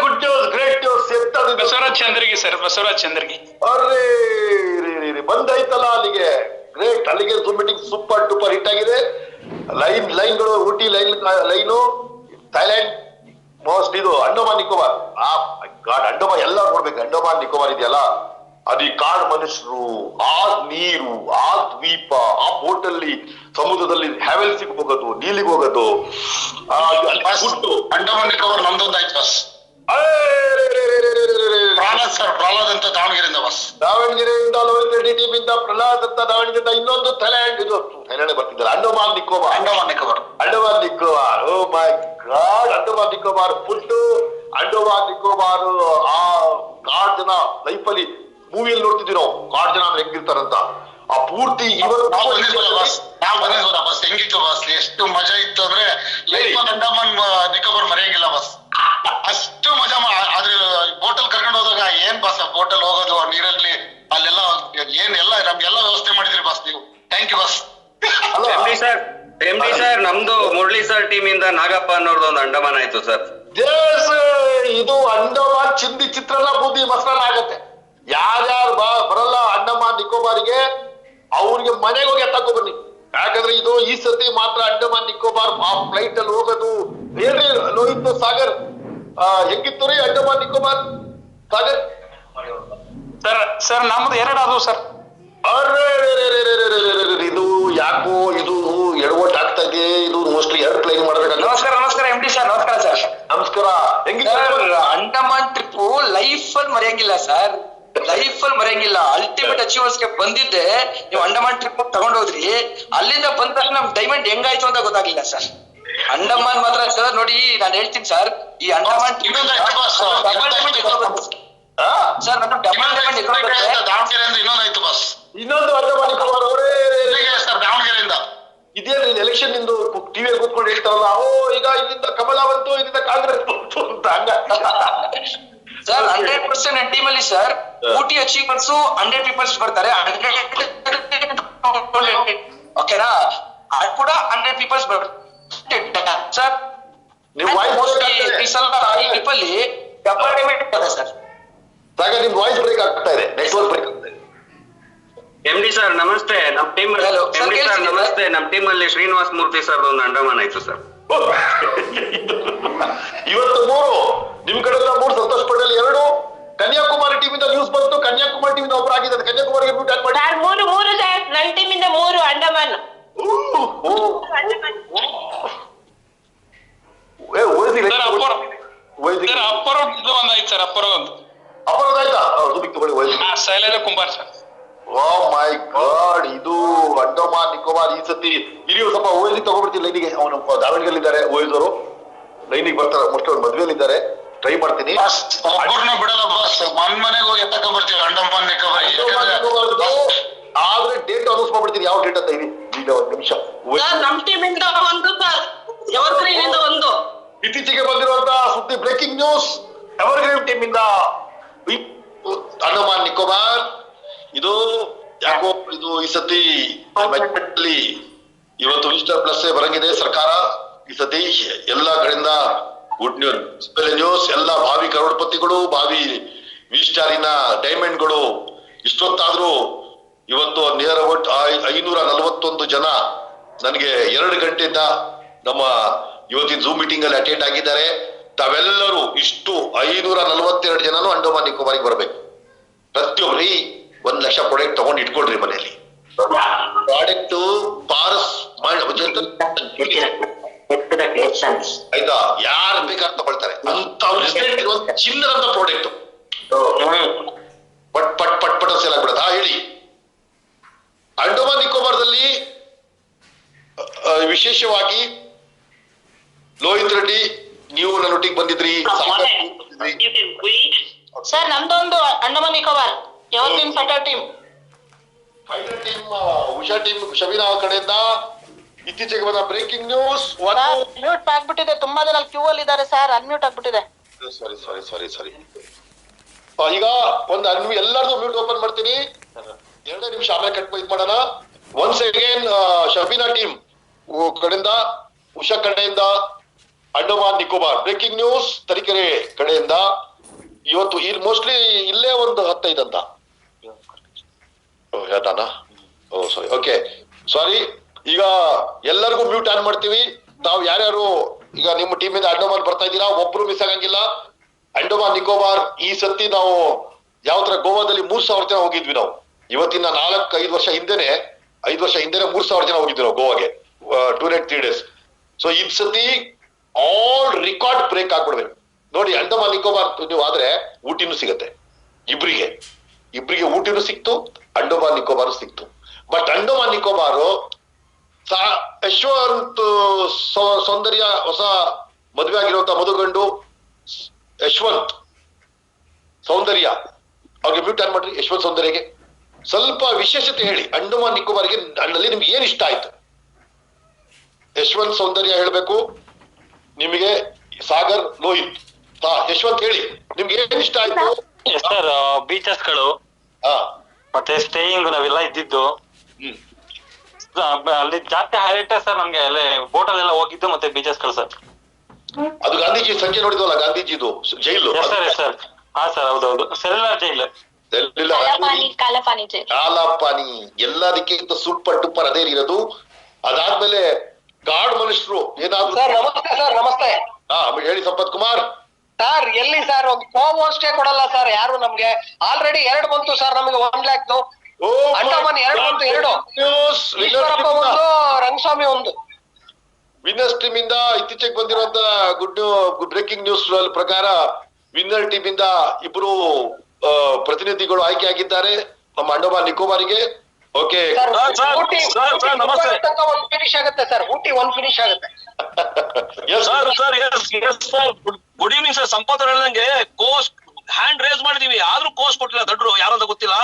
B: Good news, great news.
F: Basavaraj Chandragi sir, Basavaraj Chandragi.
B: ಅರೇ ಬಂದಾಯ್ತಲ್ಲ ಅಲ್ಲಿಗೆ. ಗ್ರೇಟ್, ಅಲ್ಲಿಗೆ zoom meeting super duper hit ಆಗಿದೆ. ಲೈನ್ಗಳು ಊಟಿ ಲೈನು ಥೈಲ್ಯಾಂಡ್, ಮೋಸ್ಟ್ ಇದು ಅಂಡಮಾನ್ ನಿಕೋಬಾರ್. ಗಾಡ್, ಅಂಡಮಾನ್ ಎಲ್ಲ ನೋಡ್ಬೇಕು. ಅಂಡಮಾನ್ ನಿಕೋಬಾರ್ ಇದೆಯಲ್ಲ, ಅದು ಈ ಕಾಡು ಮನುಷ್ಯರು, ಆ ನೀರು, ಆ ದ್ವೀಪ, ಆ ಬೋಟ್ ಅಲ್ಲಿ ಸಮುದ್ರದಲ್ಲಿ ಹ್ಯಾವೆಲ್ಸಿಗೆ ಹೋಗೋದು, ನೀಲಿಗೆ ಹೋಗೋದು,
A: ಅಂಡಮಾನ್ ನಿಕೋಬಾರ್ ನಮ್ದೊಂದಾಯ್ತು ಬಸ್. ಪ್ರಹ್ಲಾದ್ ಅಂತ ದಾವಣಗೆರೆಯಿಂದ ಬಸ್.
B: ದಾವಣಗೆರೆಯಿಂದ ಲೋಹಿತ್ ರೆಡ್ಡಿ ಟೀಮ್ ಇಂದ ಪ್ರಹ್ಲಾದ್ ಅಂತ ದಾವಣಗೆರೆಯಿಂದ, ಇನ್ನೊಂದು ಥೈಲ್ಯಾಂಡ್, ಇದು ಥೈಲ್ಯಾಂಡ್ ಬರ್ತಿದ್ದಾರೆ. ಅಂಡಮಾನ್ ನಿಕೋಬಾರ್. ಓ my god, Andaman Nicobar food, Andaman Nicobar. ಆ 4 ಜನ ಲೈಫ್ ಅಲ್ಲಿ ಮೂವಿಯಲ್ಲಿ ನೋಡ್ತಿದ್ವಿ ನಾವು, 4 ಜನ ಅಂದ್ರೆ ಹೆಂಗಿರ್ತಾರಂತ. ಆ ಪೂರ್ತಿ
A: ಬಸ್ ಹೆಂಗಿತ್ತು ಬಸ್, ಎಷ್ಟು ಮಜಾ ಇತ್ತು ಅಂದ್ರೆ ಲೈಫ್ ಅಂಡಮಾನ್ ನಿಕೋಬಾರ್ ಮರೆಯಂಗಿಲ್ಲ ಬಸ್. ಅಷ್ಟು ಮಜಾ. ಆದ್ರೆ ಬೋಟಲ್ ಕರ್ಕೊಂಡು ಹೋದಾಗ ಏನ್ ಬಸ್, ಬೋಟಲ್ ಹೋಗೋದು ನೀರಲ್ಲಿ ಅಲ್ಲೆಲ್ಲ ಏನೆಲ್ಲ ನಮ್ಗೆಲ್ಲ ವ್ಯವಸ್ಥೆ ಮಾಡಿದ್ರಿ ಬಸ್ ನೀವು. Thank you bus.
E: MD sir, ನಮ್ದು ಮುರಳಿ ಸರ್ ಟೀಮ್ ಇಂದ ನಾಗಪ್ಪ ಅನ್ನೋರ್ದು ಒಂದು ಅಂಡಮಾನ್ ಆಯ್ತು ಸರ್.
B: ಇದು ಅಂಡಮಾನ್ ಚಿಂದಿ ಚಿತ್ರಾನ್ನ ಬೂದಿ ಮಸಾಲ ಆಗತ್ತೆ. ಯಾರ್ಯಾರು ಬರಲ್ಲ ಅಂಡಮಾನ್ ನಿಕೋಬಾರ್ಗೆ ಅವ್ರಿಗೆ ಮನೆಗೆ ಹೋಗಿ ತಗೋ ಬನ್ನಿ. ಯಾಕಂದ್ರೆ ಇದು ಈ ಸತಿ ಮಾತ್ರ ಅಂಡಮಾನ್ ನಿಕೋಬಾರ್ ಆ ಫ್ಲೈಟ್ ಅಲ್ಲಿ ಹೋಗೋದು. ಏನ್ರಿ ಲೋಹಿತ್ ಸಾಗರ್, ಹೆಂಗಿತ್ತು ರೀ ಅಂಡಮಾನ್ ನಿಕೋಬಾರ್ ಸಾಗರ್?
F: ಸರ್ ನಮ್ದು 2 ಆದವು ಸರ್.
B: ಇದು ಯಾಕೋ ಇದು ಎಡವಟ್ ಆಗ್ತಾ ಇದೆ. ಇದು ಮೋಸ್ಟ್ಲಿ 2 ಪ್ಲೇನ್ ಮಾಡ್ಬೇಕಾಗುತ್ತೆ.
G: ನಮಸ್ಕಾರ MD ಸರ್. ನಮಸ್ಕಾರ ಸರ್.
B: ನಮಸ್ಕಾರ. ಹೆಂಗಿತ್ತು
G: ಅಂಡಮಾನ್ ಟ್ರಿಪ್? ಲೈಫ್ ಅಲ್ಲಿ ಮರೆಯಂಗಿಲ್ಲ ಸರ್, ಲೈಫ್ ಅಲ್ಲಿ ಮರೆಯಂಗಿಲ್ಲ. ಅಲ್ಟಿಮೇಟ್ ಅಚೀವರ್ಸ್ ಗೆ ಬಂದಿದ್ದೆ. ನೀವು ಅಂಡಮಾನ್ ಟ್ರಿಪ್ ತಗೊಂಡೋದ್ರಿ, ಅಲ್ಲಿಂದ ಬಂದ ತಕ್ಷಣ ನಮ್ ಡೈಮಂಡ್ ಹೆಂಗಾಯ್ತು ಅಂತ ಗೊತ್ತಾಗ್ಲಿಲ್ಲ ಸರ್. ಅಂಡಮಾನ್ ಮಾತ್ರ ಸರ್ ನೋಡಿ, ನಾನು ಹೇಳ್ತೀನಿ ಸರ್, ಈ ಅಂಡಮಾನ್ ಟ್ರಿಪ್ ಸರ್ ನಾನು ಡಬಲ್ ಡೈಮಂಡ್
A: ದಾವಣಗೆರೆಯಿಂದ ಇನ್ನೊಂದಾಯ್ತು ಬಸ್.
B: ಇನ್ನೊಂದು ಅಂಡಮಾನ್ ನಿಕೋಬಾರ್ ಅವರೇ
A: ಸರ್ ದಾವಣಗೆರೆಯಿಂದ.
B: ಇದೇನು ಎಲೆಕ್ಷನ್ ನಿಂದು ಟಿವಿಯಲ್ಲಿ ಕೂತ್ಕೊಂಡು ಹೇಳ್ತಾರಲ್ಲ, ಈಗ ಇಲ್ಲಿಂದ ಕಮಲ ಬಂತು, ಇಲ್ಲಿಂದ ಕಾಂಗ್ರೆಸ್ ಬಂತು ಅಂತ ಹಂಗ
G: ಸರ್. 100% ನನ್ನ ಟೀಮ್ ಅಲ್ಲಿ ಸರ್ ಊಟಿ ಅಚೀವ್ಮೆಂಟ್ಸ್ 100 ಪೀಪಲ್ಸ್ ಬರ್ತಾರೆ. ಓಕೆನಾ? ಅದು ಕೂಡ 100 ಪೀಪಲ್ಸ್ ಬರ್ತಾರೆ ಸರ್.
B: ನೀವು
G: ಪೀಪಲ್ ಡಬಲ್ ಡೈಮಂಡ್ ಇದೆ ಸರ್.
B: ನಿಮ್ ವಾಯ್ಸ್ ಬ್ರೇಕ್ ಆಗ್ತಾ ಇದೆ, ನೆಟ್ವರ್ಕ್ ಬ್ರೇಕ್ ಆಗ್ತಾ ಇದೆ.
E: MD ಸರ್ ನಮಸ್ತೆ. ನಮ್ ಟೀಮ್ ನಮಸ್ತೆ. ನಮ್ ಟೀಮ್ ಅಲ್ಲಿ ಶ್ರೀನಿವಾಸ್ ಮೂರ್ತಿ ಸರ್ ಒಂದು ಅಂಡಮಾನ್ ಆಯ್ತು ಸರ್.
B: ಇವತ್ತು 3 ನಿಮ್ ಕಡೆ 3, ಸಂತೋಷ್ ಪಟೇಲ್ 2, ಕನ್ಯಾಕುಮಾರಿ ಟೀಮ್ ಇಂದ ನ್ಯೂಸ್ ಬಂತು. ಕನ್ಯಾಕುಮಾರಿ ಟೀಮ್ ಇಂದ ಒಬ್ರು ಆಗಿದ್ದಾರೆ. ಕನ್ಯಾಕುಮಾರಿಗೆ ಮ್ಯೂಟ್ ಆಗಿ ಮಾಡಿ.
C: 3 ಸರ್, ನನ್ನ ಟೀಮ್ ಇಂದ 3 ಅಂಡಮಾನ್.
F: ಅಪ್ಪರ ಇದು ಒಂದಾಯ್ತು sir.
B: ಅಪರಾಧಾಯ್ತಾ?
F: Shailendra Kumbar sir.
B: O my god, ಇದು ಅಂಡಮಾನ್ ನಿಕೋಬಾರ್ ಈ ಸತಿ ಹಿರಿಯರು ಸ್ವಲ್ಪ ಓಎಸ್ಡಿ ತಗೊಬಿಡ್ತಿಲ್ಲ. ಇಲ್ಲಿಗೆ ಅವನು ದಾವಣಗೆರೆ ಇದ್ದಾರೆ ಓಎಸ್ ಅವರು. ಲೈನಿಗೆ ಬರ್ತಾರೆ, ಮೋಸ್ಟ್ ಅವ್ರು ಮದ್ವೆಲಿದ್ದಾರೆ, ಟ್ರೈ ಮಾಡ್ತೀನಿ.
F: ಒಬ್ಬರನ್ನು ಬಿಡಲ್ಲ ಬಾಸ್, ಮನೆಗೆ ಹೋಗಿ ಎತ್ತಕ ಬರ್ತೀವಿ ಅಂಡಮಾನ್ ನಿಕೋಬಾರ್.
B: ಆದ್ರೆ ಡೇಟ್ ಅನೌನ್ಸ್ ಮಾಡ್ಬಿಡ್ತೀನಿ, ಯಾವ ಡೇಟ್ ಅಂತ ಇದೆ. ಈಗ ಒಂದ್ ನಿಮಿಷ.
C: ನಮ್ ಟೀಮ್ ಇಂದ ಒಂದು ಸರ್, ಎವರ್ಗ್ರೀನ್ ಇಂದ ಒಂದು.
B: ಇತ್ತೀಚೆಗೆ ಬಂದಿರುವಂತಹ ಸುದ್ದಿ, ಬ್ರೇಕಿಂಗ್ ನ್ಯೂಸ್. ಎವರ್ಗ್ರೀನ್ ಟೀಮ್ ಇಂದ ಅಂಡಮಾನ್ ನಿಕೋಬಾರ್. ಇದು ಯಾಕೋ ಇದು ಈ ಸತಿ ಇವತ್ತು ಈಸ್ಟರ್ ಪ್ಲಸ್ ಬರಂಗಿದೆ ಸರ್ಕಾರ. ಈ ಸತಿ ಎಲ್ಲಾ ಕಡೆಯಿಂದ ಗುಡ್ ನ್ಯೂಸ್. ಎಲ್ಲ ಭಾವಿ ಕರೋಡ್ಪತಿಗಳು, ಭಾವಿ ವಿಸ್ಟಾರಿನ ಡೈಮಂಡ್ಗಳು ಇಷ್ಟೊತ್ತಾದ್ರೂ ಇವತ್ತು ನಿಯರ್ ಅಬೌಟ್ 541 ಜನ ನನಗೆ 2 ಗಂಟೆಯಿಂದ ನಮ್ಮ ಇವತ್ತಿನ ಝೂಮ್ ಮೀಟಿಂಗ್ ಅಲ್ಲಿ ಅಟೆಂಡ್ ಆಗಿದ್ದಾರೆ. ತಾವೆಲ್ಲರೂ ಇಷ್ಟು 542 ಜನನು ಅಂಡಮಾನ್ ನಿಕೋಬಾರಿಗೆ ಬರ್ಬೇಕು. ಪ್ರತಿಯೊಬ್ಬರಿ 1 ಲಕ್ಷ ಪ್ರಾಡಕ್ಟ್ ತಗೊಂಡು ಇಟ್ಕೊಳ್ರಿ ಮನೆಯಲ್ಲಿ. ಪ್ರಾಡಕ್ಟ್ ಪಾರಸ್ ಆಯ್ತಾ, ಯಾರು ಬೇಕಾದ್ರೆ ತಗೊಳ್ತಾರೆ ಅಂತ ಚಿನ್ನದಂತ ಪ್ರಾಡಕ್ಟ್. ಪಟ್ ಪಟ್ ಪಟ್ ಪಟ್ ಸೇಲ್ ಆಗ್ಬಿಡತ್ತ. ಹೇಳಿ, ಅಂಡಮಾನ್ ನಿಕೋಬಾರ್ದಲ್ಲಿ ವಿಶೇಷವಾಗಿ ಲೋಹಿತ್ ರೆಡ್ಡಿ, ನೀವು ನನ್ನೊಟ್ಟಿಗೆ ಬಂದಿದ್ರಿ.
C: ಸರ್ ನಮ್ದೊಂದು ಅಂಡಮಾನ್ ನಿಕೋಬಾರ್ ಯಾವ team? Fighter team.
B: Fighter team, Usha team, Shabina ಕಡೆಯಿಂದ ಇತ್ತೀಚೆಗೆ ಬಂದ ಬ್ರೇಕಿಂಗ್ ನ್ಯೂಸ್.
C: ಮ್ಯೂಟ್ ಆಗ್ಬಿಟ್ಟಿದೆ, ತುಂಬಾ ಜನ ಕ್ಯೂ ಅಲ್ಲಿ ಇದ್ದಾರೆ ಸರ್, ಅನ್ಮ್ಯೂಟ್ ಆಗ್ಬಿಟ್ಟಿದೆ.
B: ಸಾರಿ. ಈಗ ಒಂದು ಎಲ್ಲರದು ಮ್ಯೂಟ್ ಓಪನ್ ಮಾಡ್ತೀನಿ. 2 ನಿಮಿಷ ಆಮೇಲೆ ಕಟ್ ಇದು ಮಾಡೋಣ. ಒನ್ಸ್ ಅಗೇನ್ ಶಬೀನಾ ಟೀಮ್ ಕಡೆಯಿಂದ, ಉಷಾ ಕಡೆಯಿಂದ ಅಂಡಮಾನ್ ನಿಕೋಬಾರ್ ಬ್ರೇಕಿಂಗ್ ನ್ಯೂಸ್ ತರೀಕೆರೆ ಕಡೆಯಿಂದ ಇವತ್ತು ಇಲ್ಲಿ ಮೋಸ್ಟ್ಲಿ ಇಲ್ಲೇ ಒಂದು 15 ಅಂತ ಹೇಳ್ತಾನ. ಸಾರಿ, ಓಕೆ ಸಾರಿ. ಈಗ ಎಲ್ಲರಿಗೂ ಮ್ಯೂಟ್ ಆನ್ ಮಾಡ್ತೀವಿ. ನಾವು ಯಾರ್ಯಾರು ಈಗ ನಿಮ್ಮ ಟೀಮ್ ಇಂದ ಅಂಡಮಾನ್ ಬರ್ತಾ ಇದ್ದೀರಾ, ಒಬ್ರು ಮಿಸ್ ಆಗಂಗಿಲ್ಲ. ಅಂಡಮಾನ್ ನಿಕೋಬಾರ್ ಈ ಸತಿ ನಾವು ಯಾವ ತರ ಗೋವಾದಲ್ಲಿ 3,000 ಜನ ಹೋಗಿದ್ವಿ ನಾವು. ಇವತ್ತಿನ 4-5 ವರ್ಷ ಹಿಂದೆನೆ 3,000 ಜನ ಹೋಗಿದ್ವಿ ನಾವು ಗೋವಾಗೆ 2 nights 3 days. ಸೊ ಈ ಸತಿ ಆಲ್ ರೆಕಾರ್ಡ್ ಬ್ರೇಕ್ ಆಗ್ಬಿಡ್ಬೇಕು ನೋಡಿ. ಅಂಡಮಾನ್ ನಿಕೋಬಾರ್ ನೀವು ಆದ್ರೆ ಊಟಿನೂ ಸಿಗತ್ತೆ. ಇಬ್ರಿಗೆ ಊಟಿನೂ ಸಿಕ್ತು, ಅಂಡಮಾನ್ ನಿಕೋಬಾರ್ ಸಿಕ್ತು. ಬಟ್ ಅಂಡಮಾನ್ ನಿಕೋಬಾರು ಯಶವಂತ್ ಸೌಂದರ್ಯ ಹೊಸ ಮದುವೆ ಆಗಿರುವಂತ ಮಧುಗಂಡು ಯಶವಂತ್ ಸೌಂದರ್ಯ ಅವ್ರಿಗೆ ಮ್ಯೂಟ್ ಆನ್ ಮಾಡ್ರಿ. ಯಶವಂತ್ ಸೌಂದರ್ಯಗೆ ಸ್ವಲ್ಪ ವಿಶೇಷತೆ ಹೇಳಿ. ಅಂಡಮಾನ್ ನಿಕೋಬಾರ್ಗೆ ಅಲ್ಲಿ ನಿಮ್ಗೆ ಏನ್ ಇಷ್ಟ ಆಯ್ತು? ಯಶವಂತ್ ಸೌಂದರ್ಯ ಹೇಳ್ಬೇಕು ನಿಮಗೆ. ಸಾಗರ್, ಲೋಹಿತ್, ಯಶವಂತ್ ಹೇಳಿ ನಿಮ್ಗೆ ಏನ್ ಇಷ್ಟ ಆಯ್ತು?
H: ಸರ್ ಬೀಚಸ್ ಗಳು, ಮತ್ತೆ ಸ್ಟೇಯಿಂಗ್ ನಾವೆಲ್ಲ ಇದ್ದಿದ್ದು ಅಲ್ಲಿ ಜಾಸ್ತಿ ಹೈಲೈಟ್ ಸರ್. ನಮ್ಗೆ ಅಲ್ಲೇ ಬೋಟ್ ಅಲ್ಲೆಲ್ಲ ಹೋಗಿದ್ದು ಮತ್ತೆ ಬೀಚಸ್ ಗಳು ಸರ್.
B: ಅದು ಗಾಂಧೀಜಿ ಸಂಜೆ ನೋಡಿದ್ವಲ್ಲ, ಗಾಂಧೀಜಿದು ಜೈಲು.
H: ಸರ್ ಹಾ ಸರ್, ಹೌದೌದು. ಸೆಲ್ಯುಲರ್ ಜೈಲು,
B: ಕಾಲಪಾನಿ ಎಲ್ಲದಕ್ಕಿಂತ ಸೂಪರ್ ಟೂಪರ್ ಅದೇ ಇರೋದು. ಅದಾದ್ಮೇಲೆ ಗಾರ್ಡ್ ಮನುಷ್ಯರು ಏನಾದ್ರು.
G: ಸರ್ ನಮಸ್ತೆ ಸರ್, ನಮಸ್ತೆ.
B: ಹೇಳಿ ಸಂಪತ್ ಕುಮಾರ್.
G: ಸರ್ ಎಲ್ಲಿ ಸರ್ ಒಂದು ಹೋಮ್ ಸ್ಟೇ ಕೊಡಲ್ಲ ಸರ್ ಯಾರು ನಮ್ಗೆ. ಆಲ್ರೆಡಿ 2 ಬಂತು ಸರ್ ನಮ್ಗೆ 1 lakh. ಅಂಡಮಾನ್ 2 ಬಂತು, 2. ಈಶ್ವರಪ್ಪ ಒಂದು, ರಂಗಸ್ವಾಮಿ ಒಂದು.
B: ವಿನ್ನರ್ಸ್ ಟೀಮ್ ಇಂದ ಇತ್ತೀಚೆಗೆ ಬಂದಿರುವಂತ ಬ್ರೇಕಿಂಗ್ ನ್ಯೂಸ್ ಪ್ರಕಾರ ವಿನ್ನರ್ ಟೀಮ್ ಇಂದ 2 ಪ್ರತಿನಿಧಿಗಳು ಆಯ್ಕೆ ಆಗಿದ್ದಾರೆ ನಮ್ಮ ಅಂಡಮಾನ್ ನಿಕೋಬಾರಿಗೆ. ಓಕೆ
G: ಫಿನಿಶ್ ಆಗುತ್ತೆ ಸರ್, ಊಟಿ 1 ಫಿನಿಶ್ ಆಗುತ್ತೆ.
H: Good evening sir. ಸಂಪತ್ ಹೇಳ್ದಂಗೆ ಕೋಸ್ಟ್ ಹ್ಯಾಂಡ್ ರೇಸ್ ಮಾಡಿದೀವಿ, ಆದ್ರೂ ಕೋಸ್ಟ್ ಕೊಟ್ಟಿಲ್ಲ ದಡ್ರು ಯಾರು ಅಂತ ಗೊತ್ತಿಲ್ಲ.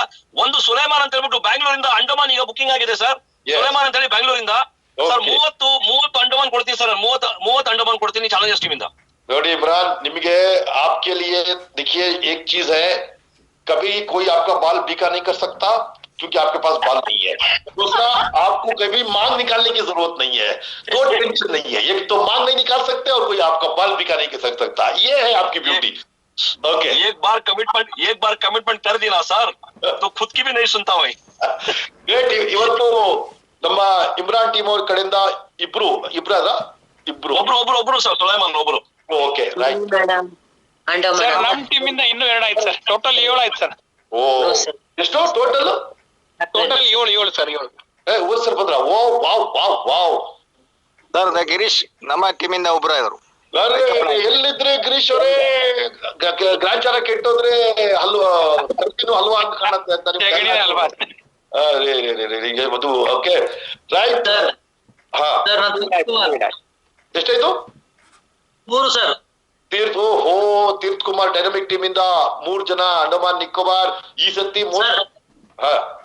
H: ಒಂದು ಸುಲೇಮಾನ್ ಅಂತ ಹೇಳ್ಬಿಟ್ಟು ಬ್ಯಾಂಗ್ಳೂರಿಂದ ಅಂಡಮಾನ್ ಈಗ ಬುಕಿಂಗ್ ಆಗಿದೆ ಸರ್. ಸುಲೇಮಾನ್ ಅಂತ ಹೇಳಿ ಬ್ಯಾಂಗ್ಳೂರಿಂದ ಸರ್ 30 ಅಂಡಮಾನ್ ಕೊಡ್ತೀನಿ ಸರ್. 30 ಅಂಡಮಾನ್ ಕೊಡ್ತೀನಿ ಚಾಲೆಂಜರ್ಸ್ ಟೀಮ್ ಇಂದ.
B: ನೋಡಿ इमरान, ನಿಮಗೆ आपके लिए देखिए एक चीज है, कभी कोई आपका बाल बीका नहीं कर सकता क्योंकि आपके पास बाल नहीं है. दूसरा, आपको कभी मांग निकालने की जरूरत नहीं है, कोई टेंशन नहीं है. एक तो मांग नहीं निकाल सकते और कोई आपका बाल बीका नहीं कर सकता. ये है आपकी ब्यूटी. ओके,
H: एक बार कमिटमेंट कर दी ना सर तो खुद की भी नहीं सुनता हुई.
B: ಗ್ರೇಟ್. ಇವತ್ತು ನಮ್ಮ ಇಮ್ರಾನ್ ಟೀಮ್ ಅವ್ರ ಕಡೆಯಿಂದ ಇಬ್ರು
H: ಸರ್. ಸುಲೈಮಾನ್ ಒಬ್ರು.
B: Okay right.
F: ಸರ್ ನಮ್ ಟೀಮ್ ಇಂದ ಇನ್ನೂ 2 ಆಯ್ತು ಸರ್. ಟೋಟಲ್ 7 ಆಯ್ತು ಸರ್.
B: ಓ ಎಷ್ಟು ಟೋಟಲ್?
F: 7 ಸರ್. 7
B: ಸರ್ ಬಂದ್ರ? Oh wow wow wow.
I: Sir Girish ನಮ್ಮ ಟೀಮ್ ಇಂದ ಒಬ್ರು ಇದ್ರು.
B: ಎಲ್ಲಿದ್ರಿ ಗಿರೀಶ್ ಅವರೇ? ಗ್ರಾಚಾರ ಕೆಟ್ಟೋದ್ರೆ ಹಲ್ವಾ ಅಂತ ಕಾಣುತ್ತೆ ಅಂತ ಮಧು. Okay right. ಹಾ ಎಷ್ಟಾಯ್ತು?
J: 3 sir.
B: Teerth Kumar dynamic team ಇಂದ 3 ಜನ ಅಂಡಮಾನ್ ನಿಕೋಬಾರ್. ಈ ಸತಿ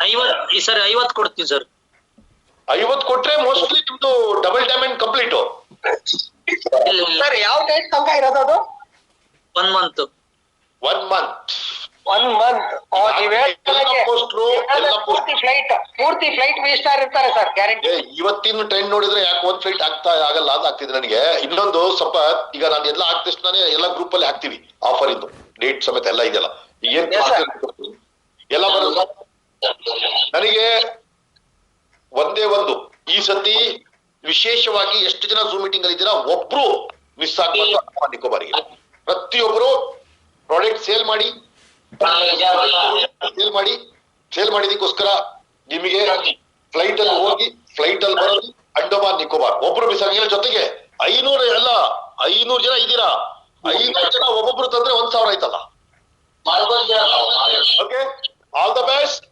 J: 50 ಕೊಡ್ತೀವಿ ಸರ್.
B: 50 ಕೊಟ್ರೆ ಮೋಸ್ಟ್ಲಿ ನಿಮ್ದು ಡಬಲ್ ಡೈಮಂಡ್ ಕಂಪ್ಲೀಟ್.
C: ಸರ್ ಯಾವ ಡೇಟ್ ತನಕ ಇರೋದು ಅದು?
J: 1 ಮಂತ್.
C: 1 ಮಂತ್. ಪೂರ್ತಿ ಫ್ಲೈಟ್ ವೇಸ್ಟ್ ಆಗಿರ್ತಾರೆ ಸರ್, ಗ್ಯಾರಂಟಿ.
B: ಇವತ್ತಿನ ಟ್ರೆಂಡ್ ನೋಡಿದ್ರೆ ಯಾಕೆ ಒಂದ್ ಫ್ಲೈಟ್ ಆಗಲ್ಲ ಅಂತ ಆಗ್ತಿದೆ ನನಗೆ. ಇನ್ನೊಂದು ಸ್ವಲ್ಪ ಈಗ ನಾನು ಎಲ್ಲ ಹಾಕಿದ ತಕ್ಷಣ ಎಲ್ಲ ಗ್ರೂಪ್ ಅಲ್ಲಿ ಹಾಕ್ತಿವಿ ಆಫರ್ ಇಂದು ಡೇಟ್ ಸಮೇತ ಎಲ್ಲ ಇದೆಯಲ್ಲ. ಏನ್ ಎಲ್ಲ ಬರೋದು ನನಗೆ ಒಂದೇ ಒಂದು. ಈ ಸತಿ ವಿಶೇಷವಾಗಿ ಎಷ್ಟು ಜನ ಝೂಮ್ ಮೀಟಿಂಗ್ ಅಲ್ಲಿ ಇದ್ದೀರಾ, ಒಬ್ರು ಮಿಸ್ ಆಗ್ಬಾರ್ದು. ನಿಕೋಬಾರಿಗೆ ಪ್ರತಿಯೊಬ್ರು ಪ್ರಾಡಕ್ಟ್ ಸೇಲ್ ಮಾಡಿದಕ್ಕೋಸ್ಕರ ನಿಮಗೆ ಫ್ಲೈಟ್ ಅಲ್ಲಿ ಹೋಗಿ ಫ್ಲೈಟ್ ಅಲ್ಲಿ ಬರೋದು ಅಂಡಮಾನ್ ನಿಕೋಬಾರ್. ಒಬ್ರು ಮಿಸ್ ಆಗಿಲ್ಲ. ಜೊತೆಗೆ 500 ಜನ ಇದ್ದೀರಾ. 500 ಜನ ಒಬ್ಬೊಬ್ರು ತಂದ್ರೆ 1000 ಆಯ್ತಲ್ಲ. Okay, all the best.